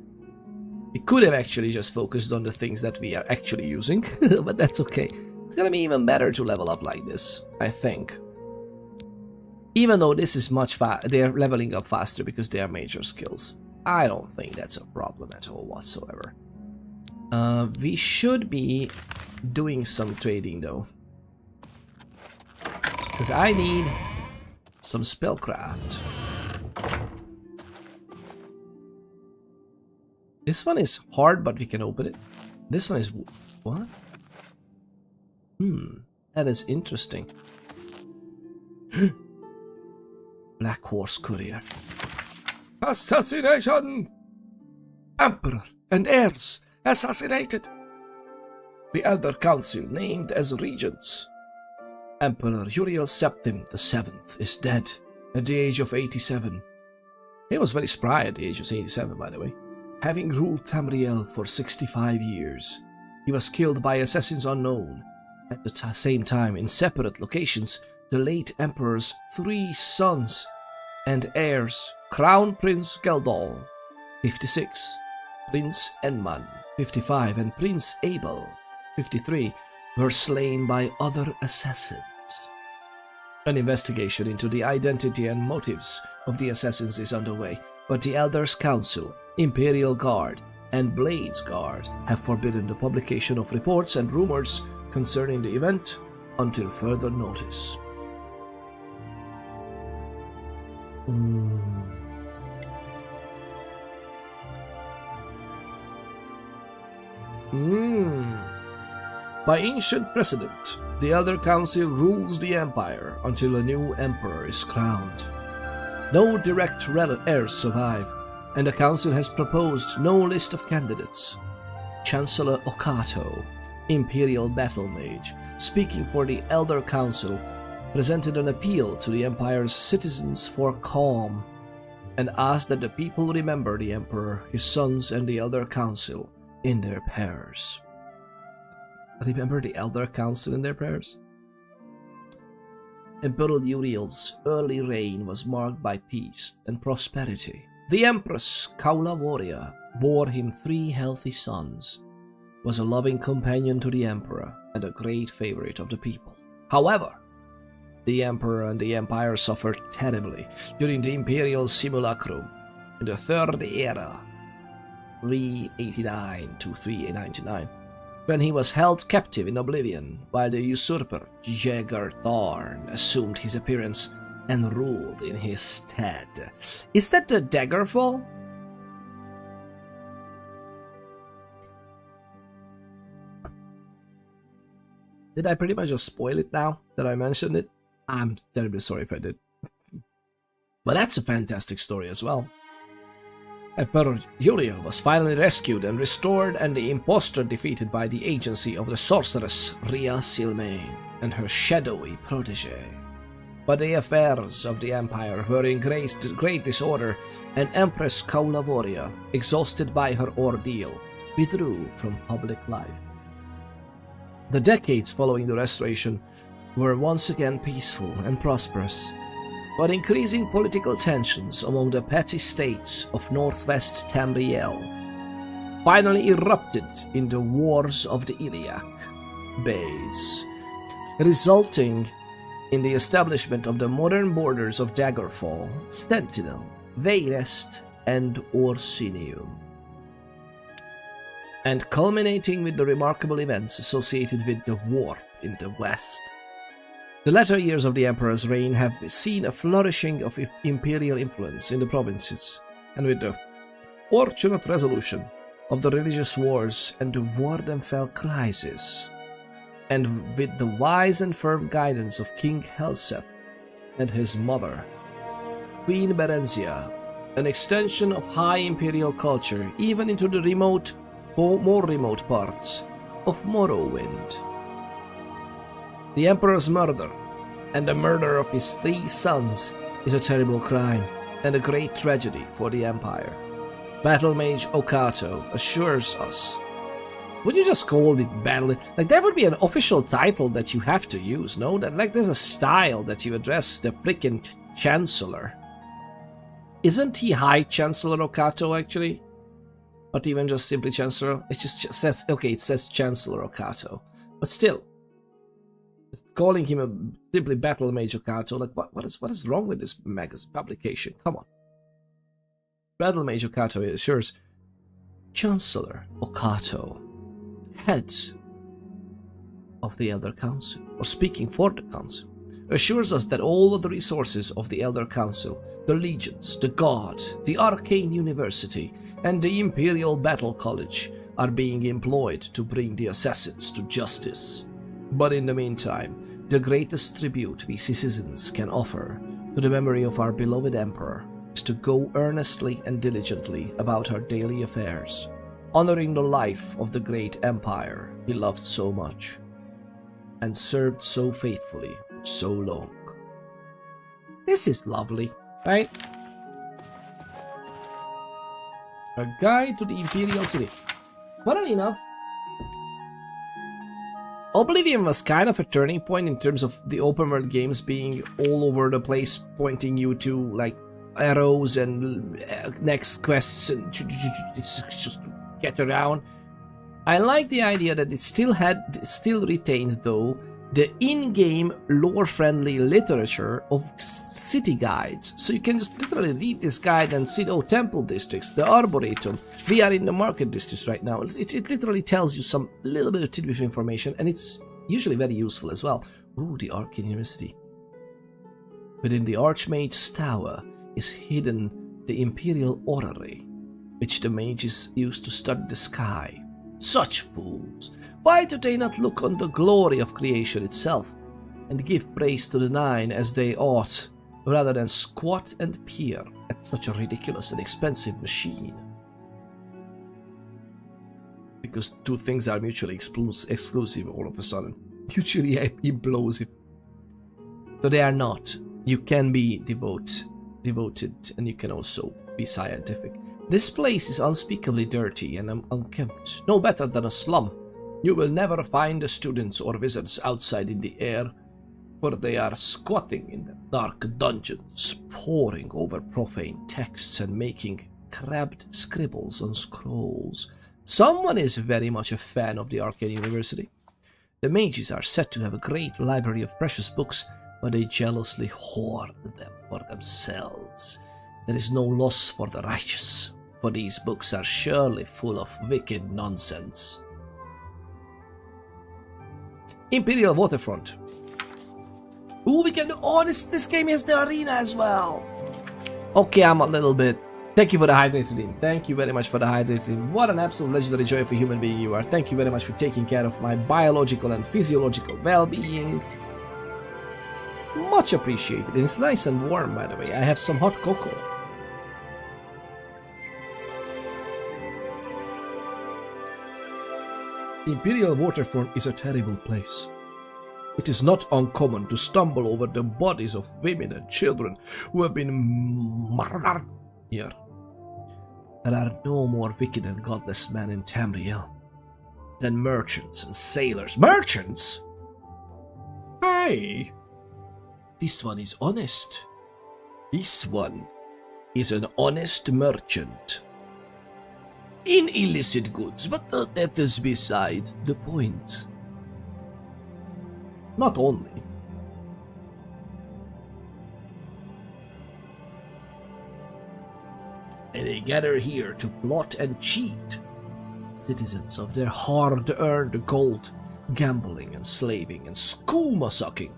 We could have actually just focused on the things that we are actually using, but that's okay. It's gonna be even better to level up like this, I think. Even though this is they're leveling up faster because they are major skills. I don't think that's a problem at all whatsoever. We should be doing some trading though. Because I need some spellcraft. This one is hard, but we can open it. This one is... what? That is interesting. Black Horse Courier. Assassination! Emperor and heirs assassinated. The Elder Council named as regents. Emperor Uriel Septim VII is dead at the age of 87. He was very spry at the age of 87, by the way. Having ruled Tamriel for 65 years, he was killed by assassins unknown. At the same time, in separate locations, the late Emperor's 3 sons and heirs, Crown Prince Geldol, 56, Prince Enman, 55, and Prince Abel, 53, were slain by other assassins. An investigation into the identity and motives of the assassins is underway, but the Elders' Council, Imperial Guard, and Blades Guard have forbidden the publication of reports and rumors concerning the event until further notice. By ancient precedent, the Elder Council rules the Empire until a new Emperor is crowned. No direct heirs survive, and the Council has proposed no list of candidates. Chancellor Okato, Imperial Battle Mage, speaking for the Elder Council, presented an appeal to the Empire's citizens for calm, and asked that the people remember the Emperor, his sons, and the Elder Council in their prayers. Remember the Elder Council in their prayers? Emperor Uriel's early reign was marked by peace and prosperity. The Empress Kaula Warrior bore him 3 healthy sons, was a loving companion to the Emperor, and a great favorite of the people. However, the Emperor and the Empire suffered terribly during the Imperial Simulacrum in the Third Era, 389 to 399, when he was held captive in oblivion while the usurper Jaeger Thorn assumed his appearance and ruled in his stead. Is that the Daggerfall? Did I pretty much just spoil it now that I mentioned it? I'm terribly sorry if I did. But that's a fantastic story as well. Emperor Uriel was finally rescued and restored, and the impostor defeated by the agency of the sorceress Ria Silmain and her shadowy protege. But the affairs of the Empire were in great disorder, and Empress Kaulavoria, exhausted by her ordeal, withdrew from public life. The decades following the restoration were once again peaceful and prosperous, but increasing political tensions among the petty states of northwest Tamriel finally erupted in the Wars of the Iliac Bays, resulting in the establishment of the modern borders of Daggerfall, Sentinel, Veyrest, and Orsinium, and culminating with the remarkable events associated with the Warp in the west. The latter years of the Emperor's reign have seen a flourishing of imperial influence in the provinces, and with the fortunate resolution of the religious wars and the Wardenfell crisis, and with the wise and firm guidance of King Helseth and his mother, Queen Berenzia, an extension of high imperial culture, even into the more remote parts of Morrowind. The Emperor's murder and the murder of his 3 sons is a terrible crime and a great tragedy for the Empire. Battle Mage Okato assures us. Would you just call it battle? Like, that would be an official title that you have to use, no? That, like, there's a style that you address the freaking Chancellor. Isn't he High Chancellor Okato, actually? Not even just simply Chancellor? It just says, okay, it says Chancellor Okato. But still, calling him a simply Battle Mage Okato, like, what is wrong with this magazine publication? Come on. Battle Mage Okato assures Chancellor Okato, head of the Elder Council, or speaking for the Council, assures us that all of the resources of the Elder Council, the Legions, the Guard, the Arcane University, and the Imperial Battle College are being employed to bring the assassins to justice. But in the meantime, the greatest tribute we citizens can offer to the memory of our beloved Emperor is to go earnestly and diligently about our daily affairs, honoring the life of the great empire he loved so much and served so faithfully for so long. This is lovely, right? A guide to the Imperial City. Funnily enough, Oblivion was kind of a turning point in terms of the open world games being all over the place, pointing you to like arrows and next quests and just get around. I like the idea that it still retains though the in-game lore-friendly literature of city guides. So you can just literally read this guide and see, oh, temple districts, the Arboretum, we are in the market districts right now. It literally tells you some little bit of tidbit of information, and it's usually very useful as well. Ooh, the Arcane University. Within the Archmage's tower is hidden the Imperial Orrery, which the mages use to study the sky. Such fools! Why do they not look on the glory of creation itself and give praise to the Nine as they ought, rather than squat and peer at such a ridiculous and expensive machine? Because two things are mutually exclusive all of a sudden. Mutually implosive. So they are not. You can be devoted, and you can also be scientific. This place is unspeakably dirty and unkempt, no better than a slum. You will never find the students or wizards outside in the air, for they are squatting in the dark dungeons, poring over profane texts and making crabbed scribbles on scrolls. Someone is very much a fan of the Arcane University. The mages are said to have a great library of precious books, but they jealously hoard them for themselves. There is no loss for the righteous, for these books are surely full of wicked nonsense. Imperial Waterfront. Ooh, we can do. Oh, this game has the arena as well. Okay, I'm a little bit. Thank you for the hydrated in. Thank you very much for the hydrated in. What an absolute legendary joy of a human being you are. Thank you very much for taking care of my biological and physiological well-being. Much appreciated. And it's nice and warm, by the way. I have some hot cocoa. Imperial Waterfront is a terrible place. It is not uncommon to stumble over the bodies of women and children who have been murdered here. There are no more wicked and godless men in Tamriel than merchants and sailors. Merchants? Hey! This one is honest. This one is an honest merchant. In illicit goods, but that is beside the point. Not only. And they gather here to plot and cheat citizens of their hard-earned gold, gambling and slaving and skooma sucking.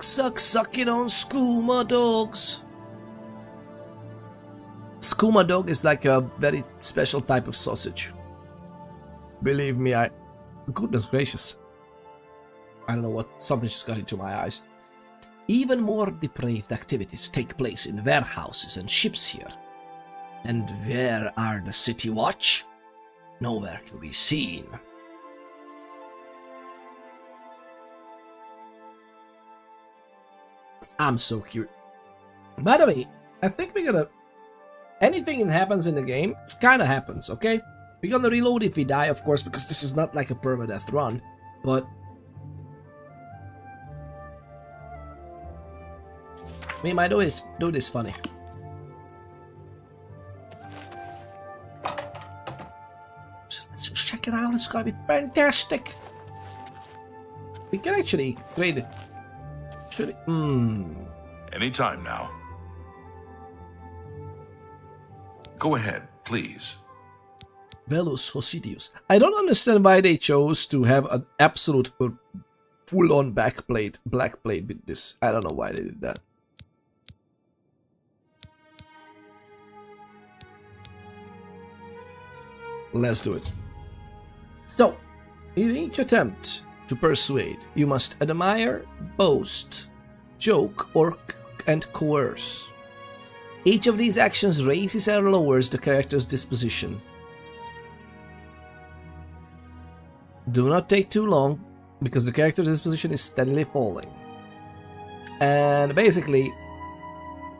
Sucking on skooma dogs. Skooma dog is like a very special type of sausage. Believe me, goodness gracious. I don't know what, something just got into my eyes. Even more depraved activities take place in warehouses and ships here. And where are the city watch? Nowhere to be seen. I'm so curious. By the way, I think we're gonna... Anything that happens in the game, it kinda happens, okay? We're gonna reload if we die, of course, because this is not like a permadeath run, but... we might always do this funny. Let's just check it out, it's gonna be fantastic! We can actually create it. Should it? Anytime now. Go ahead, please. Velus Hosidius. I don't understand why they chose to have an absolute full-on black plate with this. I don't know why they did that. Let's do it. So, in each attempt to persuade, you must admire, boast, joke, and coerce. Each of these actions raises or lowers the character's disposition. Do not take too long, because the character's disposition is steadily falling. And basically,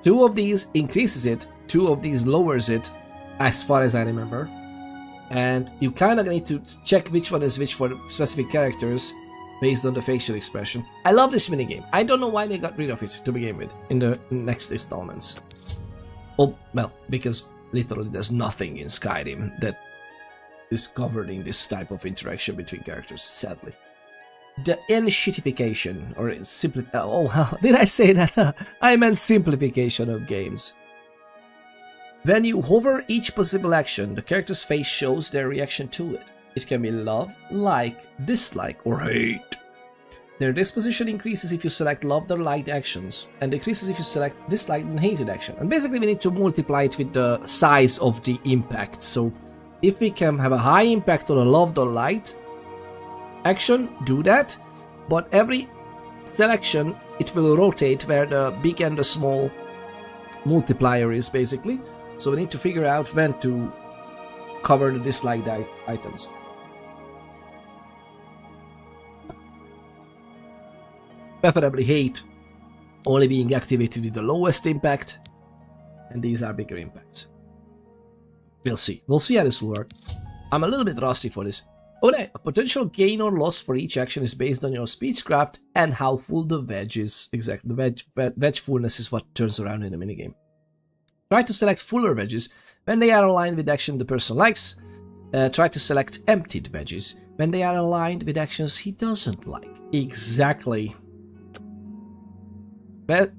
2 of these increases it, 2 of these lowers it, as far as I remember. And you kind of need to check which one is which for specific characters based on the facial expression. I love this minigame. I don't know why they got rid of it to begin with in the next installments. Oh, well, because literally there's nothing in Skyrim that is covered in this type of interaction between characters, sadly. The enshittification, or did I say that? I meant simplification of games. When you hover each possible action, the character's face shows their reaction to it. It can be love, like, dislike, or hate. Their disposition increases if you select loved or liked actions, and decreases if you select disliked and hated action. And basically we need to multiply it with the size of the impact. So if we can have a high impact on a loved or liked action, do that. But every selection, it will rotate where the big and the small multiplier is, basically. So we need to figure out when to cover the disliked items. Preferably hate only being activated with the lowest impact, and these are bigger impacts. We'll see. We'll see how this will work. I'm a little bit rusty for this. Okay, a potential gain or loss for each action is based on your speechcraft and how full the veg is. Exactly, the veg fullness is what turns around in the minigame. Try to select fuller veggies when they are aligned with action the person likes. Try to select emptied veggies when they are aligned with actions he doesn't like. Exactly. But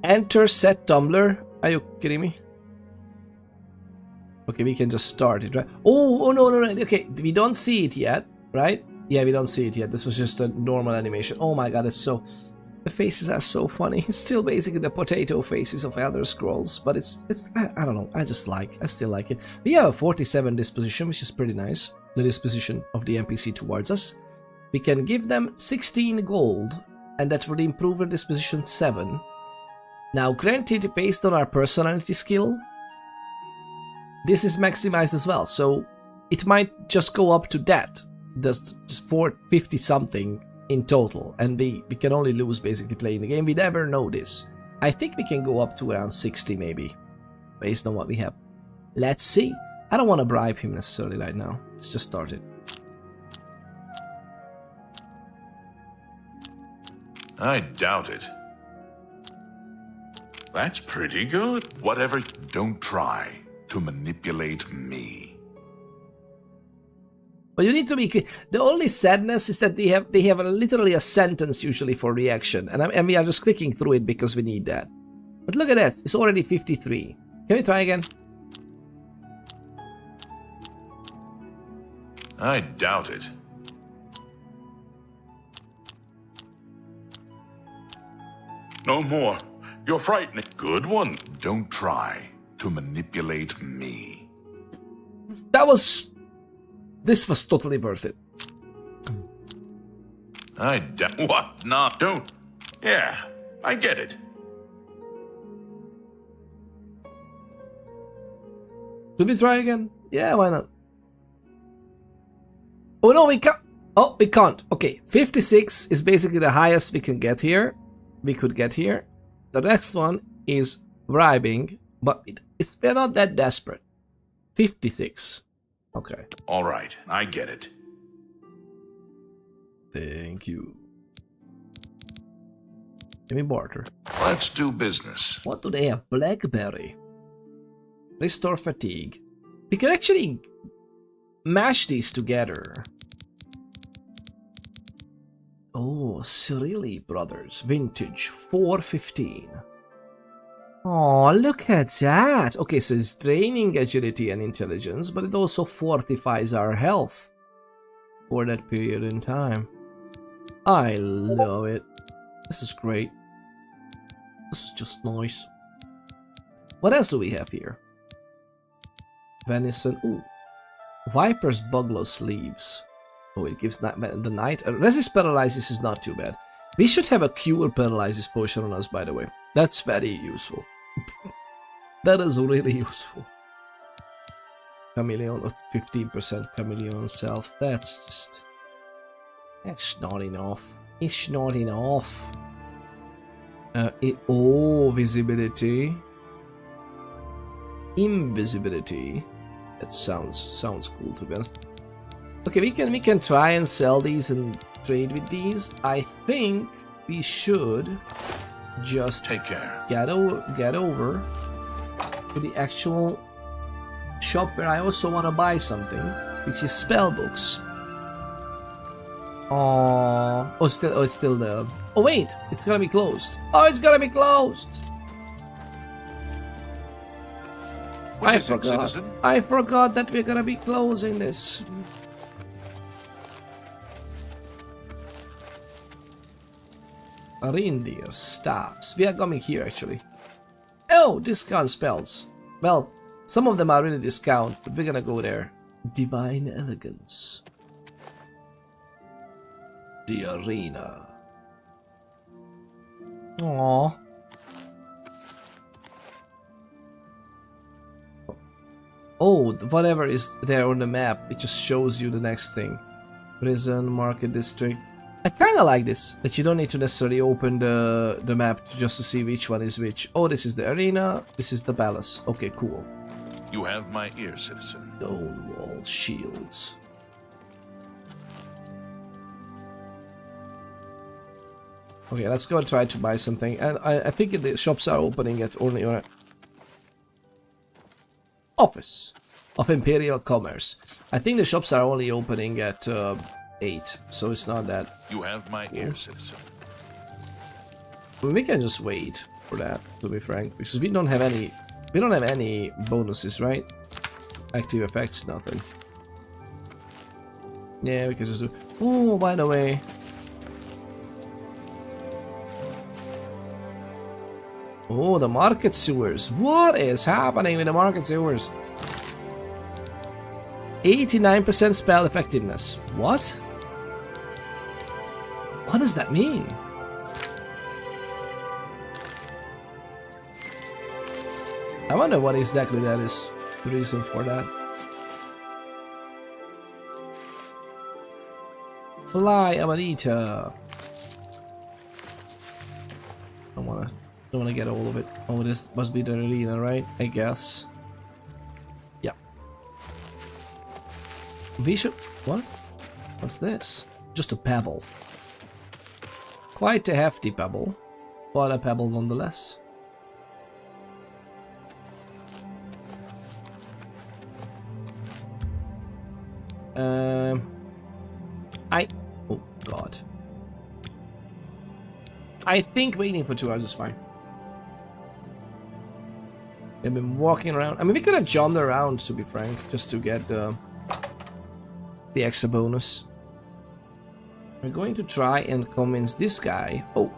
enter set tumbler. Are you kidding me? Okay, we can just start it, right? Oh no. Okay, we don't see it yet, right? Yeah, we don't see it yet. This was just a normal animation. Oh my god, it's so... The faces are so funny. It's still basically the potato faces of Elder Scrolls, but it's I don't know. I still like it. We have a 47 disposition, which is pretty nice. The disposition of the NPC towards us. We can give them 16 gold, and that would improve their disposition 7. Now, granted, based on our personality skill, this is maximized as well, so it might just go up to that. That's 450 something in total, and we can only lose basically playing the game. We never know this. I think we can go up to around 60 maybe, based on what we have. Let's see. I don't want to bribe him necessarily right now. Let's just start it. I doubt it. That's pretty good. Whatever, don't try to manipulate me. But you need to be... The only sadness is that they have literally a sentence usually for reaction, and we are just clicking through it because we need that. But look at that, it's already 53. Can we try again? I doubt it. No more. You're frightening. Good one. Don't try to manipulate me. That was... This was totally worth it. What? No, don't. Yeah, I get it. Should we try again? Yeah, why not? Oh no, we can't. Oh, we can't. Okay, 56 is basically the highest we can get here. We could get here. The next one is bribing, but we're not that desperate. 56. Okay. All right, I get it. Thank you. Give me barter. Let's do business. What do they have? Blackberry. Restore fatigue. We can actually mash these together. Oh, Cyrodiil Brothers. Vintage. 415. Oh, look at that. Okay, so it's draining agility and intelligence, but it also fortifies our health for that period in time. I love it. This is great. This is just nice. What else do we have here? Venison. Ooh. Viper's Buglow Sleeves. Oh, it gives the night. Resist Paralysis is not too bad. We should have a Cure Paralysis potion on us, by the way. That's very useful. That is really useful. Chameleon with 15% Chameleon Self. That's not enough. It's not enough. Visibility. Invisibility. That sounds cool, to be honest. Okay, we can try and sell these and trade with these. I think we should just take care. Get over to the actual shop where I also want to buy something, which is spell books. It's still there. Oh wait, it's gonna be closed. Oh, it's gonna be closed. I forgot that we're gonna be closing this. Reindeer staffs. We are coming here actually. Oh, discount spells. Well, some of them are really discount, but we're gonna go there. Divine Elegance. The Arena. Aww. Oh, whatever is there on the map, it just shows you the next thing. Prison, Market District. I kinda like this, that you don't need to necessarily open the map just to see which one is which. Oh, this is the arena, this is the palace. Okay, cool. You have my ear, citizen. Stone wall shields. Okay, let's go and try to buy something. And I think the shops are opening at only... Office of Imperial Commerce. I think the shops are only opening at 8, so it's not that. You have my ear, citizen. We can just wait for that, to be frank, because we don't have any bonuses, right? Active effects, nothing. Yeah, we can just do. Oh, by the way. Oh, the market sewers. What is happening with the market sewers? 89% spell effectiveness. What? What does that mean? I wonder what exactly that is. The reason for that. Fly, Amanita. Don't wanna get all of it. Oh, this must be the arena, right? I guess. Yeah. We should... What? What's this? Just a pebble. Quite a hefty pebble. But a pebble nonetheless. Oh, God. I think waiting for 2 hours is fine. I've been walking around. I mean, we could have jumped around, to be frank, just to get the extra bonus. We're going to try and convince this guy. Oh,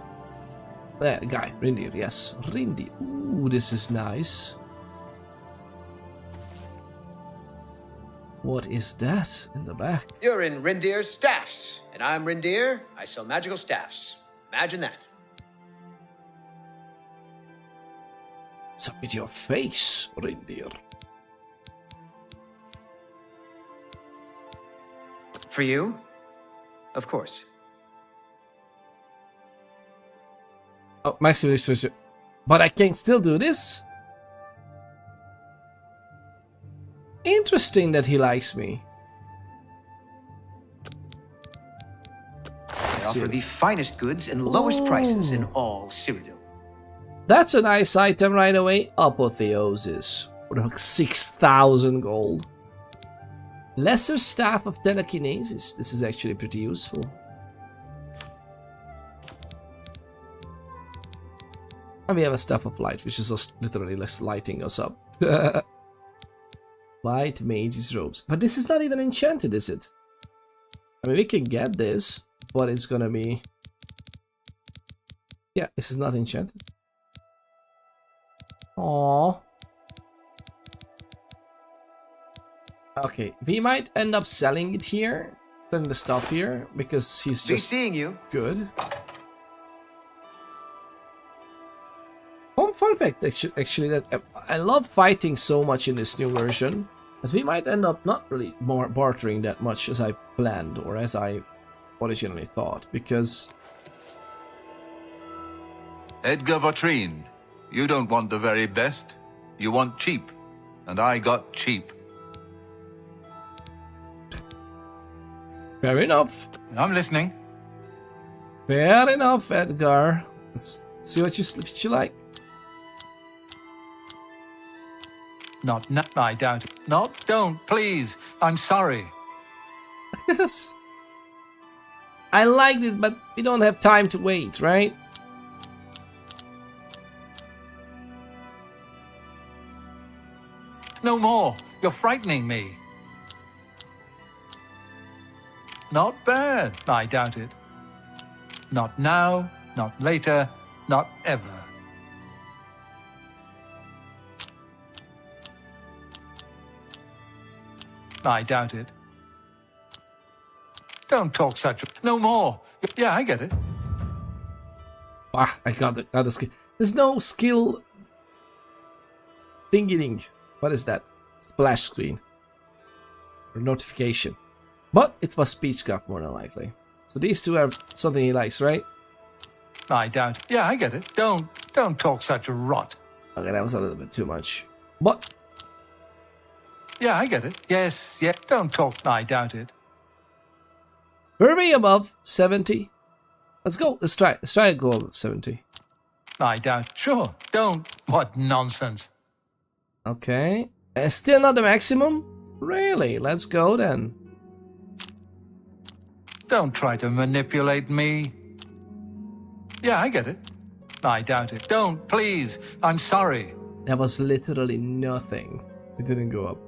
that guy, Reindeer. Yes, Reindeer. Ooh, this is nice. What is that in the back? You're in Rindir's Staffs, and I'm Rindir. I sell magical staffs. Imagine that. What's up with your face, Reindeer? For you? Of course. Oh, maximum disposition. But I can still do this? Interesting that he likes me. They offer the finest goods and lowest prices in all Cyrodiil. That's a nice item right away. Apotheosis for like 6,000 gold. Lesser Staff of Telekinesis. This is actually pretty useful. And we have a Staff of Light, which is just literally less lighting us up. Light Mage's Robes. But this is not even enchanted, is it? I mean, we can get this, but it's gonna be... Yeah, this is not enchanted. Aww. Okay, we might end up selling it here, selling the stuff here, because he's just seeing you. Good. One fun fact, actually, that I love fighting so much in this new version that we might end up not really more bartering that much as I planned or as I originally thought, because Edgar Vatrine, you don't want the very best. You want cheap, and I got cheap. Fair enough. I'm listening. Fair enough, Edgar. Let's see what you like. Not, I doubt it. Not, don't, please. I'm sorry. Yes. I liked it, but we don't have time to wait, right? No more. You're frightening me. Not bad. I doubt it. Not now, not later, not ever. I doubt it. Don't talk such. No more. Yeah, I get it. Ah, I got the skill. There's no skill thingy. What is that? Splash screen or notification? But it was Speechcraft more than likely. So these two are something he likes, right? I doubt it. Yeah, I get it. Don't talk such rot. Okay, that was a little bit too much. But yeah, I get it. Yes, yeah. Don't talk. I doubt it. Were we above 70? Let's go. Let's try. Let's try to go above 70. I doubt. Sure. Don't. What nonsense. Okay. And still not the maximum? Really? Let's go then. Don't try to manipulate me. Yeah, I get it. I doubt it. Don't, please. I'm sorry. That was literally nothing. It didn't go up.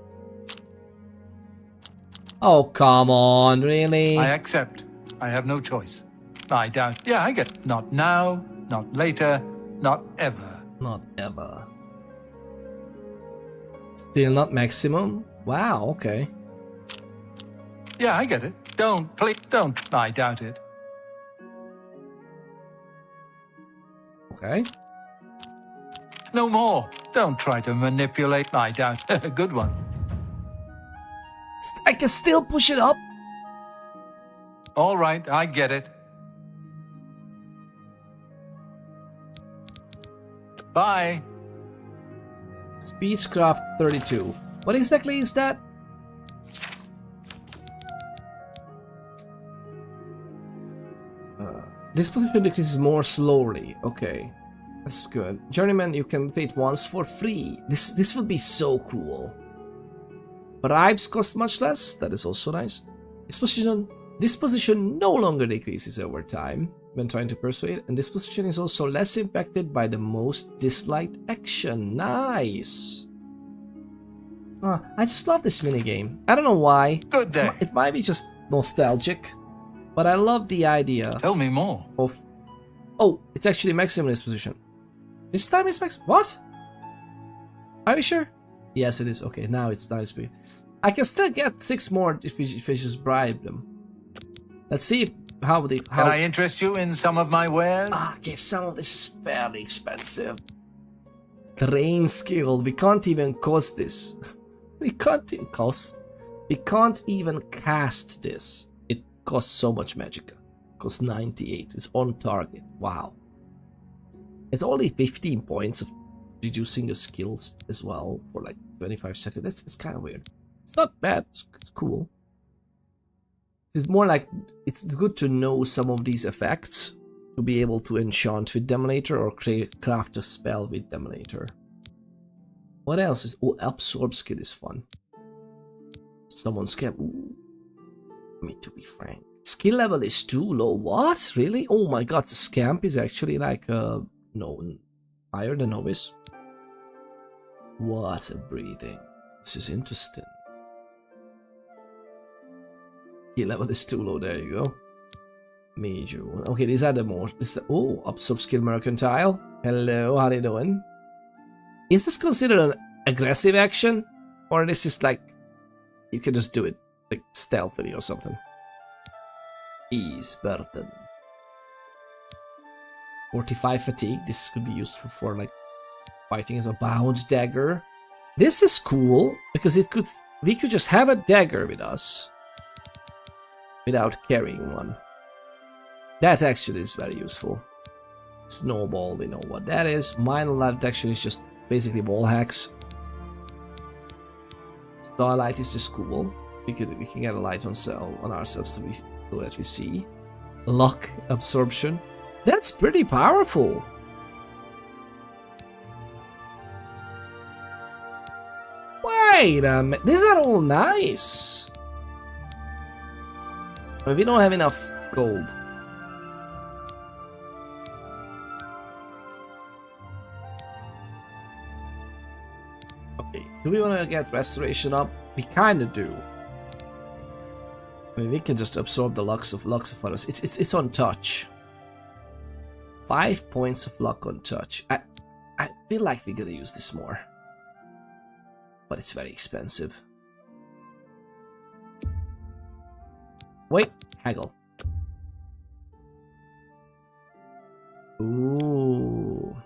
Oh, come on, really? I accept. I have no choice. I doubt. Yeah, I get it. Not now, not later, not ever. Not ever. Still not maximum? Wow, okay. Yeah, I get it. Don't, please, don't. I doubt it. Okay. No more. Don't try to manipulate. I doubt. Good one. I can still push it up. All right, I get it. Bye. Speechcraft 32. What exactly is that? This position decreases more slowly. Okay, that's good. Journeyman, you can rotate once for free. This would be so cool. Bribes cost much less. That is also nice. This position no longer decreases over time when trying to persuade, and this position is also less impacted by the most disliked action. Nice. I just love this minigame. I don't know why. Good day. It might be just nostalgic, but I love the idea. Tell me more. Of oh, it's actually maximum in this position. This time it's max. What? Are you sure? Yes, it is. Okay, now it's nice. I can still get 6 more if we just bribe them. Let's see if, how they... How... Can I interest you in some of my wares? Okay, some of this is fairly expensive. Terrain skill. We can't even cost this. We can't even cost... We can't even cast this. It costs so much magicka. It costs 98. It's on target. Wow. It's only 15 points of reducing the skills as well for like 25 seconds. It's kind of weird. It's not bad. It's cool. It's more like it's good to know some of these effects to be able to enchant with Demolator or craft a spell with Demolator. What else is... Oh, absorb skill is fun. Someone's scam. Ooh. I mean, to be frank. Skill level is too low. What? Really? Oh my god, the scamp is actually like no, higher than novice. What a breathing. This is interesting. Skill level is too low. There you go. Major one. Okay, these are the more. Oh, absorb skill mercantile. Hello, how you doing? Is this considered an aggressive action, or this is like you can just do it like stealthily or something? Ease burden. 45 fatigue. This could be useful for like fighting as a bound dagger. This is cool because we could just have a dagger with us without carrying one. That actually is very useful. Snowball, we know what that is. Minor light action is just basically wall hacks. Starlight is just cool. We can get a light on ourselves so that we see. Luck absorption. That's pretty powerful. Wait a minute. These are all nice. But we don't have enough gold. Okay, do we want to get restoration up? We kind of do. I mean, we can just absorb the lucks of others. It's on touch. 5 points of luck on touch. I feel like we're gonna use this more, but it's very expensive. Wait, haggle. Ooh.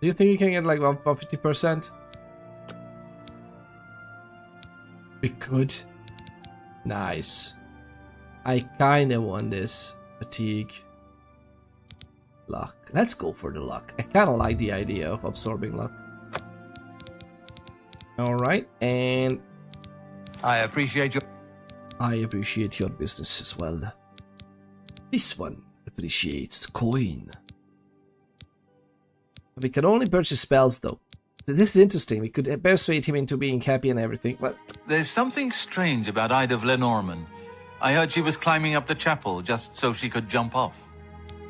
Do you think you can get like 150%? We could. Nice. I kinda want this. Fatigue. Luck. Let's go for the luck. I kinda like the idea of absorbing luck. Alright, and... I appreciate your business as well. This one appreciates the coin. We can only purchase spells though. This is interesting. We could persuade him into being happy and everything, but... There's something strange about Ida of Lenormand. I heard she was climbing up the chapel just so she could jump off.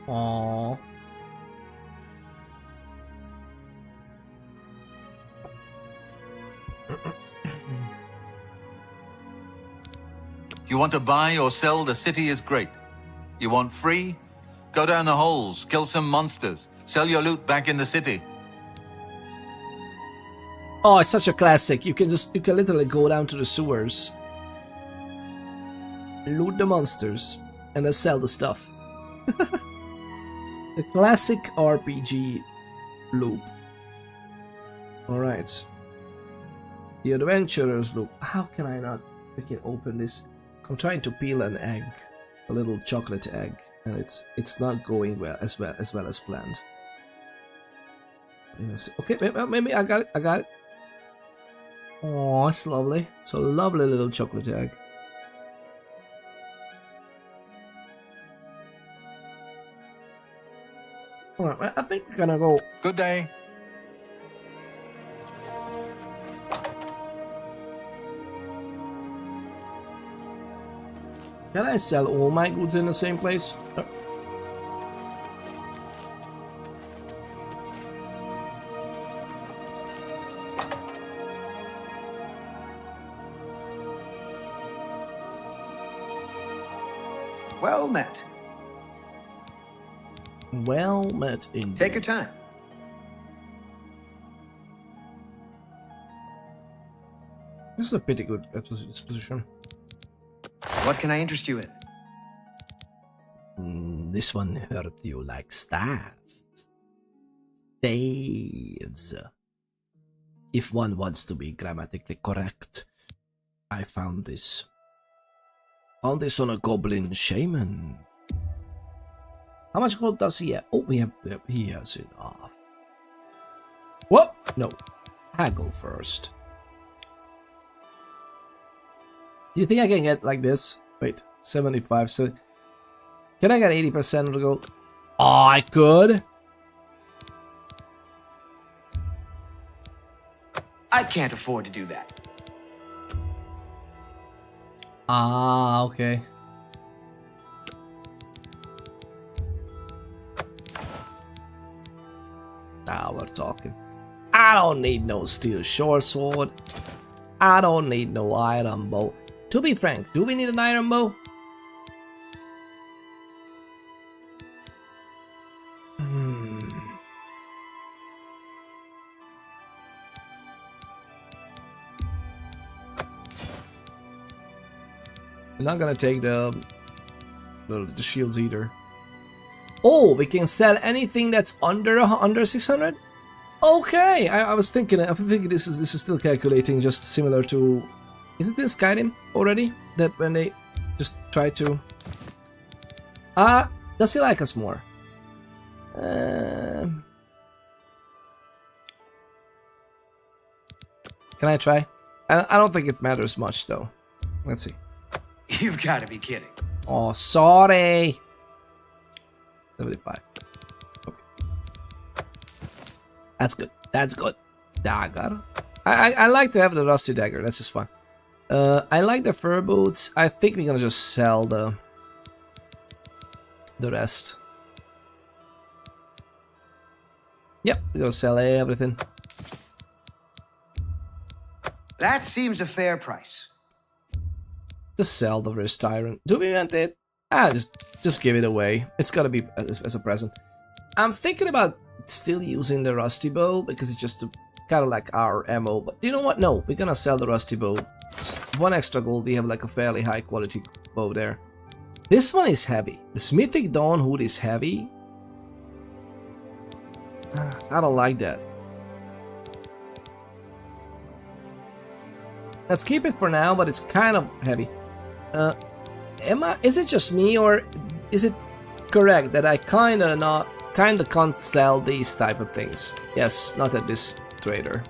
Aww. You want to buy or sell, the city is great. You want free? Go down the holes, kill some monsters, sell your loot back in the city. Oh, it's such a classic. You can literally go down to the sewers, loot the monsters, and then sell the stuff. The classic RPG loop. Alright. The Adventurer's loop. How can I not freaking open this? I'm trying to peel an egg, a little chocolate egg, and it's not going well as planned. Okay, maybe I got it. Oh, it's lovely. It's a lovely little chocolate egg. Alright, I think we're gonna go. Good day. Can I sell all my goods in the same place? Well met. Well met indeed. Take your time. This is a pretty good exposition. What can I interest you in? This one hurt you like staves. Staves. If one wants to be grammatically correct, I found this. Found this on a goblin shaman. How much gold does he have? Oh, he has enough. What? No. Haggle first. Do you think I can get like this? Wait, 75. So can I get 80% of the gold? Oh, I could. I can't afford to do that. Ah, okay. Now we're talking. I don't need no steel short sword. I don't need no iron bow. To be frank, do we need an iron bow? I'm not gonna take the shields either. Oh, we can sell anything that's under 600. Okay, I was thinking. I think this is still calculating, just similar to. Is it in Skyrim already? That when they just try to. Does he like us more? Can I try? I don't think it matters much though. Let's see. You've got to be kidding. Oh, sorry. 75. Okay. That's good. That's good. Dagger. I like to have the rusty dagger. That's just fun. I like the fur boots. I think we're gonna just sell the rest. Yep, we're gonna sell everything. That seems a fair price. Just sell the wrist iron. Do we want it? Just give it away. It's gotta be as a present. I'm thinking about still using the rusty bow because it's just kind of like our ammo. But you know what? No, we're gonna sell the rusty bow. It's 1 extra gold. We have like a fairly high quality bow there. This one is heavy. The Smithic Dawn hood is heavy. I don't like that. Let's keep it for now, but it's kind of heavy. Is it just me, or is it correct that I kinda can't sell these type of things? Yes, not at this trader.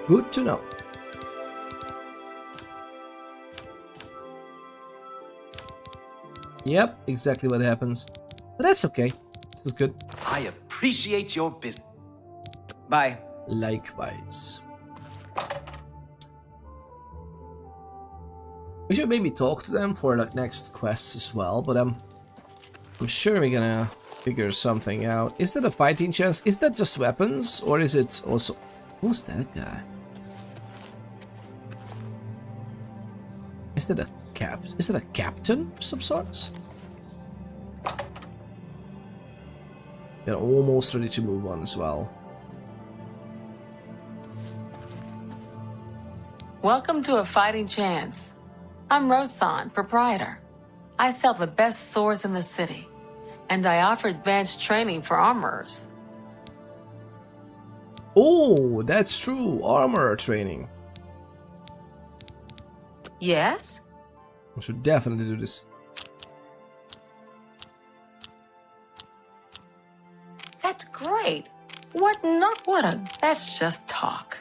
Good to know. Yep, exactly what happens. But that's okay. Still good. I appreciate your business. Bye. Likewise. We should maybe talk to them for like next quests as well, but I'm sure we're gonna figure something out. Is that a fighting chance? Is that just weapons, or is it also? Who's that guy? Is that a Is that a captain of some sorts? They're almost ready to move on as well. Welcome to A Fighting Chance. I'm Rosan, proprietor. I sell the best swords in the city, and I offer advanced training for armorers. Oh, that's true. Armorer training. Yes? I should definitely do this. That's great. That's just talk.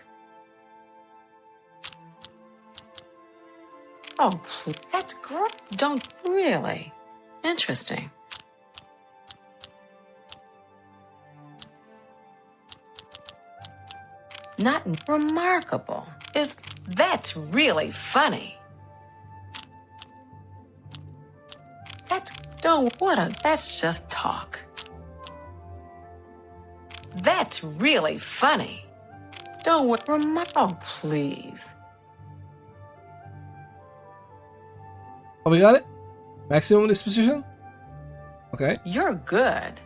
Oh, that's great. Don't really. Interesting. Not remarkable. That's really funny. That's just talk. That's really funny. Oh, please. Oh, we got it? Maximum disposition? Okay. You're good.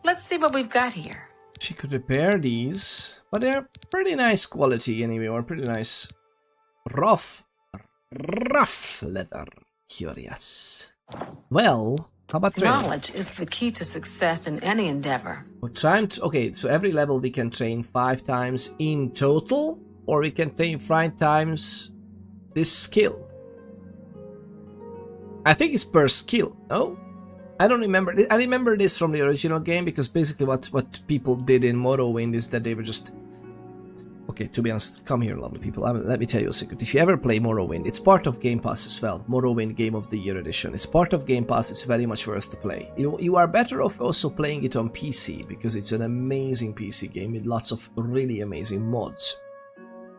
Let's see what we've got here. She could repair these, but they're pretty nice quality anyway, or pretty nice rough leather. Curious. Well, how about training? Knowledge is the key to success in any endeavor. Okay, so every level we can train 5 times in total, or we can train 5 times this skill. I think it's per skill. Oh, I don't remember. I remember this from the original game because basically what people did in Morrowind is that they were just... Okay, to be honest, come here, lovely people. Let me tell you a secret. If you ever play Morrowind, it's part of Game Pass as well. Morrowind Game of the Year Edition. It's part of Game Pass. It's very much worth to play. You are better off also playing it on PC because it's an amazing PC game with lots of really amazing mods,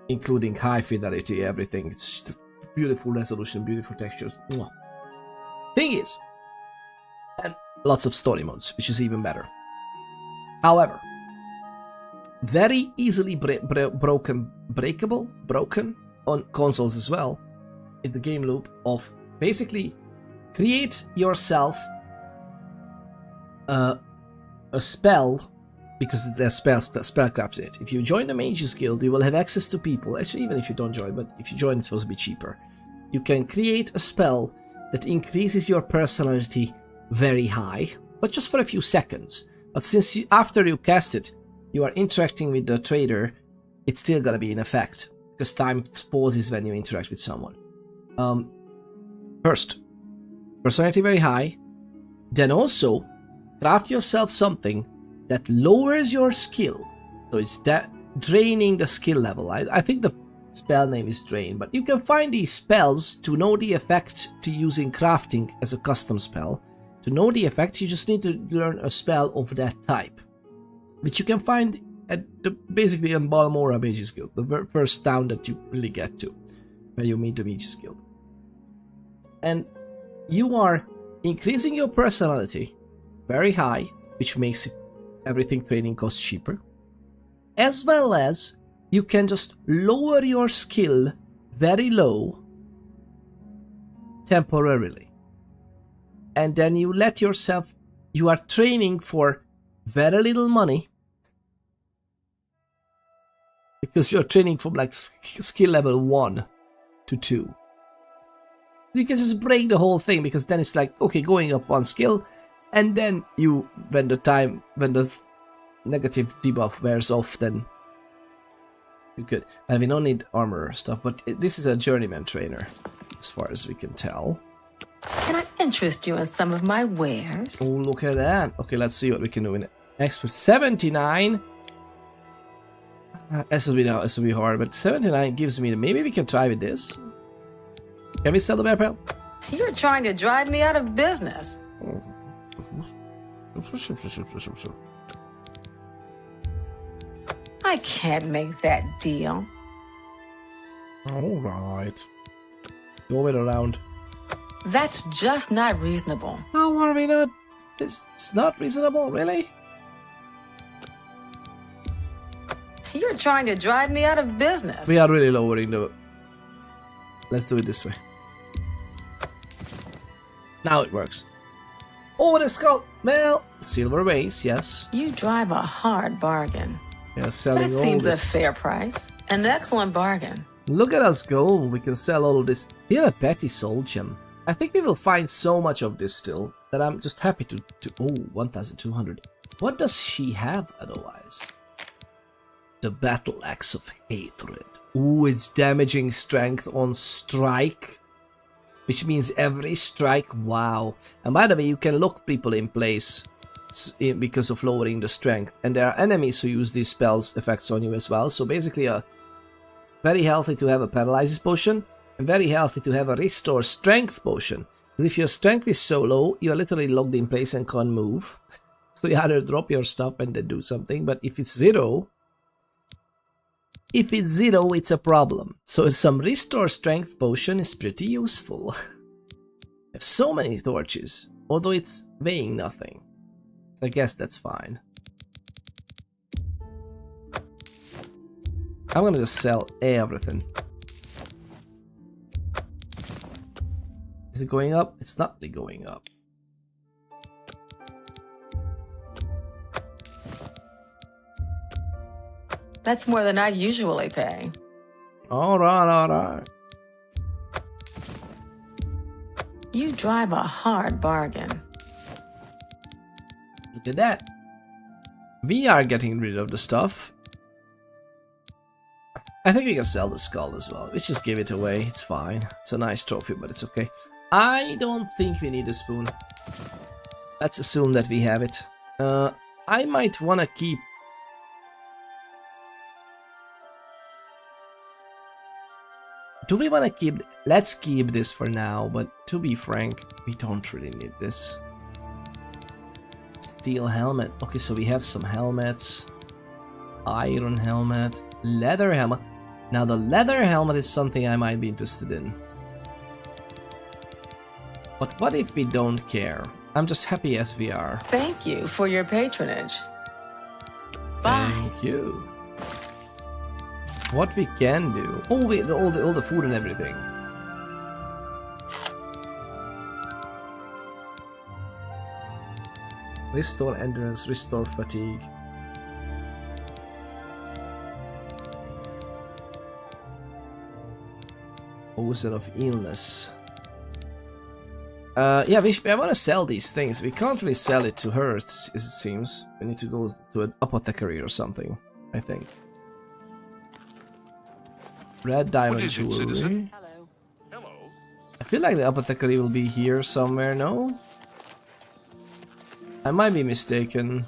including high fidelity, everything. It's just beautiful resolution, beautiful textures. Mwah. Thing is, and lots of story modes, which is even better. However, very easily broken on consoles as well, in the game loop of basically create yourself a spell, because there's spellcraft in it. If you join the Mages Guild, you will have access to people. Actually, even if you don't join, but if you join, it's supposed to be cheaper. You can create a spell that increases your personality very high, but just for a few seconds. But since after you cast it, you are interacting with the trader, it's still gonna be in effect, because time pauses when you interact with someone. First, personality very high, then also craft yourself something that lowers your skill, so it's draining the skill level. I think the spell name is Drain, but you can find these spells to know the effect to using crafting as a custom spell. To know the effect, you just need to learn a spell of that type, which you can find at basically in Balmora Mages Guild, the first town that you really get to, where you meet the Mages Guild. And you are increasing your personality very high, which makes everything training cost cheaper, as well as you can just lower your skill very low temporarily. And then you let yourself, you are training for very little money, because you're training from like skill level 1 to 2. You can just break the whole thing, because then it's like, okay, going up 1 skill, and then you, when the negative debuff wears off, then you're good. And we don't need armor stuff, but this is a journeyman trainer, as far as we can tell. Can I interest you in some of my wares? Oh, look at that. Okay, let's see what we can do in it. Expert 79. This will be hard, but 79 gives me... Maybe we can try with this. Can we sell the bear pal? You're trying to drive me out of business. I can't make that deal. Alright. Go it around. That's just not reasonable. How are we not? It's not reasonable, really? You're trying to drive me out of business. We are really lowering the... Let's do it this way. Now it works. Oh, the skull! Well, silver base, yes. You drive a hard bargain. Yeah, selling that all seems this. a fair price. An excellent bargain. Look at us go. We can sell all of this. We have a petty soul gem. I think we will find so much of this still that I'm just happy to... Oh, 1,200. What does she have otherwise? The Battle Axe of Hatred. Ooh, it's damaging strength on strike, which means every strike. Wow. And by the way, you can lock people in place because of lowering the strength. And there are enemies who use these spells effects on you as well. So basically, very healthy to have a Paralysis potion, and very healthy to have a Restore Strength potion. Because if your strength is so low, you're literally locked in place and can't move. So you either drop your stuff and then do something. But if it's zero, it's a problem. So some Restore Strength potion is pretty useful. I have so many torches, although it's weighing nothing. So I guess that's fine. I'm gonna just sell everything. Is it going up? It's not really going up. That's more than I usually pay. Alright, alright. You drive a hard bargain. Look at that. We are getting rid of the stuff. I think we can sell the skull as well. Let's just give it away. It's fine. It's a nice trophy, but it's okay. I don't think we need a spoon. Let's assume that we have it. I might want to keep... Do we want to keep... Let's keep this for now, but to be frank, we don't really need this. Steel helmet. Okay, so we have some helmets. Iron helmet. Leather helmet. Now the leather helmet is something I might be interested in. But what if we don't care? I'm just happy as we are. Thank you for your patronage. Bye. Thank you. What we can do? Oh wait, all the food and everything. Restore endurance, restore fatigue. Potion of illness. Yeah, I want to sell these things. We can't really sell it to her, it seems. We need to go to an apothecary or something, I think. Red diamond What is it, jewelry. citizen? Hello. I feel like the apothecary will be here somewhere, no? I might be mistaken.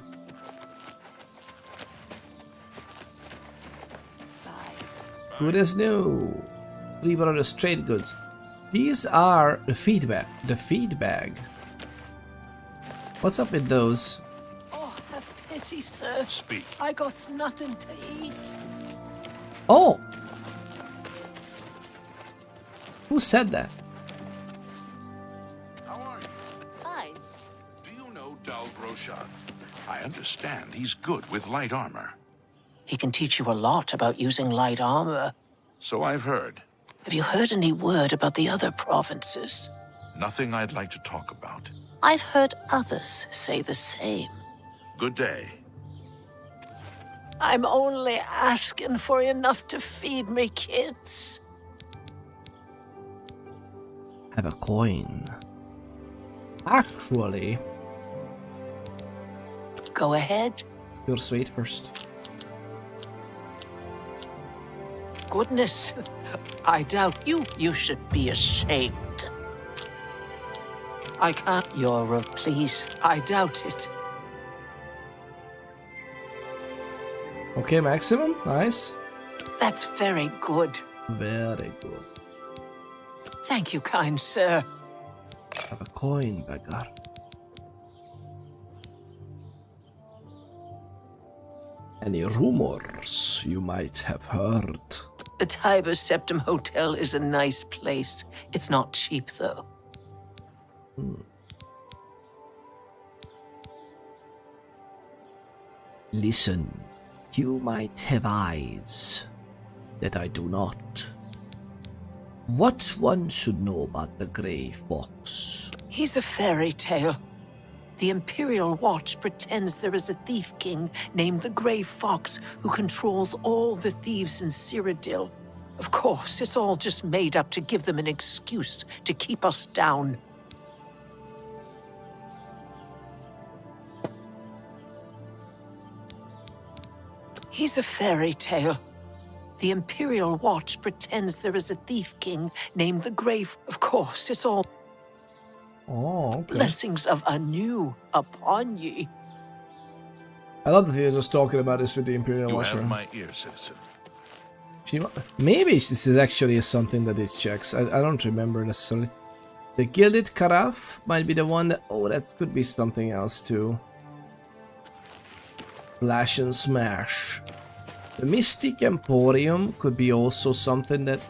Good as new. 300 straight goods. These are the feed bag. The feed bag. What's up with those? Oh, have pity, sir. Speak. I got nothing to eat. Oh! Who said that? How are you? Fine. Do you know Dal Groshad? I understand he's good with light armor. He can teach you a lot about using light armor. So I've heard. Have you heard any word about the other provinces? Nothing I'd like to talk about. I've heard others say the same. Good day. I'm only asking for enough to feed me kids. Have a coin. Actually, Go ahead. you're sweet first. Goodness, I doubt you. You should be ashamed. I can't. Please. I doubt it. Okay, maximum. Nice. That's very good. Very good. Thank you, kind sir. Have a coin, beggar. Any rumors you might have heard? The Tiber Septim Hotel is a nice place. It's not cheap, though. Listen, you might have eyes that I do not. What one should know about the Grey Fox? He's a fairy tale. The Imperial Watch pretends there is a thief king named the Grey Fox who controls all the thieves in Cyrodiil. Of course, it's all just made up to give them an excuse to keep us down. He's a fairy tale. The Imperial Watch pretends there is a thief king named the Grey Fox. Of course, it's all... Oh, okay. Blessings of Anu upon ye. I love that you're just talking about this with the Imperial You Watcher. have my ear, citizen. Maybe this is actually something that it checks. I don't remember necessarily. The Gilded Carafe might be the one that... Oh, that could be something else too. Flash and Smash. The Mystic Emporium could be also something that...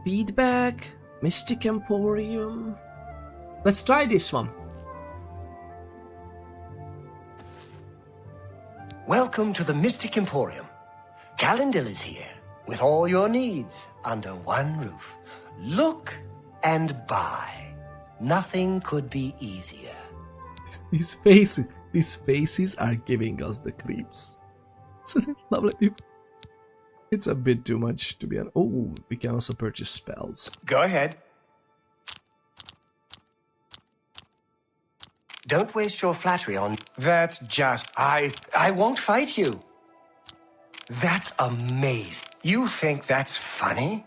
Feedback? Mystic Emporium? Let's try this one. Welcome to the Mystic Emporium. Calendil is here, with all your needs under one roof. Look and buy. Nothing could be easier. These faces are giving us the creeps. So lovely people. It's a bit too much to be honest. Oh, we can also purchase spells. Go ahead. Don't waste your flattery on... That's just... I won't fight you. That's amazing. You think that's funny?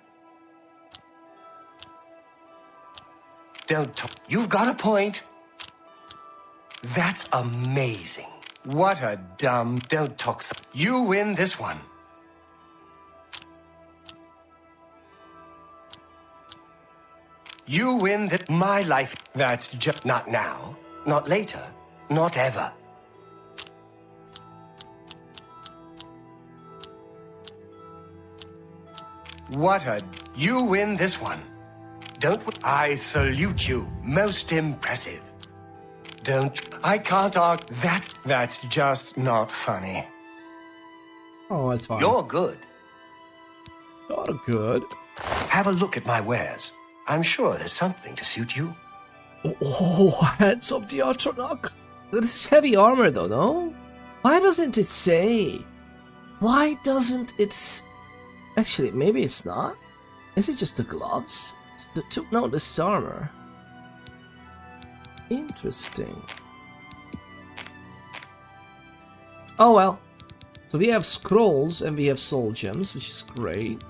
Don't talk. You've got a point. That's amazing. What a dumb... Don't talk so... You win this one. You win my life. That's just... Not now. Not later. Not ever. What a... You win this one. Don't... I salute you. Most impressive. Don't... I can't argue. That's just not funny. Oh, it's fine. You're good. You're good. Have a look at my wares. I'm sure there's something to suit you. Oh, Heads of the Atronach. This is heavy armor though, no? Why doesn't it say? Why doesn't it... Actually, maybe it's not. Is it just the gloves? No, this is armor. Interesting. Oh well. So we have scrolls and we have soul gems, which is great.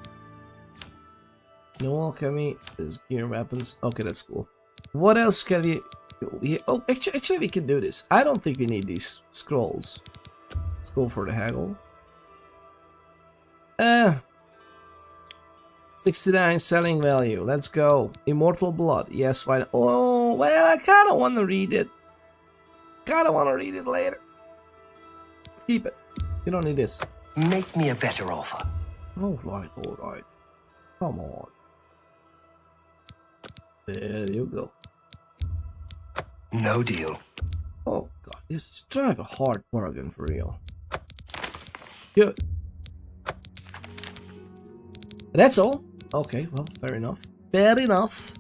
No alchemy, there's gear weapons. Okay, that's cool. What else can we... Oh, actually we can do this. I don't think we need these scrolls. Let's go for the haggle. 69 selling value. Let's go. Immortal blood. Yes, why not? Oh, well, I kind of want to read it. Kind of want to read it later. Let's keep it. You don't need this. Make me a better offer. Alright, alright. Come on. There you go. No deal. Oh god, just drive a hard bargain for real. Good. That's all? Okay, well, fair enough. Fair enough.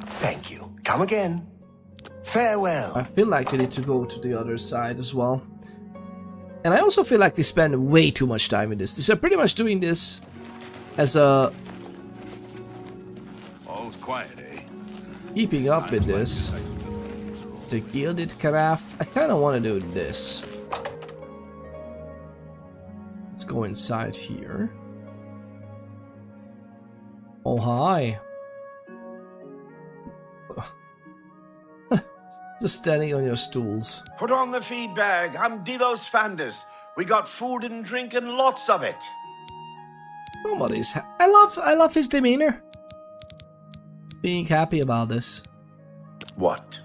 Thank you. Come again. Farewell. I feel like I need to go to the other side as well. And I also feel like they spend way too much time in this. They're pretty much doing this as a... All's quiet, eh? Keeping up with this. The Gilded Carafe. I kind of want to do this. Let's go inside here. Oh, hi. Just standing on your stools. Put on the feed bag. I'm Delos Fandus. We got food and drink and lots of it. Nobody's. I love his demeanor. Being happy about this. What?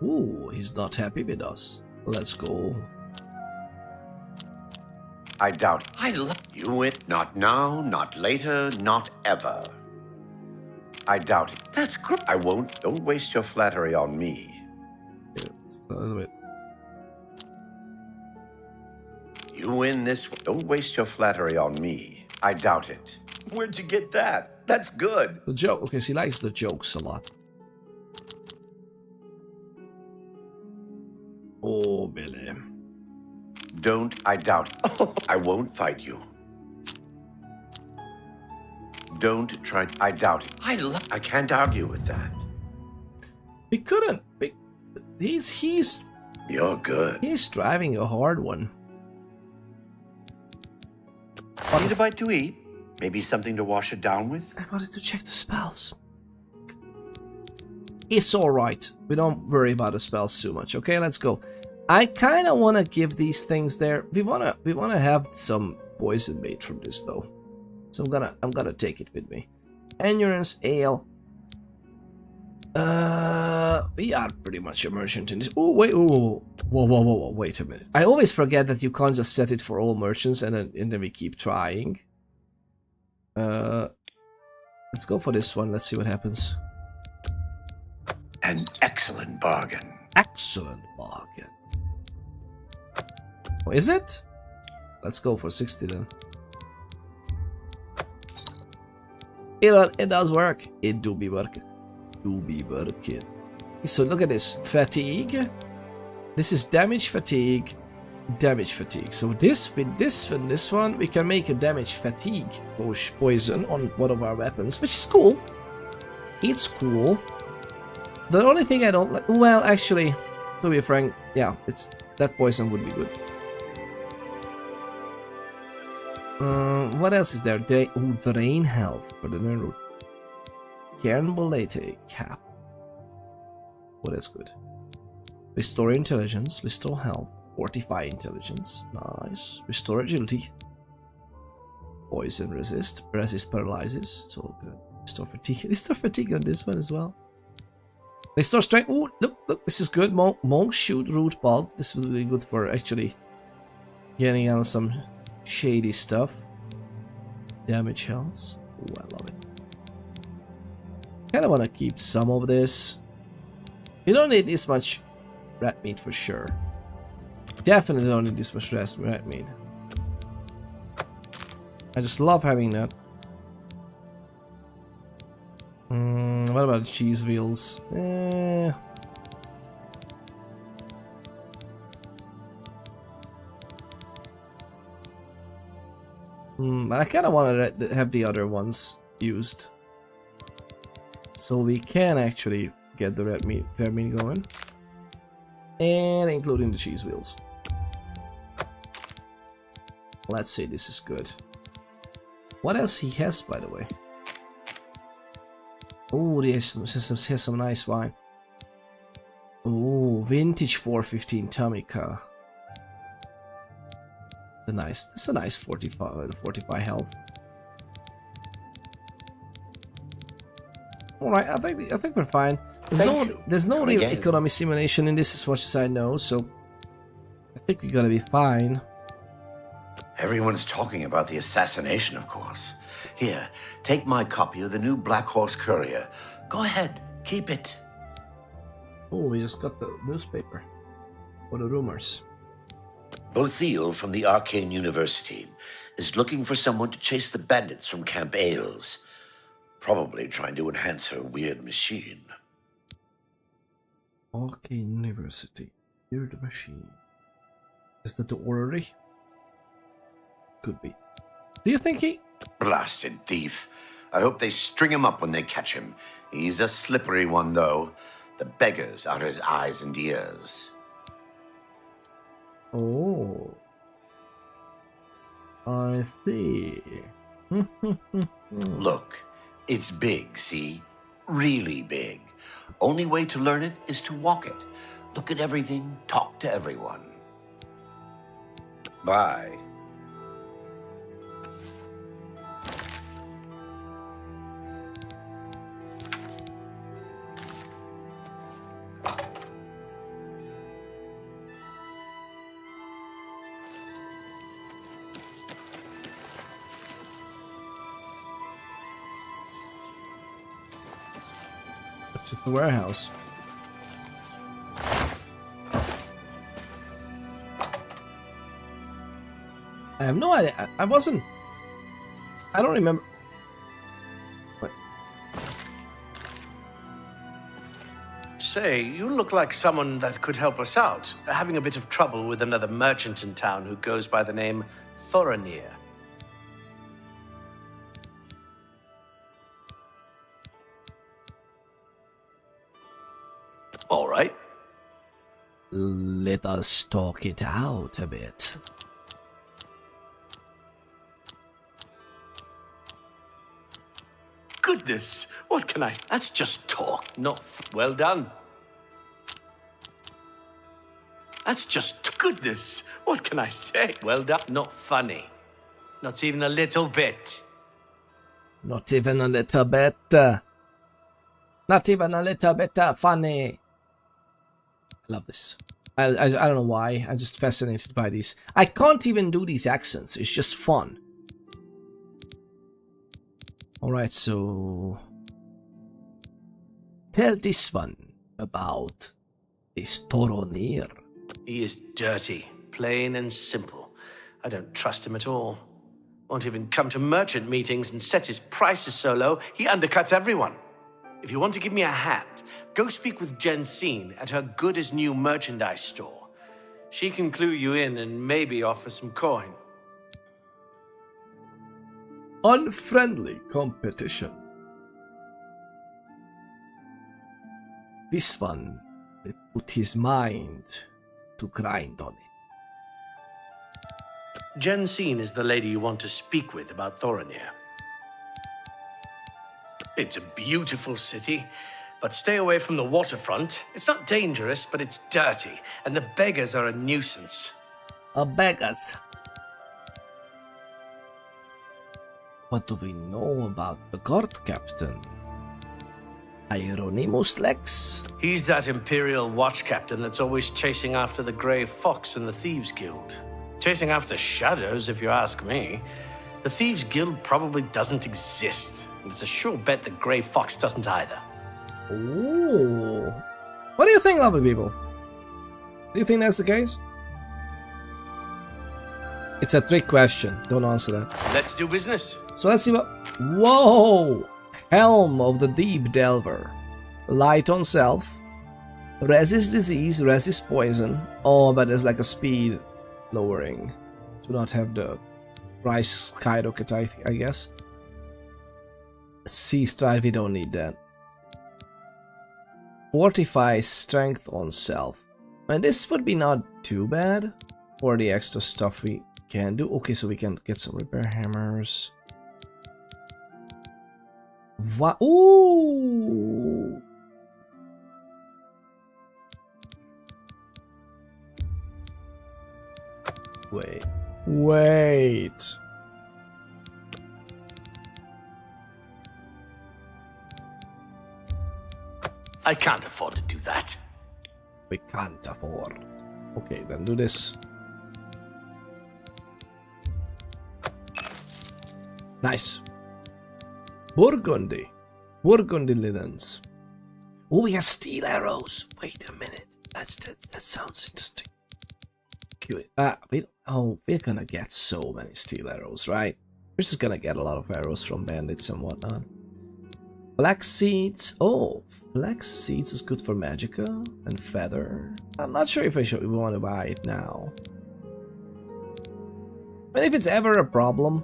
Ooh, he's not happy with us. Let's go. I doubt it. I love you. It not now, not later, not ever. I doubt it. That's great. I won't. Don't waste your flattery on me. You win this. Don't waste your flattery on me. I doubt it. Where'd you get that? That's good. The joke. Okay, she likes the jokes a lot. Oh, Billy. Don't. I doubt it. I won't fight you. Don't try. I doubt it. I can't argue with that. We couldn't. He's. You're good. He's driving a hard one. Need a bite to eat? Maybe something to wash it down with? I wanted to check the spells. It's alright. We don't worry about the spells too much. Okay, let's go. I kind of want to give these things there. We wanna have some poison made from this though. So I'm gonna take it with me. Endurance ale. We are pretty much a merchant in this. Oh wait, whoa, wait a minute. I always forget that you can't just set it for all merchants and then we keep trying. Let's go for this one. Let's see what happens. An excellent bargain. Excellent bargain. Oh, is it? Let's go for 60 then. It does work. It do be working. So look at this. Fatigue. This is damage, fatigue, damage, fatigue. So this, with this and this one, we can make a damage fatigue poison on one of our weapons, which is cool. It's cool. The only thing I don't like, well, actually, to be frank, yeah, it's that poison would be good. What else is there? Drain health for the Nerud. Cairnbolete cap. What is good? Restore intelligence, restore health, fortify intelligence, nice. Restore agility. Poison resist paralyzes, it's all good. Restore fatigue on this one as well. Restore strength. Oh, look, this is good. Monk shoot root bulb. This will be good for actually getting out some shady stuff. Damage health. Oh, I love it. Kinda wanna keep some of this. You don't need this much rat meat for sure. Definitely don't need this much rat meat. I just love having that. What about cheese wheels? I kind of want to have the other ones used, so we can actually get the red meat going, and including the cheese wheels. Let's say this is good. What else he has, by the way? Oh, he has some nice wine. Oh, vintage 415 Tamika. It's a nice 45 health. All right, I think we're fine. There's no real economy simulation in this, as much as I know, so I think we're gonna be fine. Everyone's talking about the assassination, of course. Here, take my copy of the new Black Horse Courier. Go ahead, keep it. Oh, we just got the newspaper for the rumors. Cyrodiil from the Arcane University is looking for someone to chase the bandits from Camp Ailes. Probably trying to enhance her weird machine. Arcane University. Weird machine. Is that the orrery? Could be. Do you think he... Blasted thief. I hope they string him up when they catch him. He's a slippery one, though. The beggars are his eyes and ears. Oh. I see. Look, it's big, see? Really big. Only way to learn it is to walk it. Look at everything, talk to everyone. Bye. It's at the warehouse. I have no idea. I wasn't. I don't remember. What? Say, you look like someone that could help us out. Having a bit of trouble with another merchant in town who goes by the name Cyrodiil. All right. Let us talk it out a bit. Goodness, what can I... That's just talk, not... Well done. That's just... Goodness, what can I say? Well done, not funny. Not even a little bit. Not even a little bit. Not even a little bit funny. I love this. I don't know why. I'm just fascinated by these. I can't even do these accents. It's just fun. Alright, so... Tell this one about this Cyrodiil. He is dirty, plain and simple. I don't trust him at all. Won't even come to merchant meetings and sets his prices so low, he undercuts everyone. If you want to give me a hand, go speak with Jensine at her good-as-new merchandise store. She can clue you in and maybe offer some coin. Unfriendly competition. This one will put his mind to grind on it. Jensine is the lady you want to speak with about Thorinir. It's a beautiful city, but stay away from the waterfront. It's not dangerous, but it's dirty, and the beggars are a nuisance. Beggars. What do we know about the guard captain? Hieronymus Lex? He's that Imperial Watch captain that's always chasing after the Grey Fox and the Thieves Guild. Chasing after shadows, if you ask me. The Thieves Guild probably doesn't exist, and it's a sure bet the Grey Fox doesn't either. Ooh. What do you think, lovely people? Do you think that's the case? It's a trick question. Don't answer that. Let's do business. So let's see what... Whoa! Helm of the Deep Delver. Light on self. Resist disease, resist poison. Oh, but there's like a speed lowering. Do not have the price skyrocket, I guess. Sea Stride, we don't need that. Fortify strength on self. And this would be not too bad for the extra stuff we can do. Okay, so we can get some repair hammers. Ooh! Wait. I can't afford to do that. We can't afford. Okay, then do this. Nice. Burgundy linens. Oh, we have steel arrows. Wait a minute. That sounds interesting. Cute. We're gonna get so many steel arrows, right? We're just gonna get a lot of arrows from bandits and whatnot. Flax seeds. Oh, flax seeds is good for magicka and feather. I'm not sure if we want to buy it now. But if it's ever a problem,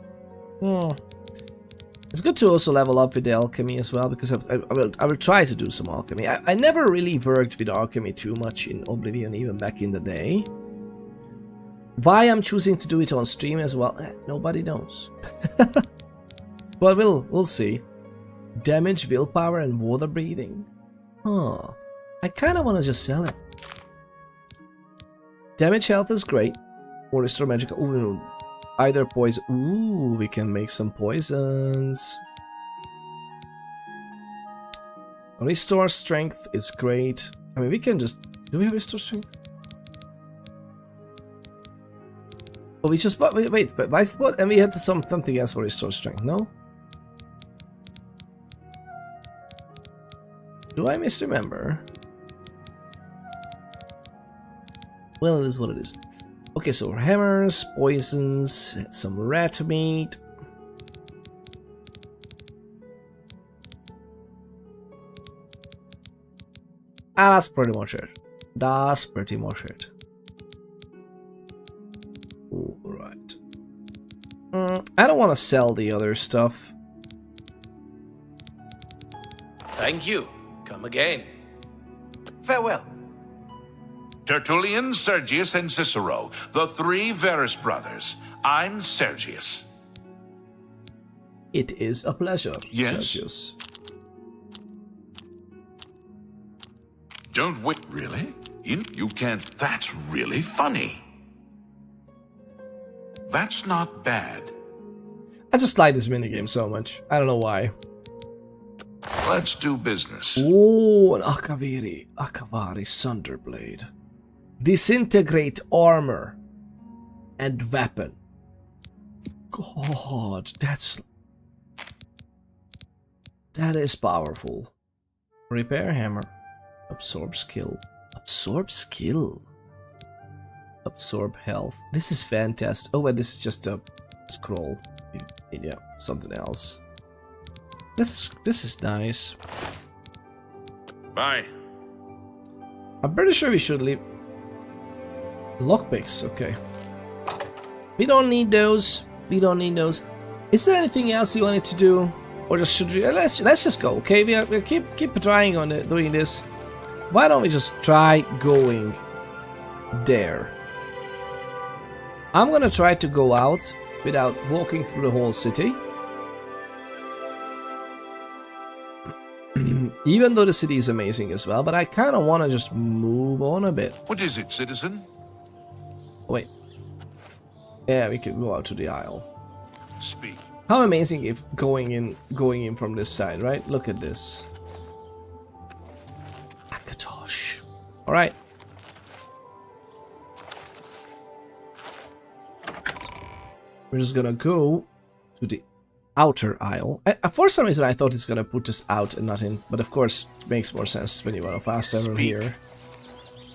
it's good to also level up with the alchemy as well, because I will try to do some alchemy. I never really worked with alchemy too much in Oblivion, even back in the day. Why I'm choosing to do it on stream as well, nobody knows. But we'll see. Damage, willpower, and water breathing. Huh. I kind of want to just sell it. Damage health is great. Or restore magic. Ooh, either poison. Ooh, we can make some poisons. Restore strength is great. I mean, we can just... Do we have restore strength? Oh, we just bought... Wait, why is what? And we had something else for restore strength, no? Do I misremember? Well, it is what it is. Okay, so hammers, poisons, some rat meat. That's pretty much it. That's pretty much it. Alright. I don't want to sell the other stuff. Thank you. Come again. Farewell. Tertullian, Sergius, and Cicero, the three Verus brothers. I'm Sergius. It is a pleasure, yes. Sergius. Don't wait, really? You can't. That's really funny. That's not bad. I just like this minigame so much. I don't know why. Let's do business. Oh, an Akavari Sunderblade. Disintegrate armor and weapon. God, that is powerful. Repair hammer. Absorb skill. Absorb skill. Absorb health. This is fantastic. Oh, and this is just a scroll. Yeah, something else. This is nice. Bye. I'm pretty sure we should leave lockpicks. Okay. We don't need those. We don't need those. Is there anything else you wanted to do, or just should we? Let's just go. Okay, we'll keep trying on it, doing this. Why don't we just try going there? I'm gonna try to go out without walking through the whole city. Even though the city is amazing as well, but I kind of want to just move on a bit. What is it, citizen? Wait. Yeah, we could go out to the aisle. Speak. How amazing if going in from this side, right? Look at this. Akatosh. All right. We're just gonna go to the outer aisle. For some reason I thought it's gonna put us out and not in, but of course it makes more sense when you want to fast travel here.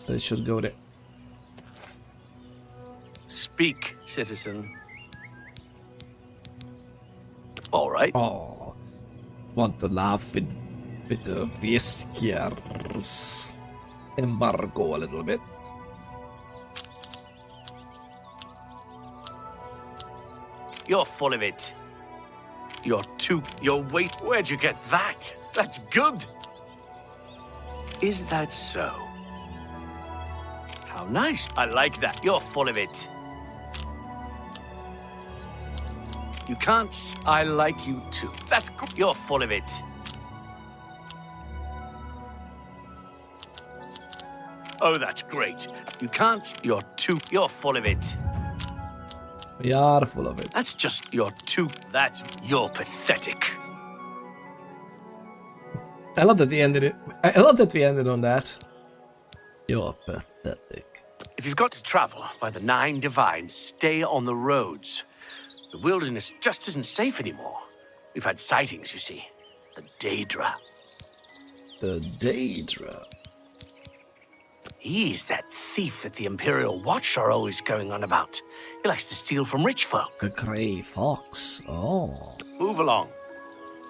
But it should go there. Speak, citizen. All right. Oh, want to laugh with the Whiske'yrrs M'bargo a little bit. You're full of it. You're wait, where'd you get that? That's good. Is that so? How nice. I like that. You're full of it. You can't I like you too. That's good. You're full of it. Oh, that's great. You can't. You're full of it. We are full of it. That's just you're pathetic. I love that we ended it. I love that we ended on that. You're pathetic. If you've got to travel by the 9 divines, stay on the roads. The wilderness just isn't safe anymore. We've had sightings, you see. The Daedra. The Daedra? He's that thief that the Imperial Watch are always going on about. He likes to steal from rich folk. The Grey Fox. Oh. Move along.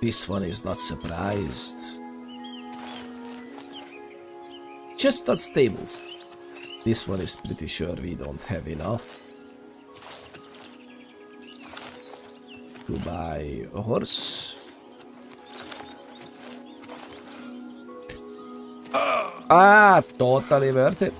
This one is not surprised. Just not stables. This one is pretty sure we don't have enough to buy a horse. Ah, totally worth it.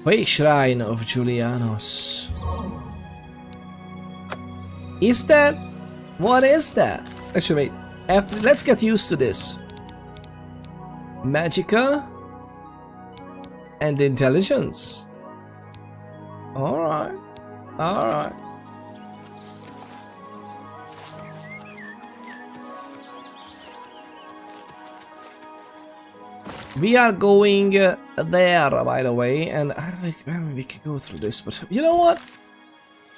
Wait, Shrine of Julianos. Is that? What is that? Actually, wait. Let's get used to this. Magica and intelligence. Alright. Alright. We are going there, by the way, and we can go through this, but you know what?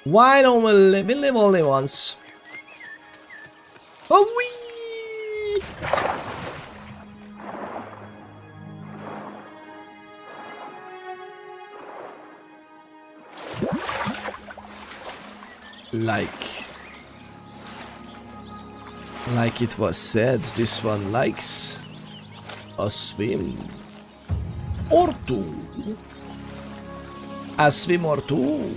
Why don't we live only once? Oh, wee! Like it was said, this one likes a swim or two. A swim or two.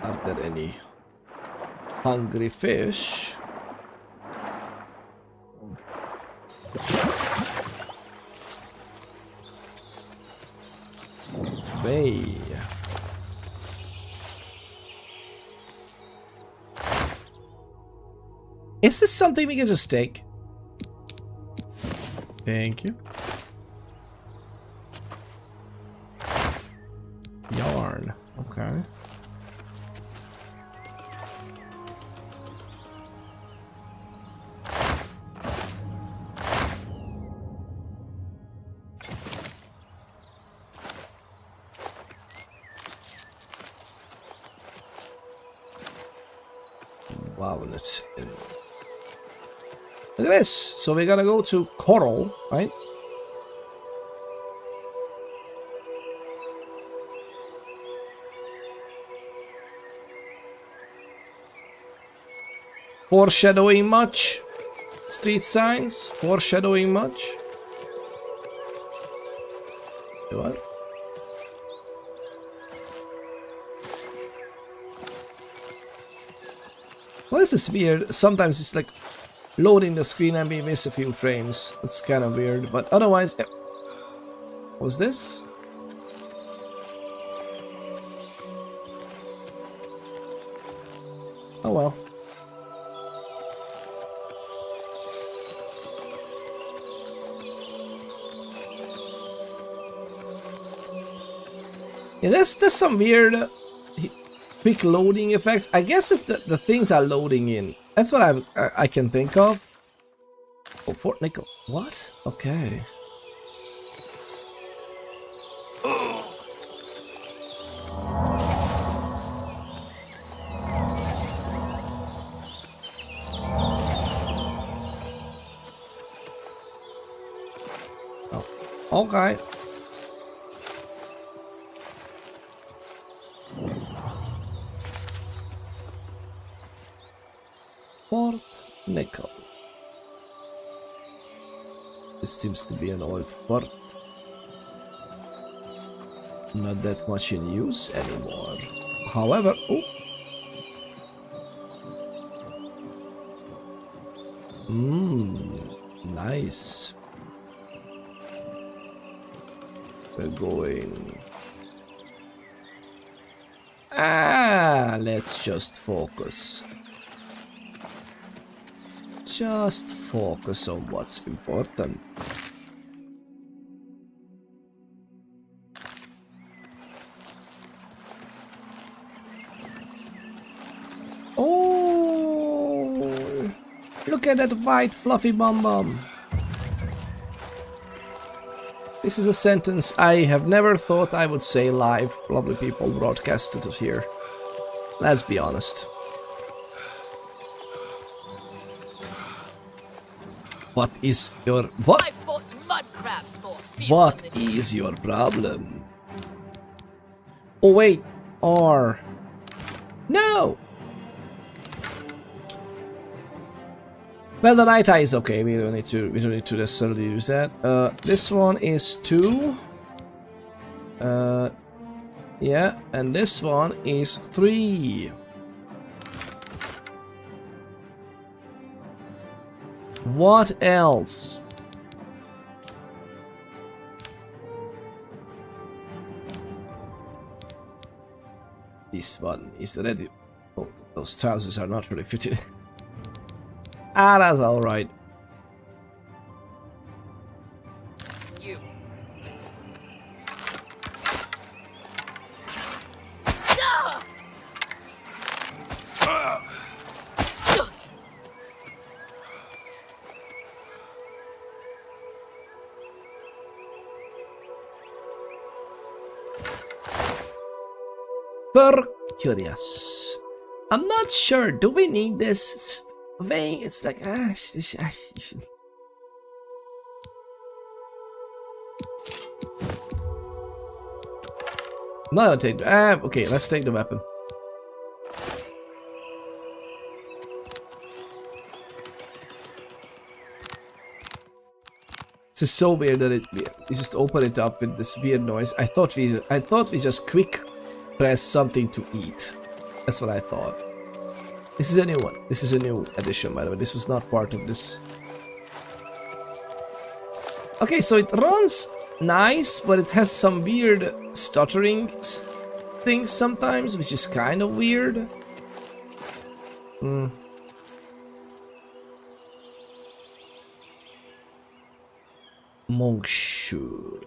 Are there any hungry fish? Way. Is this something we can just take? Thank you. Yarn. Okay. Wow, let's... Look at this. So we're gonna go to Coral, right? Foreshadowing much? Street signs? Foreshadowing much? What? What is this weird? Sometimes it's like loading the screen and we miss a few frames. That's kind of weird, but otherwise... Yeah. What's this? Oh well. Yeah, there's some weird quick loading effects. I guess if the things are loading in. That's what I can think of. Oh, Fort Nickel. What? Okay. Oh, okay. Fort Nickel. This seems to be an old fort. Not that much in use anymore. However, oh. Nice. We're going. Let's just focus. Just focus on what's important. Oh, look at that white fluffy bum. This is a sentence I have never thought I would say live. Lovely people broadcasted it here. Let's be honest. What is your... What? I fought mud crabs more fierce What than is your problem? Oh wait, or... No! Well, the night eye is okay. We don't need to necessarily use that. This one is 2. Yeah, and this one is 3. What else? This one is ready. Oh, those trousers are not really fitting. That's alright. you. Curious. I'm not sure. Do we need this vein? It's like I'm not gonna take. Okay, let's take the weapon. This is so weird that we just open it up with this weird noise. I thought we just quick press something to eat. That's what I thought. This is a new one. This is a new addition, by the way. This was not part of this. Okay, so it runs nice, but it has some weird stuttering things sometimes, which is kind of weird. Monk shoe.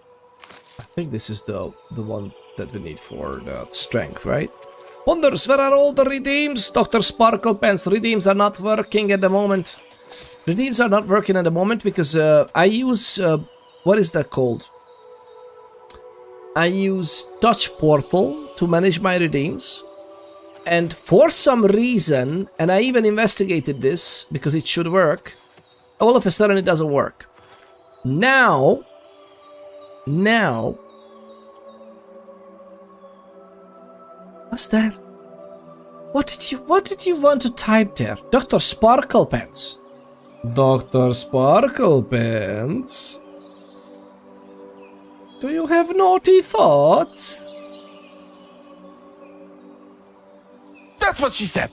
I think this is the one that we need for the strength, right? Wonders, where are all the redeems? Dr. Sparkle Pants, redeems are not working at the moment. Redeems are not working at the moment because I use, what is that called? I use Touch Portal to manage my redeems. And for some reason, and I even investigated this because it should work, all of a sudden it doesn't work. Now, what's that? What did you want to type there? Dr. Sparkle Pants. Dr. Sparkle Pants? Do you have naughty thoughts? That's what she said.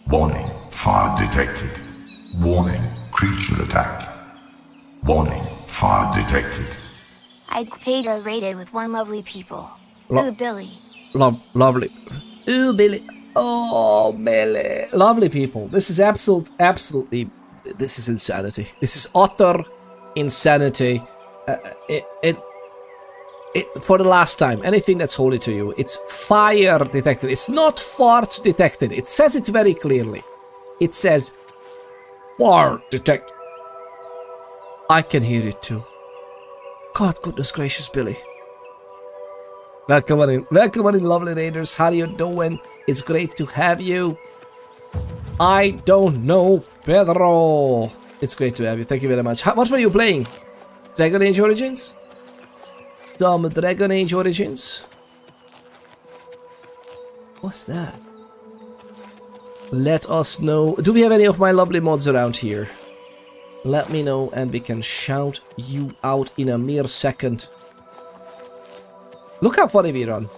Warning, fire detected. Warning, creature attack. Warning, fire detected. I'd Pedro raided with one lovely people. Ooh, Billy. Lovely. Ooh, Billy. Oh, Billy. Lovely people. This is absolutely. This is insanity. This is utter insanity. For the last time, anything that's holy to you, it's fire detected. It's not fart detected. It says it very clearly. It says fire detected. I can hear it too. God, goodness gracious, Billy. Welcome on in, lovely raiders. How are you doing? It's great to have you. I don't know, Pedro. It's great to have you. Thank you very much. What were you playing? Dragon Age Origins? Some Dragon Age Origins? What's that? Let us know. Do we have any of my lovely mods around here? Let me know and we can shout you out in a mere second. Look how funny we run.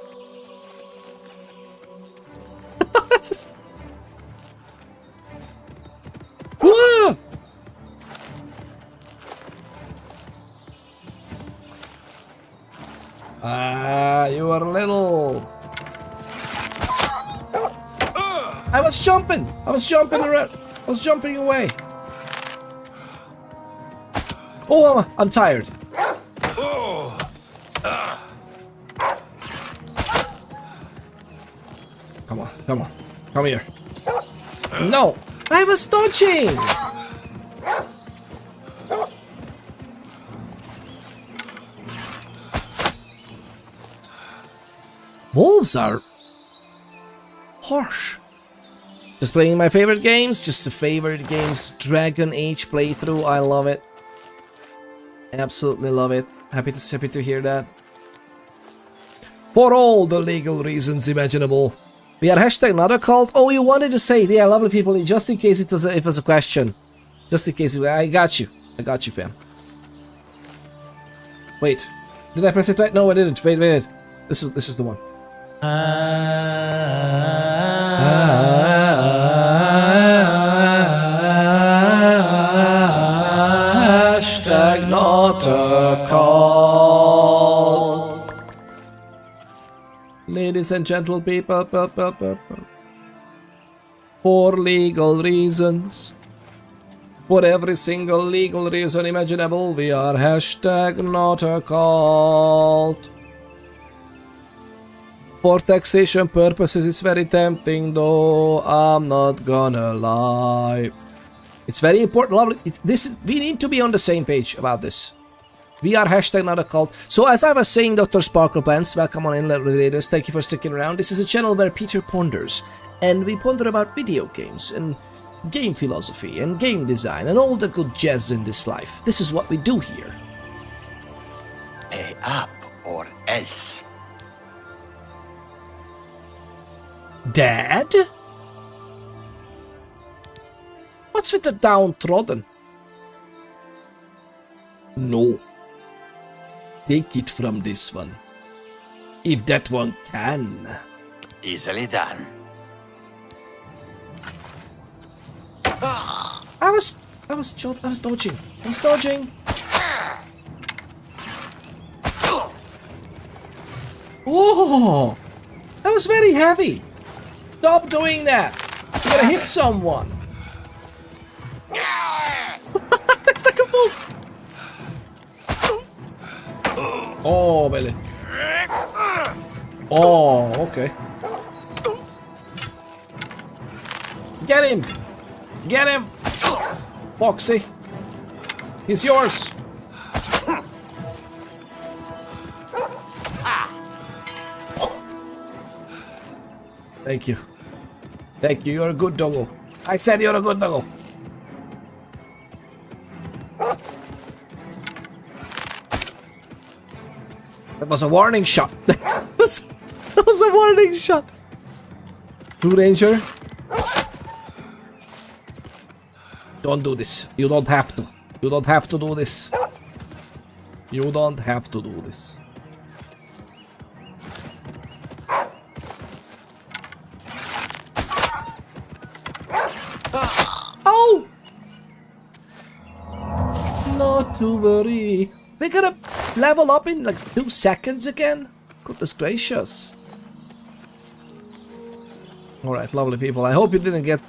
Just... Whoa! You are little. I was jumping around. I was jumping away. Oh, I'm tired. Come on. Come here. No, I was dodging. Wolves are harsh. Just playing my favorite games, just the favorite games. Dragon Age playthrough, I love it. Absolutely love it. Happy to hear that. For all the legal reasons imaginable. We are hashtag not a cult. Oh, you wanted to say, yeah, lovely people, just in case it was a question. Just in case, I got you, fam. Wait, did I press it right? No, I didn't. Wait. This is the one. Hashtag not a cult. Ladies and gentle people, for legal reasons, for every single legal reason imaginable, we are hashtag not a cult. For taxation purposes, it's very tempting, though I'm not gonna lie. It's very important, lovely. We need to be on the same page about this. We are hashtag not a cult. So as I was saying, Dr. Sparkle Pants, welcome on in, raiders. Thank you for sticking around. This is a channel where Peter ponders, and we ponder about video games and game philosophy and game design and all the good jazz in this life. This is what we do here. Pay up or else. Dad? What's with the downtrodden? No. Take it from this one. If that one can. Easily done. I was dodging. Oh, that was very heavy. Stop doing that. You're gonna hit someone. That's like a move. Oh, Billy. Oh, okay. Get him. Get him. Foxy. He's yours. Thank you. Thank you, you're a good doggo. I said you're a good doggo. That was a warning shot. That was a warning shot. True danger. Don't do this. You don't have to. You don't have to do this. You don't have to do this. Oh! Not to worry. We're gonna level up in like 2 seconds again? Goodness gracious. Alright, lovely people. I hope you didn't get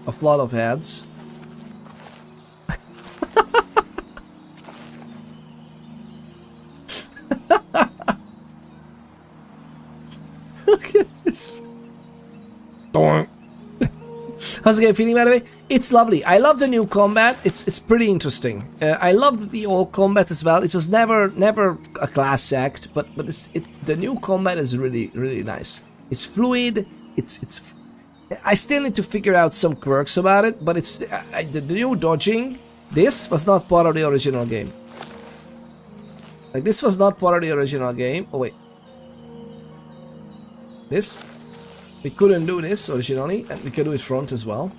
a flood of heads. Look at this. How's the game feeling, by the way? It's lovely. I love the new combat. It's pretty interesting. I love the old combat as well. It was never a class act, but the new combat is really nice. It's fluid. It's. I still need to figure out some quirks about it, but it's the new dodging. This was not part of the original game. Like this was not part of the original game. Oh wait. This. We couldn't do this originally, and we can do it front as well.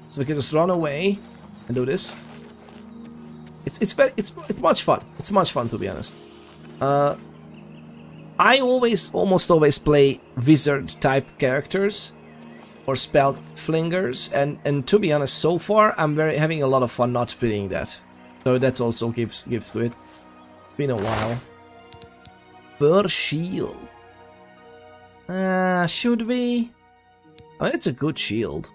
So we can just run away and do this. It's much fun. It's much fun, to be honest. I almost always play wizard type characters or spell flingers, and to be honest, so far I'm having a lot of fun not playing that. So that also gives to it. It's been a while. Fur shield. Should we? I mean, it's a good shield.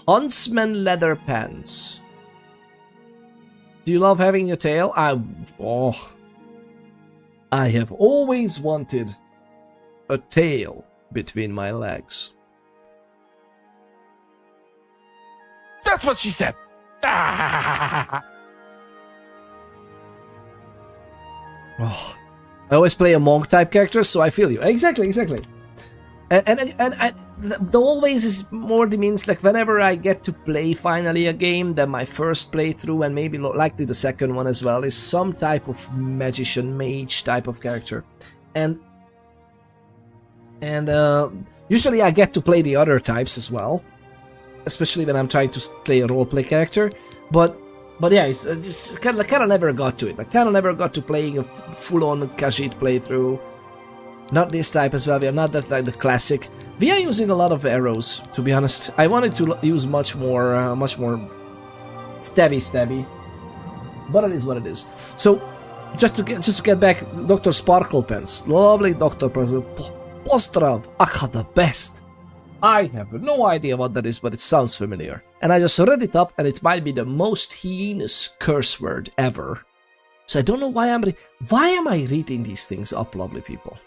Huntsman leather pants. Do you love having a tail? I have always wanted a tail between my legs. That's what she said. Oh, I always play a monk type character, so I feel you. Exactly. And the always is more means like whenever I get to play finally a game, then my first playthrough and maybe likely the second one as well is some type of magician mage type of character, and usually I get to play the other types as well, especially when I'm trying to play a roleplay character, but yeah, it's just kind of never got to it. I kind of never got to playing a full-on Khajiit playthrough. Not this type as well. We are not that like the classic. We are using a lot of arrows, to be honest. I wanted to use much more stabby. But it is what it is. So just to get back, Dr. Sparkle Pants, lovely Dr. Postrav, Aka the best. I have no idea what that is, but it sounds familiar. And I just read it up, and it might be the most heinous curse word ever. So I don't know why why am I reading these things up, lovely people?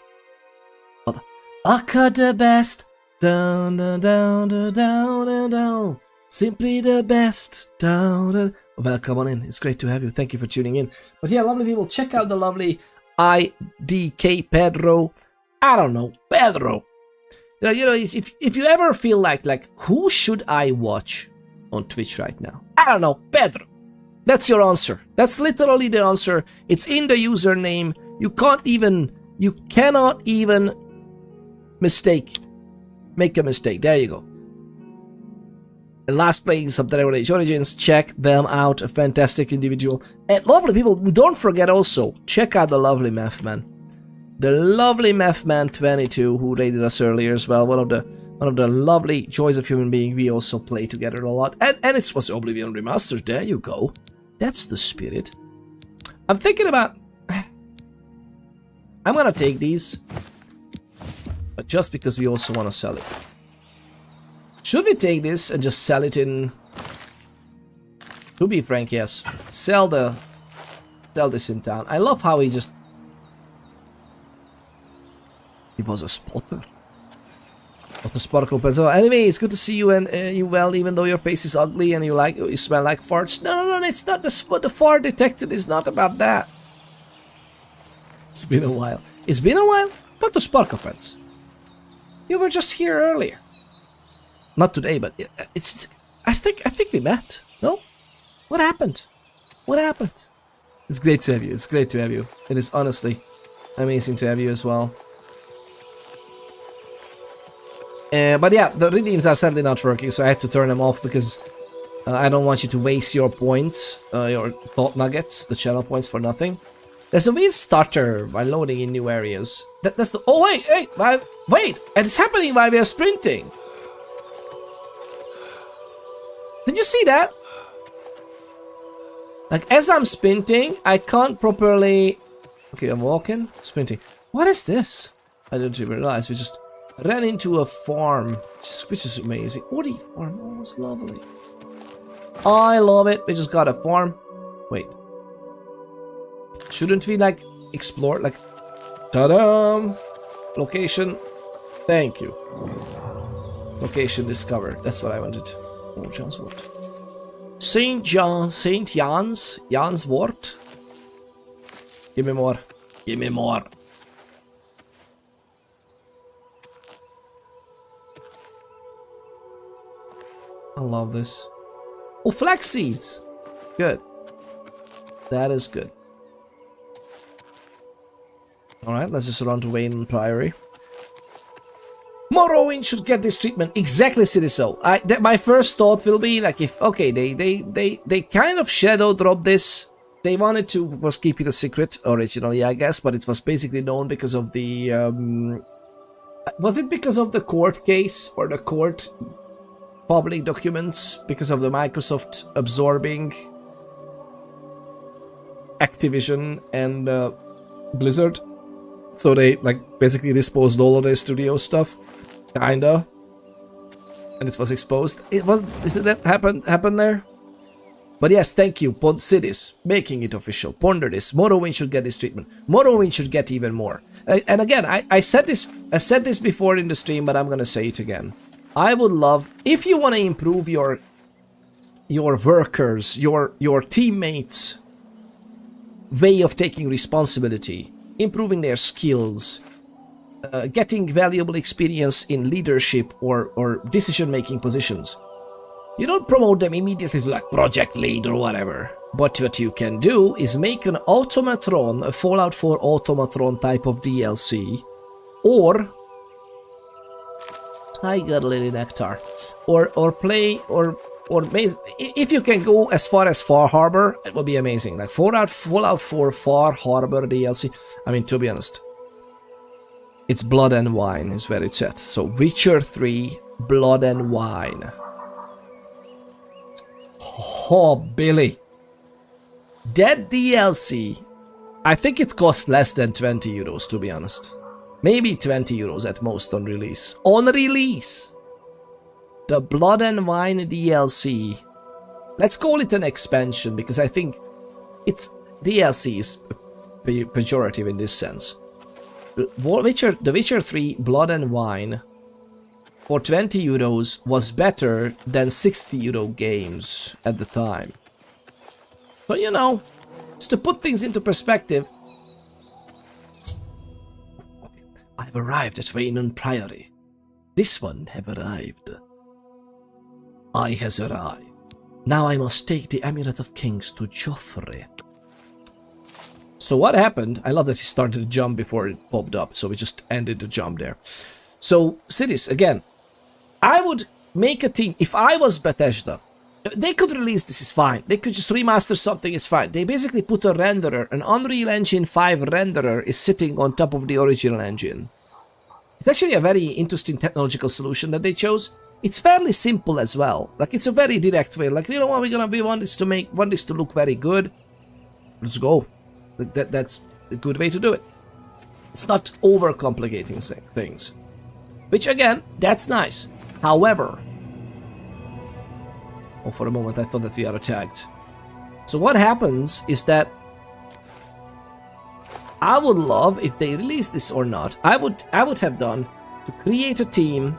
Aka the best, down, down, down, down, down, down, simply the best, down, down. Welcome on in, it's great to have you, thank you for tuning in. But yeah, lovely people, check out the lovely IDK Pedro. I don't know, Pedro. You know, if you ever feel like who should I watch on Twitch right now? I don't know, Pedro. That's your answer. That's literally the answer. It's in the username. You cannot even make a mistake. There you go. And last playing some Dragon Age Origins, check them out, a fantastic individual. And lovely people, don't forget also, check out the lovely Methman. The lovely Methman 22 who raided us earlier as well. One of the lovely joys of human being. We also play together a lot. And it was Oblivion Remastered. There you go. That's the spirit. I'm thinking about... I'm gonna take these. But just because we also want to sell it. Should we take this and just sell it in... To be frank, yes. Sell this in town. I love how he just... He was a spotter. What the Sparkle Pencil. Anyway, it's good to see you and you well, even though your face is ugly and you smell like farts. No, it's not the fart detected is not about that. It's been a while. It's been a while? Dr. Sparkle Pants. You were just here earlier. Not today, but it's. I think we met. No? What happened? What happened? It's great to have you. It's great to have you. It is honestly amazing to have you as well. But yeah, the redeems are sadly not working, so I had to turn them off because I don't want you to waste your points, your thought nuggets, the channel points for nothing. There's a weird stutter while loading in new areas. That's the. Oh wait! It's happening while we are sprinting. Did you see that? Like as I'm sprinting, I can't properly. Okay, I'm walking, sprinting. What is this? I didn't even realize we just ran into a farm, which is amazing. Woody farm, oh, it's lovely. I love it. We just got a farm. Wait. Shouldn't we like explore like ta-da! Location. Thank you. Location discovered. That's what I wanted. Oh, John's Wort. St. Jan's Wort. Give me more. Give me more. I love this. Oh, flax seeds. Good. That is good. Alright, let's just run to Wayne Priory. Morrowind should get this treatment. Exactly, Cyrodiil. My first thought will be like if okay, they kind of shadow dropped this. They wanted to keep it a secret originally, I guess, but it was basically known because of the was it because of the court case or the court public documents because of the Microsoft absorbing Activision and Blizzard? So they like basically disposed all of their studio stuff, kinda, and it was exposed. Isn't that happened there? But yes, thank you, Pond Cities, making it official. Ponder this. Morrowind should get this treatment. Morrowind should get even more. And again, I said this before in the stream, but I'm gonna say it again. I would love if you want to improve your workers, your teammates' way of taking responsibility. Improving their skills, getting valuable experience in leadership or decision-making positions. You don't promote them immediately to like project lead or whatever. But what you can do is make an automatron, a Fallout 4 automatron type of DLC, or Tiger Lily Nectar, or play or if you can go as far as Far Harbor, it would be amazing. Like Fallout 4 Far Harbor DLC. I mean, to be honest, it's Blood and Wine is where it's at. So Witcher 3 Blood and Wine. Oh, Billy. That DLC, I think it cost less than 20 euros, to be honest. Maybe 20 euros at most on release. On release! The Blood and Wine DLC. Let's call it an expansion, because I think it's DLC is pejorative in this sense. The Witcher 3 Blood and Wine for 20 euros was better than 60 euro games at the time. So, you know, just to put things into perspective, I've arrived at Waynon Priory. This one have arrived. I has arrived. Now I must take the Amulet of Kings to Joffrey. So what happened? I love that he started to jump before it popped up, so we just ended the jump there. So, cities, again, I would make a team. If I was Bethesda, they could release this, is fine. They could just remaster something, it's fine. They basically put a renderer, an Unreal Engine 5 renderer is sitting on top of the original engine. It's actually a very interesting technological solution that they chose. It's fairly simple as well. Like, it's a very direct way. Like, you know what, we want this to look very good. Let's go. That's a good way to do it. It's not overcomplicating things. Which, again, that's nice. However... Oh, for a moment I thought that we are attacked. So what happens is that... I would love, if they release this or not, I would have done to create a team,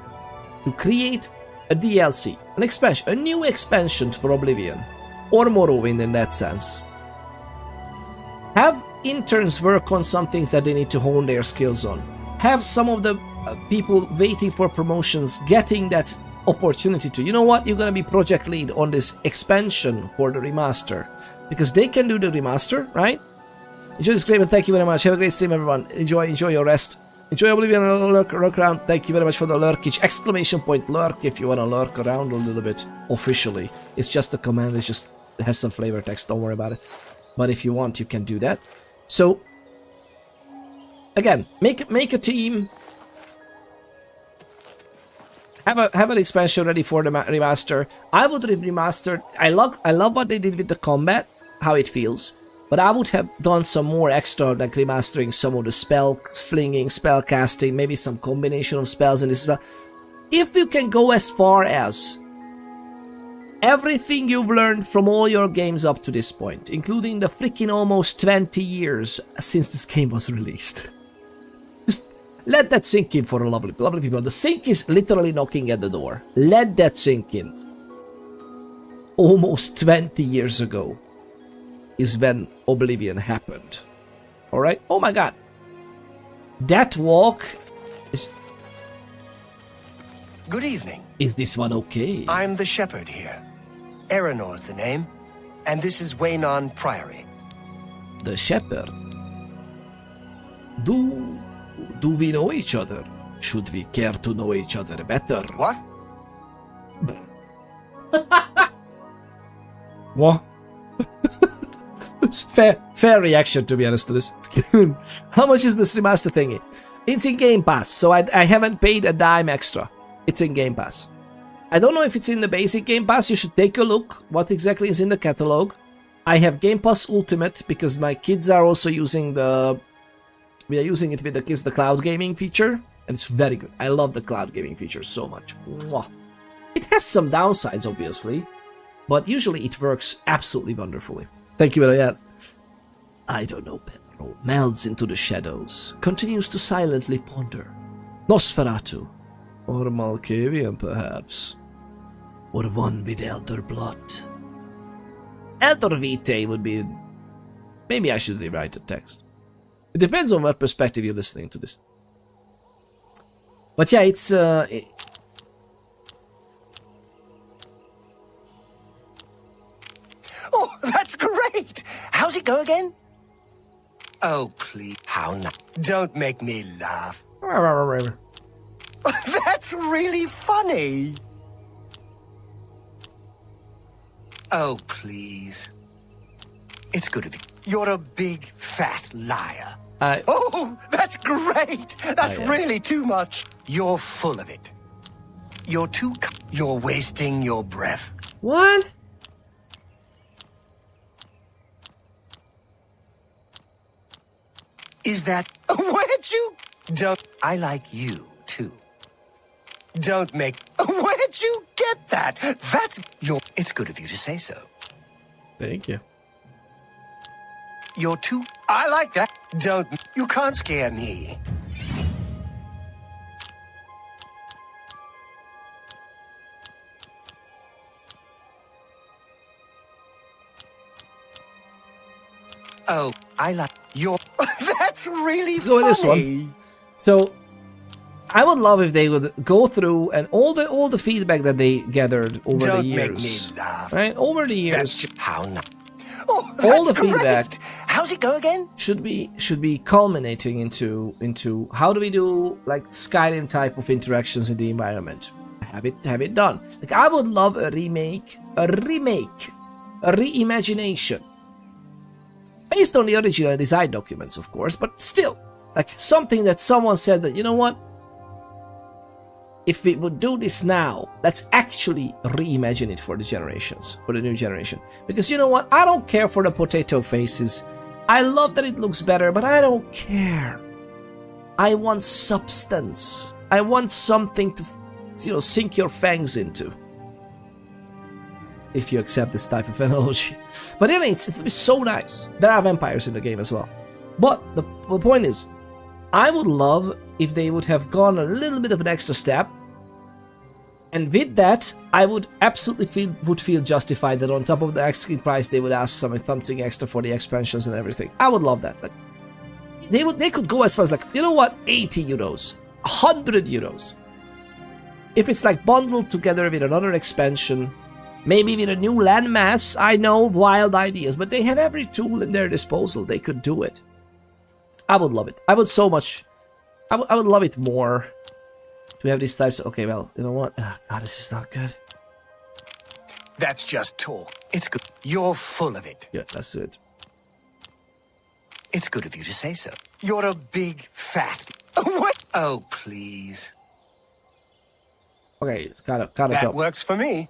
to create a DLC, an expansion, a new expansion for Oblivion, or Morrowind in that sense. Have interns work on some things that they need to hone their skills on. Have some of the people waiting for promotions getting that opportunity to, you know what, you're gonna be project lead on this expansion for the remaster, because they can do the remaster, right? Enjoy this game and thank you very much. Have a great stream, everyone. Enjoy your rest. Enjoy Oblivion and lurk around. Thank you very much for the lurkage. Exclamation point lurk if you want to lurk around a little bit officially. It's just a command, it has some flavor text, don't worry about it. But if you want, you can do that. So, again, make a team. Have an expansion ready for the remaster. I would have remastered. I love what they did with the combat, how it feels. But I would have done some more extra, like remastering some of the spell flinging, spell casting, maybe some combination of spells and this spell. If you can go as far as everything you've learned from all your games up to this point, including the freaking almost 20 years since this game was released. Just let that sink in for the lovely people. The sink is literally knocking at the door. Let that sink in. Almost 20 years ago is when Oblivion happened. Alright? Oh my god. That walk is... Good evening. Is this one okay? I'm the shepherd here. Eranor's the name. And this is Waynon Priory. The shepherd? Do we know each other? Should we care to know each other better? What? What? Fair reaction, to be honest, to this. How much is this remaster thingy? It's in Game Pass, so I haven't paid a dime extra. It's in Game Pass. I don't know if it's in the basic Game Pass. You should take a look what exactly is in the catalog. I have Game Pass Ultimate because my kids are also using the... We are using it with the kids, the cloud gaming feature, and it's very good. I love the cloud gaming feature so much. Mwah. It has some downsides, obviously, but usually it works absolutely wonderfully. Thank you, Rayat. I don't know, Pedro. Melds into the shadows. Continues to silently ponder. Nosferatu. Or Malkavian, perhaps. Or one with Elder blood. Elder Vitae would be... Maybe I should rewrite the text. It depends on what perspective you're listening to this. But yeah, it's... Oh, that's great! How's it go again? Oh, please. How not? Don't make me laugh. That's really funny. Oh, please. It's good of you. You're a big, fat liar. Oh, that's great! That's really too much. You're full of it. You're wasting your breath. What? Is that... Where'd you... Don't... I like you, too. Don't make... Where'd you get that? That's... It's good of you to say so. Thank you. You're too... I like that. Don't... You can't scare me. Oh, I like your... That's really Let's go with this one. So, I would love if they would go through and all the feedback that they gathered over the years. Make me laugh. Right? Over the years. How not? Oh, all the feedback. How's it go again? Should be culminating into how do we do like Skyrim type of interactions with the environment? Have it done. Like I would love a remake, a reimagination. Based on the original design documents, of course, but still, like something that someone said that, you know what? If we would do this now, let's actually reimagine it for the generations, for the new generation. Because you know what? I don't care for the potato faces. I love that it looks better, but I don't care. I want substance. I want something to, sink your fangs into. If you accept this type of analogy. But anyway, it would be so nice. There are vampires in the game as well. But the point is, I would love if they would have gone a little bit of an extra step. And with that, I would absolutely feel justified that on top of the asking price, they would ask something extra for the expansions and everything. I would love that. Like, they could go as far as like, you know what, 80 euros. 100 euros. If it's like bundled together with another expansion, maybe with a new landmass, I know, wild ideas, but they have every tool in their disposal. They could do it. I would love it. I would so much. I would love it more to have these types. Okay, well, you know what? Oh, God, this is not good. That's just talk. It's good. You're full of it. Yeah, that's it. It's good of you to say so. You're a big fat. What? Oh, please. Okay, it's kind of That works for me.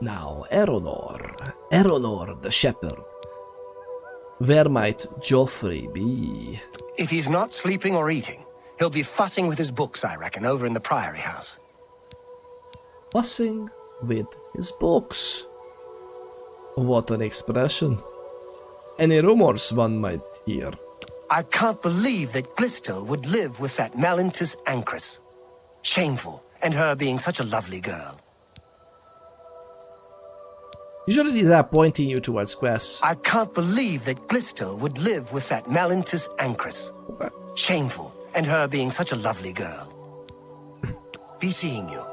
Now, Eronor the shepherd. Where might Joffrey be? If he's not sleeping or eating, he'll be fussing with his books, I reckon, over in the Priory House. Fussing with his books. What an expression. Any rumors one might hear? I can't believe that Glistel would live with that Malintis Ancress. Shameful, and her being such a lovely girl. Usually these are pointing you towards quests. I can't believe that Glistel would live with that Malintis Ancress. Okay. Shameful, and her being such a lovely girl. Be seeing you.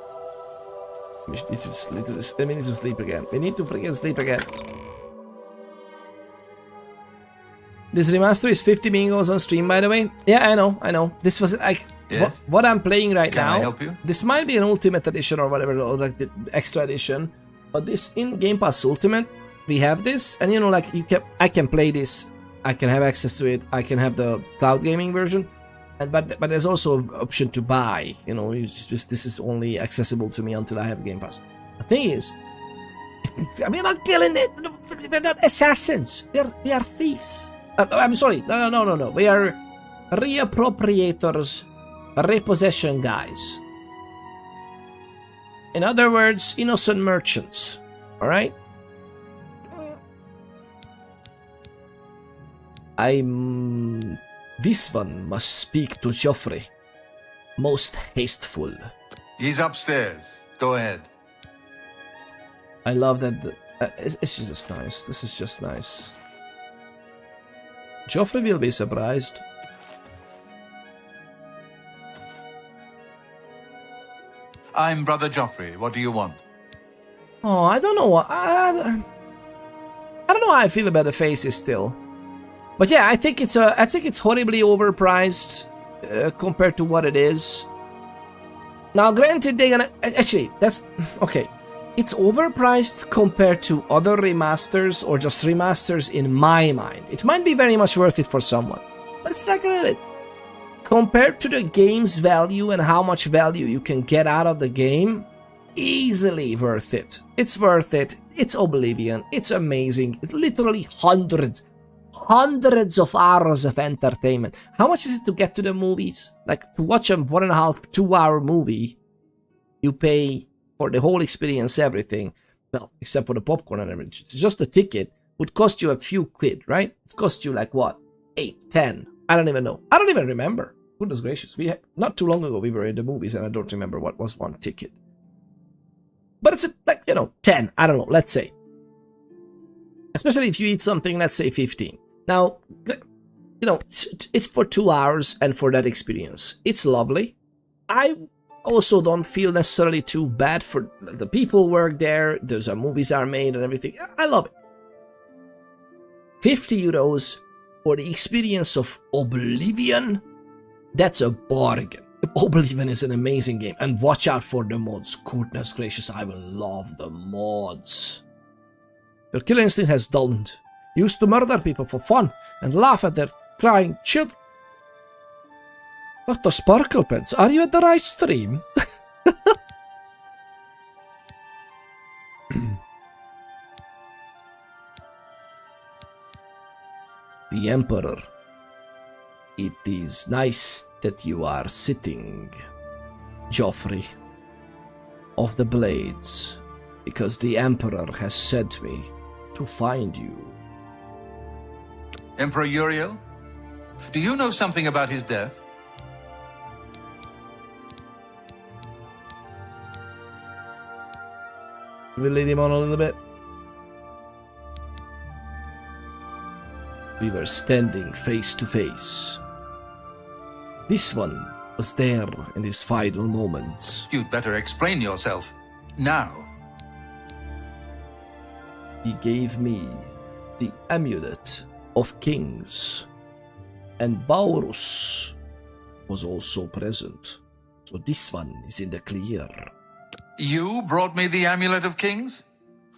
We need to sleep again. We need to freaking sleep again. This remaster is 50 mingos on stream, by the way. Yeah, I know. This was like what I'm playing right now. Can I help you? This might be an Ultimate Edition or whatever, or like the extra edition. But this in Game Pass Ultimate, we have this, and you know, like I can play this. I can have access to it. I can have the cloud gaming version, but there's also an option to buy. You know, this is only accessible to me until I have Game Pass. The thing is, we're not killing it. We're not assassins. We are thieves. I'm sorry. No. We are reappropriators, repossession guys. In other words, innocent merchants. Alright? This one must speak to Joffrey. Most hasteful. He's upstairs. Go ahead. I love that. It's just nice. This is just nice. Joffrey will be surprised. I'm Brother Joffrey. What do you want? Oh, I don't know what I don't know how I feel about the faces still. But yeah, I think it's horribly overpriced compared to what it is. Now, granted, they're gonna actually that's okay. It's overpriced compared to other remasters or just remasters in my mind. It might be very much worth it for someone, but it's not gonna. Compared to the game's value and how much value you can get out of the game, easily worth it. It's worth it. It's Oblivion. It's amazing. It's literally hundreds of hours of entertainment. How much is it to get to the movies? Like, to watch a 1.5, 2 hour movie, you pay for the whole experience, everything. Well, except for the popcorn and everything. Just the ticket would cost you a few quid, right? It cost you like what? 8, 10. I don't even know. I don't even remember. Goodness gracious. Not too long ago we were in the movies and I don't remember what was one ticket. But it's like, 10. I don't know. Let's say. Especially if you eat something, let's say 15. Now, it's for 2 hours and for that experience. It's lovely. I also don't feel necessarily too bad for the people who work there. There's movies are made and everything. I love it. 50 euros for the experience of Oblivion, that's a bargain. Oblivion is an amazing game, and watch out for the mods. Goodness gracious, I will love the mods. Your killer instinct has dulled. You used to murder people for fun and laugh at their crying children. Dr. Sparklepants, are you at the right stream? The Emperor. It is nice that you are sitting, Joffrey, of the Blades, because the Emperor has sent me to find you. Emperor Uriel? Do you know something about his death? We'll lead him on a little bit. we were standing face to face. This one was there in his final moments. You'd better explain yourself. Now. He gave me the Amulet of Kings, and Baurus was also present. So this one is in the clear. You brought me the Amulet of Kings?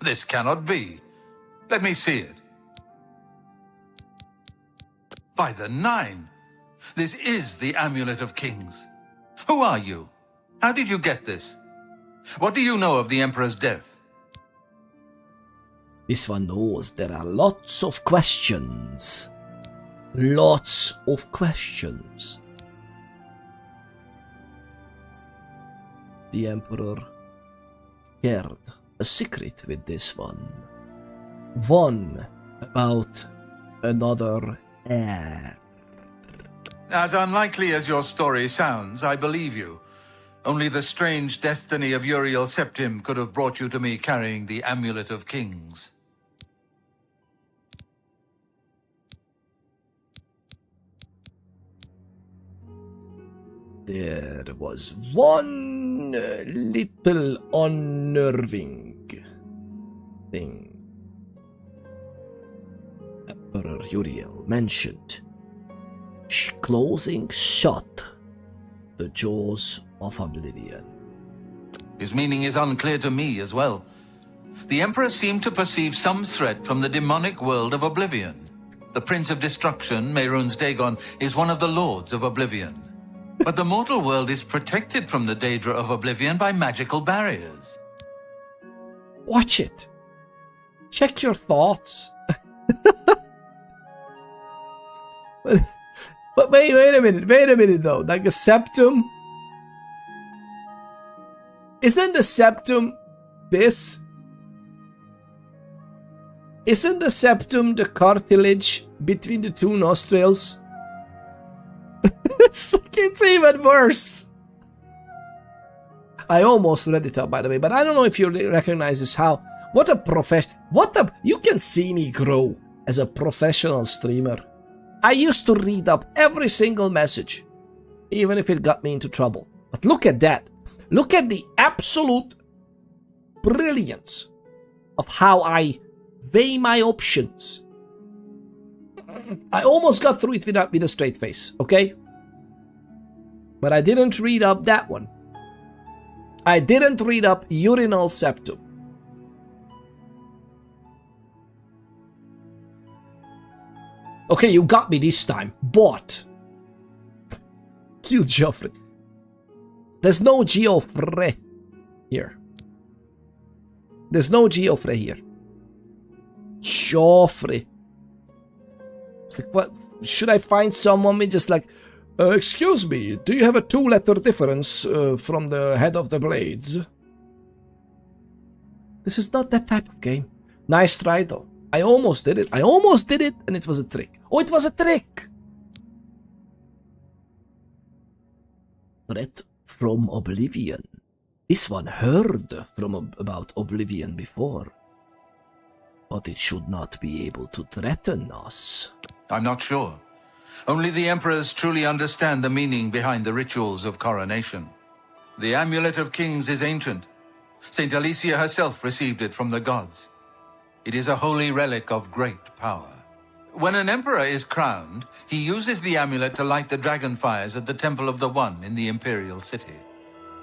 This cannot be. Let me see it. By the Nine! This is the Amulet of Kings. Who are you? How did you get this? What do you know of the Emperor's death? This one knows there are lots of questions. Lots of questions. The Emperor shared a secret with this one. One about another heir. As unlikely as your story sounds, I believe you. Only the strange destiny of Uriel Septim could have brought you to me carrying the Amulet of Kings. There was one little unnerving thing Emperor Uriel mentioned. Closing shut the jaws of oblivion. His meaning is unclear to me as well. The Emperor seemed to perceive some threat from the demonic world of oblivion. The Prince of Destruction, Mehrunes Dagon, is one of the Lords of Oblivion. But the mortal world is protected from the Daedra of Oblivion by magical barriers. Watch it. Check your thoughts. But wait a minute though. Like a septum? Isn't the septum this? Isn't the septum the cartilage between the two nostrils? It's even worse. I almost read it up, by the way, but I don't know if you recognize this. You can see me grow as a professional streamer. I used to read up every single message, even if it got me into trouble. But look at that. Look at the absolute brilliance of how I weigh my options. I almost got through it with a straight face, okay? But I didn't read up that one. I didn't read up urinal septum. Okay, you got me this time, but kill Joffrey. There's no Geoffrey here. There's no Geoffrey here. Joffrey. It's like, what? Should I find someone with just like, excuse me, do you have a 2-letter difference from the head of the blades? This is not that type of game. Nice try though. I almost did it. And it was a trick. Oh, it was a trick! Threat from Oblivion. This one heard about Oblivion before. But it should not be able to threaten us. I'm not sure. Only the Emperors truly understand the meaning behind the rituals of coronation. The Amulet of Kings is ancient. Saint Alicia herself received it from the gods. It is a holy relic of great power. When an emperor is crowned, he uses the amulet to light the dragon fires at the Temple of the One in the Imperial City.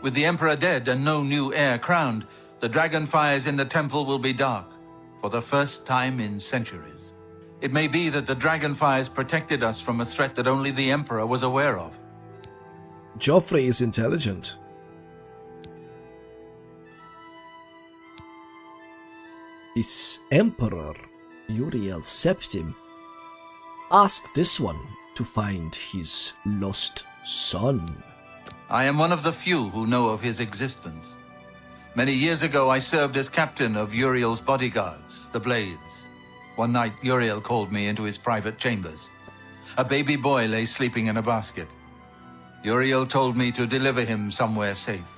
With the emperor dead and no new heir crowned, the dragon fires in the temple will be dark, for the first time in centuries. It may be that the dragon fires protected us from a threat that only the emperor was aware of. Joffrey is intelligent. This Emperor, Uriel Septim, asked this one to find his lost son. I am one of the few who know of his existence. Many years ago, I served as captain of Uriel's bodyguards, the Blades. One night, Uriel called me into his private chambers. A baby boy lay sleeping in a basket. Uriel told me to deliver him somewhere safe.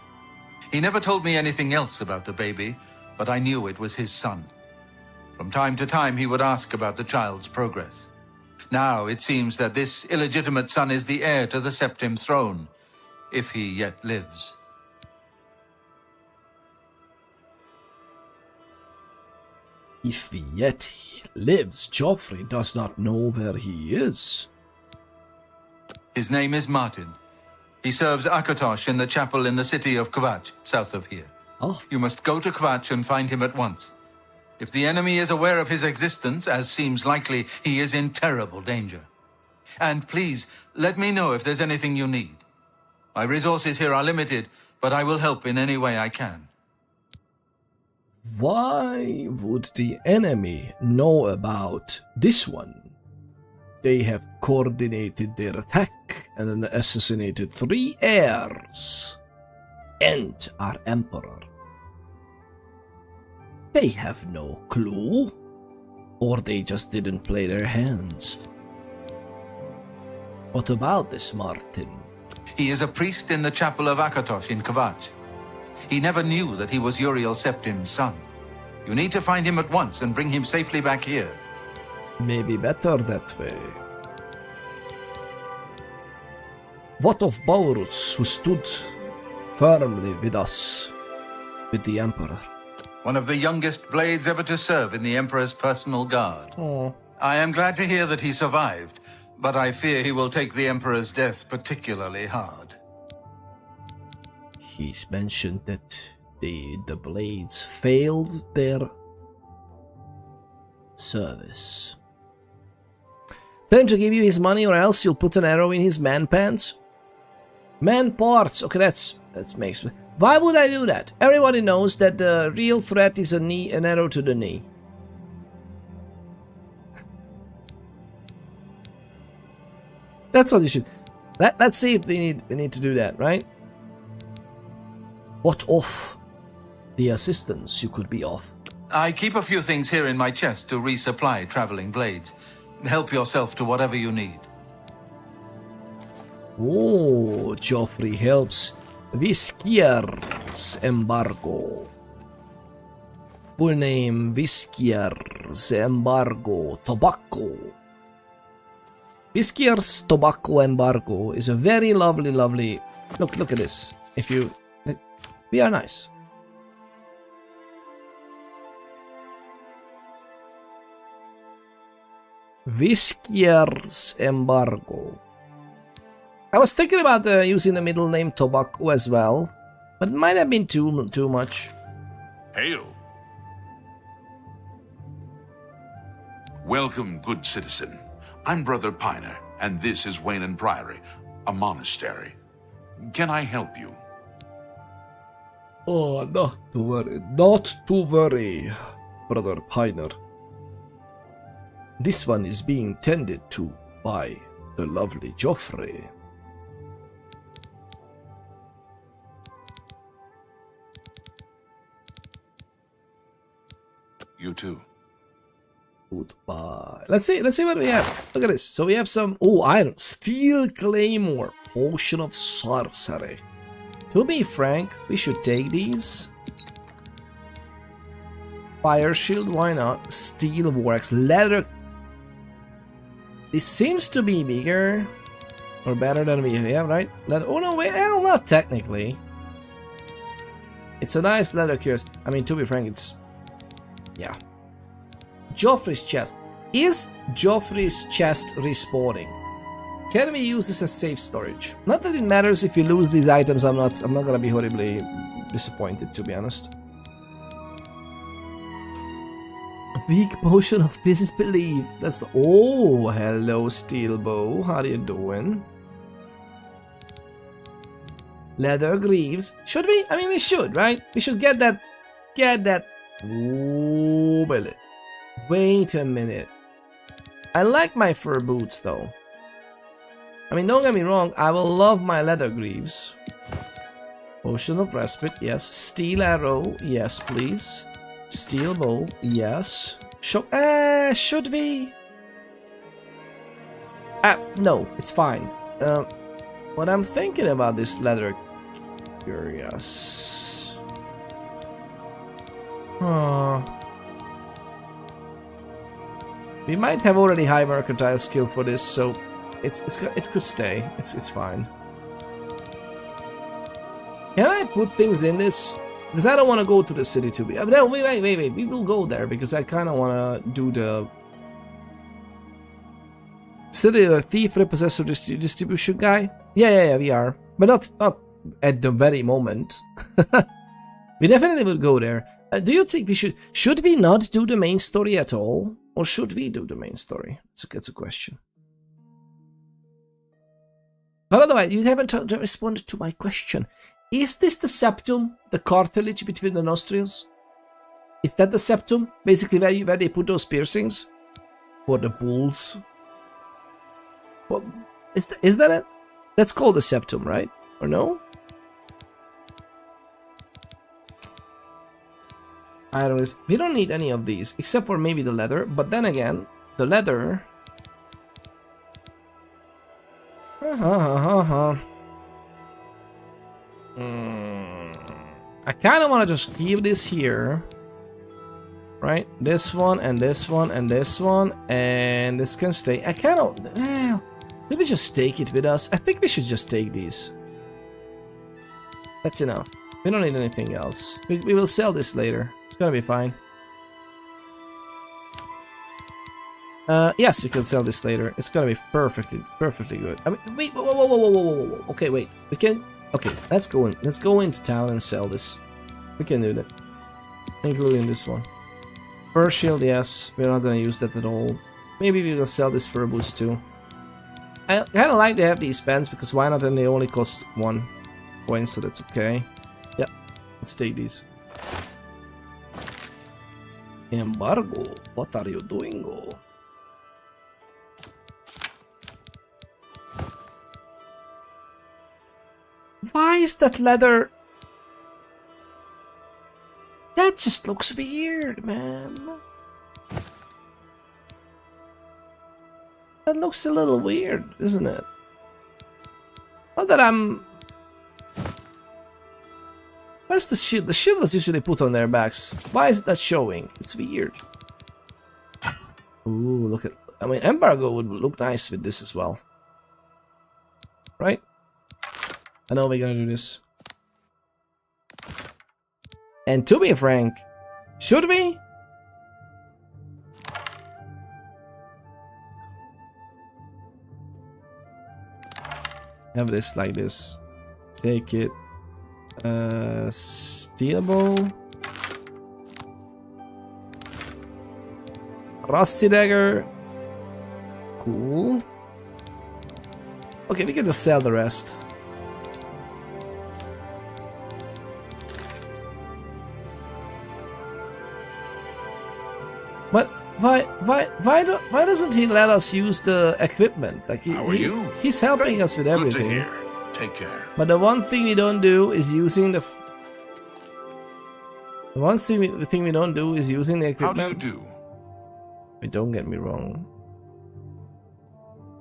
He never told me anything else about the baby, but I knew it was his son. From time to time, he would ask about the child's progress. Now it seems that this illegitimate son is the heir to the Septim throne, if he yet lives. If he yet lives, Joffrey does not know where he is. His name is Martin. He serves Akatosh in the chapel in the city of Kvatch, south of here. Oh. You must go to Kvatch and find him at once. If the enemy is aware of his existence, as seems likely, he is in terrible danger. And please, let me know if there's anything you need. My resources here are limited, but I will help in any way I can. Why would the enemy know about this one? They have coordinated their attack and assassinated 3 heirs and our emperor. They have no clue, or they just didn't play their hands. What about this Martin? He is a priest in the chapel of Akatosh in Kvatch. He never knew that he was Uriel Septim's son. You need to find him at once and bring him safely back here. Maybe better that way. What of Baurus, who stood firmly with us, with the Emperor? One of the youngest blades ever to serve in the Emperor's personal guard. Oh. I am glad to hear that he survived, but I fear he will take the Emperor's death particularly hard. He's mentioned that the blades failed their service. Tell him to give you his money or else you'll put an arrow in his man pants. Man parts. Okay, that makes. Why would I do that? Everybody knows that the real threat is an arrow to the knee. That's what you should. Let's see if we need to do that, right? What of the assistance you could be of? I keep a few things here in my chest to resupply traveling blades. Help yourself to whatever you need. Oh, Joffrey helps Whiske'yrrs M'bargo. Full name Whiske'yrrs M'bargo Tobacco. Whiske'yrrs Tobacco M'bargo is a very lovely. Look at this. If you, we are nice. Whiske'yrrs M'bargo. I was thinking about using the middle name Tobacco as well, but it might have been too much. Hail! Welcome, good citizen. I'm Brother Piner, and this is Wayland Priory, a monastery. Can I help you? Oh, not to worry, Brother Piner. This one is being tended to by the lovely Joffrey. You too. Goodbye. Let's see what we have. Look at this. So we have some iron, steel claymore, potion of sorcery. To be frank, we should take these. Fire shield, why not? Steel works, leather. This seems to be bigger or better than we have, right? Leather. Oh no, wait, well, not technically. It's a nice leather cuirass. I mean, to be frank, it's yeah. Joffrey's chest. Is Joffrey's chest respawning? Can we use this as safe storage? Not that it matters if you lose these items. I'm not gonna be horribly disappointed, to be honest. Weak potion of disbelief. That's the. Oh, hello, steel bow. How are you doing? Leather greaves. Should we? I mean, we should, right? We should get that. Oh, belly. Wait a minute. I like my fur boots, though. I mean, don't get me wrong. I will love my leather greaves. Potion of respite, yes. Steel arrow, yes, please. Steel bow, yes. Should we? No, it's fine. What I'm thinking about this leather curious. We might have already high mercantile skill for this, so it could stay. It's fine. Can I put things in this? Because I don't want to go to the city to be. No, wait. We will go there because I kind of want to do the city or thief repossessor distribution guy. Yeah, we are, but not at the very moment. We definitely will go there. Do you think we should we not do the main story at all, or should we do the main story? It's a question. But otherwise, you haven't responded to my question. Is this the septum, the cartilage between the nostrils? Is that the septum? Basically where they put those piercings? For the bulls? What, is that it? That's called the septum, right? Or no? We don't need any of these, except for maybe the leather. But then again, the leather... I kind of want to just keep this here, right? This one and this one and this one, and this can stay. I kind of, well, should we just take it with us? I think we should just take these. That's enough. We don't need anything else. We will sell this later. It's gonna be fine. Yes, we can sell this later. It's gonna be perfectly good. I mean, wait, whoa. Okay, wait. We can. Okay, let's go in. Let's go into town and sell this. We can do that, including this one. Fur shield, yes. We're not gonna use that at all. Maybe we will sell this for a boost too. I kind of like to have these pens because why not? And they only cost 1 coin, so that's okay. Yeah, let's take these. Embargo, what are you doing, go? Why is that leather? That just looks weird, man. That looks a little weird, isn't it? Not that I'm... Where's the shield? The shield was usually put on their backs. Why is that showing? It's weird. Ooh, look at... I mean, embargo would look nice with this as well. Right? I know we're gonna do this. And to be frank, should we? Have this like this. Take it. Steel bow. Rusty dagger. Cool. Okay, we can just sell the rest. But why doesn't he let us use the equipment? Like he's helping us with everything. Good to hear. Take care. But the one thing we don't do is using the one thing we don't do is using the equipment. How do you do? But don't get me wrong.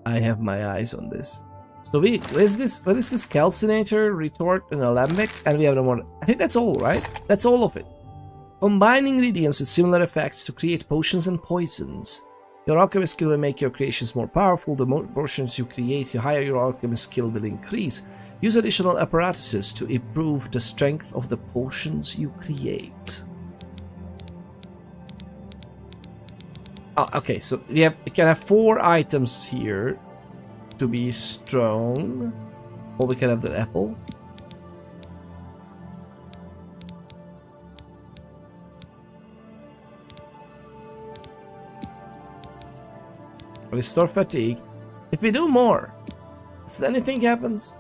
I have my eyes on this. So what is this calcinator, retort, and alembic, and we have the more. I think that's all, right? That's all of it. Combine ingredients with similar effects to create potions and poisons. Your alchemist skill will make your creations more powerful. The more potions you create, the higher your alchemist skill will increase. Use additional apparatuses to improve the strength of the potions you create. Oh, okay, so we can have 4 items here to be strong. Or we can have the apple. Restore fatigue. If we do more, does anything happens?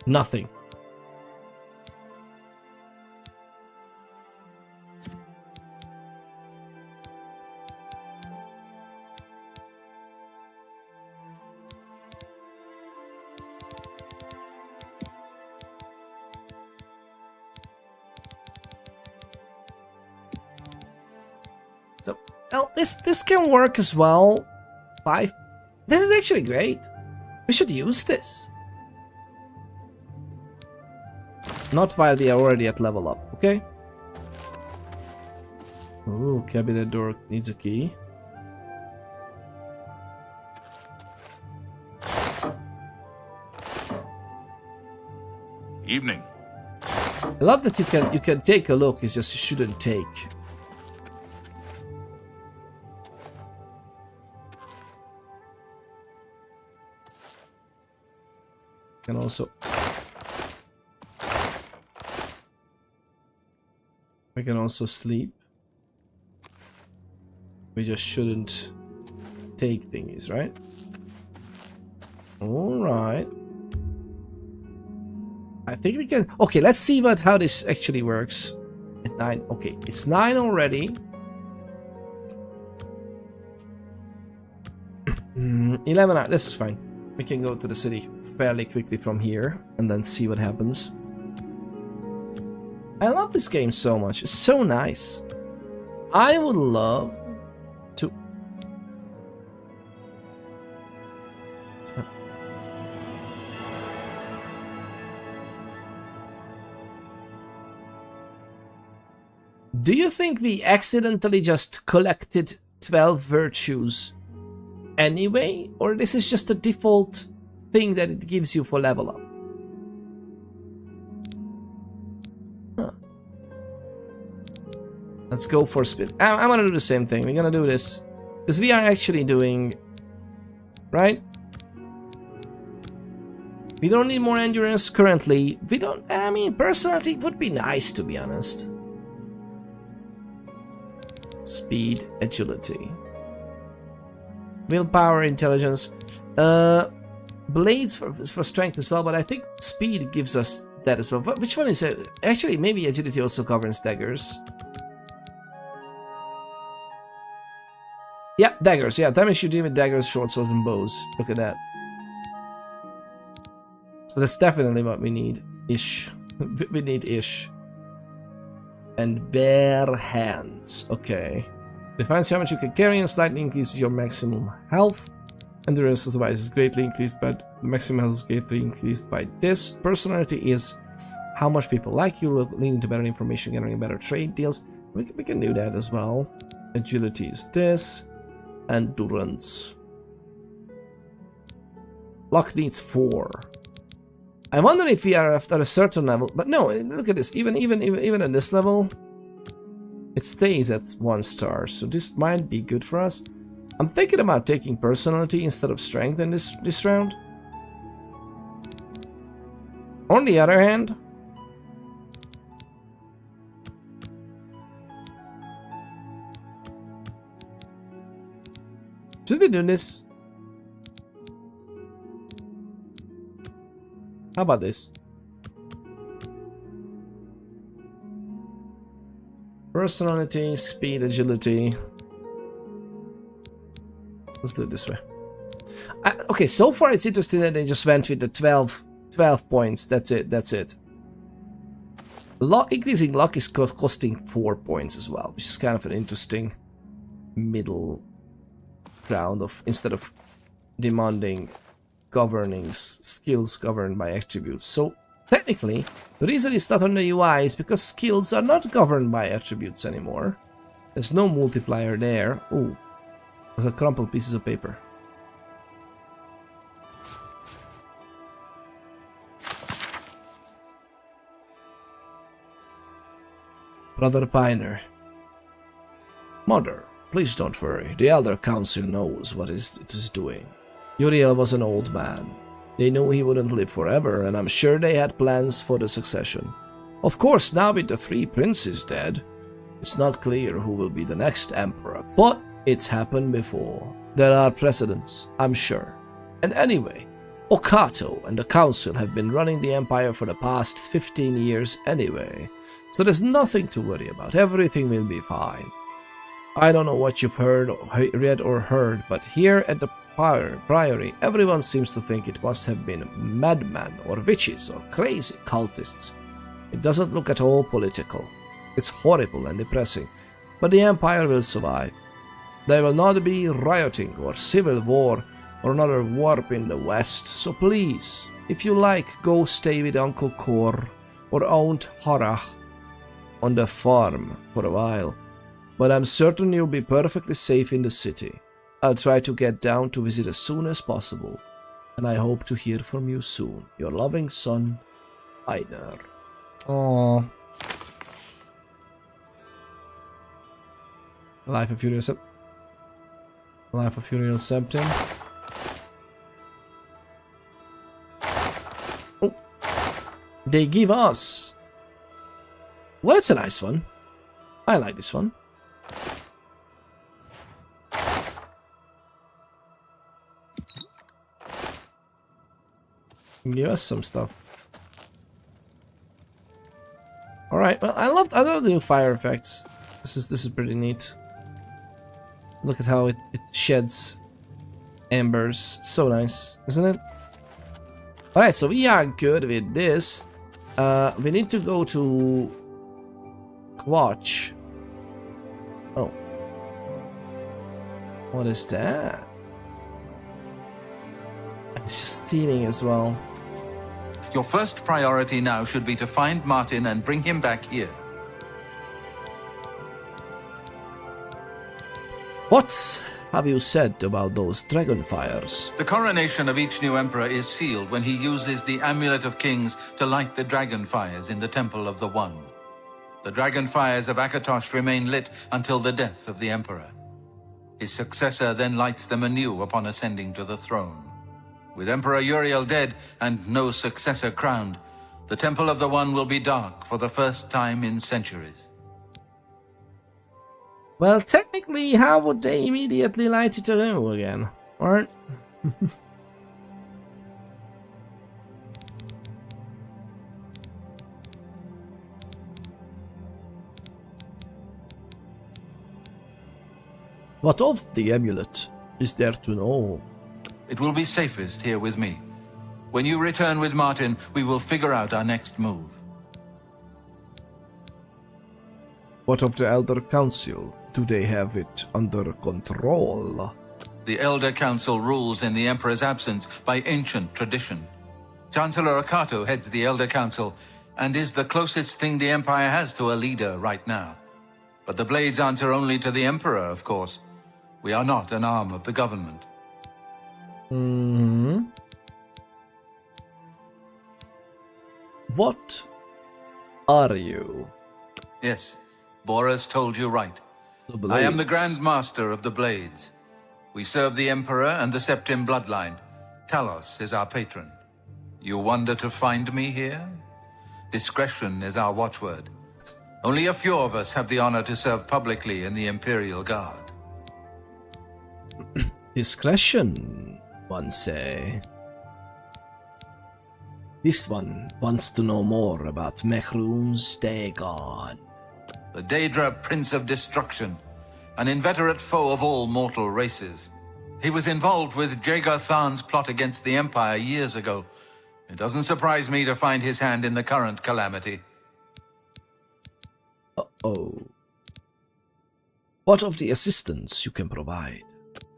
Nothing. So, well, this can work as well. 5. This is actually great. We should use this. Not while we are already at level up, okay? Oh, cabinet door needs a key. Evening. I love that you can take a look, it's just you shouldn't take. Can also we can also sleep. We just shouldn't take thingies, right? Alright. I think we can. Okay, let's see how this actually works. At 9. Okay, it's 9 already. 11. This is fine. We can go to the city fairly quickly from here and then see what happens. I love this game so much. It's so nice. I would love to. Do you think we accidentally just collected 12 virtues anyway, or this is just a default thing that it gives you for level up? Huh. Let's go for speed. I'm gonna do the same thing. We're gonna do this because we are actually doing right. We don't need more endurance currently. We don't. I mean, personality would be nice, to be honest. Speed, agility, willpower, intelligence, blades for strength as well, but I think speed gives us that as well. But which one is it? Actually, maybe agility also governs daggers. Yeah, daggers. Yeah, damage you deal with daggers, short swords, and bows. Look at that. So that's definitely what we need. Ish. We need ish. And bare hands. Okay. Defines how much you can carry and slightly increases your maximum health. Endurance otherwise is greatly increased, but the maximum health is greatly increased by this. Personality is how much people like you, leading to better information, generating better trade deals. We can do that as well. Agility is this. Endurance. Luck needs 4. I wonder if we are after a certain level, but no, look at this, even at this level, it stays at 1 star, so this might be good for us. I'm thinking about taking personality instead of strength in this round. On the other hand, should we do this? How about this? Personality, speed, agility. Let's do it this way. Okay, so far it's interesting that they just went with the 12 points. That's it. Increasing luck is costing 4 points as well, which is kind of an interesting middle ground of instead of demanding skills governed by attributes. So technically, the reason it's not on the UI is because skills are not governed by attributes anymore. There's no multiplier there. Oh, there's a crumpled pieces of paper. Brother Piner. Mother, please don't worry. The Elder Council knows what it is doing. Uriel was an old man. They knew he wouldn't live forever, and I'm sure they had plans for the succession. Of course, now with the 3 princes dead, it's not clear who will be the next emperor, but it's happened before. There are precedents, I'm sure. And anyway, Okato and the council have been running the empire for the past 15 years anyway, so there's nothing to worry about. Everything will be fine. I don't know what you've read or heard, but here at the Priory, everyone seems to think it must have been madmen or witches or crazy cultists. It doesn't look at all political. It's horrible and depressing, but the Empire will survive. There will not be rioting or civil war or another warp in the West, so please, if you like, go stay with Uncle Kor or Aunt Harach on the farm for a while. but I'm certain you'll be perfectly safe in the city. I'll try to get down to visit as soon as possible, and I hope to hear from you soon. Your loving son, Einar. Aww. Life of Uriel Septim. Oh. They give us. Well, it's a nice one. I like this one. Give us some stuff. All right. Well, I love the new fire effects. This is pretty neat. Look at how it sheds embers. So nice, isn't it? All right. So we are good with this. We need to go to Quatch. Oh. What is that? It's just stealing as well. Your first priority now should be to find Martin and bring him back here. What have you said about those dragon fires? The coronation of each new emperor is sealed when he uses the Amulet of Kings to light the dragon fires in the Temple of the One. The dragon fires of Akatosh remain lit until the death of the emperor. His successor then lights them anew upon ascending to the throne. With Emperor Uriel dead and no successor crowned, the Temple of the One will be dark for the first time in centuries. Well, technically, how would they immediately light it anew again? Alright. What of the amulet is there to know? It will be safest here with me. When you return with Martin, we will figure out our next move. What of the Elder Council? Do they have it under control? The Elder Council rules in the Emperor's absence by ancient tradition. Chancellor Akato heads the Elder Council and is the closest thing the Empire has to a leader right now. But the Blades answer only to the Emperor, of course. We are not an arm of the government. What are you? Yes, Boris told you right. I am the Grand Master of the Blades. We serve the Emperor and the Septim bloodline. Talos is our patron. You wonder to find me here? Discretion is our watchword. Only a few of us have the honor to serve publicly in the Imperial Guard. Discretion, one say. This one wants to know more about Mehrunes Dagon. The Daedra Prince of Destruction, an inveterate foe of all mortal races. He was involved with Jagar Than's plot against the Empire years ago. It doesn't surprise me to find his hand in the current calamity. Uh-oh. What of the assistance you can provide?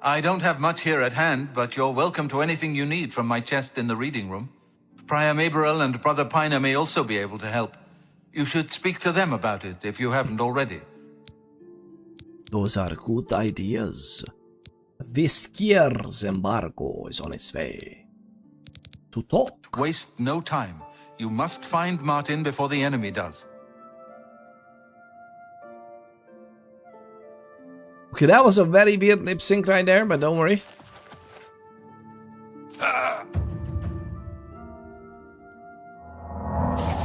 I don't have much here at hand, but you're welcome to anything you need from my chest in the reading room. Prior Maberel and Brother Piner may also be able to help. You should speak to them about it if you haven't already. Those are good ideas. Whiske'yrrs M'bargo is on its way. To talk. Waste no time. You must find Martin before the enemy does. Okay, that was a very weird lip sync right there, but don't worry.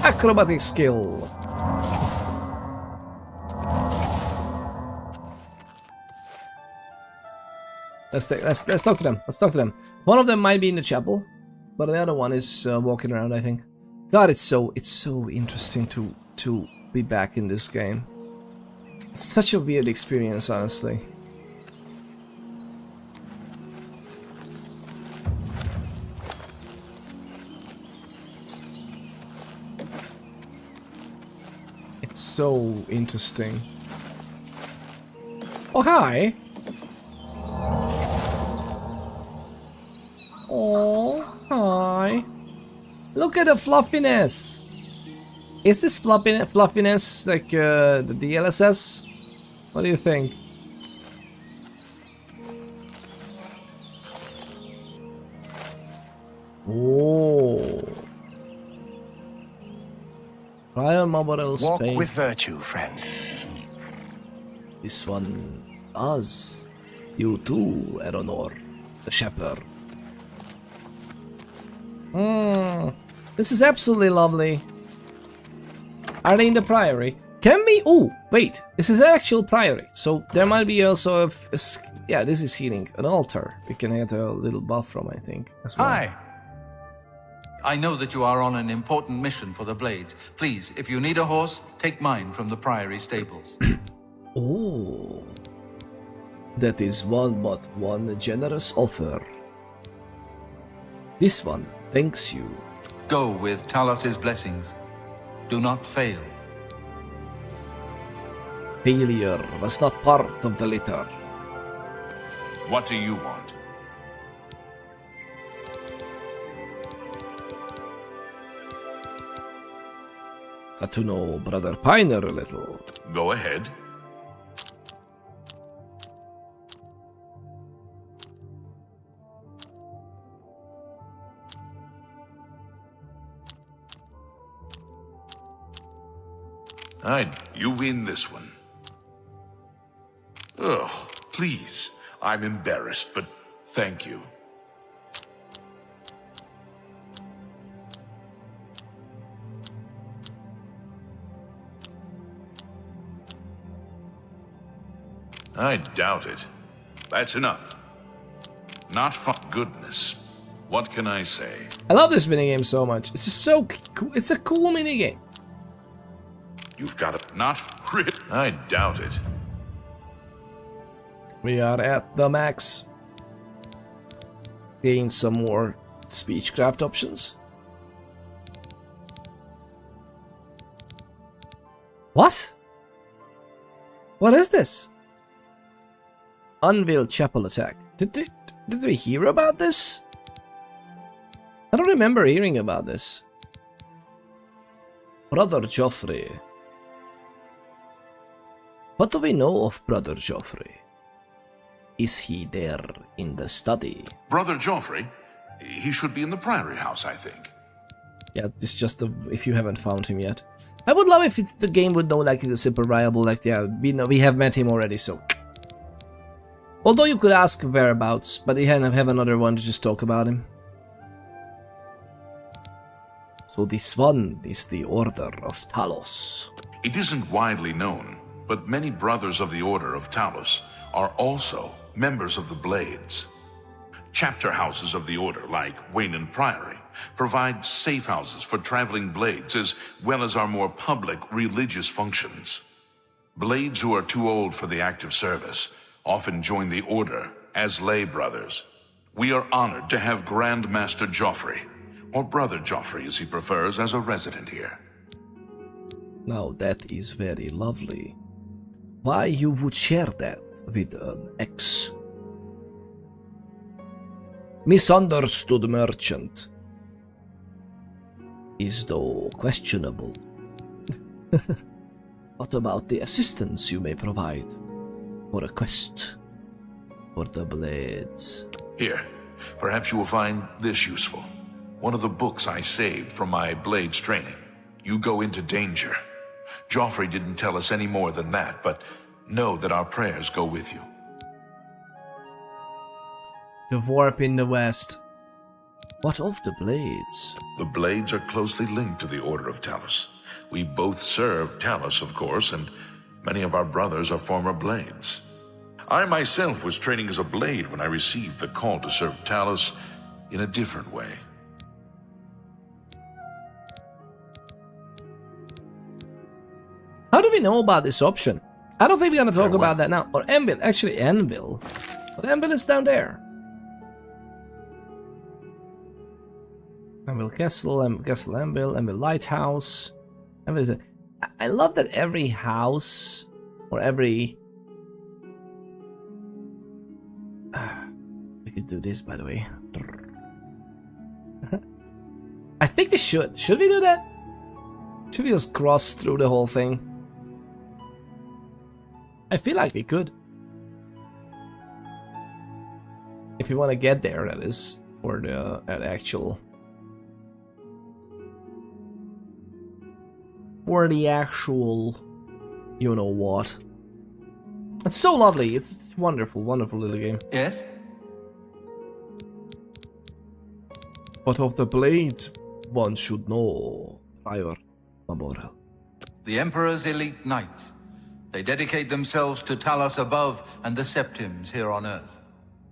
Acrobatic skill. Let's talk to them. Let's talk to them. One of them might be in the chapel, but the other one is walking around, I think. God, it's so interesting to be back in this game. It's such a weird experience, honestly. It's so interesting. Oh, hi! Oh, hi! Look at the fluffiness! Is this fluffiness like the DLSS? What do you think? Oh. Prior M'bargo Walk Spain. with virtue, friend. This one does. You too, Eronor, the shepherd. This is absolutely lovely. Are they in the priory? Can we? Oh, wait. This is an actual priory. So there might be also yeah, this is healing. An altar. We can get a little buff from, I think, as well. Hi. I know that you are on an important mission for the Blades. Please, if you need a horse, take mine from the priory stables. Oh. That is one generous offer. This one thanks you. Go with Talos's blessings. Do not fail. Failure was not part of the letter. What do you want? Got to know Brother Piner a little. Go ahead. You win this one. Ugh, please. I'm embarrassed, but thank you. I doubt it. That's enough. Not for goodness. What can I say? I love this minigame so much. It's just so cool. It's a cool minigame. You've got to not rid. I doubt it. We are at the max. Gain some more speechcraft options. What? What is this? Unveiled chapel attack. Did we hear about this? I don't remember hearing about this. Brother Joffrey. What do we know of Brother Joffrey? Is he there in the study? Brother Joffrey? He should be in the Priory House, I think. Yeah, it's just if you haven't found him yet. I would love if the game would know, like, if it's super reliable, like, yeah, we have met him already, so. Although you could ask whereabouts, but you have another one to just talk about him. So this one is the Order of Talos. It isn't widely known, but many brothers of the Order of Talos are also members of the Blades. Chapter houses of the Order, like Wayne Priory, provide safe houses for traveling Blades as well as our more public religious functions. Blades who are too old for the active service often join the Order as lay brothers. We are honored to have Grand Master Joffrey, or Brother Joffrey as he prefers, as a resident here. Now that is very lovely. Why you would share that with an ex? Misunderstood merchant is though questionable. What about the assistance you may provide for a quest for the Blades? Here, perhaps you will find this useful. One of the books I saved from my Blades training. You go into danger. Joffrey didn't tell us any more than that, but know that our prayers go with you. The warp in the west. What of the Blades? The Blades are closely linked to the Order of Talos. We both serve Talos, of course, and many of our brothers are former Blades. I myself was training as a Blade when I received the call to serve Talos in a different way. How do we know about this option? I don't think we're gonna talk about that now. Or Anvil. Actually, Anvil. But Anvil is down there. Anvil Castle, Castle Anvil, Anvil Lighthouse. Anvil is a... I love that every house, or every... we could do this, by the way. I think we should. Should we do that? Should we just cross through the whole thing? I feel like we could. If you want to get there, that is, for the actual... For the actual... You know what. It's so lovely. It's wonderful, wonderful little game. Yes? But of the blades, one should know, Whiske'yrrs M'bargo. The Emperor's elite knights. They dedicate themselves to Talos above and the Septims here on Earth.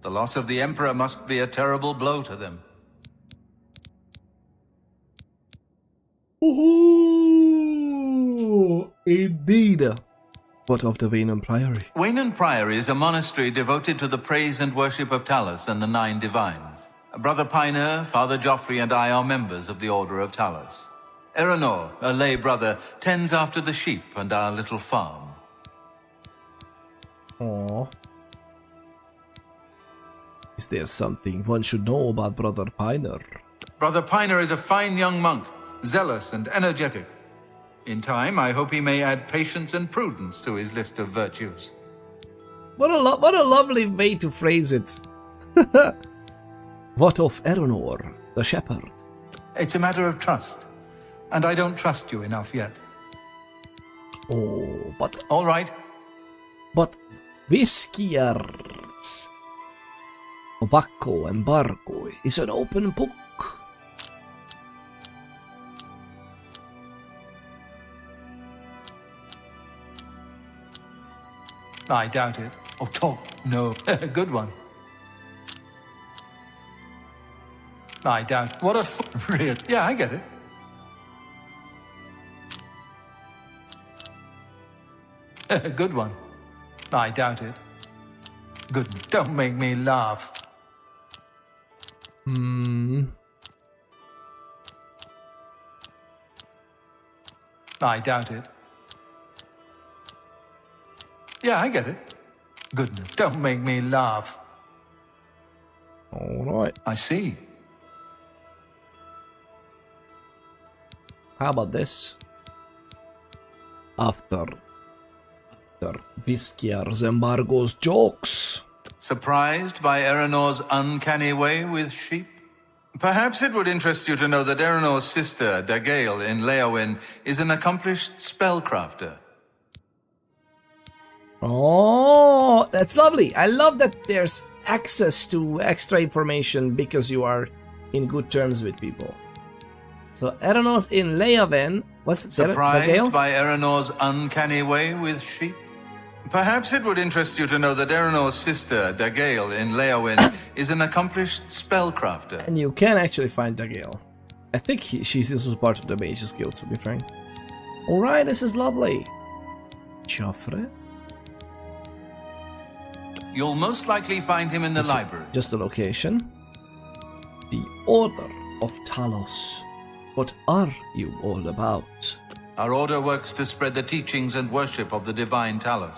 The loss of the Emperor must be a terrible blow to them. Ooh, indeed. What of the Wayne Priory? Wayne Priory is a monastery devoted to the praise and worship of Talos and the Nine Divines. Brother Piner, Father Joffrey, and I are members of the Order of Talos. Erenor, a lay brother, tends after the sheep and our little farm. Aww. Is there something one should know about Brother Piner? Brother Piner is a fine young monk, zealous and energetic. In time, I hope he may add patience and prudence to his list of virtues. What a lovely way to phrase it. What of Erenor, the shepherd? It's a matter of trust, and I don't trust you enough yet. Oh, but... All right. But Whiske'yrrs M'bargo is an open book. I doubt it. Oh, talk. No. Good one. I doubt. What a real. Yeah, I get it. Good one. I doubt it. Good. Don't make me laugh. I doubt it. Yeah, I get it. Goodness, don't make me laugh. All right. I see. How about this? After Whiske'yrrs M'bargo's jokes. Surprised by Erenor's uncanny way with sheep? Perhaps it would interest you to know that Erenor's sister, Dagale in Leowyn, is an accomplished spellcrafter. Oh, that's lovely. I love that there's access to extra information because you are in good terms with people. So Erenor's in Leowen. What's surprised by Erenor's uncanny way with sheep? Perhaps it would interest you to know that Erenor's sister, Dagale in Leowyn, is an accomplished spellcrafter. And you can actually find Dagale. I think she's also part of the Mage's Guild, to be frank. Alright, this is lovely. Joffrey? You'll most likely find him in the library. Just the location. The Order of Talos. What are you all about? Our order works to spread the teachings and worship of the divine Talos.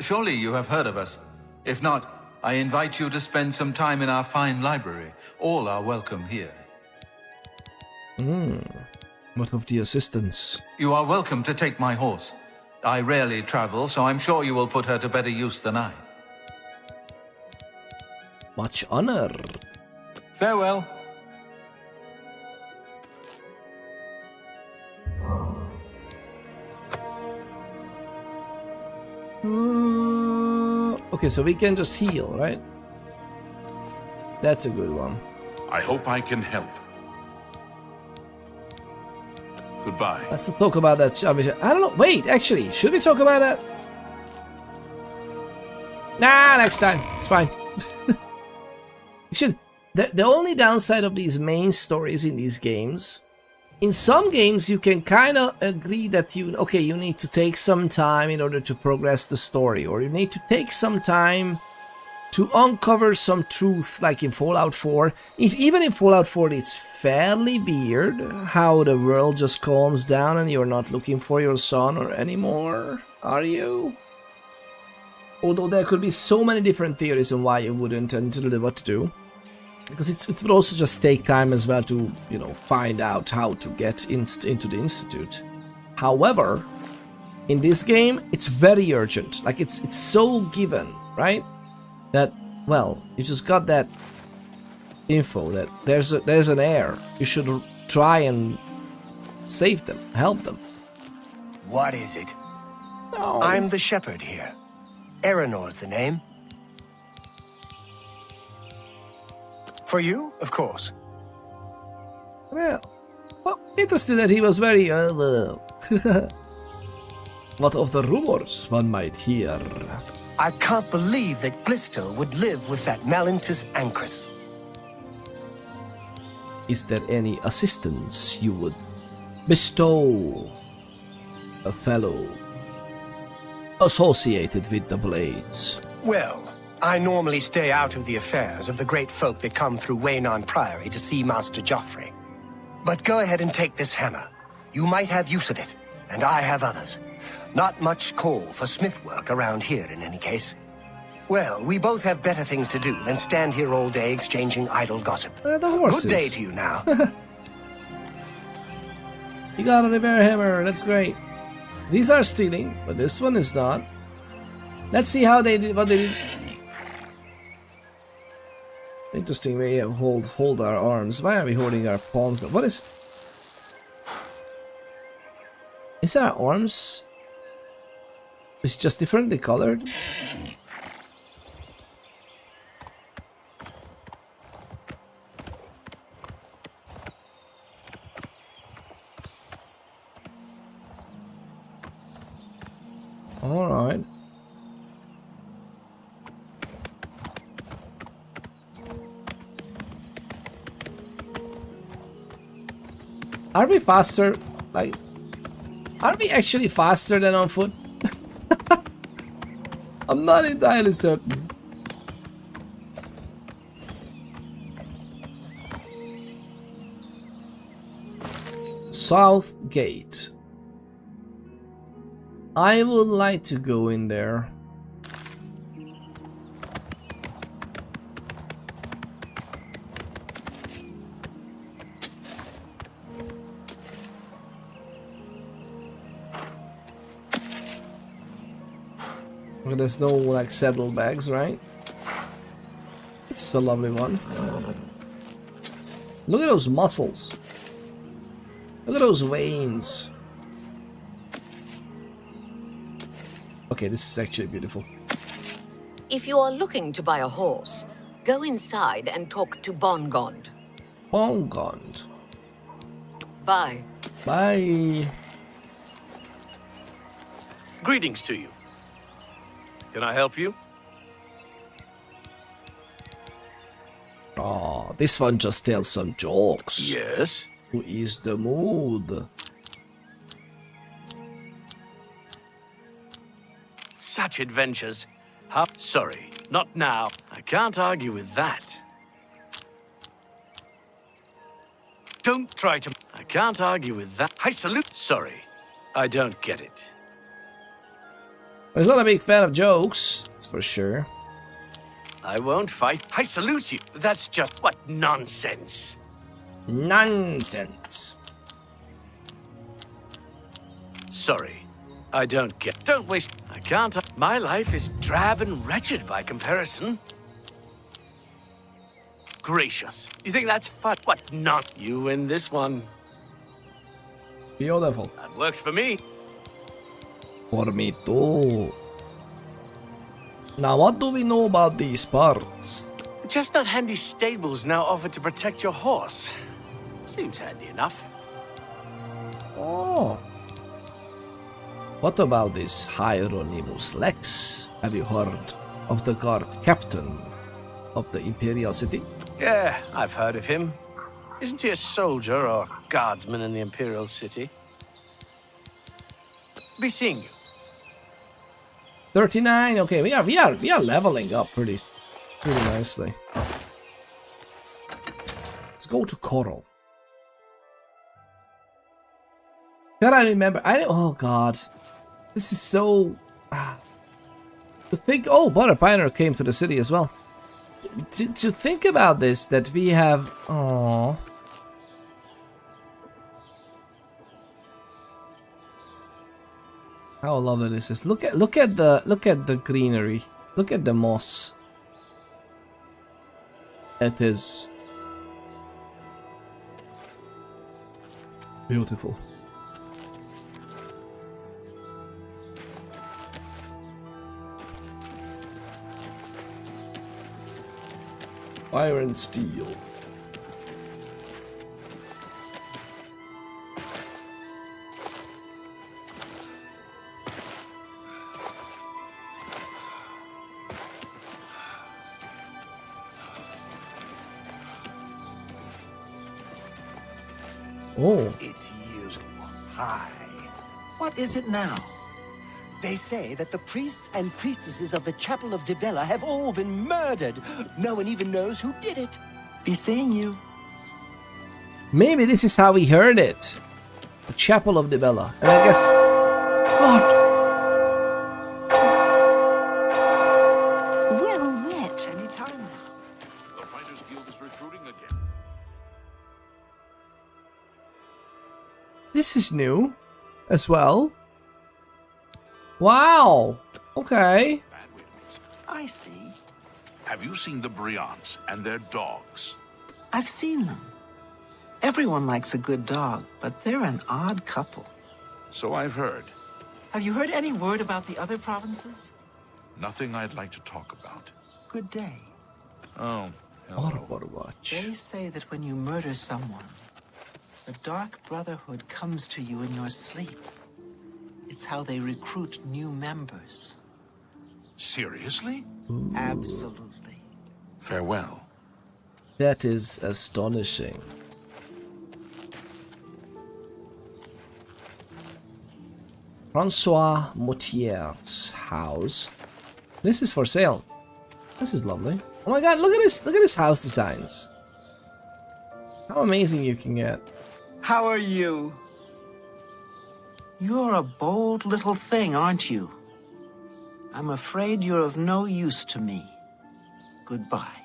Surely you have heard of us. If not, I invite you to spend some time in our fine library. All are welcome here. What of the assistants? You are welcome to take my horse. I rarely travel, so I'm sure you will put her to better use than I. Much honor. Farewell. Okay, so we can just heal, right? That's a good one. I hope I can help. Goodbye. Let's not talk about that. I don't know. Wait, actually, should we talk about that? Nah, next time. It's fine. The only downside of these main stories in these games, in some games you can kind of agree that you need to take some time in order to progress the story, or you need to take some time to uncover some truth, like in Fallout 4. Even in Fallout 4 it's fairly weird how the world just calms down and you're not looking for your son anymore, are you? Although there could be so many different theories on why you wouldn't and what to do. Because it would also just take time as well to, find out how to get into the Institute. However, in this game, it's very urgent. Like it's so given, right? That, well, you just got that info that there's an heir. You should try and save them, help them. What is it? No. I'm the shepherd here. Eranor's the name. For you, of course. Well, interesting that he was very what of the rumors one might hear? I can't believe that Glisto would live with that Malintus Ancrus. Is there any assistance you would bestow a fellow associated with the Blades? Well, I normally stay out of the affairs of the great folk that come through Waynon Priory to see Master Joffrey. But go ahead and take this hammer. You might have use of it, and I have others. Not much call for smith work around here in any case. Well, we both have better things to do than stand here all day exchanging idle gossip. The horses. Good day to you now. You got a repair hammer, that's great. These are stealing, but this one is not. Let's see how they did, what they did. Interesting way of hold our arms. Why are we holding our palms? What is... Is our arms... It's just differently colored? Alright. Are we faster? Like, are we actually faster than on foot? I'm not entirely certain. South Gate. I would like to go in there. Okay, there's no like saddlebags, right? It's a lovely one. Look at those muscles. Look at those veins. Okay, this is actually beautiful. If you are looking to buy a horse, go inside and talk to Bongond. Bongond. Bye. Bye. Greetings to you. Can I help you? Oh, this one just tells some jokes. Yes. Who is the mood? Such adventures. Sorry, not now. I can't argue with that. Don't try to... I can't argue with that. I salute... Sorry, I don't get it. He's not a big fan of jokes, that's for sure. I won't fight. I salute you. That's just... What nonsense. Nonsense. Sorry. I don't get... Don't wish... I can't... My life is drab and wretched by comparison. Gracious. You think that's fun? What not? You win this one. Beautiful. That works for me. For me too. Now what do we know about these parts? Chestnut Handy Stables now offer to protect your horse. Seems handy enough. Oh. What about this Hieronymus Lex? Have you heard of the guard captain of the Imperial City? Yeah, I've heard of him. Isn't he a soldier or guardsman in the Imperial City? Be seeing you. 39. Okay, we are leveling up pretty nicely. Let's go to Coral. God, I remember. Oh God, this is so. To think. Oh, Butter Pioneer came to the city as well. To think about this, that we have. Oh. How lovely this is. Look at the greenery. Look at the moss. It is beautiful. Fire and steel. Oh. It's you. Hi. What is it now? They say that the priests and priestesses of the Chapel of Dibella have all been murdered. No one even knows who did it. Be seeing you. Maybe this is how we heard it. The Chapel of Dibella. And I guess... God! Well met. Any time now. The Fighters Guild is recruiting again. This is new as well. Wow. Okay. I see. Have you seen the Briants and their dogs? I've seen them. Everyone likes a good dog, but they're an odd couple. So I've heard. Have you heard any word about the other provinces? Nothing I'd like to talk about. Good day. Oh, hello. They say that when you murder someone, the Dark Brotherhood comes to you in your sleep. It's how they recruit new members. Seriously? Absolutely. Farewell. That is astonishing. Francois Moutier's house. This is for sale. This is lovely. Oh my god, look at this! Look at his house designs. How amazing you can get. How are you? You're a bold little thing, aren't you? I'm afraid you're of no use to me. Goodbye.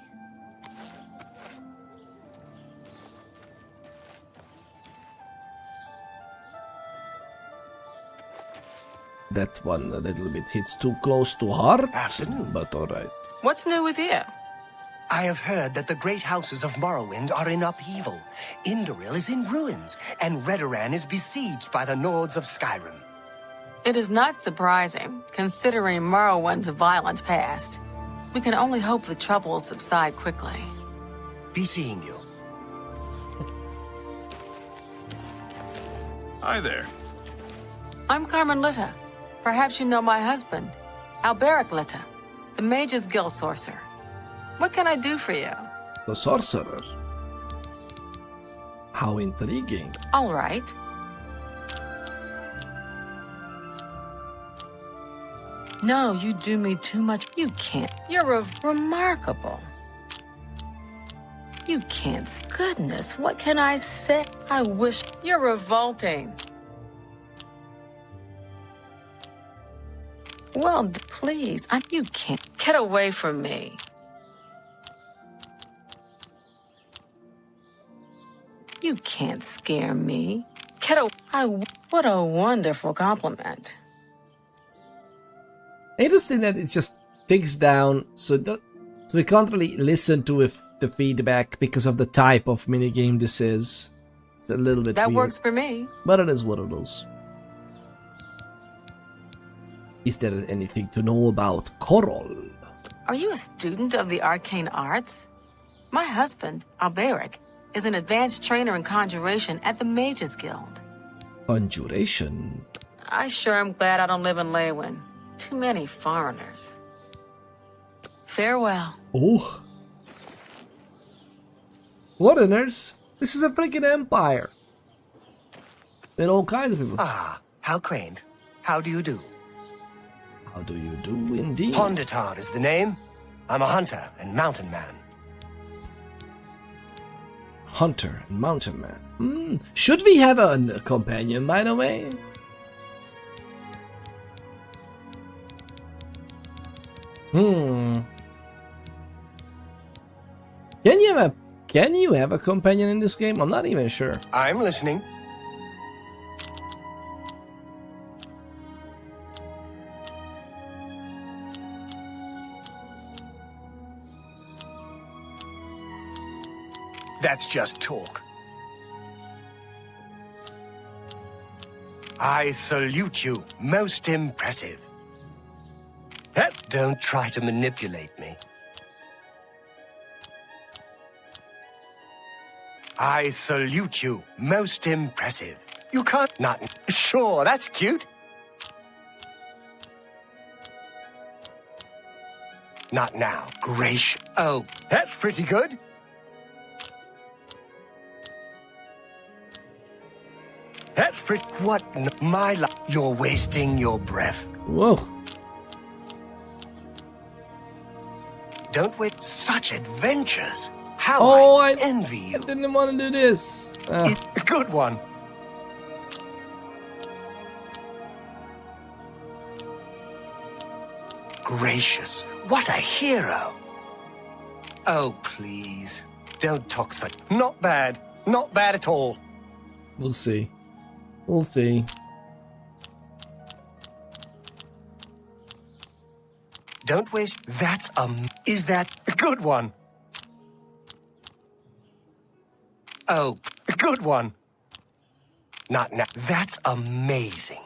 That one a little bit hits too close to heart. Afternoon. But alright. What's new with you? I have heard that the great houses of Morrowind are in upheaval. Indoril is in ruins, and Redoran is besieged by the Nords of Skyrim. It is not surprising, considering Morrowind's violent past. We can only hope the troubles subside quickly. Be seeing you. Hi there. I'm Carmen Litta. Perhaps you know my husband, Alberic Litta, the Mages Guild sorcerer. What can I do for you? The sorcerer. How intriguing. All right. No, you do me too much. You can't. You're remarkable. You can't. Goodness, what can I say? I wish you're revolting. Well, please, you can't. Get away from me. You can't scare me. Get away. What a wonderful compliment. Interesting that it just takes down, so we can't really listen to the feedback because of the type of minigame this is. It's a little bit That weird, works for me. but it is what it is. Is there anything to know about Corol? Are you a student of the arcane arts? My husband, Alberic, is an advanced trainer in conjuration at the Mages Guild. Conjuration? I sure am glad I don't live in Leywin. Too many foreigners. Farewell. Oh. Foreigners? This is a freaking empire. There are all kinds of people. Ah, how quaint. How do you do? How do you do, indeed? Hondatar is the name. I'm a hunter and mountain man. Hunter and mountain man. Should we have a companion, by the way? Can you have a companion in this game? I'm not even sure. I'm listening. That's just talk. I salute you. Most impressive. Don't try to manipulate me. I salute you. Most impressive. You can't not. Sure, that's cute. Not now. Gracious. Oh, that's pretty good. That's pretty. What? My life. You're wasting your breath. Whoa. Don't wait. Such adventures. How I envy you. I didn't want to do this. A good one. Gracious. What a hero. Oh, please. Don't talk such. Not bad. Not bad at all. We'll see. We'll see. Don't waste. That's Is that a good one? Oh, a good one. Not now. That's amazing.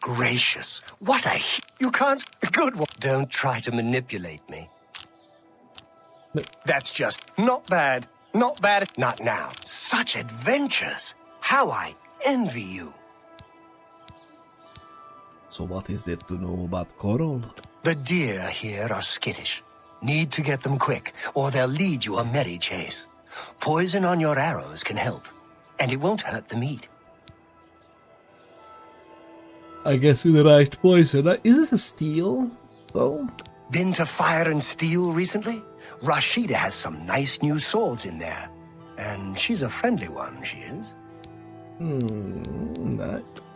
Gracious. What a. You can't. A good one. Don't try to manipulate me. That's just not bad. Not bad. Not now. Such adventures. How I envy you. So what is there to know about coral? The deer here are skittish. Need to get them quick, or they'll lead you a merry chase. Poison on your arrows can help, and it won't hurt the meat. I guess with the right poison. Is it a steel? Oh. Been to Fire and Steel recently? Rashida has some nice new swords in there. And she's a friendly one, she is.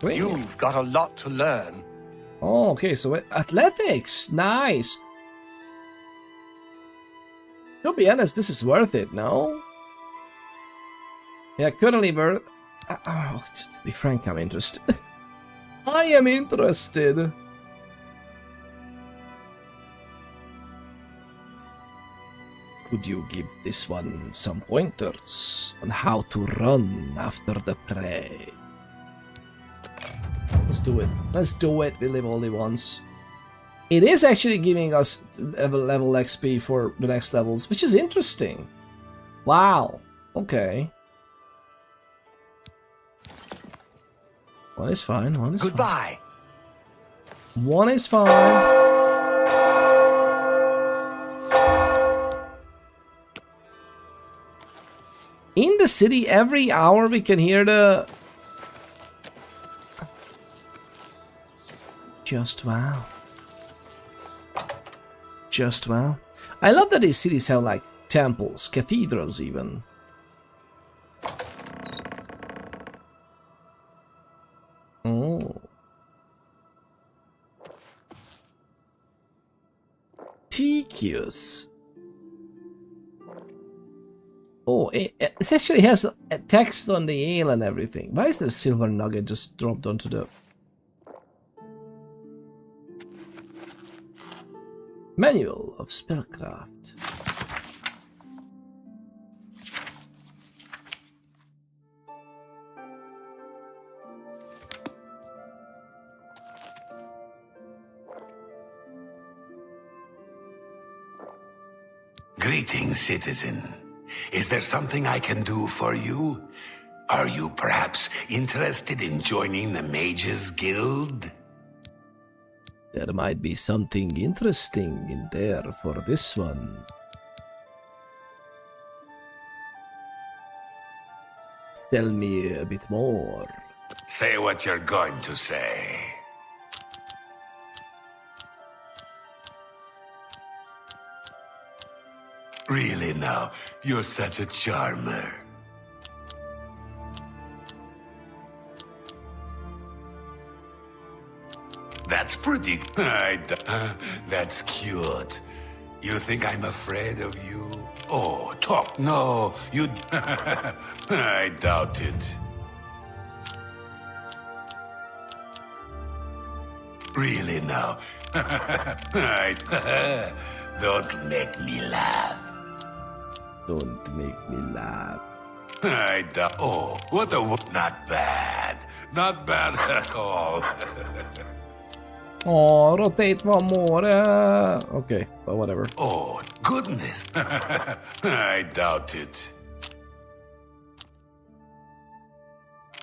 You've got a lot to learn. Oh, okay, so athletics. Nice. To be honest, this is worth it, no? Yeah, currently to be frank, I'm interested. I am interested. Could you give this one some pointers on how to run after the prey? Let's do it. Let's do it. We live only once. It is actually giving us level XP for the next levels, which is interesting. Wow. Okay. One is fine. One is Goodbye. Fine. One is fine. In the city, every hour we can hear the... Just wow. Just wow. I love that these cities have like temples, cathedrals even. Oh. Tedious. Oh, it actually has a text on the ale and everything. Why is there a silver nugget just dropped onto the... Manual of Spellcraft. Greetings, citizen. Is there something I can do for you? Are you perhaps interested in joining the Mages Guild? There might be something interesting in there for this one. Tell me a bit more. Say what you're going to say. Really now, you're such a charmer. That's pretty. That's cute. You think I'm afraid of you? Oh, talk. No, you... I doubt it. Really now. Don't make me laugh. Don't make me laugh. Oh, what a... Not bad. Not bad at all. Oh, rotate one more. Okay, but whatever. Oh, goodness. I doubt it.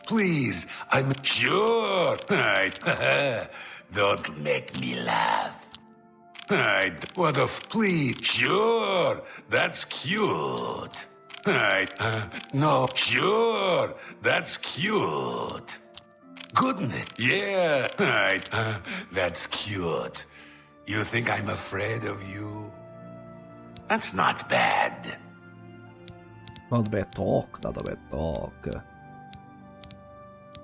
Please, I'm sure. Don't make me laugh. What a... Please, sure. That's cute. No, sure. That's cute. Goodness, yeah. That's cute. You think I'm afraid of you? That's not bad. Not bad talk, not a bad talk.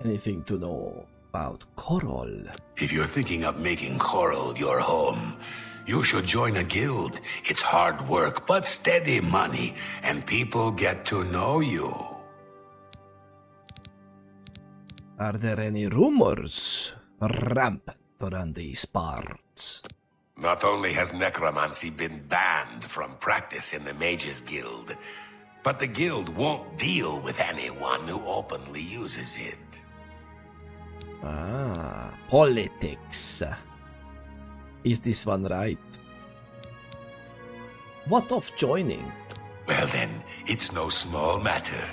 Anything to know about Coral? If you're thinking of making Coral your home, you should join a guild. It's hard work, but steady money, and people get to know you. Are there any rumors rampant around these parts? Not only has necromancy been banned from practice in the Mages Guild, but the guild won't deal with anyone who openly uses it. Ah, politics. Is this one right? What of joining? Well then, it's no small matter.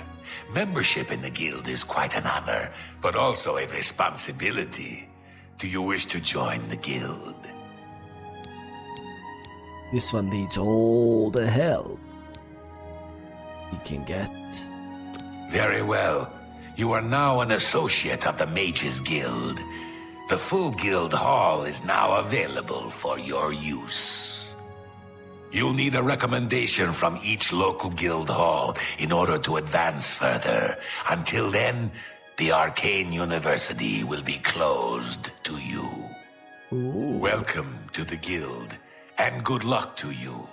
Membership in the guild is quite an honor, but also a responsibility. Do you wish to join the guild? This one needs all the help he can get. Very well. You are now an associate of the Mages Guild. The full guild hall is now available for your use. You'll need a recommendation from each local guild hall in order to advance further. Until then, the Arcane University will be closed to you. Ooh. Welcome to the guild, and good luck to you.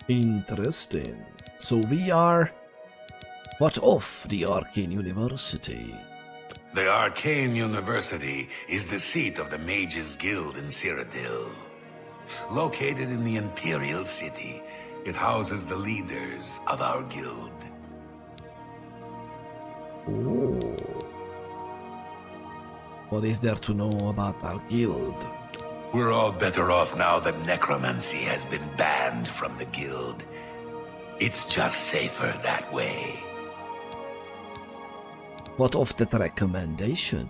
Interesting. So we are... What of the Arcane University? The Arcane University is the seat of the Mages Guild in Cyrodiil. Located in the Imperial City, it houses the leaders of our guild. Oh. What is there to know about our guild? We're all better off now that necromancy has been banned from the guild. It's just safer that way. What of that recommendation?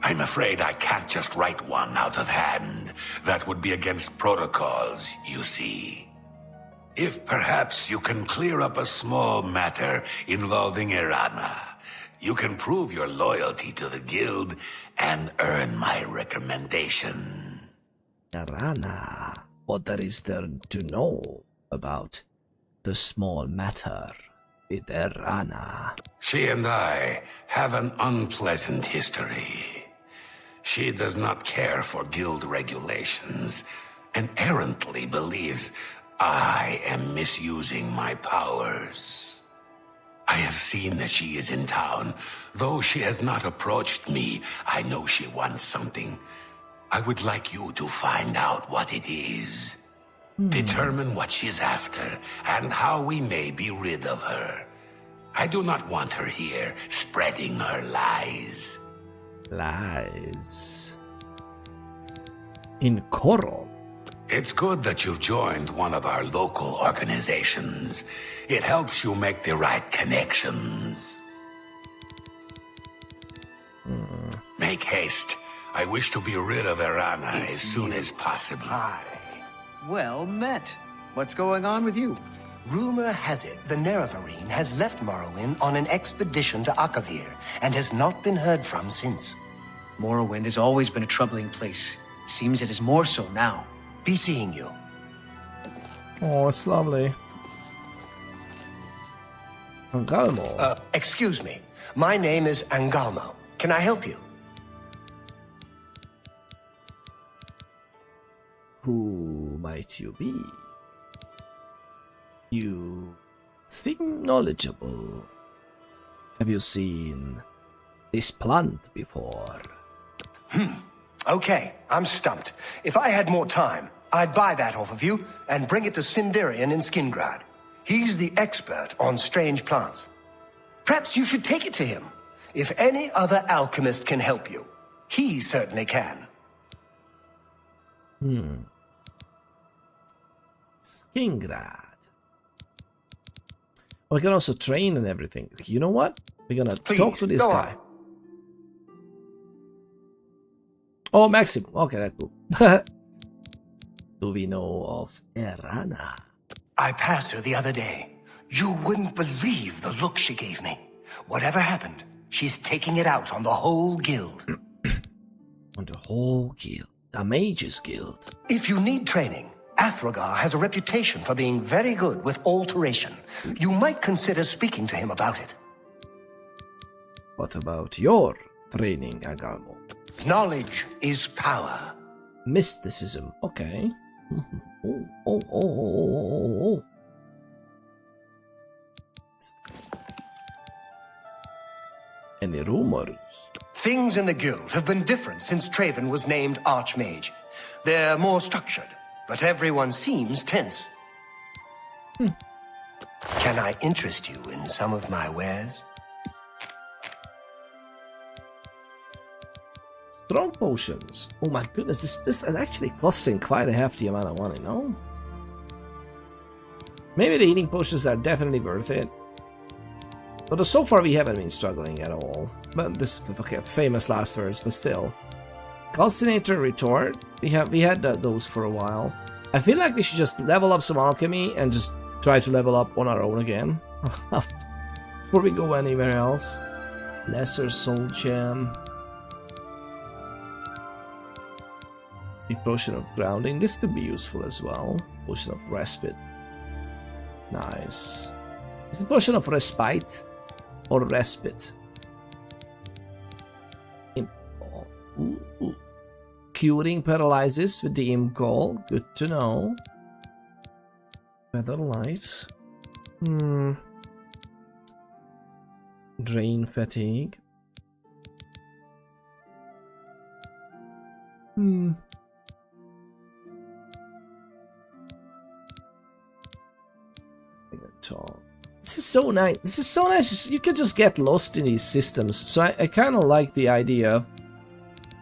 I'm afraid I can't just write one out of hand. That would be against protocols, you see. If perhaps you can clear up a small matter involving Irana, you can prove your loyalty to the guild and earn my recommendation. Irana, what there is there to know about the small matter with Irana? She and I have an unpleasant history. She does not care for guild regulations and errantly believes I am misusing my powers. I have seen that she is in town. Though she has not approached me, I know she wants something. I would like you to find out what it is. Determine what she's after and how we may be rid of her. I do not want her here spreading her lies. Lies. In Coral? It's good that you've joined one of our local organizations. It helps you make the right connections. Make haste. I wish to be rid of Irana as soon as possible. Hi. Well met. What's going on with you? Rumor has it the Nerevarine has left Morrowind on an expedition to Akavir and has not been heard from since. Morrowind has always been a troubling place. Seems it is more so now. Be seeing you. Oh, it's lovely. Angalmo. Excuse me. My name is Angalmo. Can I help you? Who might you be? You seem knowledgeable. Have you seen this plant before? Okay, I'm stumped. If I had more time, I'd buy that off of you and bring it to Sindarian in Skingrad. He's the expert on strange plants. Perhaps you should take it to him. If any other alchemist can help you, he certainly can. Skingrad. We can also train and everything. You know what? We're gonna talk to this guy. On. Oh, Maxim. Okay, that's cool. Do we know of Erana? I passed her the other day. You wouldn't believe the look she gave me. Whatever happened, she's taking it out on the whole guild. On the whole guild. The Mages Guild. If you need training, Athragar has a reputation for being very good with alteration. You might consider speaking to him about it. What about your training, Agalmo? Knowledge is power. Mysticism. Okay. Oh. Any rumors? Things in the guild have been different since Traven was named Archmage. They're more structured, but everyone seems tense. Can I interest you in some of my wares? Strong potions. Oh my goodness, this is actually costing quite a hefty amount of money, no? Maybe the eating potions are definitely worth it. But so far we haven't been struggling at all. But this, okay, famous last words, but still. Calcinator Retort. We had those for a while. I feel like we should just level up some alchemy and just try to level up on our own again. Before we go anywhere else. Lesser Soul Gem. Big Potion of Grounding. This could be useful as well. Potion of Respite. Nice. Is it Potion of Respite? Or Respite? Ooh. Curing Paralysis with the Imp-Gall. Good to know. Feather Light. Drain Fatigue. This is so nice. This is so nice. You can just get lost in these systems. So I kind of like the idea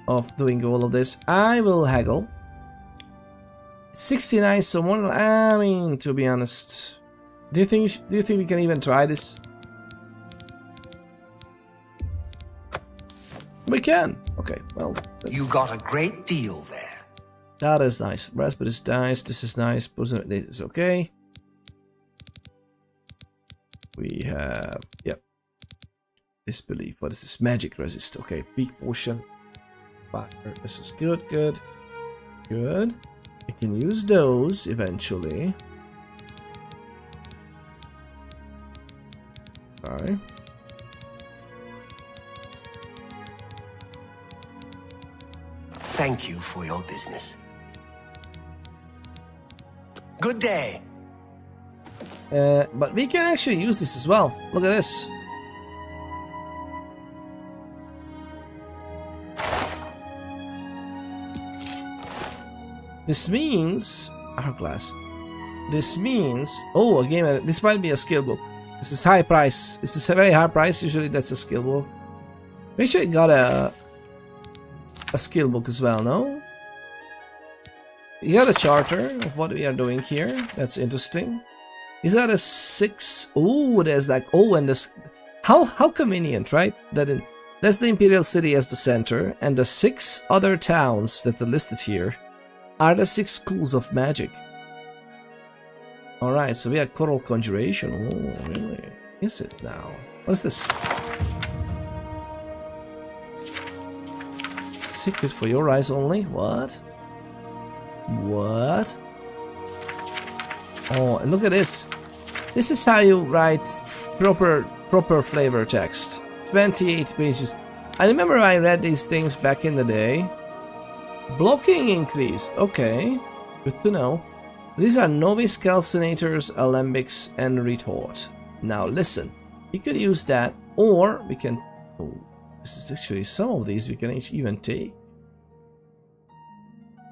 of doing all of this. I will haggle. 69, so more. I mean, to be honest, do you think we can even try this? We can. Okay. Well, you got a great deal there. That is nice. Raspberry is nice. This is nice. This is okay. We have, yep. Disbelief. What is this? Magic resist. Okay, weak potion. Fire. This is good, good. Good. We can use those eventually. Sorry. Thank you for your business. Good day. But we can actually use this as well. Look at this. This means hourglass. This means a game. This might be a skill book. This is high price. If it's a very high price, usually that's a skill book. Make sure you got a skill book as well. No. You got a charter of what we are doing here. That's interesting. Is that a 6? Oh, there's like, and this, how convenient, right? That's the Imperial City as the center, and the 6 other towns that are listed here are the 6 schools of magic. Alright, so we have Coral Conjuration. Oh, really? Is it now? What is this? Secret for your eyes only? What? What? Oh, and look at this. This is how you write proper flavor text. 28 pages. I remember I read these things back in the day. Blocking increased. Okay. Good to know. These are Novice Calcinators, Alembics, and Retort. Now listen. We could use that, or we can... Oh, this is actually some of these we can even take.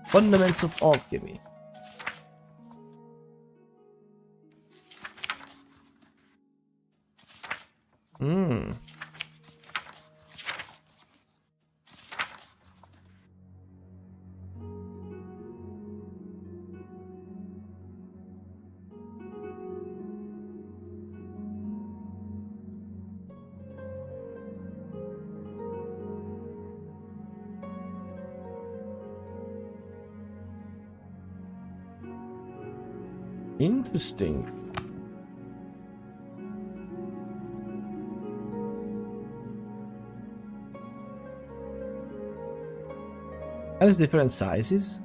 Fundamentals of Alchemy. Hmm. Interesting. Has different sizes.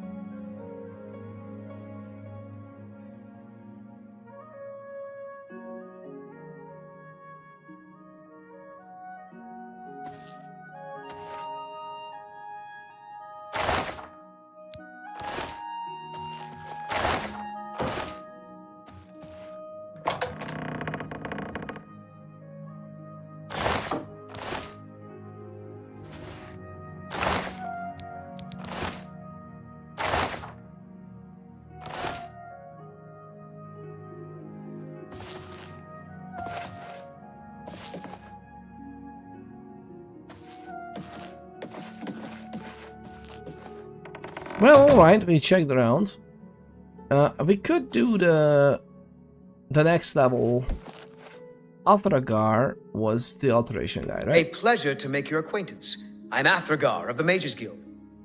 Well, alright, we checked around. We could do the next level. Athragar was the alteration guy, right? A pleasure to make your acquaintance. I'm Athragar of the Mages Guild.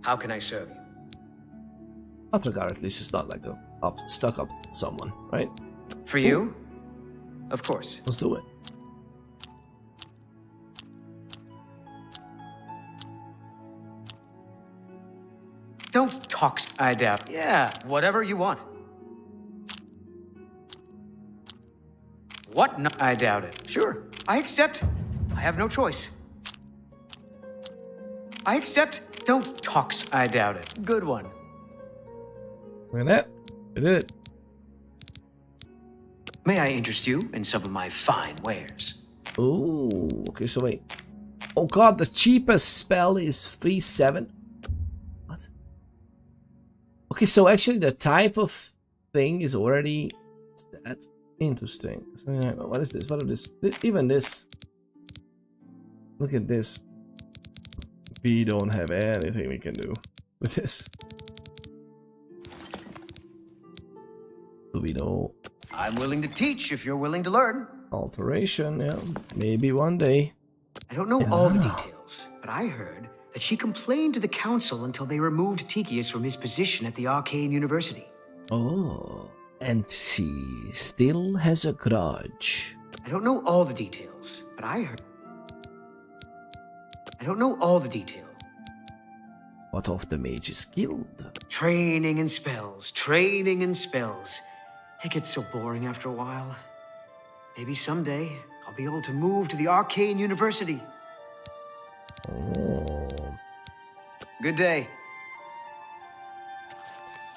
How can I serve you? Athragar at least is not like a stuck up someone, right? For you? Of course. Let's do it. Don't talk, I doubt. Yeah, whatever you want. What? No, I doubt it. Sure, I accept. I have no choice. I accept. Don't talk, I doubt it. Good one. Look at that. We did it. May I interest you in some of my fine wares? Ooh, okay, so wait. Oh god, the cheapest spell is 3/7. What? Okay, so actually the type of thing is already that interesting. So, what is this? What is this? Even this. Look at this. We don't have anything we can do with this. Do we know? I'm willing to teach if you're willing to learn. Alteration, yeah. Maybe one day. I don't know all the details, but I heard that she complained to the council until they removed Tychius from his position at the Arcane University. Oh, and she still has a grudge. I don't know all the details, but I heard... I don't know all the details. What of the Mages Guild? Training and spells, training and spells. It gets so boring after a while. Maybe someday I'll be able to move to the Arcane University. Oh. Good day.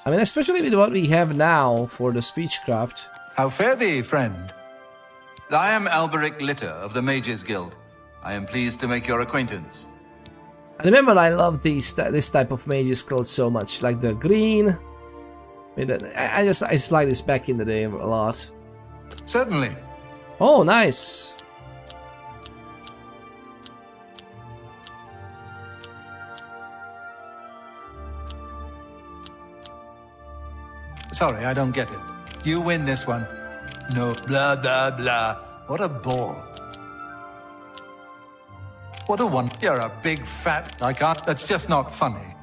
I mean, especially with what we have now for the speechcraft. How fare thee, friend? I am Alberic Litter of the Mages Guild. I am pleased to make your acquaintance. I remember I love this type of Mages clothes so much, like the green. I just like this back in the day a lot. Certainly. Oh, nice. Sorry, I don't get it. You win this one. No, blah, blah, blah. What a bore. What a one. You're a big fat... I can't... That's just not funny.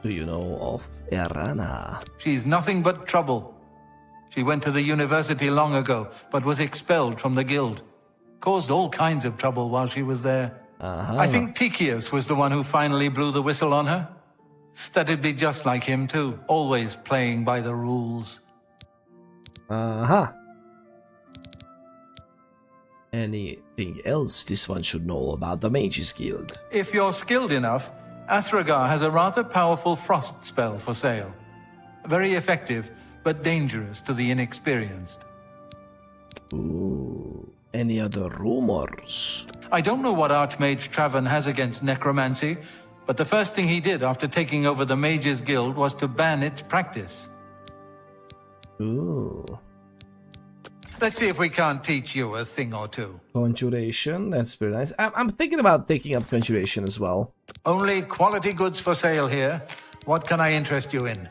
Do you know of Erana? She's nothing but trouble. She went to the university long ago, but was expelled from the guild. Caused all kinds of trouble while she was there. I think Tychius was the one who finally blew the whistle on her. That'd be just like him too, always playing by the rules. Anything else this one should know about the Mages Guild? If you're skilled enough, Athragar has a rather powerful frost spell for sale. Very effective, but dangerous to the inexperienced. Ooh. Any other rumors? I don't know what Archmage Traven has against necromancy, but the first thing he did after taking over the Mages Guild was to ban its practice. Ooh. Let's see if we can't teach you a thing or two. Conjuration, that's pretty nice. I'm thinking about taking up conjuration as well. Only quality goods for sale here. What can I interest you in?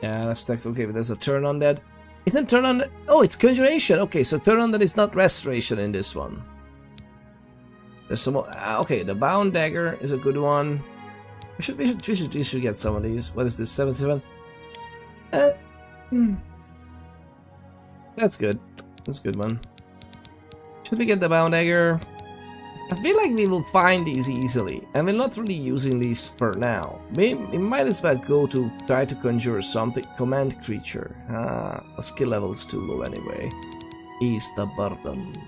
Yeah, that's text. Okay, but there's a turn on that. Isn't turn on? Oh, it's conjuration. Okay, so turn on that is not restoration in this one. There's some more. Okay, the bound dagger is a good one. We should get some of these. What is this? 7/7. That's good. That's a good one. Should we get the bound dagger? I feel like we will find these easily, and we're not really using these for now. We might as well go to try to conjure something. Command creature. The skill level is too low anyway. Ease the burden.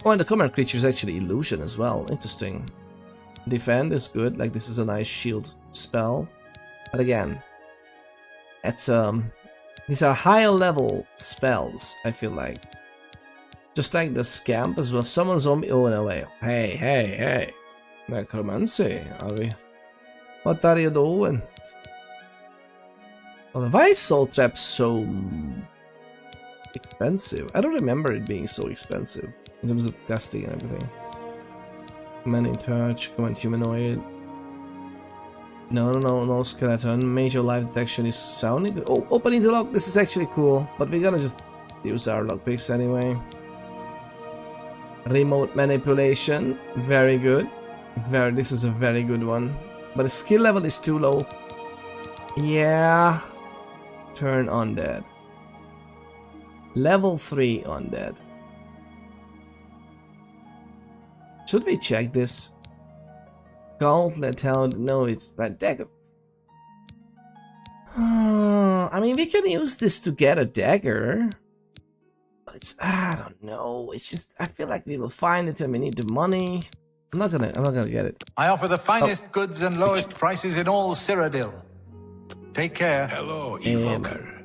Oh, and the command creature is actually illusion as well. Interesting. Defend is good. Like, this is a nice shield spell. But again, it's these are higher level spells, I feel like. Just like the scamp as well. Summon zombie. Oh no way. Hey. Necromancy, are we? What are you doing? Well, why is soul trap so expensive? I don't remember it being so expensive in terms of casting and everything. Command in touch, command humanoid. No skeleton. Major life detection is sounding good. Oh, opening the lock. This is actually cool, but we're gonna just use our lockpicks anyway. Remote manipulation, very good. This is a very good one, but the skill level is too low. Yeah. Turn undead. Level 3 undead. Should we check this? Gauntlet held. No, it's red dagger. I mean, we can use this to get a dagger. But it's, I don't know. It's just, I feel like we will find it and we need the money. I'm not gonna get it. I offer the finest goods and lowest prices in all Cyrodiil. Take care. Hello, Evoker.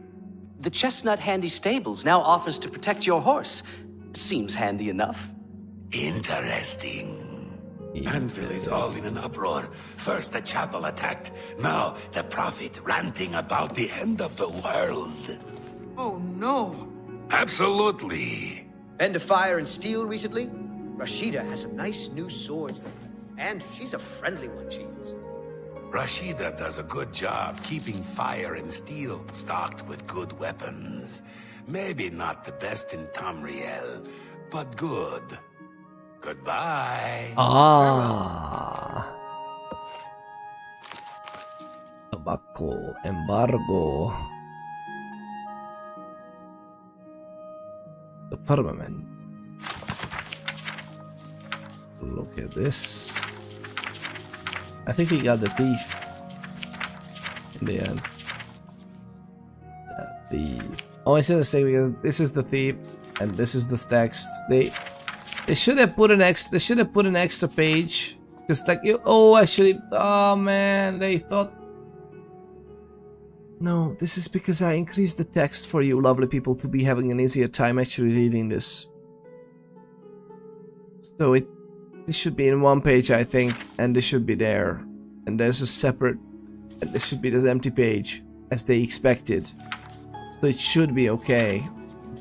The Chestnut Handy Stables now offers to protect your horse. Seems handy enough. Interesting. Anvil is all in an uproar. First the chapel attacked, now the prophet ranting about the end of the world. Oh no! Absolutely. Been to Fire and Steel recently? Rashida has some nice new swords there. And she's a friendly one, she is. Rashida does a good job keeping Fire and Steel stocked with good weapons. Maybe not the best in Tamriel, but good. Goodbye. Tobacco embargo. The firmament. Look at this. I think we got the thief in the end. The thief. Oh, I should say because this is the thief and this is the text. They should have put an extra. They should have put an extra page because, like, oh man, they thought. No, this is because I increased the text for you, lovely people, to be having an easier time actually reading this. So this should be in one page, I think, and this should be there, and there's a separate. And this should be this empty page as they expected. So it should be okay,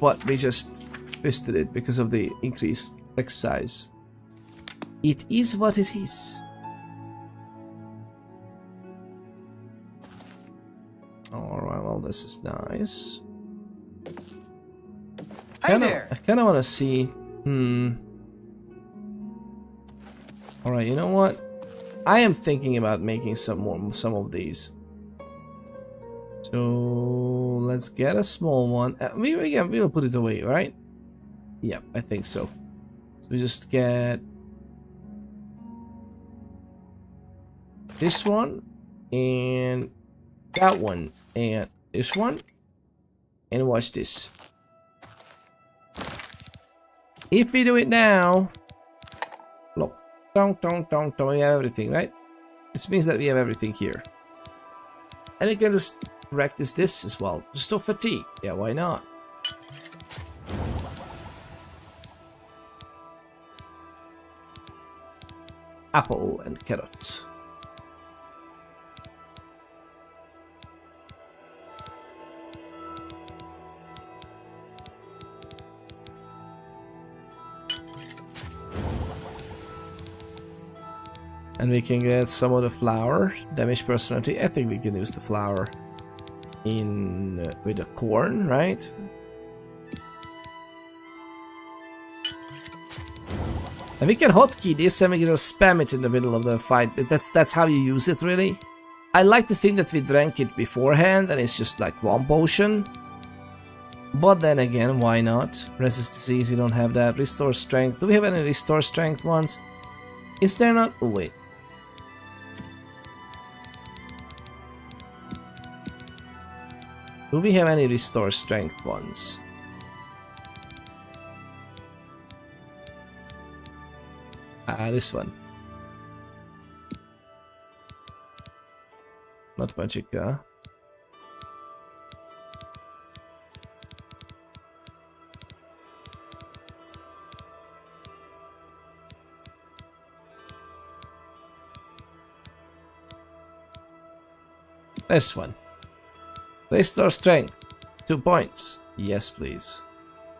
but we just twisted it because of the increased text size. It is what it is. Alright, well, this is nice. Hey there! I kind of want to see. Alright, you know what? I am thinking about making some of these. So let's get a small one. We'll put it away, right? Yeah, I think so. So we just get this one and that one and this one, and watch this. If we do it now, look, we have everything, right? This means that we have everything here, and you can just practice this as well. Restore fatigue. Yeah, why not? Apple and carrots. And we can get some of the flour. Damage personality. I think we can use the flour in with the corn, right? And we can hotkey this and we can just spam it in the middle of the fight. That's how you use it, really. I like to think that we drank it beforehand and it's just like one potion. But then again, why not? Resist disease, we don't have that. Restore strength. Do we have any restore strength ones? Is there not? Oh, wait. Do we have any restore strength ones? This one. Not Magicka. This one. Restore strength. 2 points. Yes, please.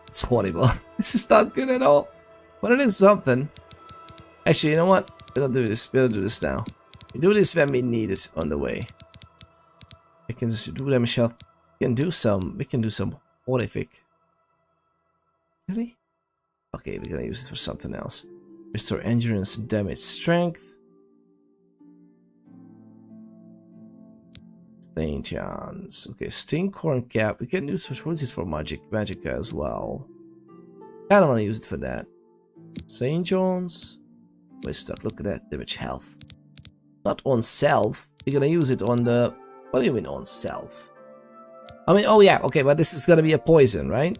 It's horrible. This is not good at all. But it is something. Actually, you know what? We don't do this. We don't do this now. We do this when we need it on the way. We can just do them, Michelle. We can do some horrific. Really? Okay, we're gonna use it for something else. Restore endurance and damage strength. St. John's. Okay, Stinkhorn Cap. We can use what is this for Magicka as well. I don't want to use it for that. St. John's. We're stuck. Look at that damage health. Not on self. We're gonna use it on the. What do you mean on self? I mean, oh yeah, okay, but this is gonna be a poison, right?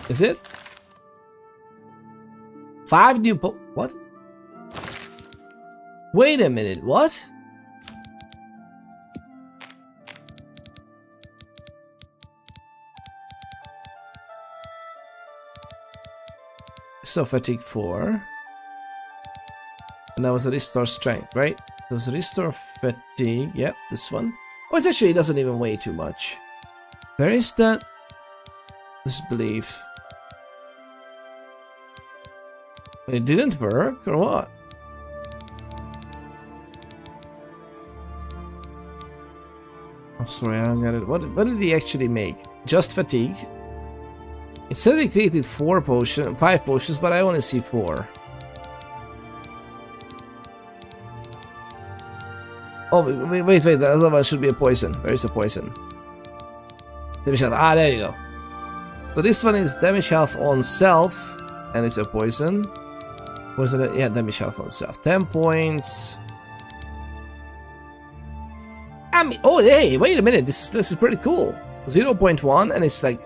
Is it? 5 new what? Wait a minute, what? So fatigue 4. And that was a restore strength, right? There was a restore fatigue. Yep, this one. Oh, it's actually, it doesn't even weigh too much. Where is that? Disbelief. It didn't work, or what? I'm sorry, I don't get it. What did he actually make? Just fatigue? It said we created 5 potions, but I only see 4. Oh, wait, otherwise it should be a poison. Where is the poison? Damage health. Ah, there you go. So this one is damage health on self, and it's a poison. Was it? Yeah, damage health on self. 10 points. I mean, oh, hey, wait a minute. This is pretty cool. 0.1, and it's like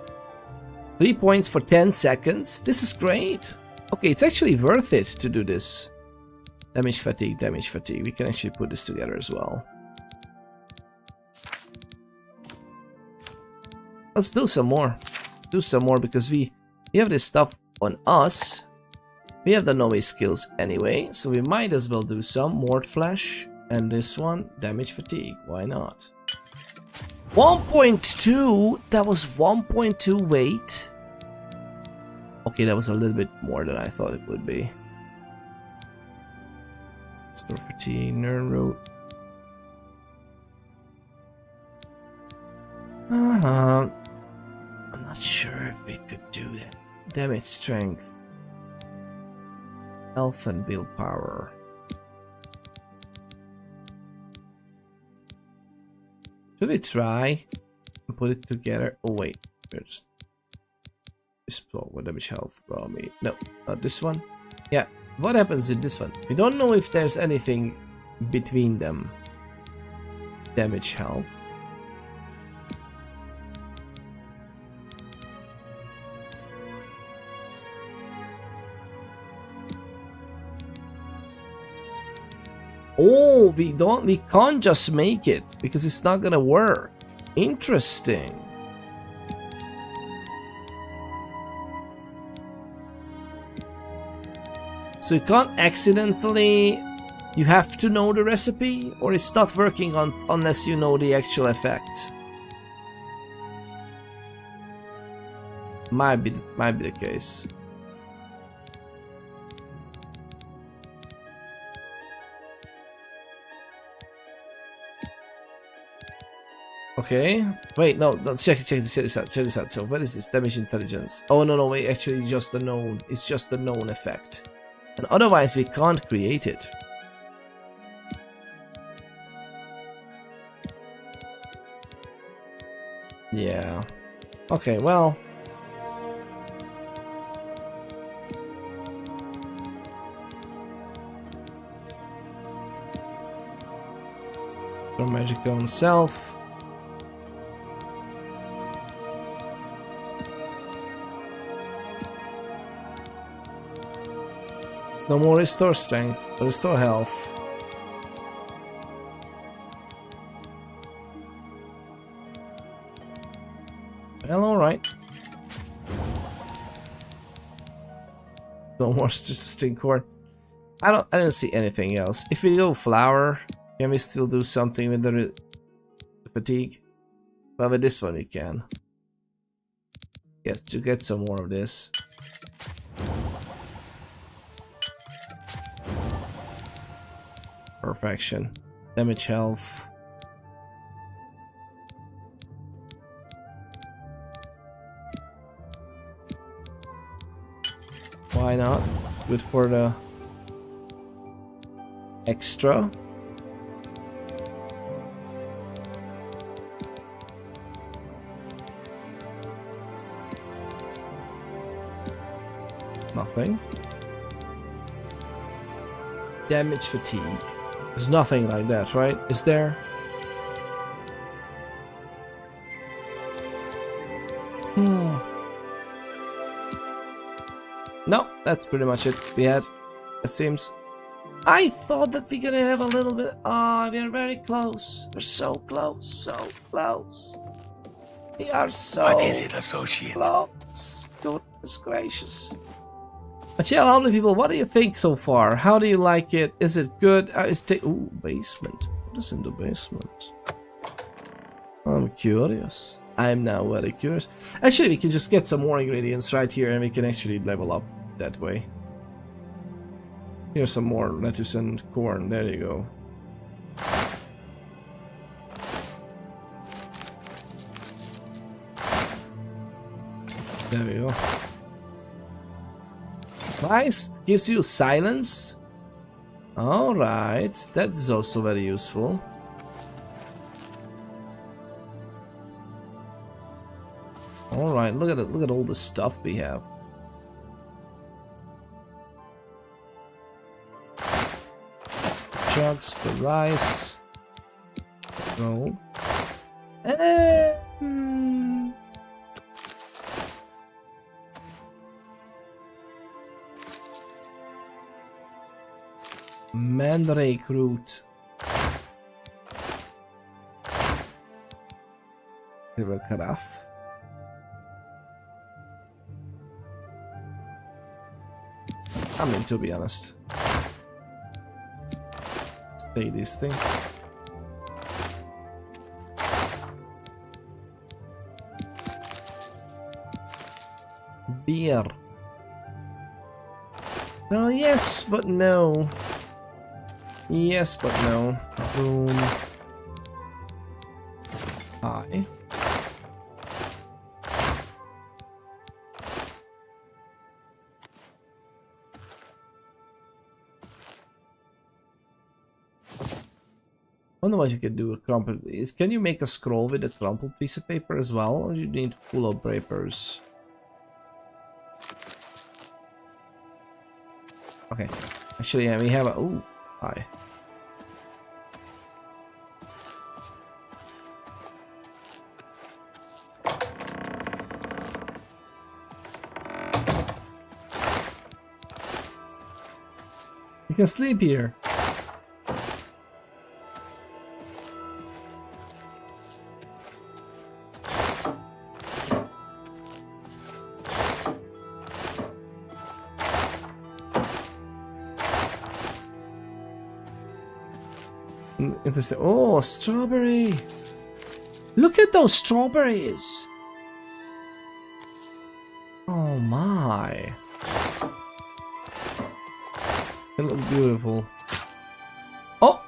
3 points for 10 seconds. This is great. Okay, it's actually worth it to do this. Damage fatigue, damage fatigue. We can actually put this together as well. Let's do some more. Let's do some more because we have this stuff on us. We have the novice skills anyway, so we might as well do some more flesh. And this one, damage fatigue. Why not? 1.2. That was 1.2 weight. Okay, that was a little bit more than I thought it would be. Restore fatigue, nerve root. I'm not sure if we could do that. Damage strength, health, and willpower. Should we try and put it together? Oh wait, we're just what damage health probably. No, not this one. Yeah, what happens in this one? We don't know if there's anything between them. Damage health. Oh, we can't just make it because it's not gonna work. Interesting. So you can't accidentally, you have to know the recipe, or it's not working unless you know the actual effect. Might be the case. Okay. Wait, no, check this out. So what is this? Damage intelligence. Oh no, wait, actually just the known. It's just the known effect. And otherwise we can't create it. Yeah. Okay, well. So magic on self. No more restore strength, restore health. Well, alright. No more stink cord. I don't see anything else. If we go flower, can we still do something with the fatigue? Well, with this one we can. Yes, to get some more of this. Perfection. Damage health. Why not? It's good for the extra. Nothing. Damage fatigue. There's nothing like that, right? Is there? No, that's pretty much it we had, it seems. I thought that we're gonna have a little bit... Ah, we're very close. We're so close, so close. We are so What is it, associate? close. Goodness gracious. But yeah, lovely people, what do you think so far? How do you like it? Is it good? Ooh, basement. What is in the basement? I'm curious. I'm now very curious. Actually, we can just get some more ingredients right here and we can actually level up that way. Here's some more lettuce and corn. There you go. There we go. Nice. Gives you silence. Alright. That's also very useful. Alright, look at it. Look at all the stuff we have. Jugs, the rice, gold. Mandrake root. Silver carafe. I mean, to be honest. Take these things. Beer. Well, yes, but no. Yes, but no. Boom. Hi. I wonder what you could do with crumpled. Can you make a scroll with a crumpled piece of paper as well, or do you need to pull up papers? Okay, actually, yeah, we have a. Oh, hi. You can sleep here. Interesting. Oh, strawberry! Look at those strawberries! Oh my! They look beautiful. Oh!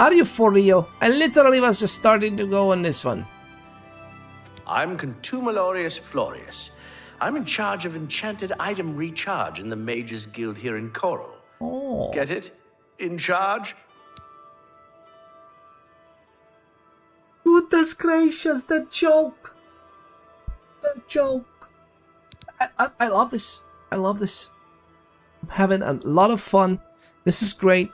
Are you for real? I literally was just starting to go on this one. I'm Contumelorius Florius. I'm in charge of enchanted item recharge in the Mages Guild here in Coral. Oh. Get it? In charge? Goodness gracious, that joke. That joke. I love this. I love this. I'm having a lot of fun. This is great.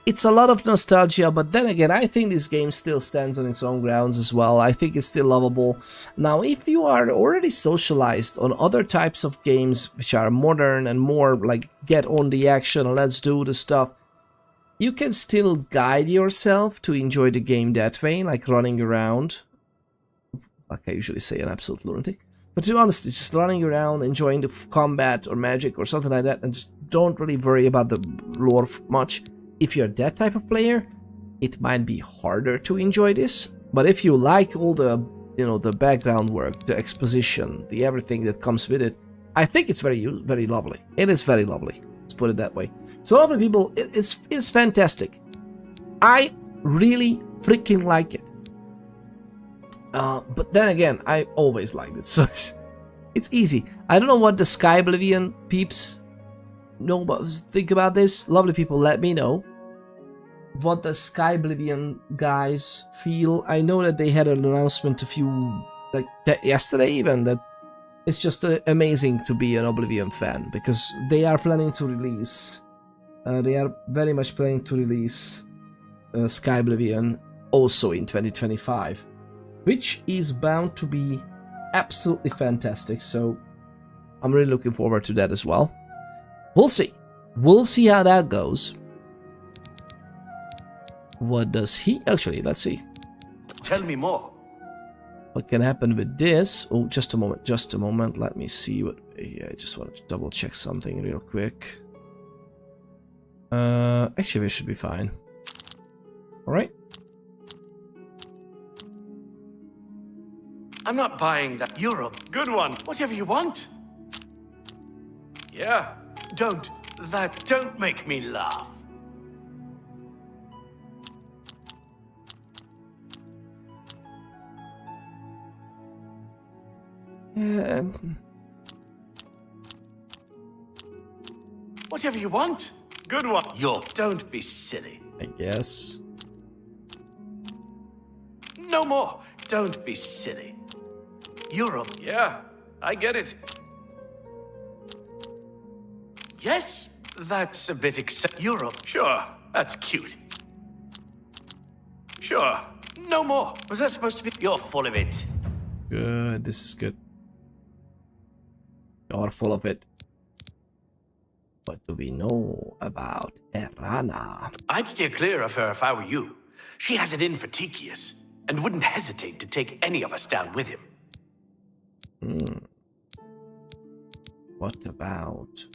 It's a lot of nostalgia, but then again, I think this game still stands on its own grounds as well. I think it's still lovable. Now, if you are already socialized on other types of games which are modern and more like get on the action, let's do the stuff, you can still guide yourself to enjoy the game that way, like running around. Like I usually say, an absolute lunatic. But to be honest, it's just running around, enjoying the combat or magic or something like that, and just don't really worry about the lore much. If you're that type of player, it might be harder to enjoy this. But if you like all the, the background work, the exposition, the everything that comes with it, I think it's very lovely. It is very lovely. Let's put it that way. So lovely people, it's fantastic. I really freaking like it. But then again, I always liked it, so it's easy. I don't know what the Sky Oblivion peeps know about, think about this. Lovely people, let me know what the Sky Oblivion guys feel. I know that they had an announcement yesterday even, that it's just amazing to be an Oblivion fan, because they are planning to release, they are very much planning to release Sky Oblivion also in 2025, which is bound to be absolutely fantastic. So I'm really looking forward to that as well. We'll see. We'll see how that goes. What does he... Actually, let's see. Tell me more. What can happen with this? Oh, just a moment. Just a moment. Let me see what... Yeah, I just wanted to double check something real quick. Actually, we should be fine. Alright. I'm not buying that. You're a good one. Whatever you want. Yeah. Don't make me laugh. Whatever you want. Good one. Don't be silly. I guess. No more. Don't be silly. Europe. Yeah, I get it. Yes, that's a bit Europe. Sure, that's cute. Sure, no more. Was that supposed to be? You're full of it. Good, this is good. You're full of it. What do we know about Erana? I'd steer clear of her if I were you. She has it in for Tychius, and wouldn't hesitate to take any of us down with him. What about...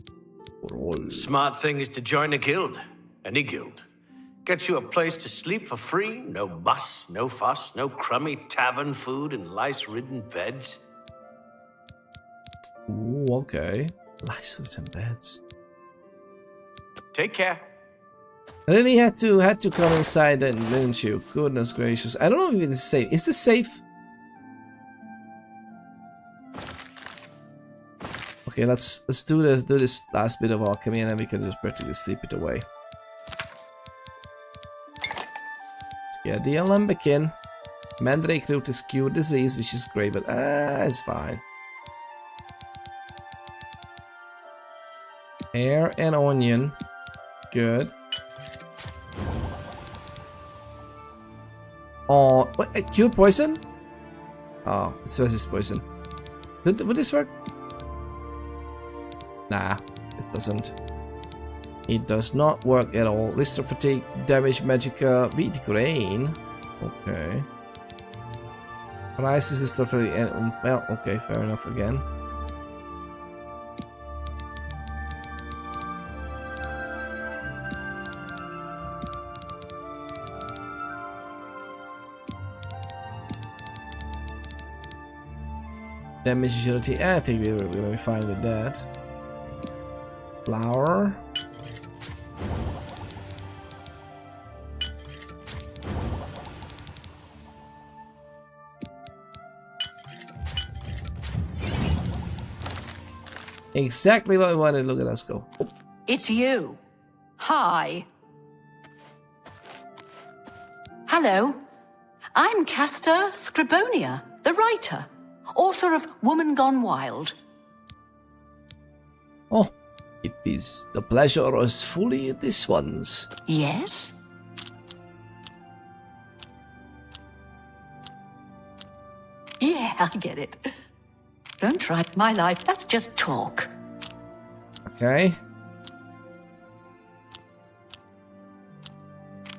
Smart thing is to join a guild. Any guild. Gets you a place to sleep for free. No muss, no fuss, no crummy tavern food and lice-ridden beds. Ooh, okay. Lice-ridden beds. Take care. And then he had to come inside, didn't you? Goodness gracious. I don't know if it's safe. Is this safe? Okay, let's do this last bit of alchemy, and then we can just practically sleep it away. Yeah, the alembican. Mandrake root is cure disease, which is great, but it's fine. Hair and onion. Good. Oh, what, cure poison? Oh, it's resist poison. Would this work? Nah, it doesn't. It does not work at all. Restore fatigue, damage, magicka, wheat grain. Okay. Rice is stuff for the well, okay, fair enough again. Damage agility, I think we're gonna be fine with that. Flour. Exactly what I wanted. Look at us go. Oh. It's you. Hi. Hello. I'm Castor Scribonia, the writer, author of Woman Gone Wild. Oh, it is the pleasure is fully this one's. Yes? Yeah, I get it. Don't try my life, that's just talk. Okay.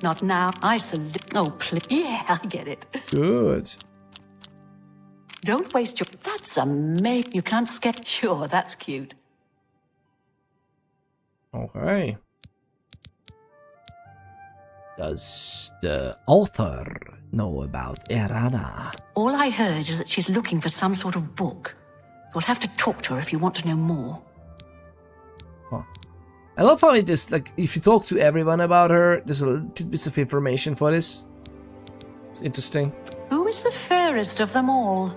Not now, I salute. Oh, please. Yeah, I get it. Good. Don't waste your. That's amazing. You can't sketch. Sure, that's cute. Okay. Does the author know about Erana? All I heard is that she's looking for some sort of book. You'll have to talk to her if you want to know more. Huh. I love how it is, like, if you talk to everyone about her, there's a little tidbits of information for this. It's interesting. Who is the fairest of them all?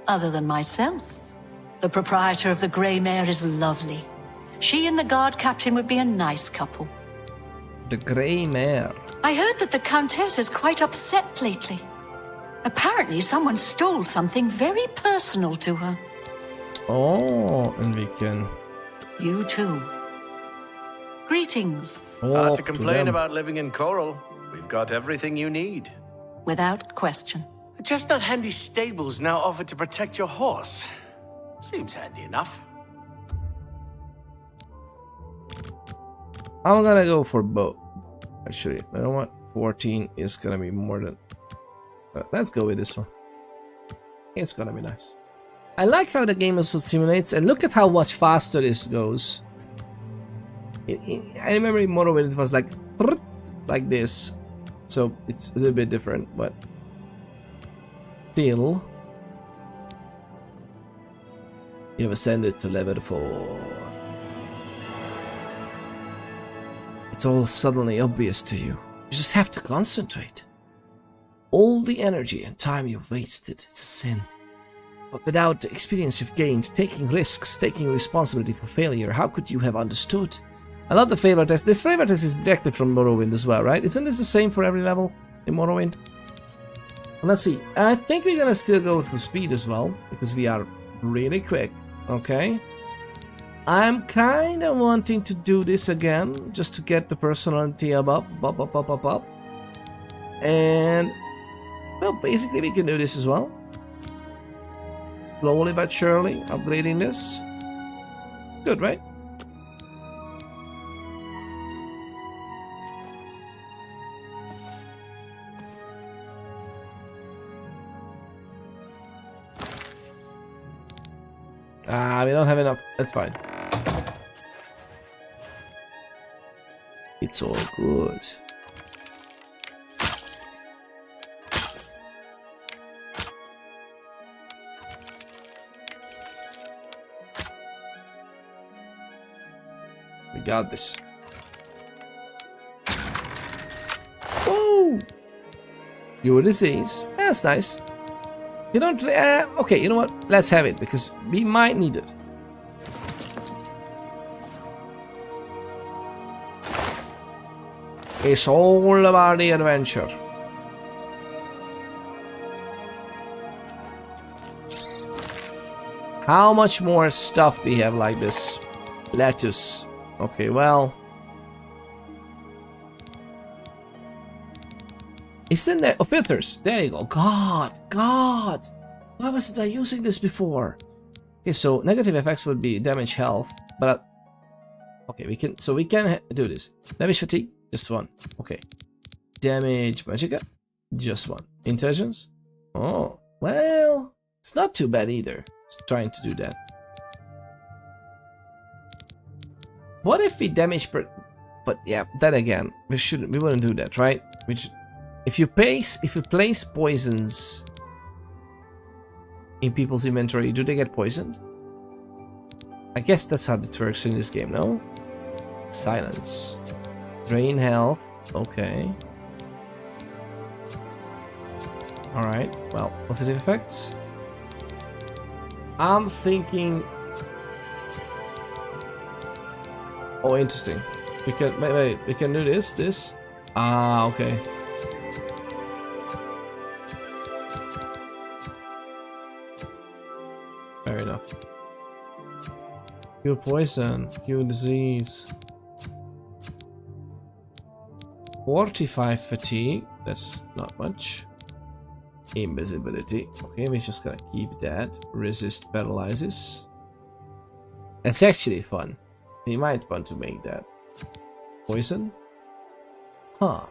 Other than myself. The proprietor of the Grey Mare is lovely. She and the guard captain would be a nice couple. The Grey Mare. I heard that the Countess is quite upset lately. Apparently someone stole something very personal to her. Oh, and we can... You too. Greetings. Hard to complain about living in Coral. We've got everything you need. Without question. The Chestnut Handy Stables now offer to protect your horse. Seems handy enough. I'm gonna go for both. Actually, you know what? 14 is gonna be more than... let's go with this one. It's gonna be nice. I like how the game also simulates, and look at how much faster this goes. I remember in Morrowind it was like this, so it's a little bit different, but still, you have ascended to level 4. It's all suddenly obvious to you. You just have to concentrate. All the energy and time you've wasted, it's a sin. But without the experience you've gained, taking risks, taking responsibility for failure, how could you have understood? I love the failure test. This failure test is directly from Morrowind as well, right? Isn't this the same for every level in Morrowind? Let's see. I think we're gonna still go for speed as well, because we are really quick. Okay. I'm kind of wanting to do this again, just to get the personality up. And, well, basically we can do this as well. Slowly but surely, upgrading this. Good, right? We don't have enough. That's fine. It's all good. We got this. Woo! Cure disease. That's nice. You don't... okay, you know what? Let's have it, because we might need it. It's all about the adventure. How much more stuff we have like this? Lettuce. Okay, well... Isn't there... Oh, filters. There you go. God. Why wasn't I using this before? Okay, so negative effects would be damage health, but... okay, we can... So we can do this. Damage fatigue, just 1. Okay. Damage magicka, just 1. Intelligence? Oh, well... It's not too bad either. Just trying to do that. What if we damage per... But yeah, then again, we wouldn't do that, right? If you place poisons in people's inventory, do they get poisoned? I guess that's how it works in this game, no? Silence. Drain health. Okay. Alright, well, positive effects. I'm thinking Oh, interesting. We can wait. We can do this. Ah, okay. Fair enough. Cure poison, cure disease. 45 fatigue. That's not much. Invisibility. Okay, we're just gonna keep that. Resist paralysis. That's actually fun. We might want to make that. Poison? Huh.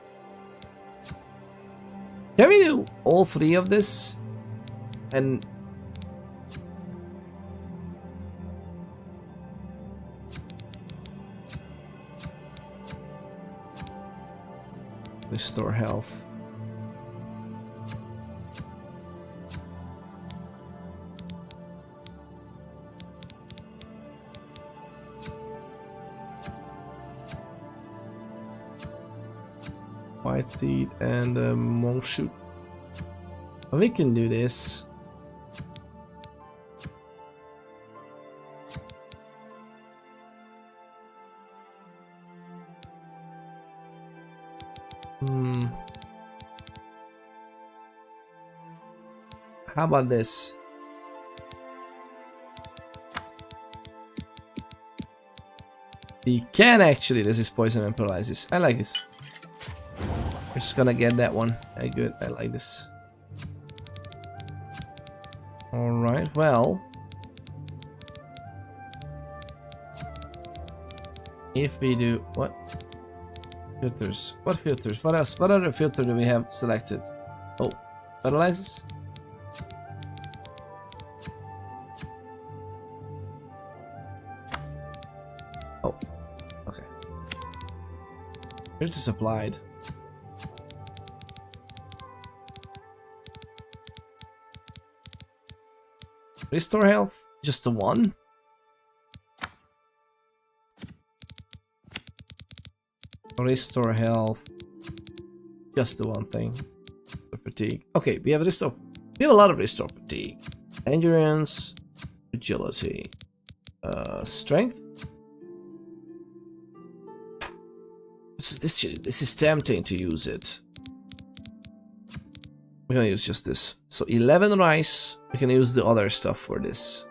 Can we do all three of this? And restore health. White seed and monk shoot. We can do this. How about this? We can actually resist poison and paralysis. I like this. We're just gonna get that one. Hey, good. I like this. Alright, well. If we do... What? Filters. What filters? What else? What other filter do we have selected? Oh, paralyzes? Oh, okay. Filters applied. Restore health, just the one. Restore health, just the one thing. Restore fatigue. Okay, we have restore. We have a lot of restore fatigue. Endurance, agility, strength. This is tempting to use it. We're gonna use just this. So 11 rice. We can use the other stuff for this.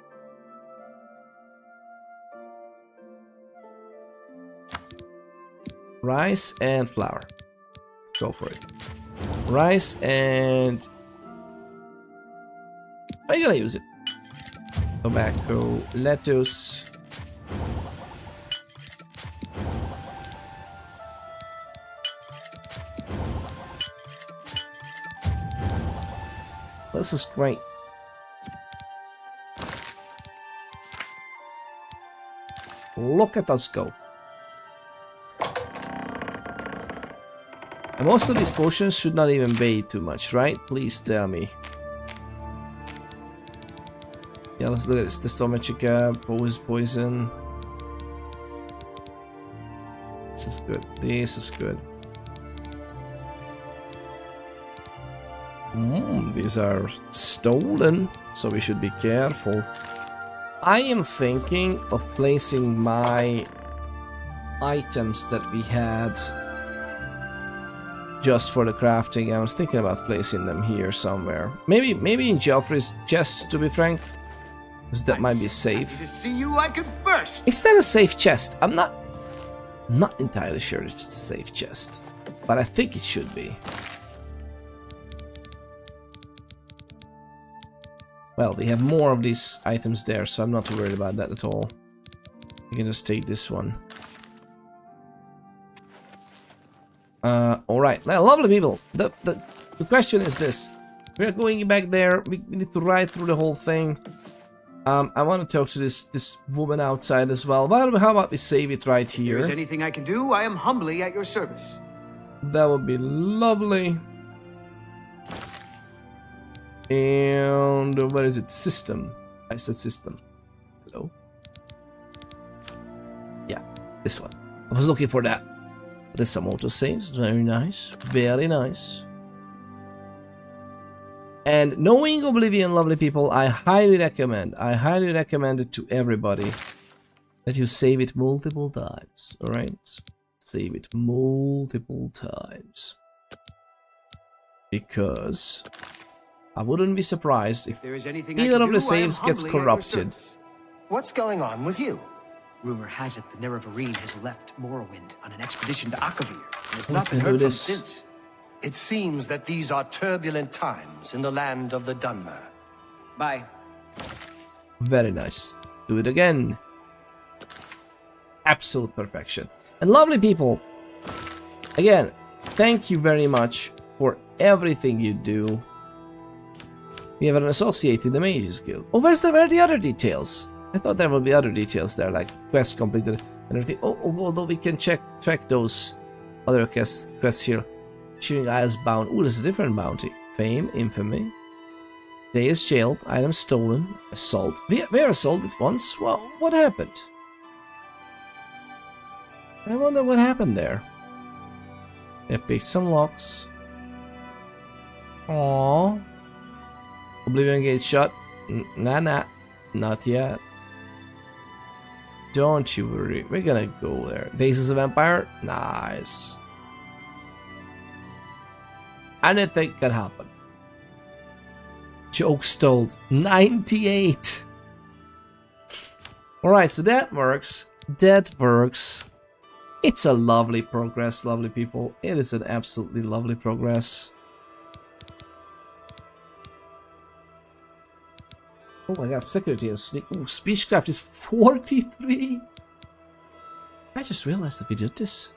Rice and flour. Go for it. Rice and... I'm gonna use it. Tobacco, lettuce. This is great. Look at us go. And most of these potions should not even weigh too much, right? Please tell me. Yeah, let's look at this. The Stomachica, poison. This is good. This is good. These are stolen, so we should be careful. I am thinking of placing my items that we had just for the crafting. I was thinking about placing them here somewhere. Maybe in Geoffrey's chest, to be frank, because that might be safe. To see you, I could burst. Is that a safe chest? I'm not entirely sure if it's a safe chest, but I think it should be. Well, we have more of these items there, so I'm not too worried about that at all. We can just take this one. Alright, now lovely people. The question is this. We are going back there, we need to ride through the whole thing. I want to talk to this woman outside as well. But how about we save it right here? If there's anything I can do, I am humbly at your service. That would be lovely. And what is it? System. I said system. Hello? Yeah, this one. I was looking for that. There's some autosaves. Very nice. Very nice. And knowing Oblivion, lovely people, I highly recommend it to everybody that you save it multiple times. Alright? Save it multiple times. Because I wouldn't be surprised if there is anything either I can of the do, I am saves gets humbly at your corrupted. service. What's going on with you? Rumor has it the Nerevarine has left Morrowind on an expedition to Akavir and has We not can been do heard from this. since. It seems that these are turbulent times in the land of the Dunmer. Bye. Very nice. Do it again. Absolute perfection. And lovely people, again, thank you very much for everything you do. We have an associate in the Mages Guild. Oh, where are the other details? I thought there would be other details there, like quests completed and everything. Although we can track those other quests here. Shooting Isles bound. Ooh, there's a different bounty. Fame, infamy. Day is jailed. Items stolen. Assault. We were assaulted once. Well, what happened? I wonder what happened there. Yeah, pick some locks. Aww. Oblivion Gate shut. Nah. Not yet. Don't you worry. We're gonna go there. Days as a Vampire? Nice. Anything can happen. Joke stole. 98. Alright, so that works. That works. It's a lovely progress, lovely people. It is an absolutely lovely progress. Oh my god, security and sneak. Ooh, speechcraft is 43. I just realized that we did this.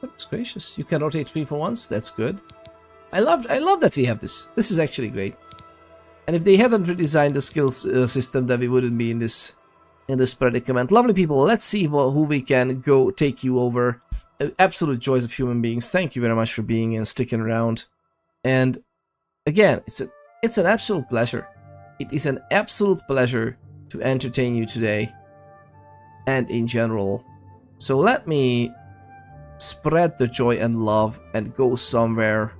Goodness gracious. You can rotate 3 for once. That's good. I love that we have this. This is actually great. And if they hadn't redesigned the skills system, then we wouldn't be in this predicament. Lovely people, let's see who we can go take you over. Absolute joys of human beings. Thank you very much for being and sticking around. And again, it's an absolute pleasure. It is an absolute pleasure to entertain you today and in general. So let me spread the joy and love and go somewhere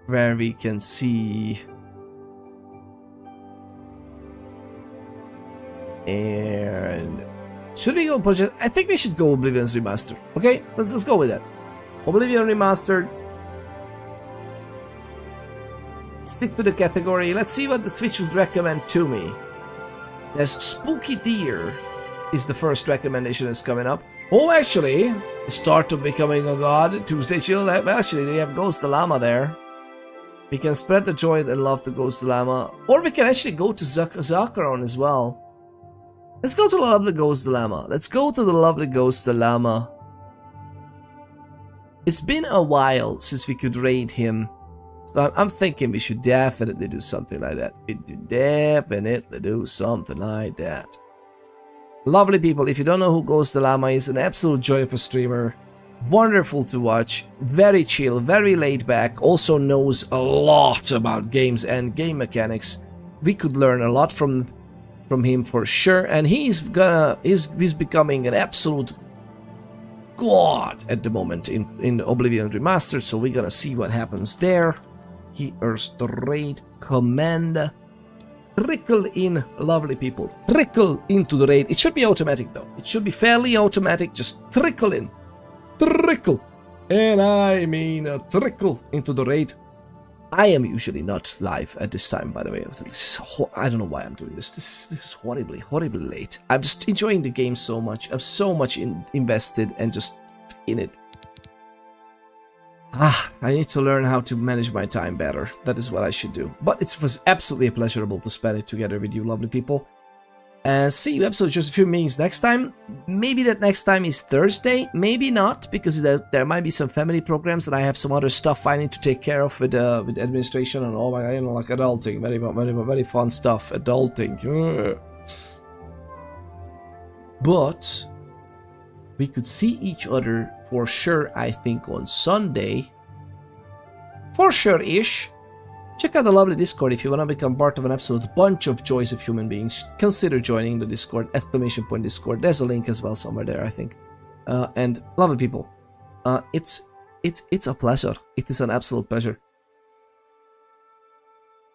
where we can see. And should we go project? I think we should go Oblivion's Remastered. Okay, let's go with that. Oblivion Remastered. Stick to the category. Let's see what the Twitch would recommend to me. There's Spooky Deer is the first recommendation that's coming up. Oh, actually, the start of becoming a god. Tuesday Chill. Actually, they have Ghost the Llama there. We can spread the joy and love to Ghost the Llama. Or we can actually go to Zakaron as well. Let's go to the lovely Ghost the Llama. Let's go to the lovely Ghost the Llama. It's been a while since we could raid him. So I'm thinking we should definitely do something like that. We should definitely do something like that. Lovely people, if you don't know who Ghost the Llama is, an absolute joy of a streamer. Wonderful to watch, very chill, very laid back, also knows a lot about games and game mechanics. We could learn a lot from him for sure, and he's becoming an absolute god at the moment in Oblivion Remastered, so we're gonna see what happens there. Here's the raid command. Trickle in, lovely people. Trickle into the raid. It should be automatic though. It should be fairly automatic. Just trickle in. Trickle. And I mean trickle into the raid. I am usually not live at this time, by the way. I don't know why I'm doing this. This is horribly late. I'm just enjoying the game so much. I'm so much invested and just in it. I need to learn how to manage my time better. That is what I should do. But it was absolutely pleasurable to spend it together with you, lovely people. And see you absolutely just a few meetings next time. Maybe that next time is Thursday. Maybe not, because there might be some family programs that I have some other stuff I need to take care of with administration and all my, like adulting. Very fun stuff. Adulting. Ugh. But we could see each other for sure, I think, on Sunday. For sure-ish. Check out the lovely Discord if you want to become part of an absolute bunch of joys of human beings. Consider joining the Discord, !Discord. There's a link as well somewhere there, I think. And lovely people, it's a pleasure. It is an absolute pleasure.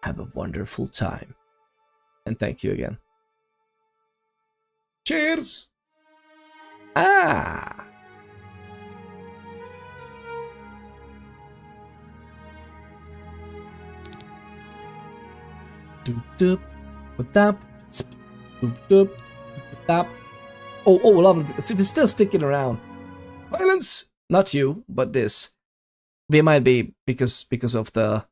Have a wonderful time. And thank you again. Cheers! Ah. Oh, lovely. If it's still sticking around. Silence! Not you, but this. We might be because of the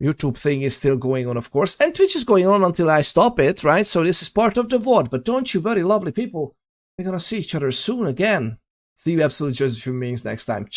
YouTube thing is still going on, of course, and Twitch is going on until I stop it, right? So this is part of the VOD. But don't you worry, lovely people. We're gonna see each other soon again. See you absolute Joseph human beings next time. Cheers.